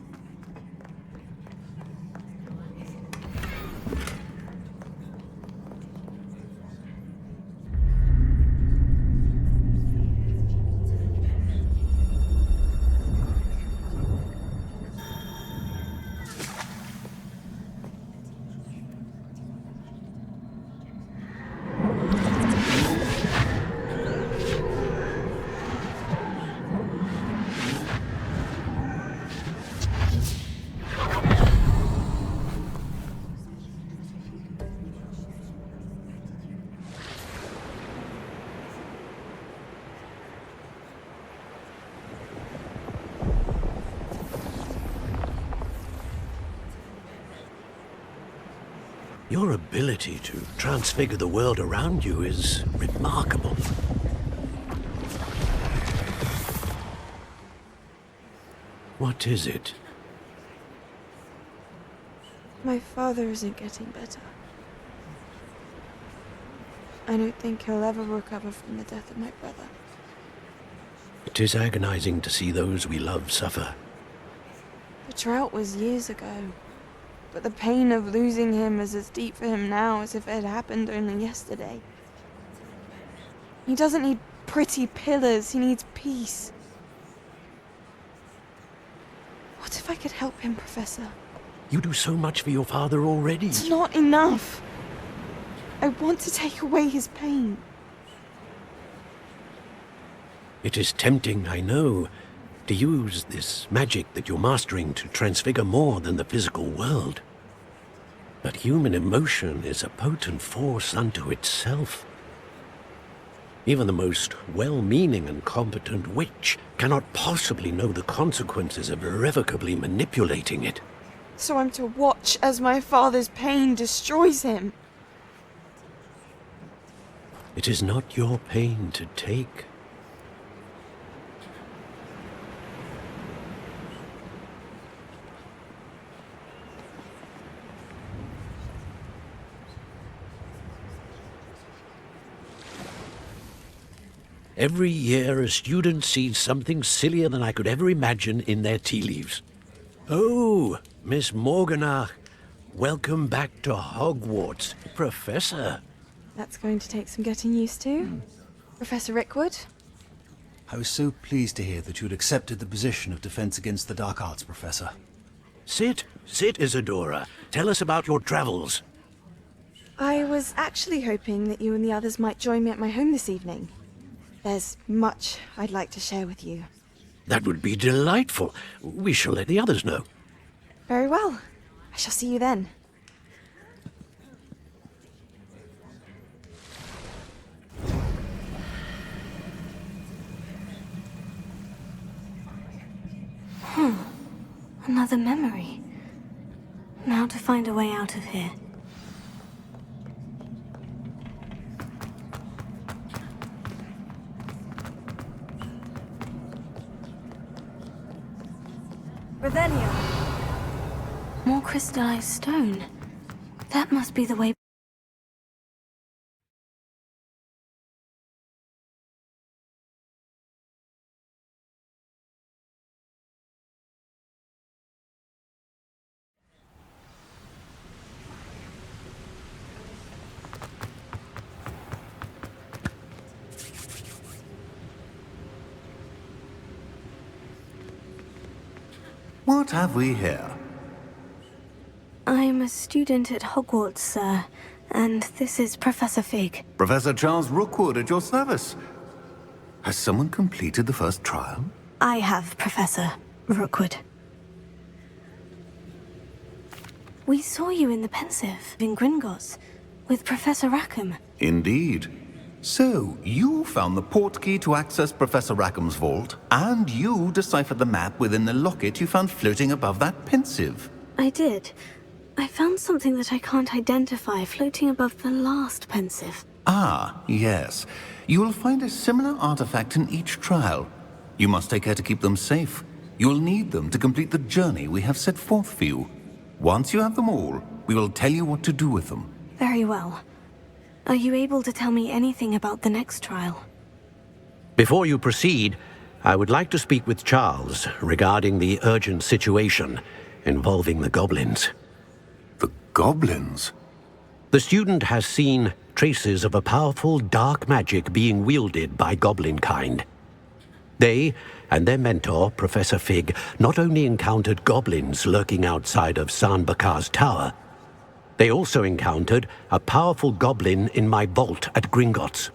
Your ability to transfigure the world around you is remarkable. What is it? My father isn't getting better. I don't think he'll ever recover from the death of my brother. It is agonizing to see those we love suffer. The drought was years ago, but the pain of losing him is as deep for him now as if it had happened only yesterday. He doesn't need pretty pillars, he needs peace. What if I could help him, Professor? You do so much for your father already. It's not enough. I want to take away his pain. It is tempting, I know, to use this magic that you're mastering to transfigure more than the physical world. But human emotion is a potent force unto itself. Even the most well-meaning and competent witch cannot possibly know the consequences of irrevocably manipulating it. So I'm to watch as my father's pain destroys him. It is not your pain to take. Every year, a student sees something sillier than I could ever imagine in their tea leaves. Oh, Miss Morganach, welcome back to Hogwarts, Professor. That's going to take some getting used to. Professor Rickwood? I was so pleased to hear that you'd accepted the position of Defense Against the Dark Arts, Professor. Sit, Isadora. Tell us about your travels. I was actually hoping that you and the others might join me at my home this evening. There's much I'd like to share with you. That would be delightful. We shall let the others know. Very well. I shall see you then. Another memory. Now to find a way out of here. Revelio. More crystallized stone. That must be the way. What have we here? I'm a student at Hogwarts, sir, and this is Professor Fig. Professor Charles Rookwood at your service. Has someone completed the first trial? I have, Professor Rookwood. We saw you in the Pensive in Gringotts with Professor Rackham. Indeed. So, you found the portkey to access Professor Rackham's vault, and you deciphered the map within the locket you found floating above that pensive. I did. I found something that I can't identify floating above the last pensive. Ah, yes. You will find a similar artifact in each trial. You must take care to keep them safe. You'll need them to complete the journey we have set forth for you. Once you have them all, we will tell you what to do with them. Very well. Are you able to tell me anything about the next trial? Before you proceed, I would like to speak with Charles regarding the urgent situation involving the goblins. The goblins? The student has seen traces of a powerful dark magic being wielded by goblin kind. They and their mentor, Professor Fig, not only encountered goblins lurking outside of Sanbakar's tower, they also encountered a powerful goblin in my vault at Gringotts.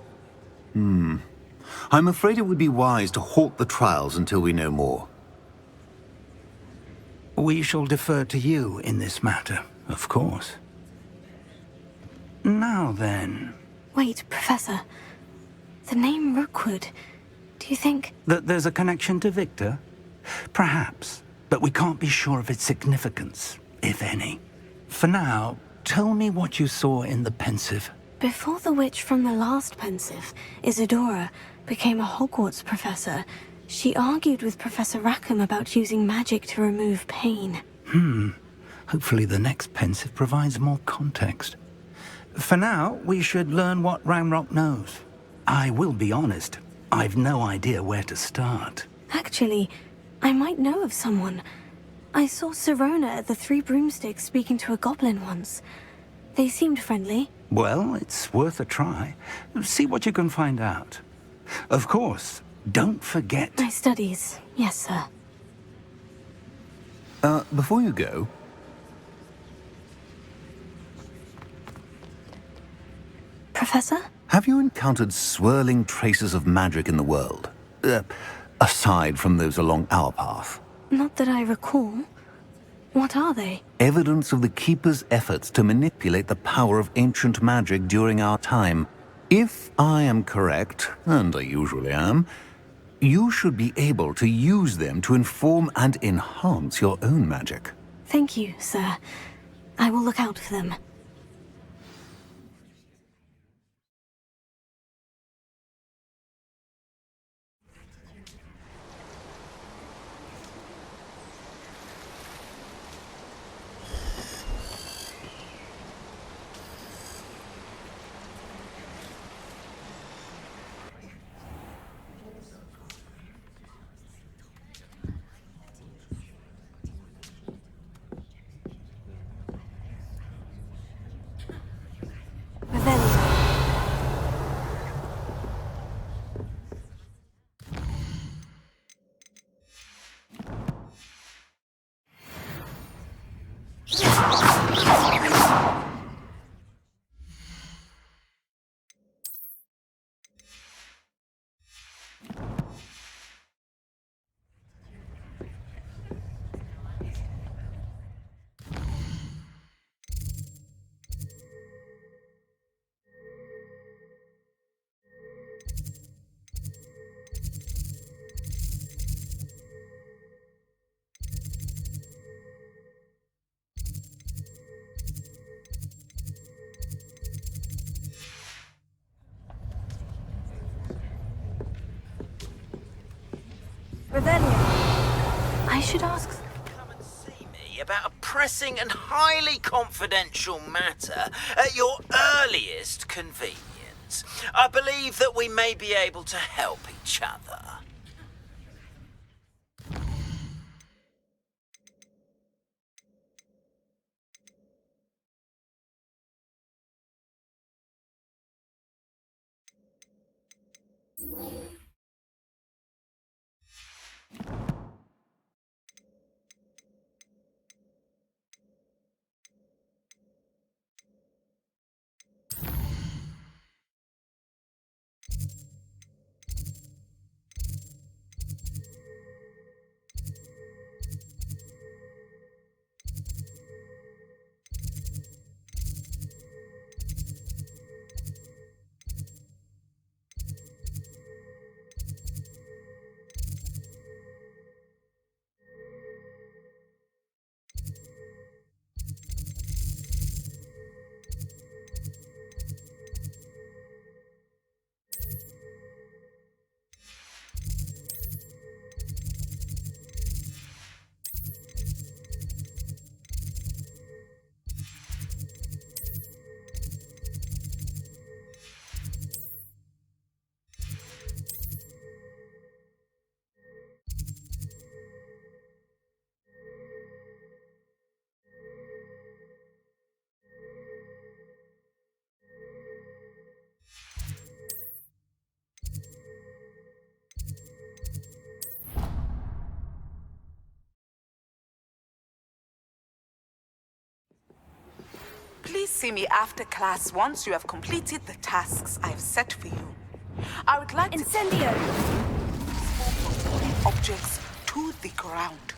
I'm afraid it would be wise to halt the trials until we know more. We shall defer to you in this matter, of course. Now then... Wait, Professor. The name Rookwood. Do you think... That there's a connection to Victor? Perhaps, but we can't be sure of its significance, if any. For now, tell me what you saw in the pensive. Before the witch from the last pensive, Isadora, became a Hogwarts professor, she argued with Professor Rackham about using magic to remove pain. Hopefully the next pensive provides more context. For now, we should learn what Ranrok knows. I will be honest, I've no idea where to start. Actually, I might know of someone. I saw Sirona at the Three Broomsticks speaking to a goblin once. They seemed friendly. Well, it's worth a try. See what you can find out. Of course, don't forget... My studies, yes, sir. Before you go... Professor? Have you encountered swirling traces of magic in the world? Aside from those along our path? Not that I recall. What are they? Evidence of the Keeper's efforts to manipulate the power of ancient magic during our time. If I am correct, and I usually am, you should be able to use them to inform and enhance your own magic. Thank you, sir. I will look out for them. I should ask... Come and see me about a pressing and highly confidential matter at your earliest convenience. I believe that we may be able to help each other. see me after class once you have completed the tasks I've set for you. I would like Incendio! to objects to the ground.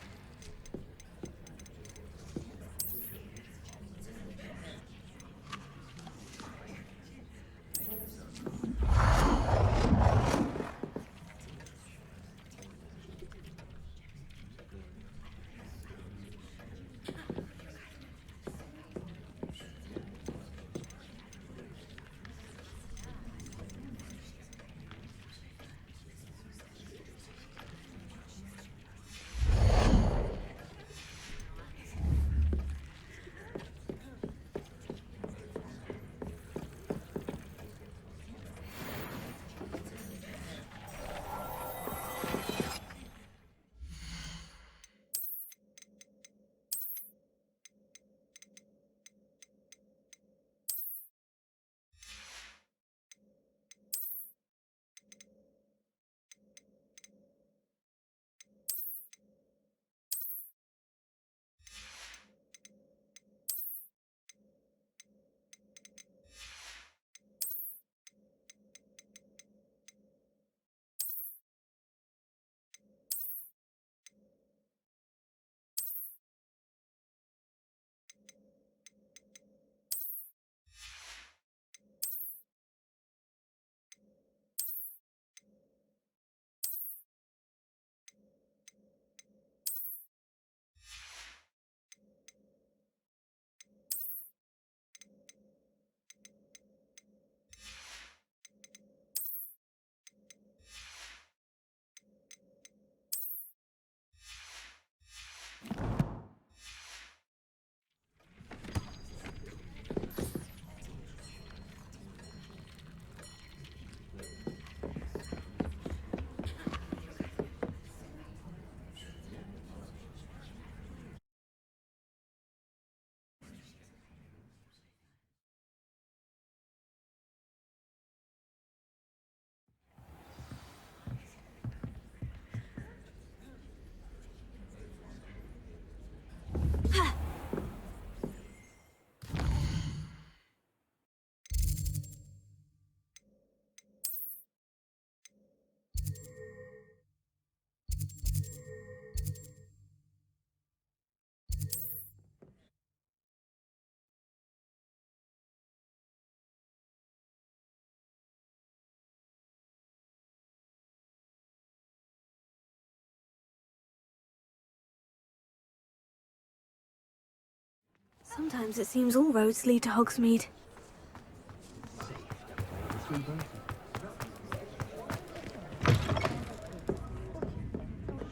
Sometimes it seems all roads lead to Hogsmeade.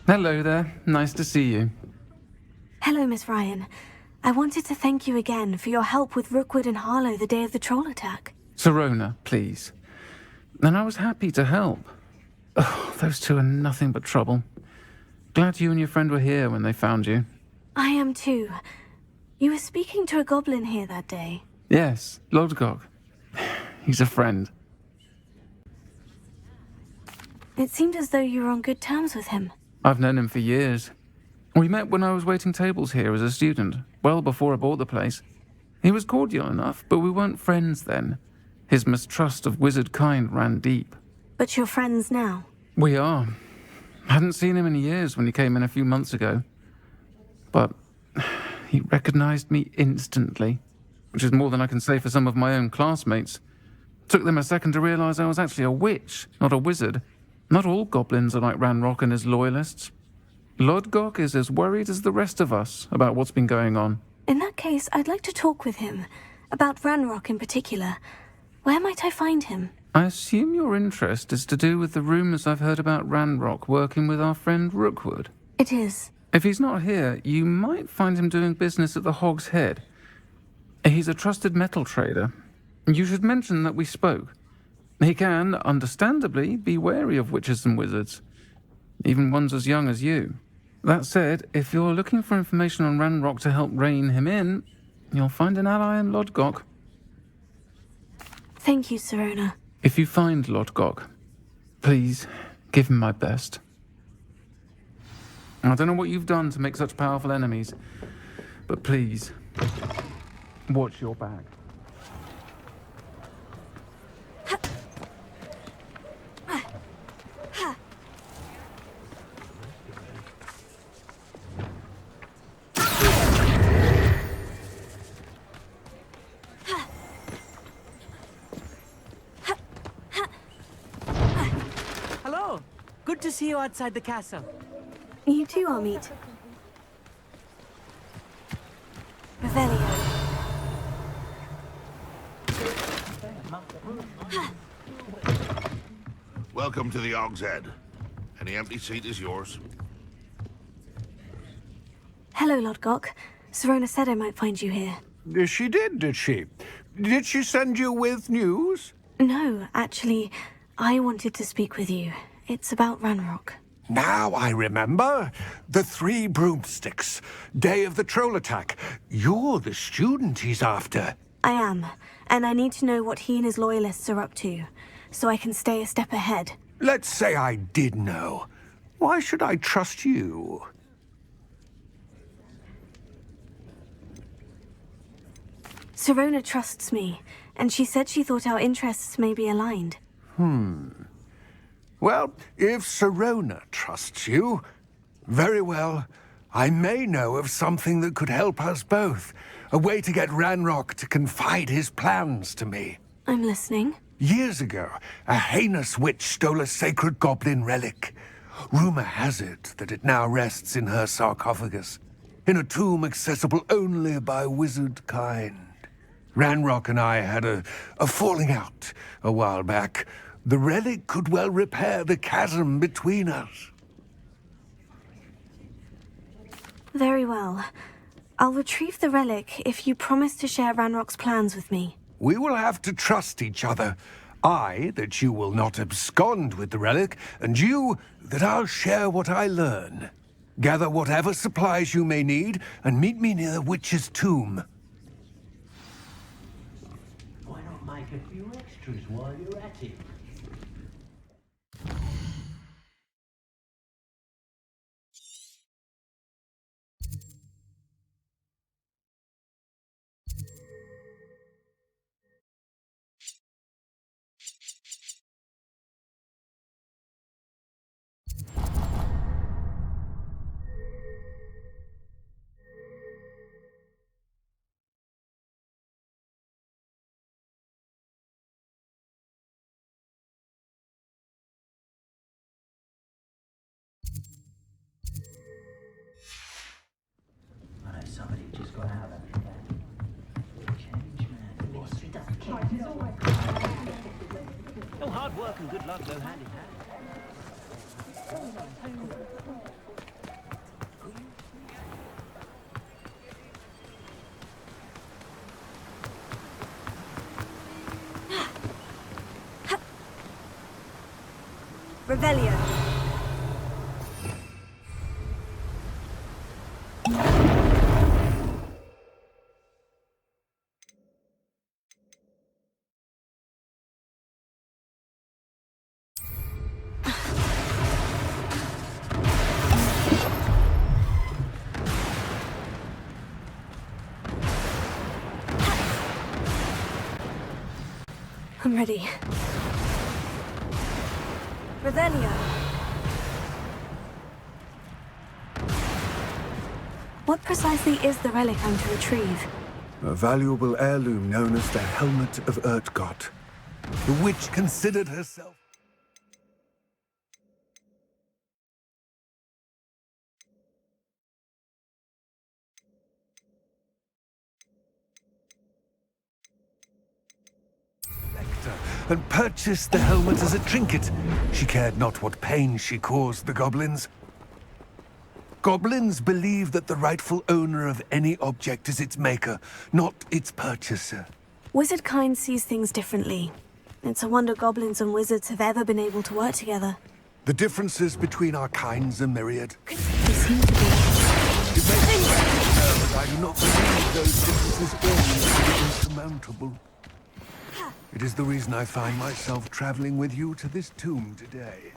Hello there. Nice to see you. Hello, Miss Ryan. I wanted to thank you again for your help with Rookwood and Harlow the day of the troll attack. Sirona, please. And I was happy to help. Oh, those two are nothing but trouble. Glad you and your friend were here when they found you. I am too. You were speaking to a goblin here that day. Yes, Lodgok. He's a friend. It seemed as though you were on good terms with him. I've known him for years. We met when I was waiting tables here as a student, well before I bought the place. He was cordial enough, but we weren't friends then. His mistrust of wizard kind ran deep. But you're friends now? We are. Hadn't seen him in years when he came in a few months ago. But he recognized me instantly, which is more than I can say for some of my own classmates. Took them a second to realize I was actually a witch, not a wizard. Not all goblins are like Ranrok and his loyalists. Lodgok is as worried as the rest of us about what's been going on. In that case, I'd like to talk with him. About Ranrok in particular. Where might I find him? I assume your interest is to do with the rumors I've heard about Ranrok working with our friend Rookwood. It is. If he's not here, you might find him doing business at the Hog's Head. He's a trusted metal trader. You should mention that we spoke. He can, understandably, be wary of witches and wizards, even ones as young as you. That said, if you're looking for information on Ranrok to help rein him in, you'll find an ally in Lodgok. Thank you, Sirona. If you find Lodgok, please give him my best. I don't know what you've done to make such powerful enemies, but please, watch your back. Good to see you outside the castle. You too, Amit. Revelio. Welcome to the Og's Head. Any empty seat is yours. Hello, Lodgok. Serona said I might find you here. She did she? Did she send you with news? No, actually, I wanted to speak with you. It's about Ranrok. Now I remember. The 3 broomsticks. Day of the troll attack. You're the student he's after. I am, and I need to know what he and his loyalists are up to, so I can stay a step ahead. Let's say I did know. Why should I trust you? Serona trusts me, and she said she thought our interests may be aligned. Well, if Serona trusts you, very well. I may know of something that could help us both. A way to get Ranrok to confide his plans to me. I'm listening. Years ago, a heinous witch stole a sacred goblin relic. Rumor has it that it now rests in her sarcophagus, in a tomb accessible only by wizard kind. Ranrok and I had a falling out a while back. The relic could well repair the chasm between us. Very well. I'll retrieve the relic if you promise to share Ranrock's plans with me. We will have to trust each other. I, that you will not abscond with the relic, and you, that I'll share what I learn. Gather whatever supplies you may need, and meet me near the witch's tomb. Why not make a few extras while you're at it? Somebody just got out of that. Change, man. No, hard work and good luck go hand in hand. Revelio. I'm ready. Revelio. What precisely is the relic I'm to retrieve? A valuable heirloom known as the Helmet of Urtkot. The witch considered herself... and purchased the helmet as a trinket. She cared not what pain she caused the goblins. Goblins believe that the rightful owner of any object is its maker, not its purchaser. Wizard kind sees things differently. It's a wonder goblins and wizards have ever been able to work together. The differences between our kinds are myriad. They seem to be. It makes me nervous, but I do not believe those differences always to be insurmountable. It is the reason I find myself traveling with you to this tomb today.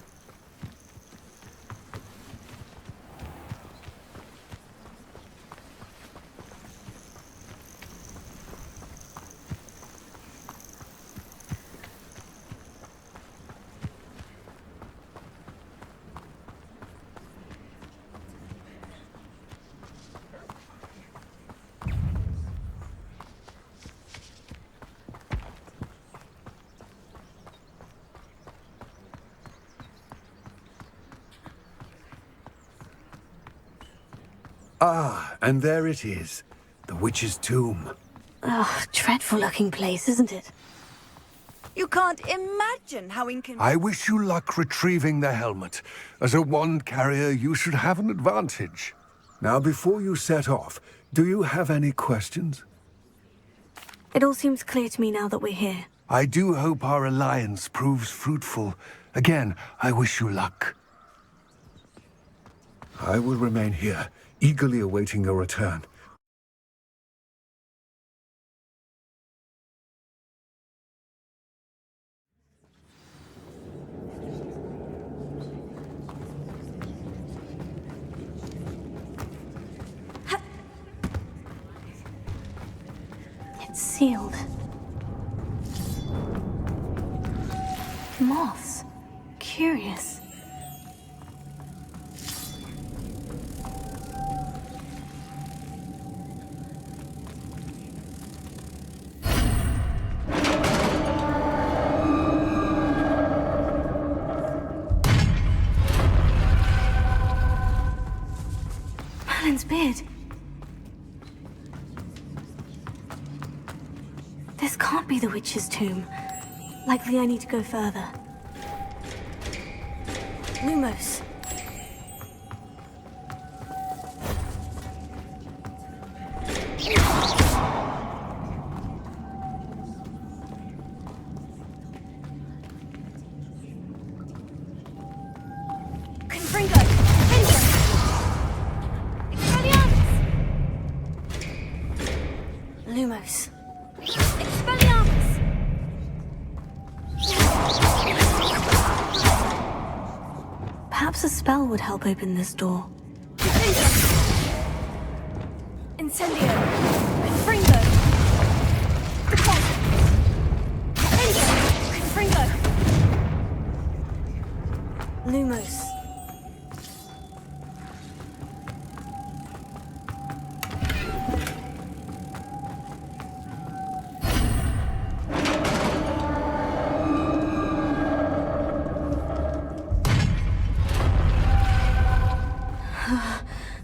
Ah, and there it is. The witch's tomb. Ugh, dreadful looking place, isn't it? You can't imagine how inconvenient. I wish you luck retrieving the helmet. As a wand carrier, you should have an advantage. Now, before you set off, do you have any questions? It all seems clear to me now that we're here. I do hope our alliance proves fruitful. Again, I wish you luck. I will remain here, eagerly awaiting your return. It's sealed. Moths. Curious. Merlin's beard. This can't be the witch's tomb. Likely I need to go further. Lumos. Gringo! Lumos. Perhaps a spell would help open this door. Incendio! Confringo! Confringo! Lumos.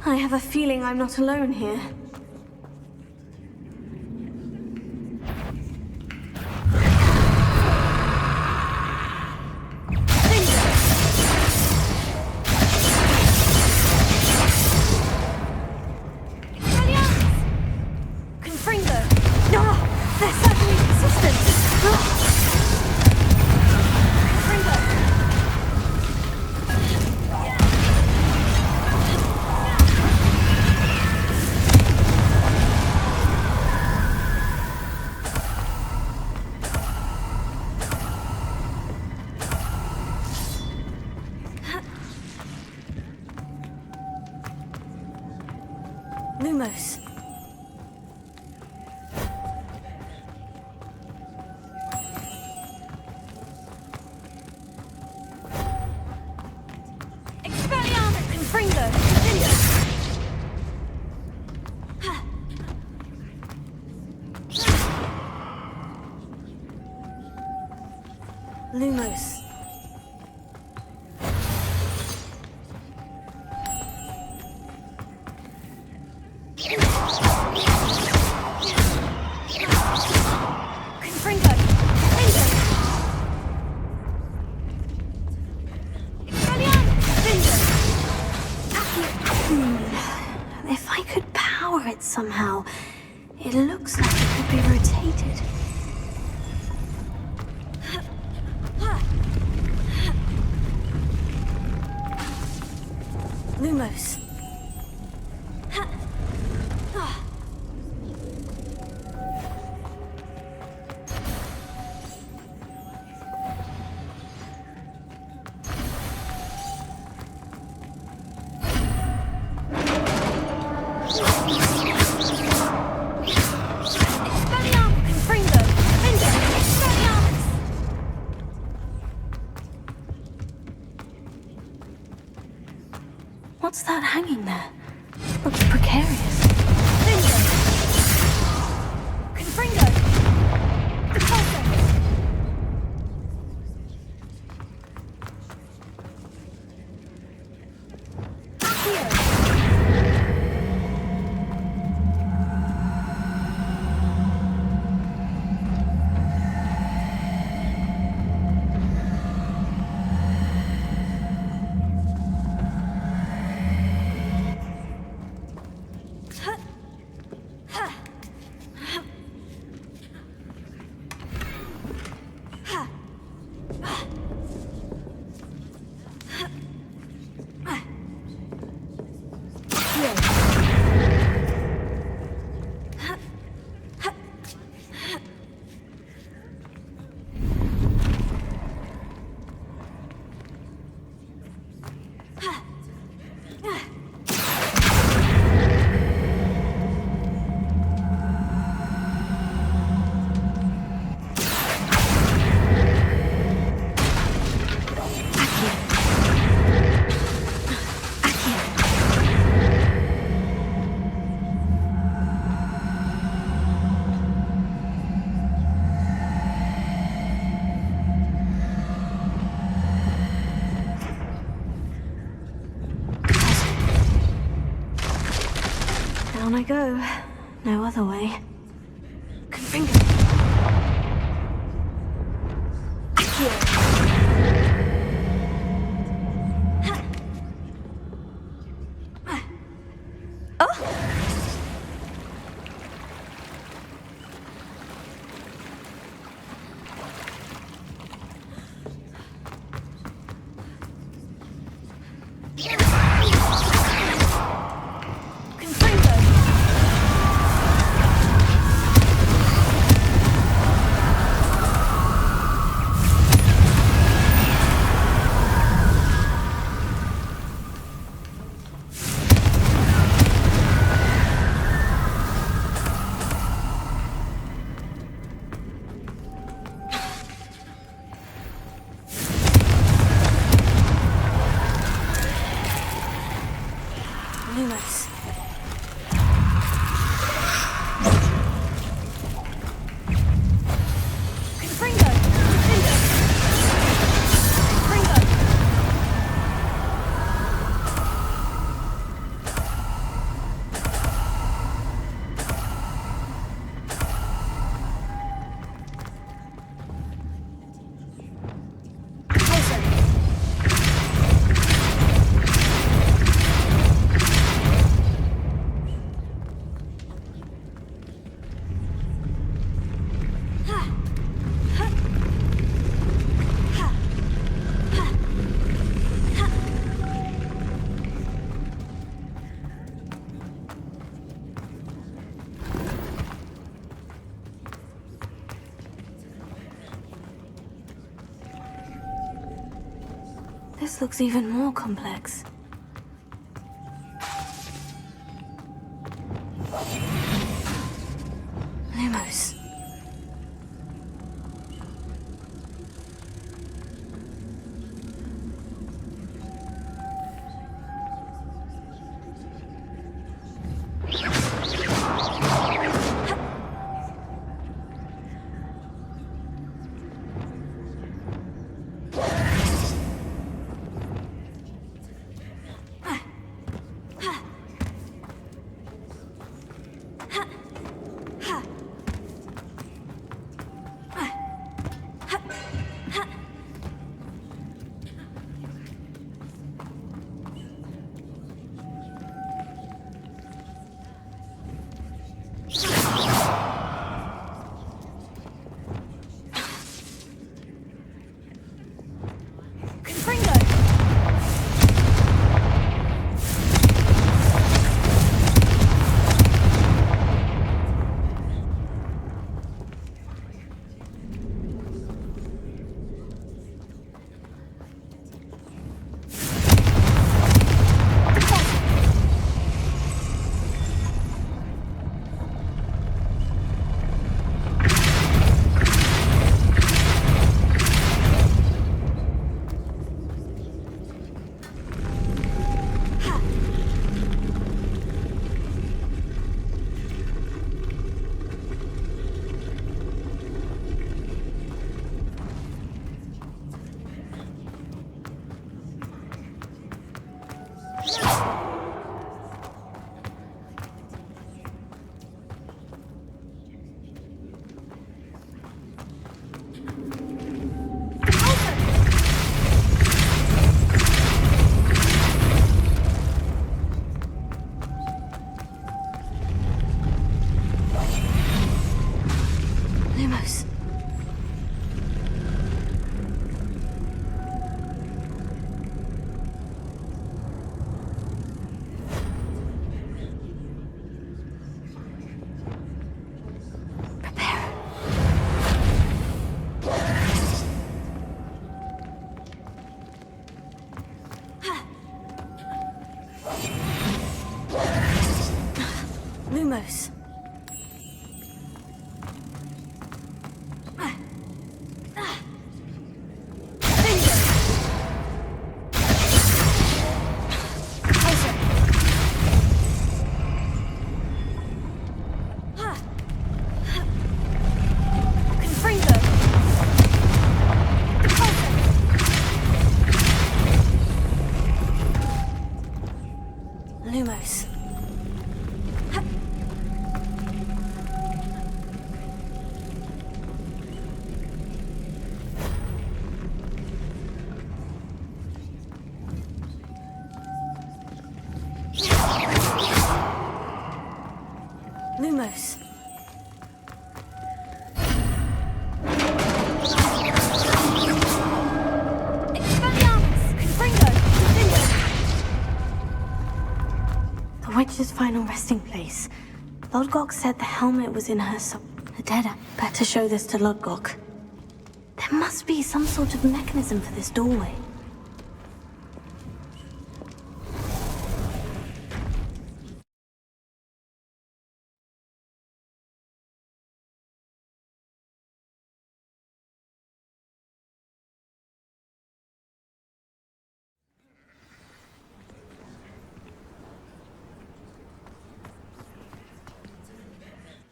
I have a feeling I'm not alone here. Confringo! No! They're certainly persistent! Lumos. Expelliarmus! Confringo! Lumos. If I could power it somehow, it looks like it could be rotated. Lumos. What's that hanging there? Looks precarious. Confringo! Down I go. No other way. Confringo. This looks even more complex. Lumos. Lumos. Lumos. witch's final resting place. Lodgok said the helmet was in her the dead. Better show this to Lodgok. There must be some sort of mechanism for this doorway.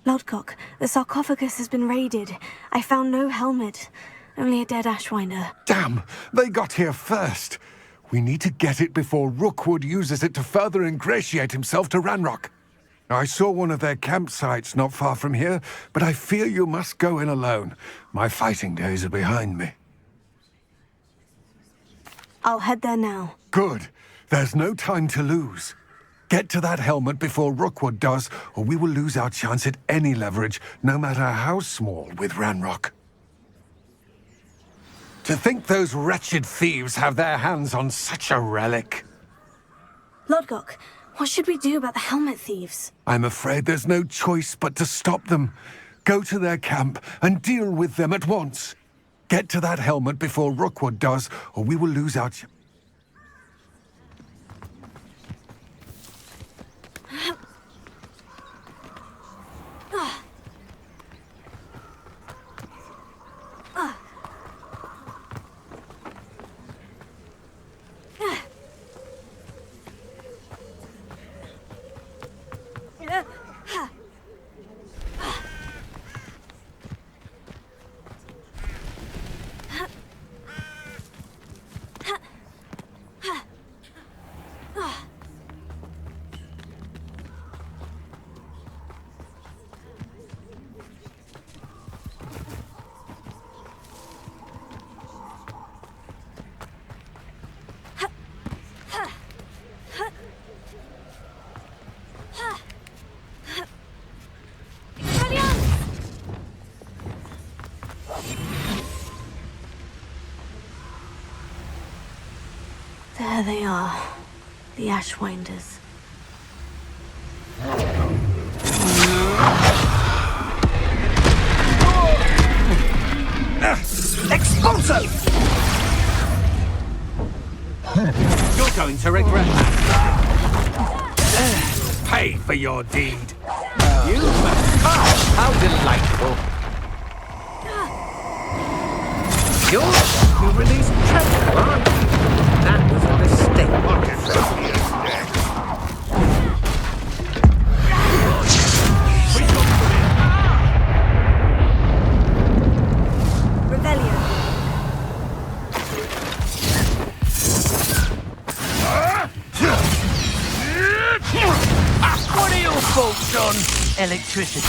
Lodgok, the sarcophagus has been raided. I found no helmet, only a dead Ashwinder. Damn! They got here first. We need to get it before Rookwood uses it to further ingratiate himself to Ranrok. I saw one of their campsites not far from here, but I fear you must go in alone. My fighting days are behind me. I'll head there now. Good. There's no time to lose. Get to that helmet before Rookwood does, or we will lose our chance at any leverage, no matter how small, with Ranrok. To think those wretched thieves have their hands on such a relic. Lodgok, what should we do about the helmet thieves? I'm afraid there's no choice but to stop them. Go to their camp and deal with them at once. Get to that helmet before Rookwood does, or we will lose our chance. There they are, the Ashwinders. Expulso! You're going to regret that. Pay for your deed. You must. How delightful. You're who released Treasure, aren't you? That was a mistake. Revelio. What are your thoughts on electricity?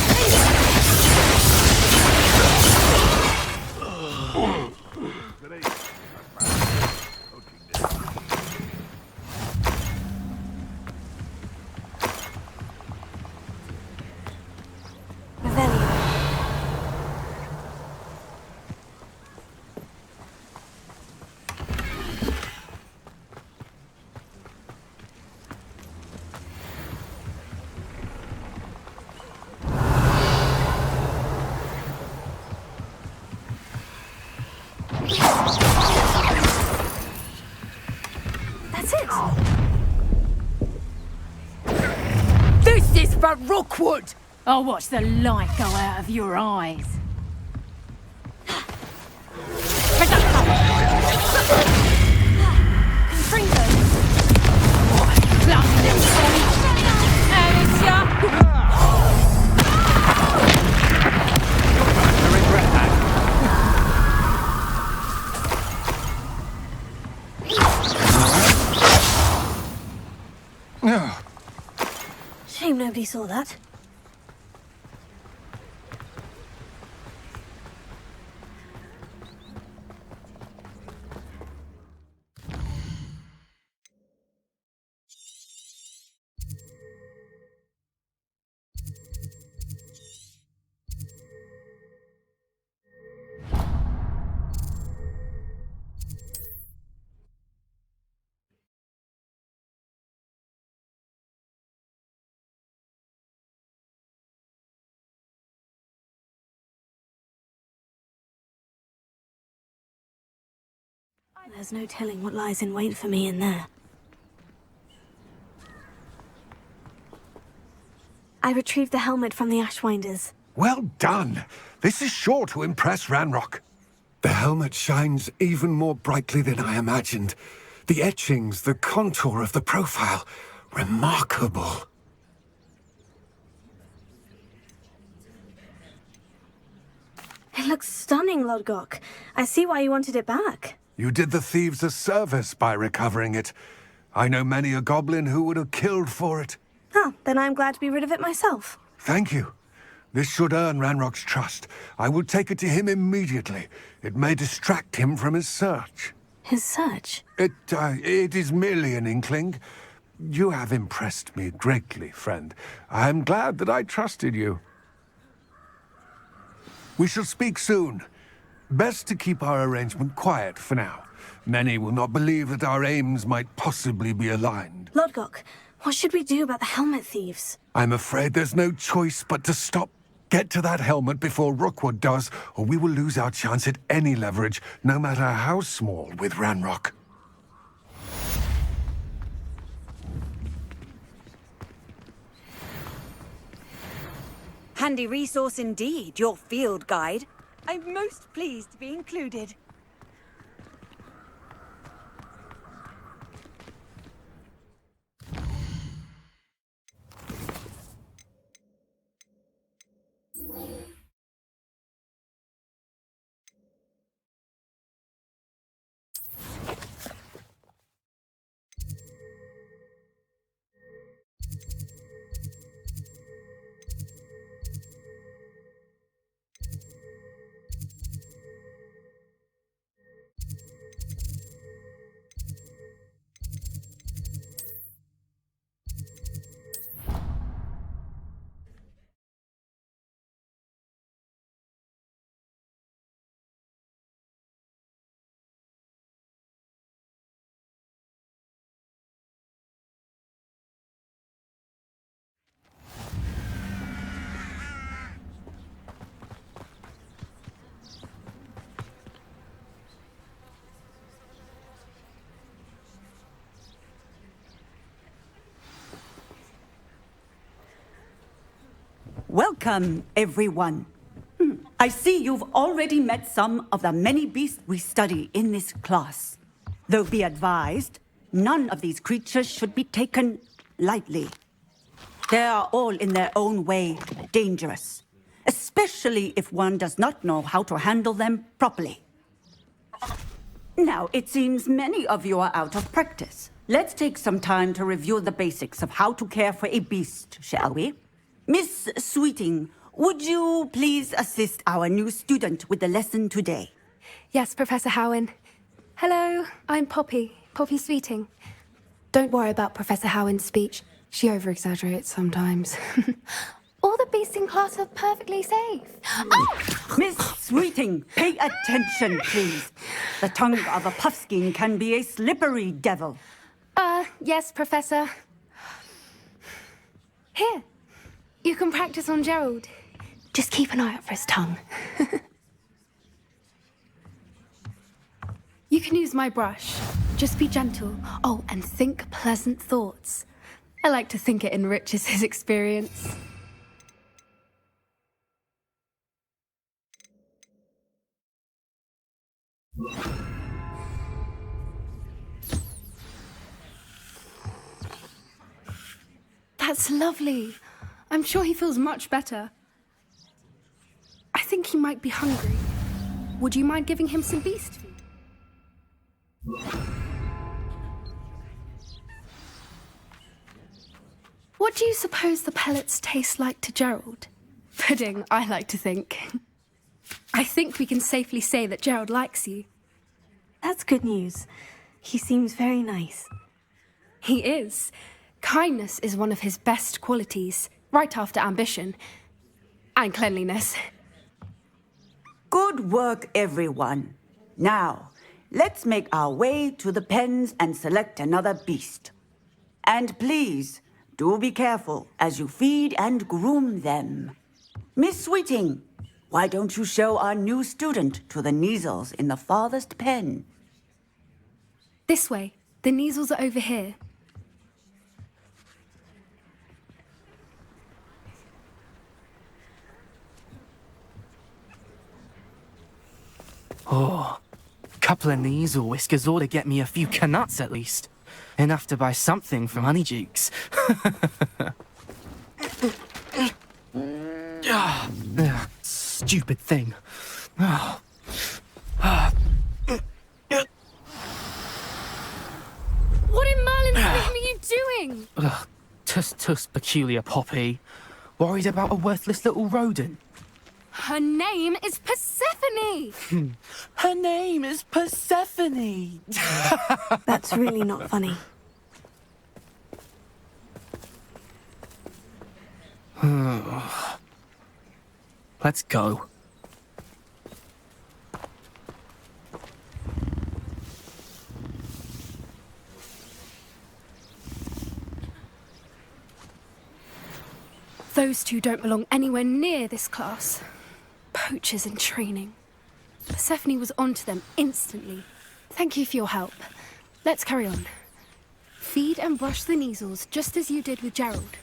This is for Rookwood! I'll watch the light go out of your eyes. Shame nobody saw that. There's no telling what lies in wait for me in there. I retrieved the helmet from the Ashwinders. Well done! This is sure to impress Ranrok. The helmet shines even more brightly than I imagined. The etchings, the contour of the profile, remarkable. It looks stunning, Lodgok. I see why you wanted it back. You did the thieves a service by recovering it. I know many a goblin who would have killed for it. Huh, then I'm glad to be rid of it myself. Thank you. This should earn Ranrock's trust. I will take it to him immediately. It may distract him from his search. His search? It is merely an inkling. You have impressed me greatly, friend. I am glad that I trusted you. We shall speak soon. Best to keep our arrangement quiet for now. Many will not believe that our aims might possibly be aligned. Lodgok, what should we do about the helmet thieves? I'm afraid there's no choice but to stop. Get to that helmet before Rookwood does, or we will lose our chance at any leverage, no matter how small, with Ranrok. Handy resource indeed, your field guide. I'm most pleased to be included. Welcome, everyone. I see you've already met some of the many beasts we study in this class. Though be advised, none of these creatures should be taken lightly. They are all in their own way dangerous, especially if one does not know how to handle them properly. Now, it seems many of you are out of practice. Let's take some time to review the basics of how to care for a beast, shall we? Miss Sweeting, would you please assist our new student with the lesson today? Yes, Professor Howen. Hello, I'm Poppy Sweeting. Don't worry about Professor Howen's speech. She over-exaggerates sometimes. All the beasts in class are perfectly safe. Oh! Miss Sweeting, pay attention, please. The tongue of a puffskein can be a slippery devil. Yes, Professor. Here. You can practice on Gerald. Just keep an eye out for his tongue. You can use my brush. Just be gentle. Oh, and think pleasant thoughts. I like to think it enriches his experience. That's lovely. I'm sure he feels much better. I think he might be hungry. Would you mind giving him some beast food? What do you suppose the pellets taste like to Gerald? Pudding, I like to think. I think we can safely say that Gerald likes you. That's good news. He seems very nice. He is. Kindness is one of his best qualities, right after ambition. And cleanliness. Good work, everyone. Now, let's make our way to the pens and select another beast. And please, do be careful as you feed and groom them. Miss Sweeting, why don't you show our new student to the Neasels in the farthest pen? This way. The Neasels are over here. Oh, couple of Neasel whiskers ought to get me a few Gringotts at least. Enough to buy something from Honeydukes. Stupid thing. Oh. What in Merlin's name are you doing? Ugh, tuss peculiar Poppy. Worried about a worthless little rodent. Her name is Persephone! Her name is Persephone! That's really not funny. Let's go. Those two don't belong anywhere near this class. Poachers in training. Persephone was onto them instantly. Thank you for your help. Let's carry on. Feed and brush the Neasels just as you did with Gerald.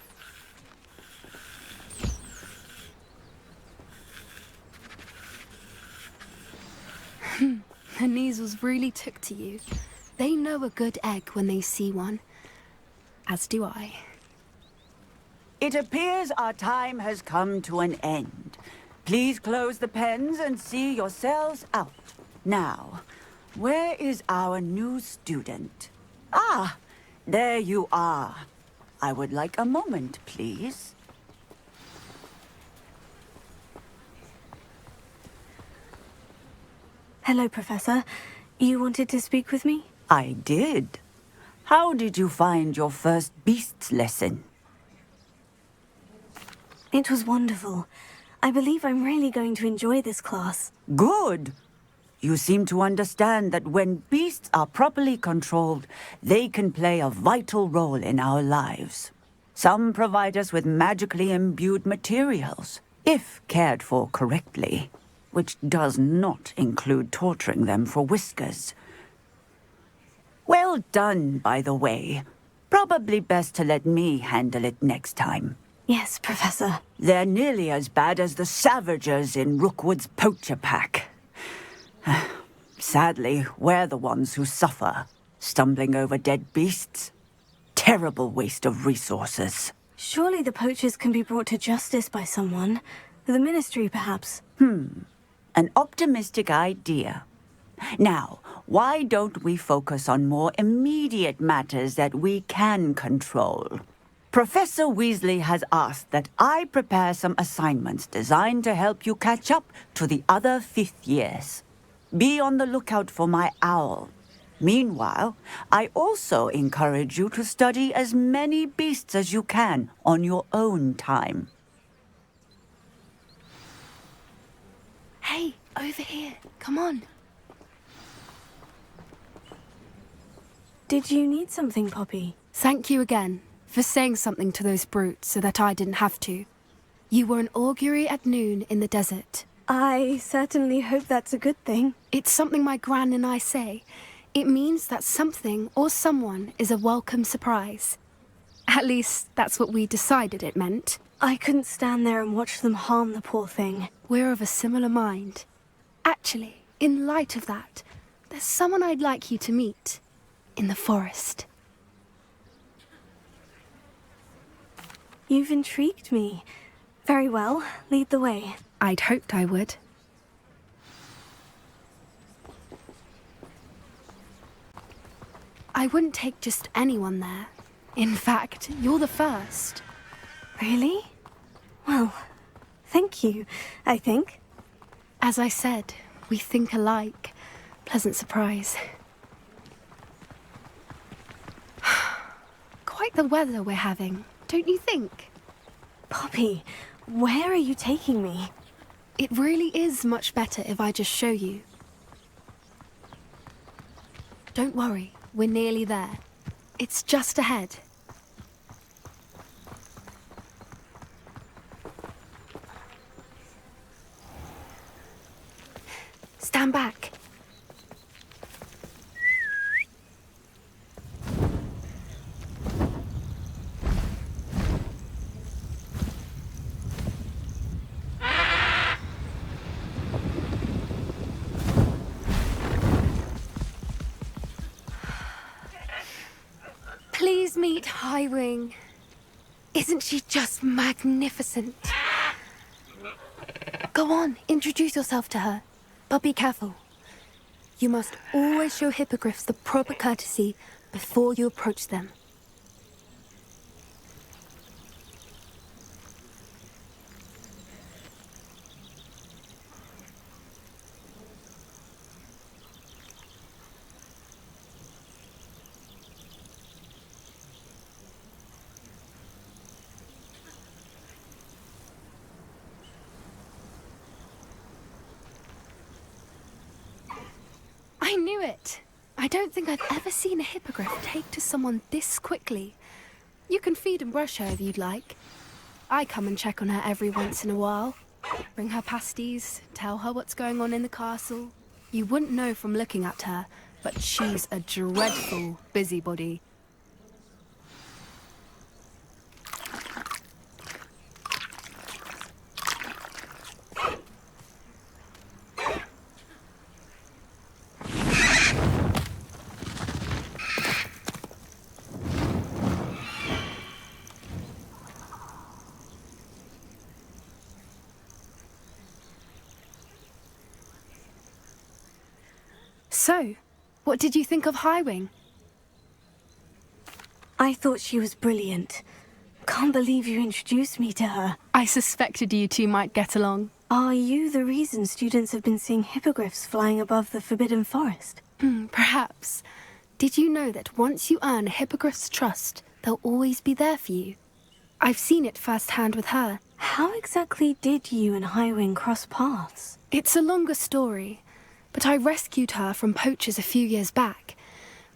The Neasels really took to you. They know a good egg when they see one. As do I. It appears our time has come to an end. Please close the pens and see yourselves out. Now, where is our new student? Ah, there you are. I would like a moment, please. Hello, Professor. You wanted to speak with me? I did. How did you find your first beasts lesson? It was wonderful. I believe I'm really going to enjoy this class. Good. You seem to understand that when beasts are properly controlled, they can play a vital role in our lives. Some provide us with magically imbued materials, if cared for correctly, which does not include torturing them for whiskers. Well done, by the way. Probably best to let me handle it next time. Yes, Professor. They're nearly as bad as the Savagers in Rookwood's poacher pack. Sadly, we're the ones who suffer, stumbling over dead beasts. Terrible waste of resources. Surely the poachers can be brought to justice by someone. The Ministry, perhaps. An optimistic idea. Now, why don't we focus on more immediate matters that we can control? Professor Weasley has asked that I prepare some assignments designed to help you catch up to the other 5th years. Be on the lookout for my owl. Meanwhile, I also encourage you to study as many beasts as you can on your own time. Hey, over here. Come on. Did you need something, Poppy? Thank you again for saying something to those brutes so that I didn't have to. You were an augury at noon in the desert. I certainly hope that's a good thing. It's something my gran and I say. It means that something or someone is a welcome surprise. At least, that's what we decided it meant. I couldn't stand there and watch them harm the poor thing. We're of a similar mind. Actually, in light of that, there's someone I'd like you to meet. In the forest. You've intrigued me. Very well, lead the way. I'd hoped I would. I wouldn't take just anyone there. In fact, you're the first. Really? Well, thank you, I think. As I said, we think alike. Pleasant surprise. Quite the weather we're having, don't you think? Poppy, where are you taking me? It really is much better if I just show you. Don't worry, we're nearly there. It's just ahead. Stand back. please meet Highwing. Isn't she just magnificent? Go on, introduce yourself to her. But be careful. You must always show hippogriffs the proper courtesy before you approach them. I knew it. I don't think I've ever seen a hippogriff take to someone this quickly. You can feed and brush her if you'd like. I come and check on her every once in a while. Bring her pasties, tell her what's going on in the castle. You wouldn't know from looking at her, but she's a dreadful busybody. So, what did you think of Highwing? I thought she was brilliant. Can't believe you introduced me to her. I suspected you two might get along. Are you the reason students have been seeing hippogriffs flying above the Forbidden Forest? Perhaps. Did you know that once you earn a hippogriff's trust, they'll always be there for you? I've seen it firsthand with her. How exactly did you and Highwing cross paths? It's a longer story, but I rescued her from poachers a few years back.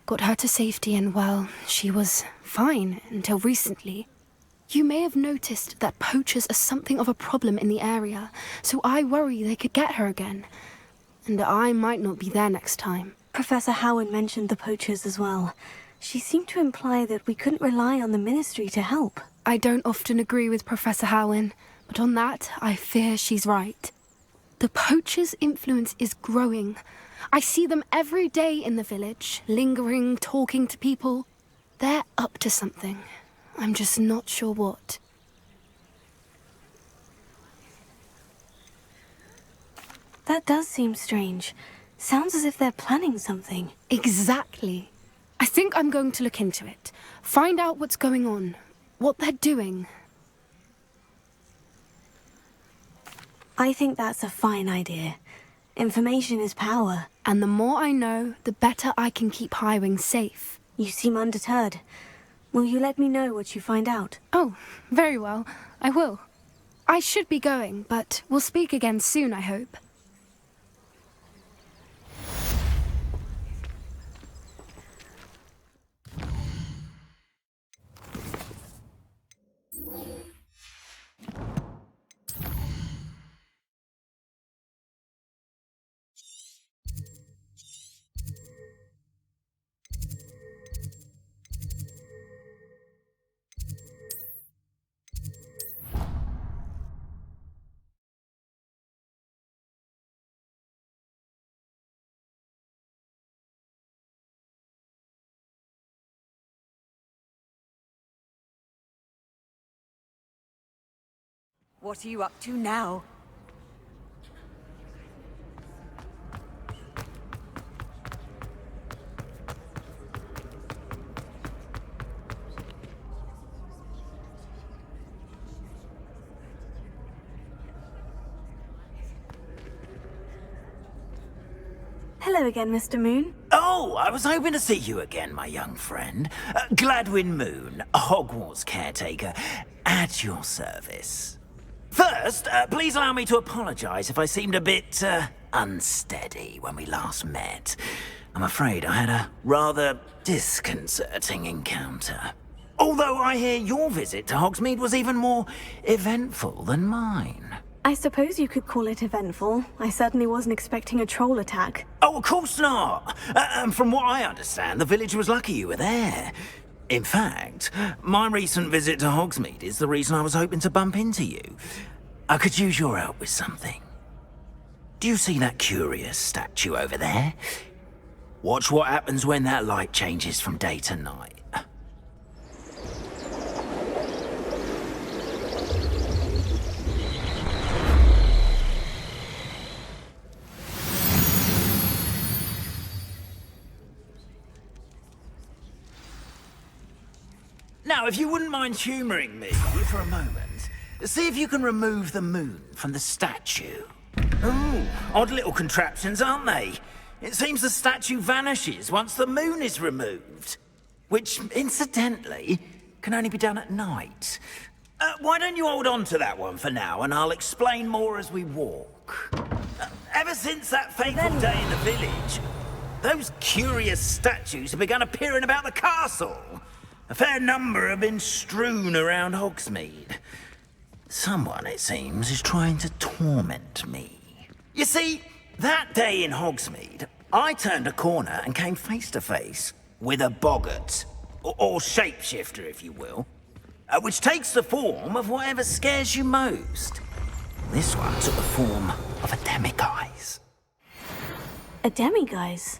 Got her to safety and, well, she was fine until recently. You may have noticed that poachers are something of a problem in the area, so I worry they could get her again. And I might not be there next time. Professor Howard mentioned the poachers as well. She seemed to imply that we couldn't rely on the Ministry to help. I don't often agree with Professor Howard, but on that, I fear she's right. The poachers' influence is growing. I see them every day in the village, lingering, talking to people. They're up to something. I'm just not sure what. That does seem strange. Sounds as if they're planning something. Exactly. I think I'm going to look into it. Find out what's going on, what they're doing. I think that's a fine idea. Information is power. And the more I know, the better I can keep Highwing safe. You seem undeterred. Will you let me know what you find out? Oh, very well. I will. I should be going, but we'll speak again soon, I hope. What are you up to now? Hello again, Mr. Moon. Oh, I was hoping to see you again, my young friend. Gladwin Moon, Hogwarts caretaker, at your service. First, please allow me to apologize if I seemed a bit, unsteady when we last met. I'm afraid I had a rather disconcerting encounter. Although I hear your visit to Hogsmeade was even more eventful than mine. I suppose you could call it eventful. I certainly wasn't expecting a troll attack. Oh, of course not! From what I understand, the village was lucky you were there. In fact, my recent visit to Hogsmeade is the reason I was hoping to bump into you. I could use your help with something. Do you see that curious statue over there? Watch what happens when that light changes from day to night. Now, if you wouldn't mind humouring me for a moment, see if you can remove the moon from the statue. Oh, odd little contraptions, aren't they? It seems the statue vanishes once the moon is removed. Which, incidentally, can only be done at night. Why don't you hold on to that one for now, and I'll explain more as we walk. Ever since that fateful day in the village, those curious statues have begun appearing about the castle. A fair number have been strewn around Hogsmeade. Someone, it seems, is trying to torment me. You see, that day in Hogsmeade, I turned a corner and came face to face with a boggart, or shapeshifter, if you will, which takes the form of whatever scares you most. This one took the form of a demiguise. A demiguise?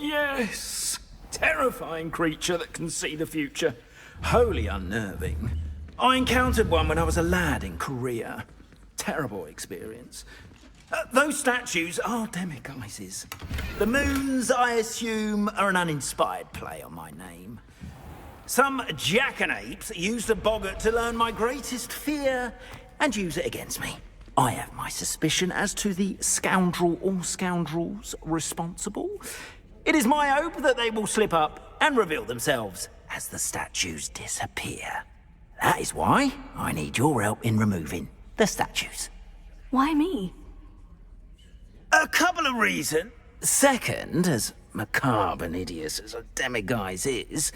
Yes! Terrifying creature that can see the future. Wholly unnerving. I encountered one when I was a lad in Korea. Terrible experience. Those statues are demiguises. The moons, I assume, are an uninspired play on my name. Some jackanapes used a boggart to learn my greatest fear and use it against me. I have my suspicion as to the scoundrel or scoundrels responsible. It is my hope that they will slip up and reveal themselves as the statues disappear. That is why I need your help in removing the statues. Why me? A couple of reasons. Second, as macabre and hideous as a demiguise is,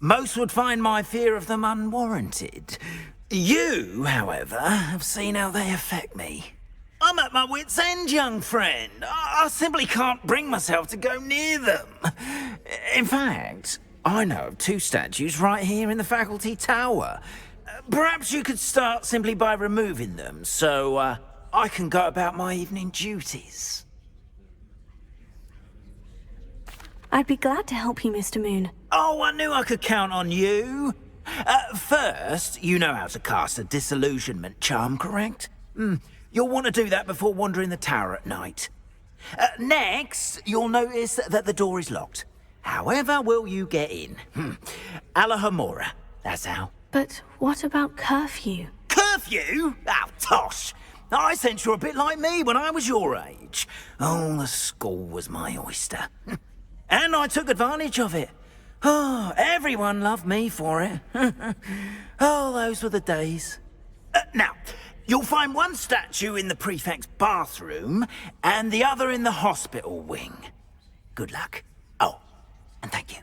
most would find my fear of them unwarranted. You, however, have seen how they affect me. I'm at my wit's end, young friend. I simply can't bring myself to go near them. In fact, I know of 2 statues right here in the faculty tower. Perhaps you could start simply by removing them, so I can go about my evening duties. I'd be glad to help you, Mr. Moon. Oh, I knew I could count on you. First, you know how to cast a disillusionment charm, correct? You'll want to do that before wandering the tower at night. Next, you'll notice that the door is locked. However will you get in? Alahomora, that's how. But what about curfew? Curfew? Oh, tosh! I sense you're a bit like me when I was your age. Oh, the school was my oyster. And I took advantage of it. Oh, everyone loved me for it. Oh, those were the days. Now, you'll find one statue in the prefect's bathroom and the other in the hospital wing. Good luck. Oh, and thank you.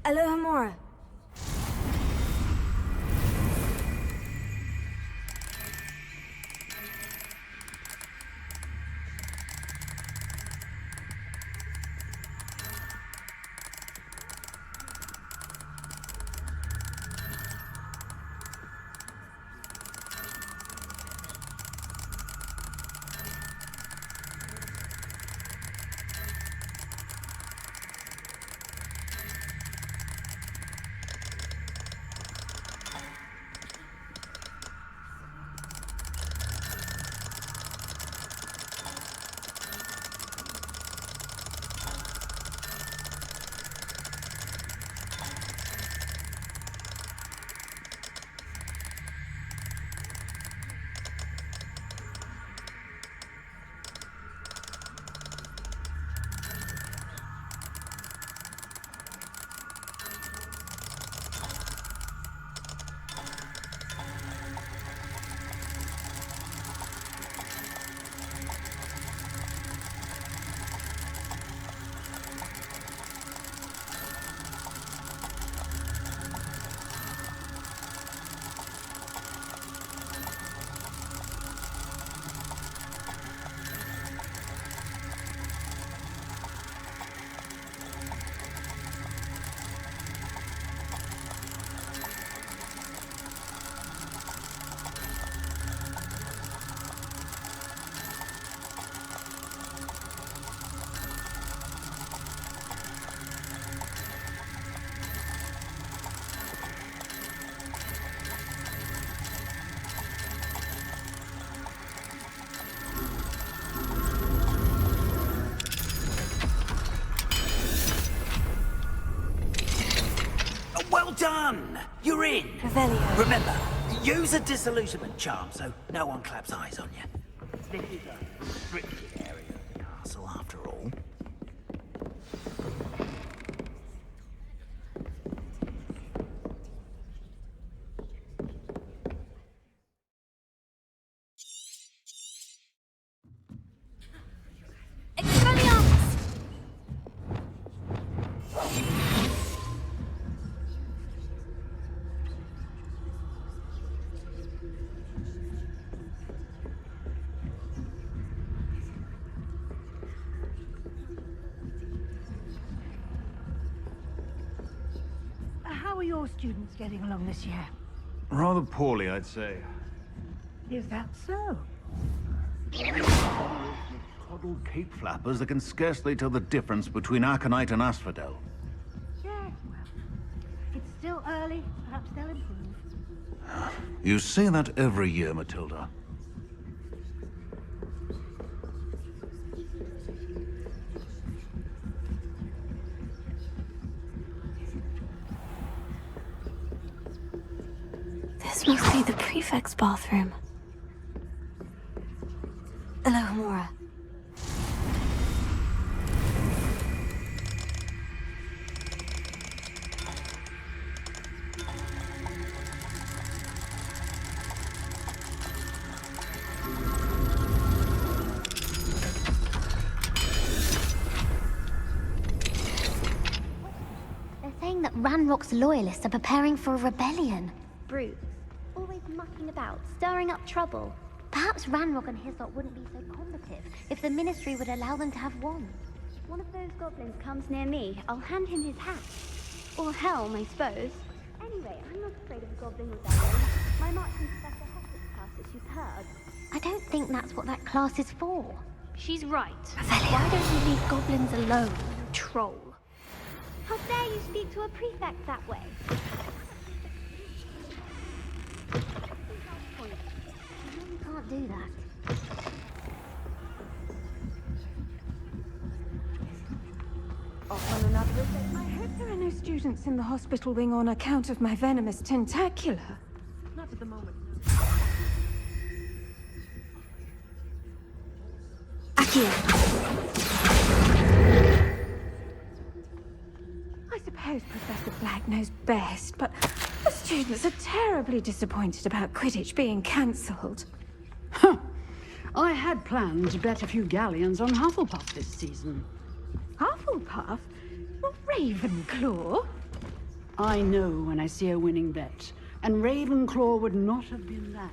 Alohomora. you're in. Revelio. Remember, use a disillusionment charm so no one claps eyes on you. This is a restricted area of the castle, after all. How are your students getting along this year? Rather poorly, I'd say. Is that so? Coddled cape flappers that can scarcely tell the difference between aconite and asphodel. Yes, well, it's still early. Perhaps they'll improve. You say that every year, Matilda. This must be the prefect's bathroom. Alohomora. They're saying that Ranrock's loyalists are preparing for a rebellion. Brutes. Always mucking about, stirring up trouble. Perhaps Ranrok and his lot wouldn't be so combative if the Ministry would allow them to have wands. One of those goblins comes near me, I'll hand him his hat. Or helm, I suppose. Anyway, I'm not afraid of a goblin rebellion. My marching Professor Healty's class is superb. I don't think that's what that class is for. She's right. Why don't you leave goblins alone, you troll? How dare you speak to a prefect that way? You can't do that. I hope there are no students in the hospital wing on account of my venomous tentacular. Not at the moment. Akia. I suppose Professor Black knows best, but the students are terribly disappointed about Quidditch being cancelled. I had planned to bet a few galleons on Hufflepuff this season. Hufflepuff? Not Ravenclaw? I know when I see a winning bet, and Ravenclaw would not have been that.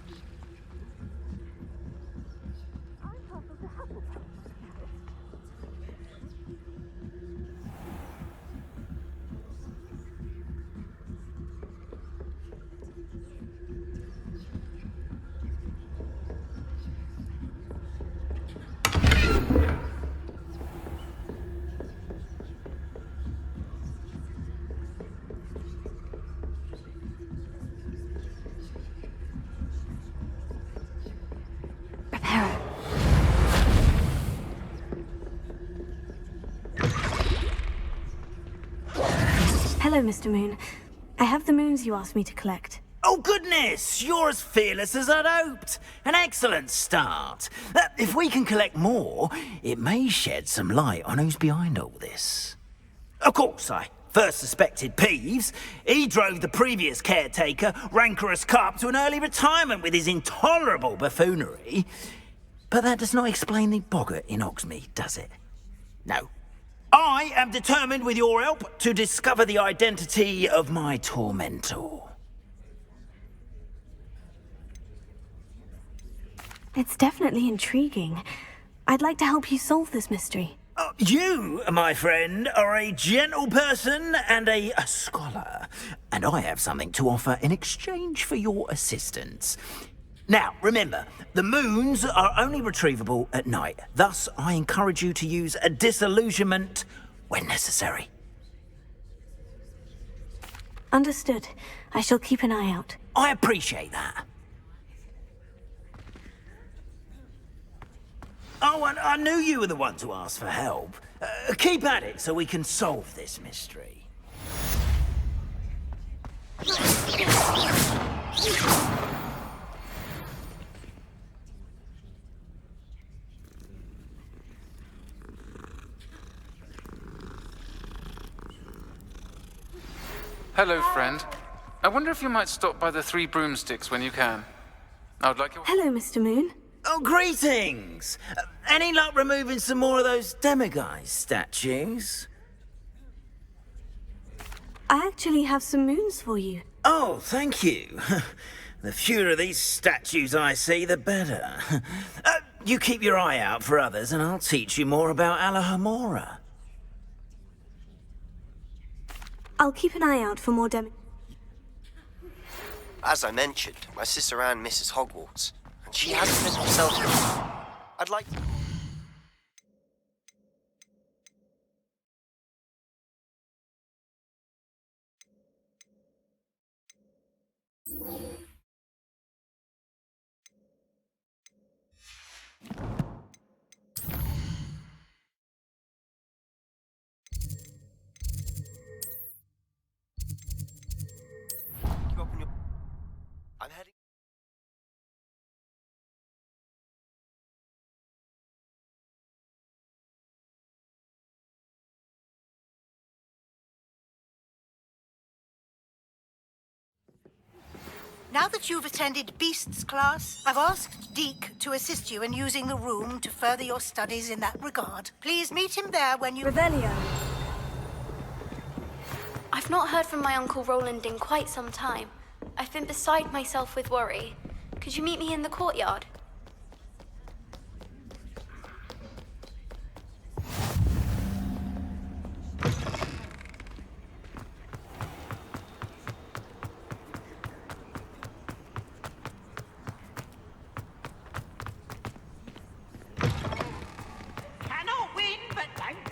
Hello, Mr. Moon. I have the moons you asked me to collect. Oh, goodness! You're as fearless as I'd hoped. An excellent start. If we can collect more, it may shed some light on who's behind all this. Of course, I first suspected Peeves. He drove the previous caretaker, Rancorous Carp, to an early retirement with his intolerable buffoonery. But that does not explain the boggart in Hogsmeade, does it? No. I am determined, with your help, to discover the identity of my tormentor. It's definitely intriguing. I'd like to help you solve this mystery. You, my friend, are a gentle person and a scholar, and I have something to offer in exchange for your assistance. Now, remember, the moons are only retrievable at night. Thus, I encourage you to use a disillusionment when necessary. Understood. I shall keep an eye out. I appreciate that. Oh, and I knew you were the one to ask for help. Keep at it so we can solve this mystery. Hello, friend. I wonder if you might stop by the Three Broomsticks when you can. I would like your... Hello, Mr. Moon. Oh, greetings! Any luck removing some more of those demiguise statues? I actually have some moons for you. Oh, thank you. The fewer of these statues I see, the better. You keep your eye out for others, and I'll teach you more about Alahomora. I'll keep an eye out for more As I mentioned, my sister Anne misses Hogwarts, and she hasn't been herself yet. I'd like to... I'm heading... Now that you've attended Beasts class, I've asked Deke to assist you in using the room to further your studies in that regard. Please meet him there when you... Revelio. I've not heard from my Uncle Roland in quite some time. I've been beside myself with worry. Could you meet me in the courtyard? Cannot win, but thanks.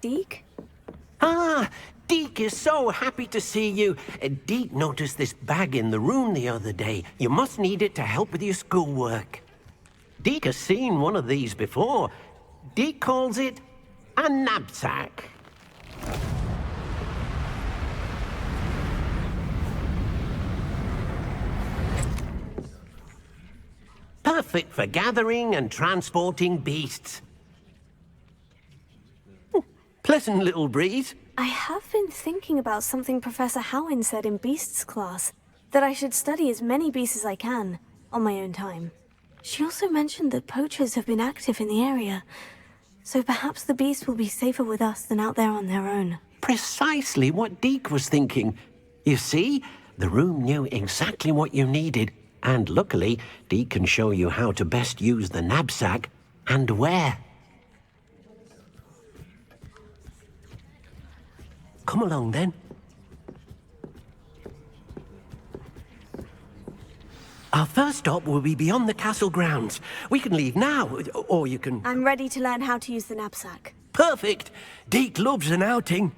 Deke? Ah, Deke is so happy to see you. Deke noticed this bag in the room the other day. You must need it to help with your schoolwork. Deke has seen one of these before. Deke calls it a knapsack. Perfect for gathering and transporting beasts. Pleasant little breeze. I have been thinking about something Professor Howin said in Beasts class, that I should study as many beasts as I can, on my own time. She also mentioned that poachers have been active in the area, so perhaps the beasts will be safer with us than out there on their own. Precisely what Deke was thinking. You see, the room knew exactly what you needed, and luckily, Deke can show you how to best use the knapsack and where. Come along, then. Our first stop will be beyond the castle grounds. We can leave now, or you can... I'm ready to learn how to use the knapsack. Perfect. Deke loves an outing.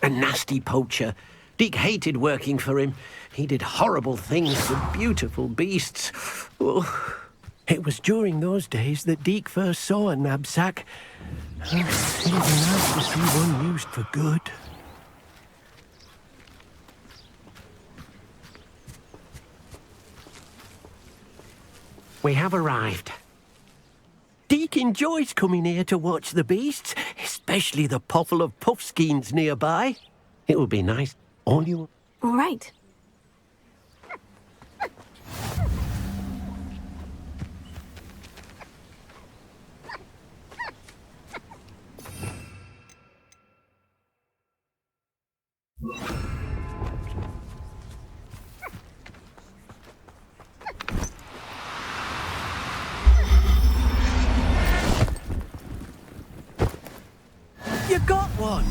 A nasty poacher. Deke hated working for him. He did horrible things to beautiful beasts. Oh. It was during those days that Deke first saw a knapsack. It'd be nice to see one used for good. We have arrived. Deke enjoys coming here to watch the beasts, especially the pottle of puffskeins nearby. It will be nice. All you... All right. You got one!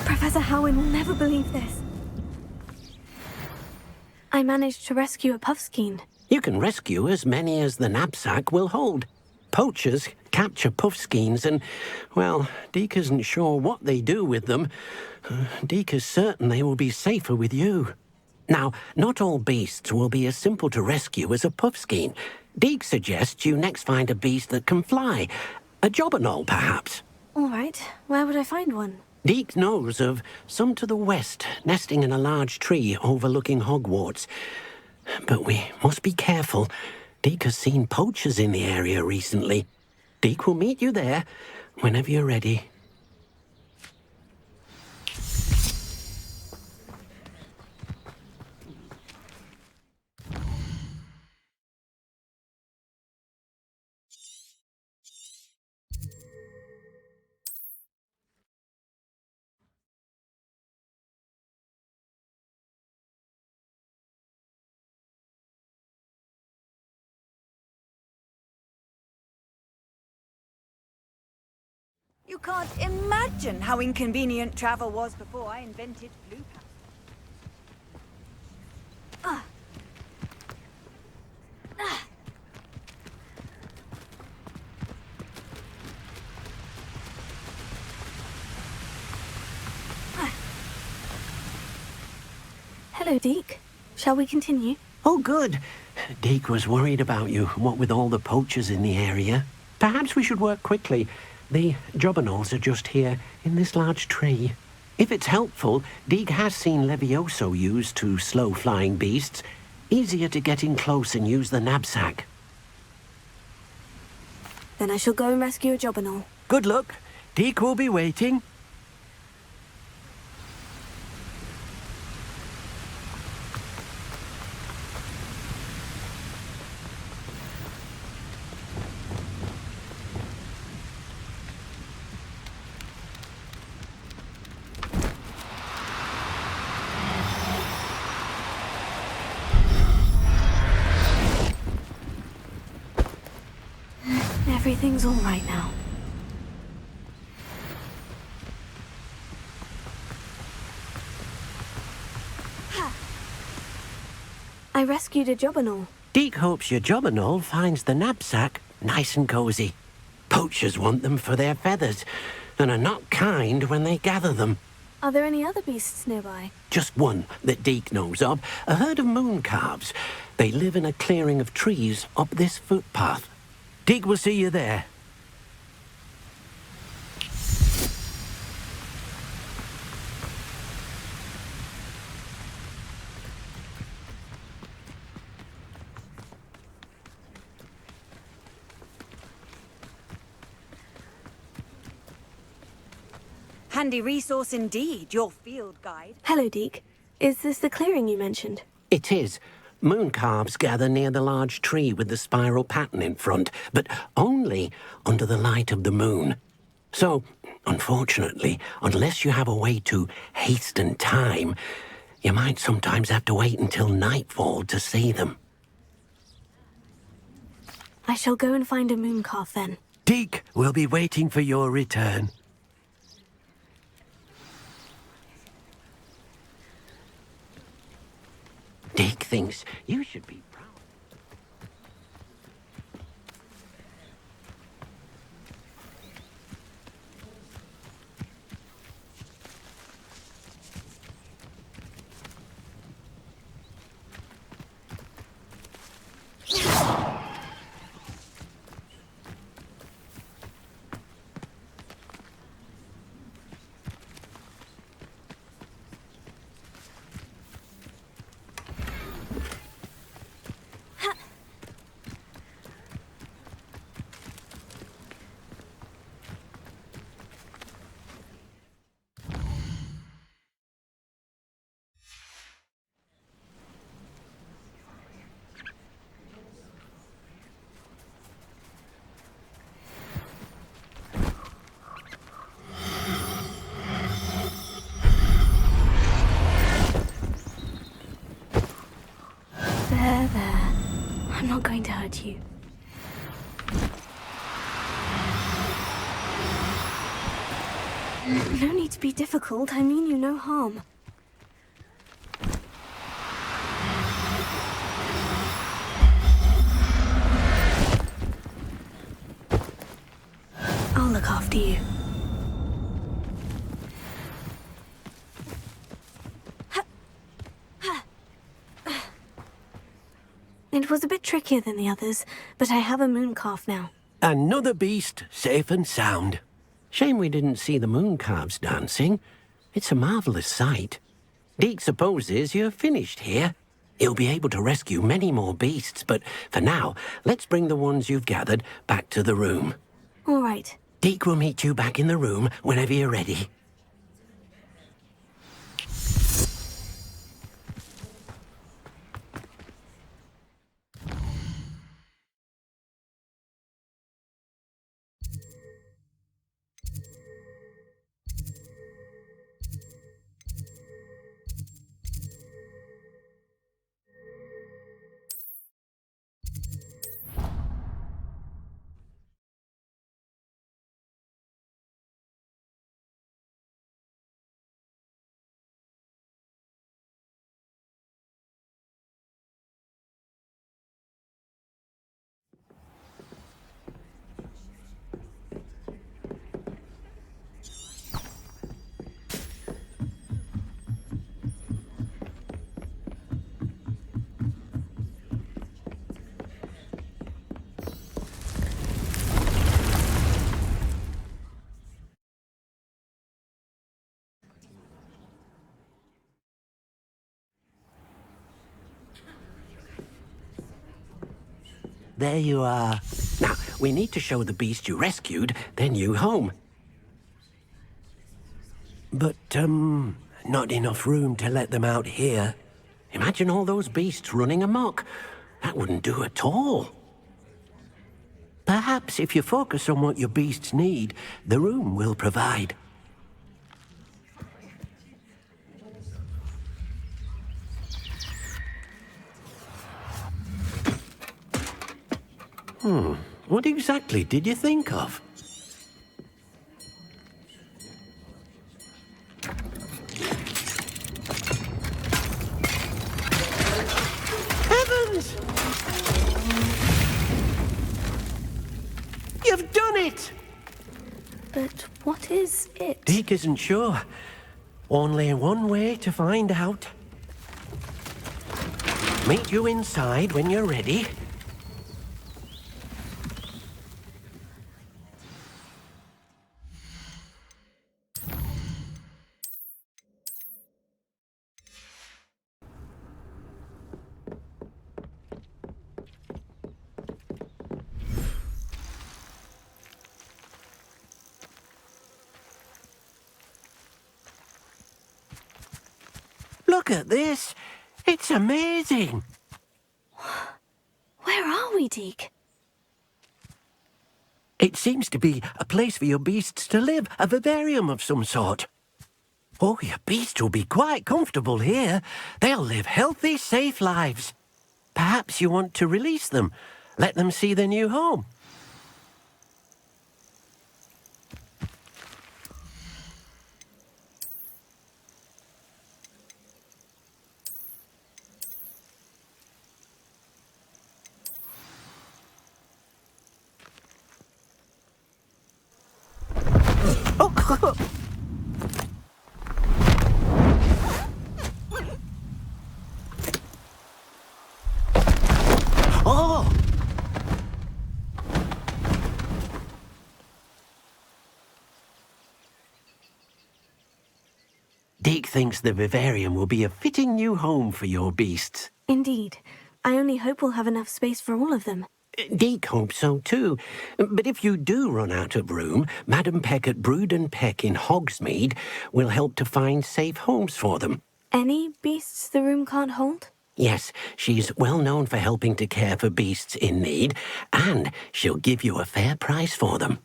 Professor Howin will never believe this. I managed to rescue a puffskein. You can rescue as many as the knapsack will hold. Poachers capture puffskeins and, well, Deke isn't sure what they do with them. Deke is certain they will be safer with you. Now, not all beasts will be as simple to rescue as a puffskein. Deke suggests you next find a beast that can fly. A jobberknoll, perhaps. All right. Where would I find one? Deke knows of some to the west, nesting in a large tree overlooking Hogwarts. But we must be careful. Deke has seen poachers in the area recently. Deke will meet you there whenever you're ready. You can't imagine how inconvenient travel was before I invented blue powder. Hello, Deke. Shall we continue? Oh, good. Deke was worried about you, what with all the poachers in the area. Perhaps we should work quickly. The jobberknolls are just here, in this large tree. If it's helpful, Deke has seen Levioso used to slow flying beasts. Easier to get in close and use the knapsack. Then I shall go and rescue a jobberknoll. Good luck. Deke will be waiting. Everything's all right now. I rescued a jobberknoll. Deke hopes your jobberknoll finds the knapsack nice and cozy. Poachers want them for their feathers, and are not kind when they gather them. Are there any other beasts nearby? Just one that Deke knows of, a herd of mooncalves. They live in a clearing of trees up this footpath. Deke will see you there. Handy resource indeed, your field guide. Hello, Deke. Is this the clearing you mentioned? It is. Moon calves gather near the large tree with the spiral pattern in front, but only under the light of the moon. So, unfortunately, unless you have a way to hasten time, you might sometimes have to wait until nightfall to see them. I shall go and find a moon calf then. Deke will be waiting for your return. Deke thinks you should be proud. There. I'm not going to hurt you. No need to be difficult. I mean you no harm. I'll look after you. It was a bit trickier than the others, but I have a moon calf now. Another beast, safe and sound. Shame we didn't see the moon calves dancing. It's a marvellous sight. Deke supposes you're finished here. He'll be able to rescue many more beasts, but for now, let's bring the ones you've gathered back to the room. All right. Deke will meet you back in the room whenever you're ready. There you are. Now, we need to show the beast you rescued their new home. But, not enough room to let them out here. Imagine all those beasts running amok. That wouldn't do at all. Perhaps if you focus on what your beasts need, the room will provide. What exactly did you think of? Heavens! You've done it! But what is it? Deke isn't sure. Only one way to find out. Meet you inside when you're ready. Look at this. It's amazing. Where are we, Deke? It seems to be a place for your beasts to live, a vivarium of some sort. Oh, your beasts will be quite comfortable here. They'll live healthy, safe lives. Perhaps you want to release them. Let them see their new home. Oh! Deke thinks the vivarium will be a fitting new home for your beasts. Indeed. I only hope we'll have enough space for all of them. Deke hopes so too. But if you do run out of room, Madam Peck at Brood and Peck in Hogsmeade will help to find safe homes for them. Any beasts the room can't hold? Yes, she's well known for helping to care for beasts in need, and she'll give you a fair price for them.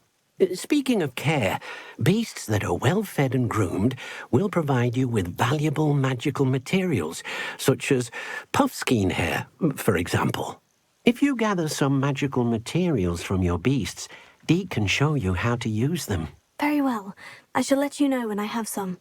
Speaking of care, beasts that are well fed and groomed will provide you with valuable magical materials, such as puffskein hair, for example. If you gather some magical materials from your beasts, Deke can show you how to use them. Very well. I shall let you know when I have some.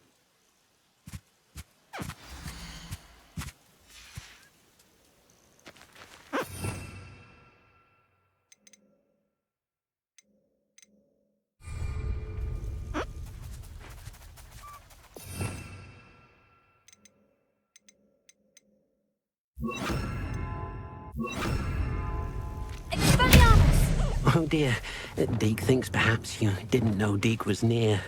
Oh dear, Deke thinks perhaps you didn't know Deke was near.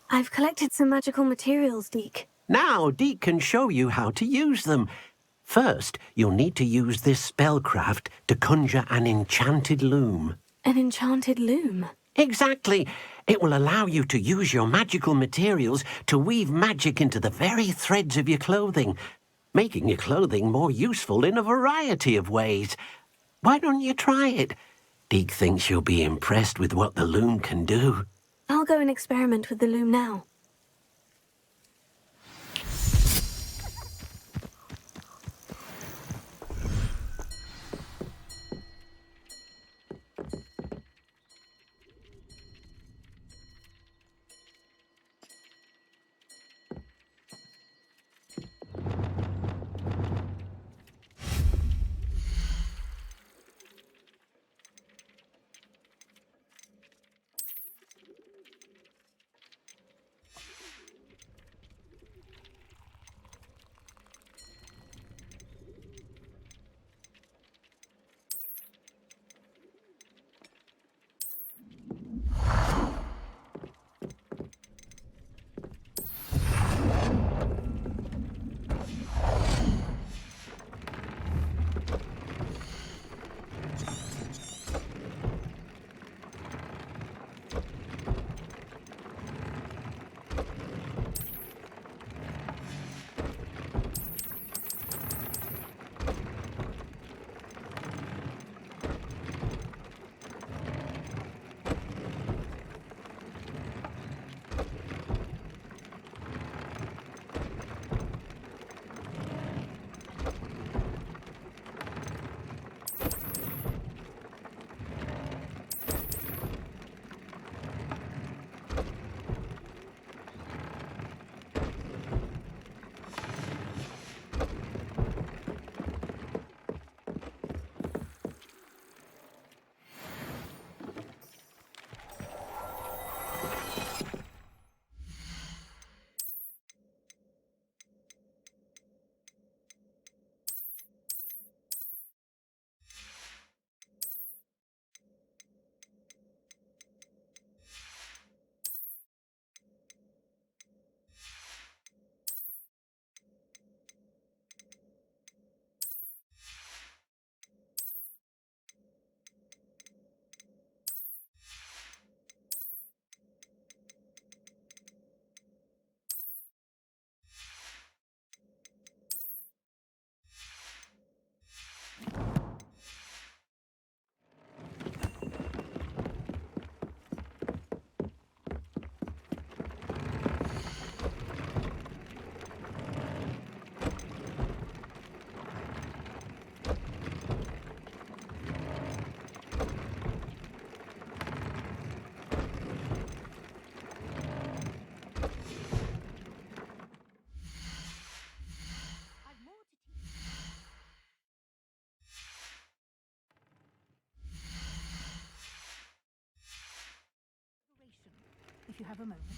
I've collected some magical materials, Deke. Now Deke can show you how to use them. First, you'll need to use this spellcraft to conjure an enchanted loom. An enchanted loom? Exactly. It will allow you to use your magical materials to weave magic into the very threads of your clothing, making your clothing more useful in a variety of ways. Why don't you try it? Deke thinks you'll be impressed with what the loom can do. I'll go and experiment with the loom now. have a moment?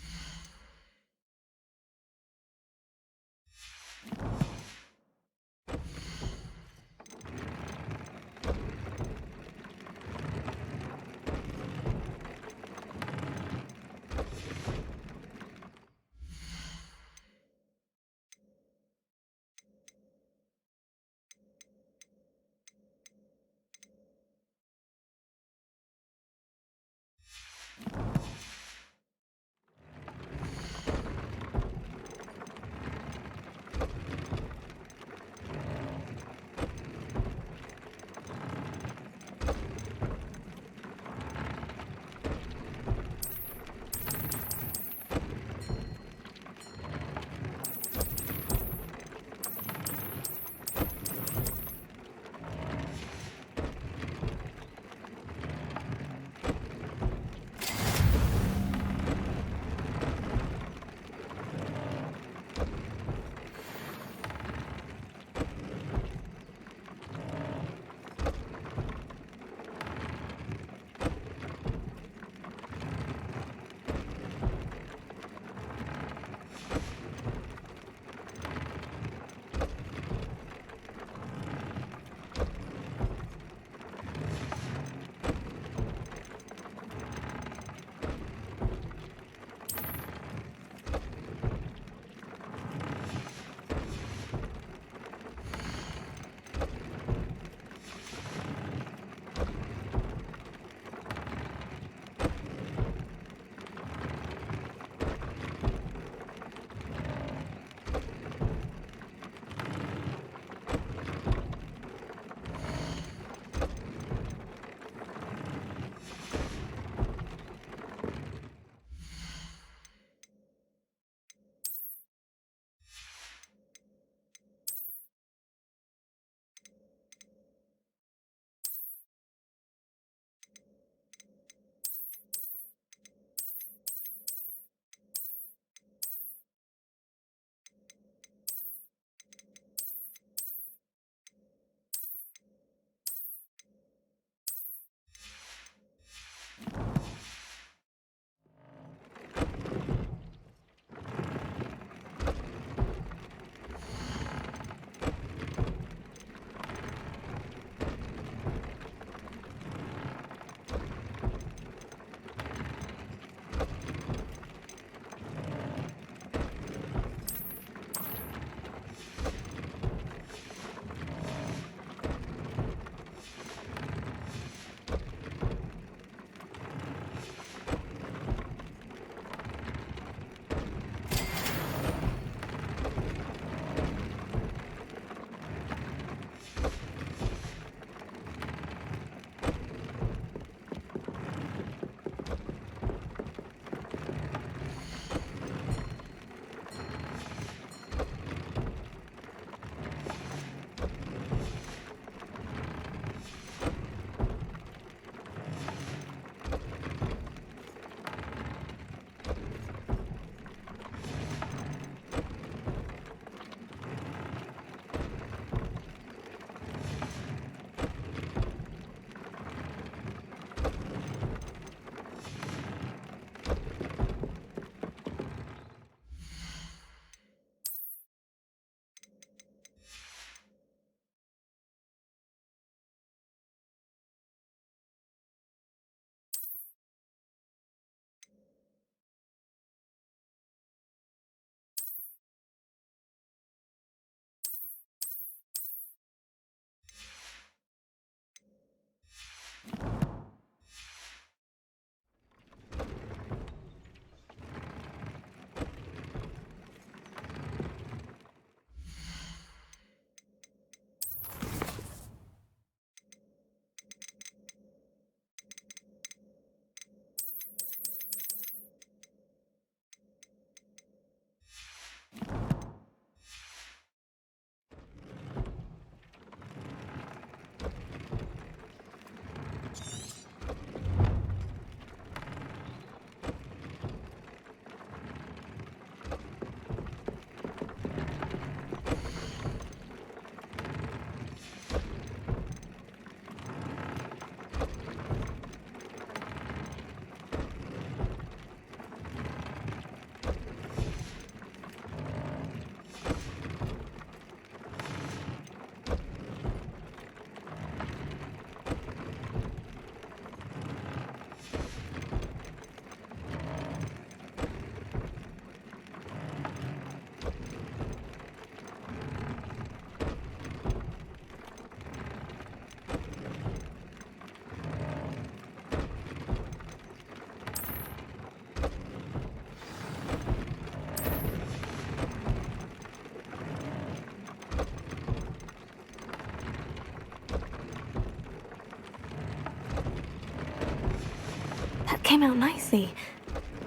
came out nicely.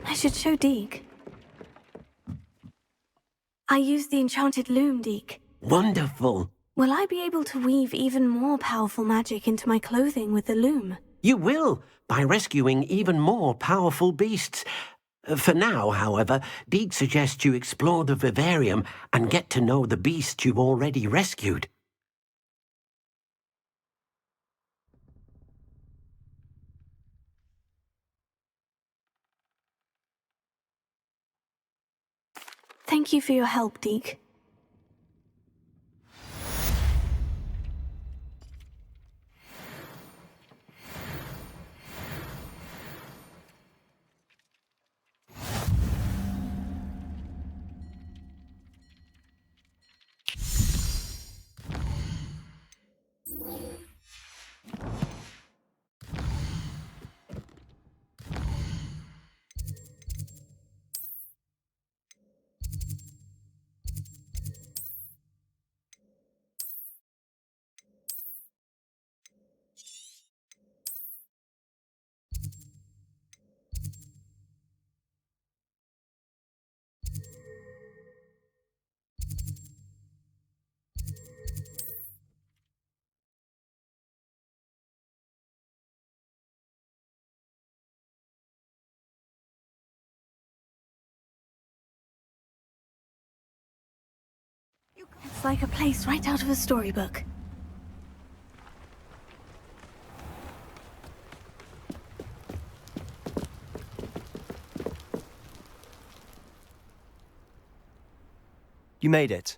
I should show Deke. I used the enchanted loom, Deke. Wonderful. Will I be able to weave even more powerful magic into my clothing with the loom? You will, by rescuing even more powerful beasts. For now, however, Deke suggests you explore the vivarium and get to know the beast you've already rescued. Thank you for your help, Deke. It's like a place right out of a storybook. You made it.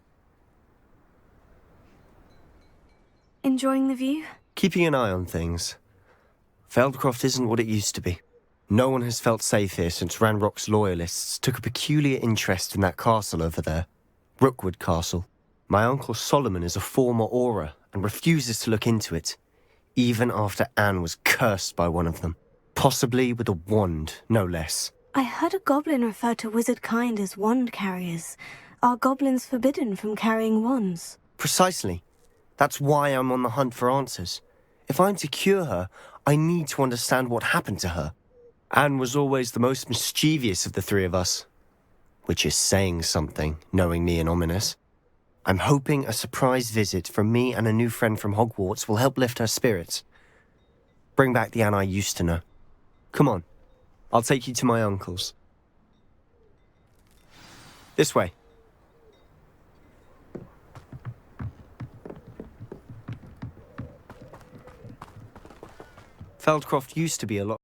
Enjoying the view? Keeping an eye on things. Feldcroft isn't what it used to be. No one has felt safe here since Ranrock's loyalists took a peculiar interest in that castle over there. Rookwood Castle. My uncle Solomon is a former Auror and refuses to look into it, even after Anne was cursed by one of them. Possibly with a wand, no less. I heard a goblin refer to wizard kind as wand carriers. Are goblins forbidden from carrying wands? Precisely. That's why I'm on the hunt for answers. If I'm to cure her, I need to understand what happened to her. Anne was always the most mischievous of the three of us. Which is saying something, knowing me and Ominous. I'm hoping a surprise visit from me and a new friend from Hogwarts will help lift her spirits. Bring back the Anne I used to know. Come on, I'll take you to my uncle's. This way. Feldcroft used to be a lot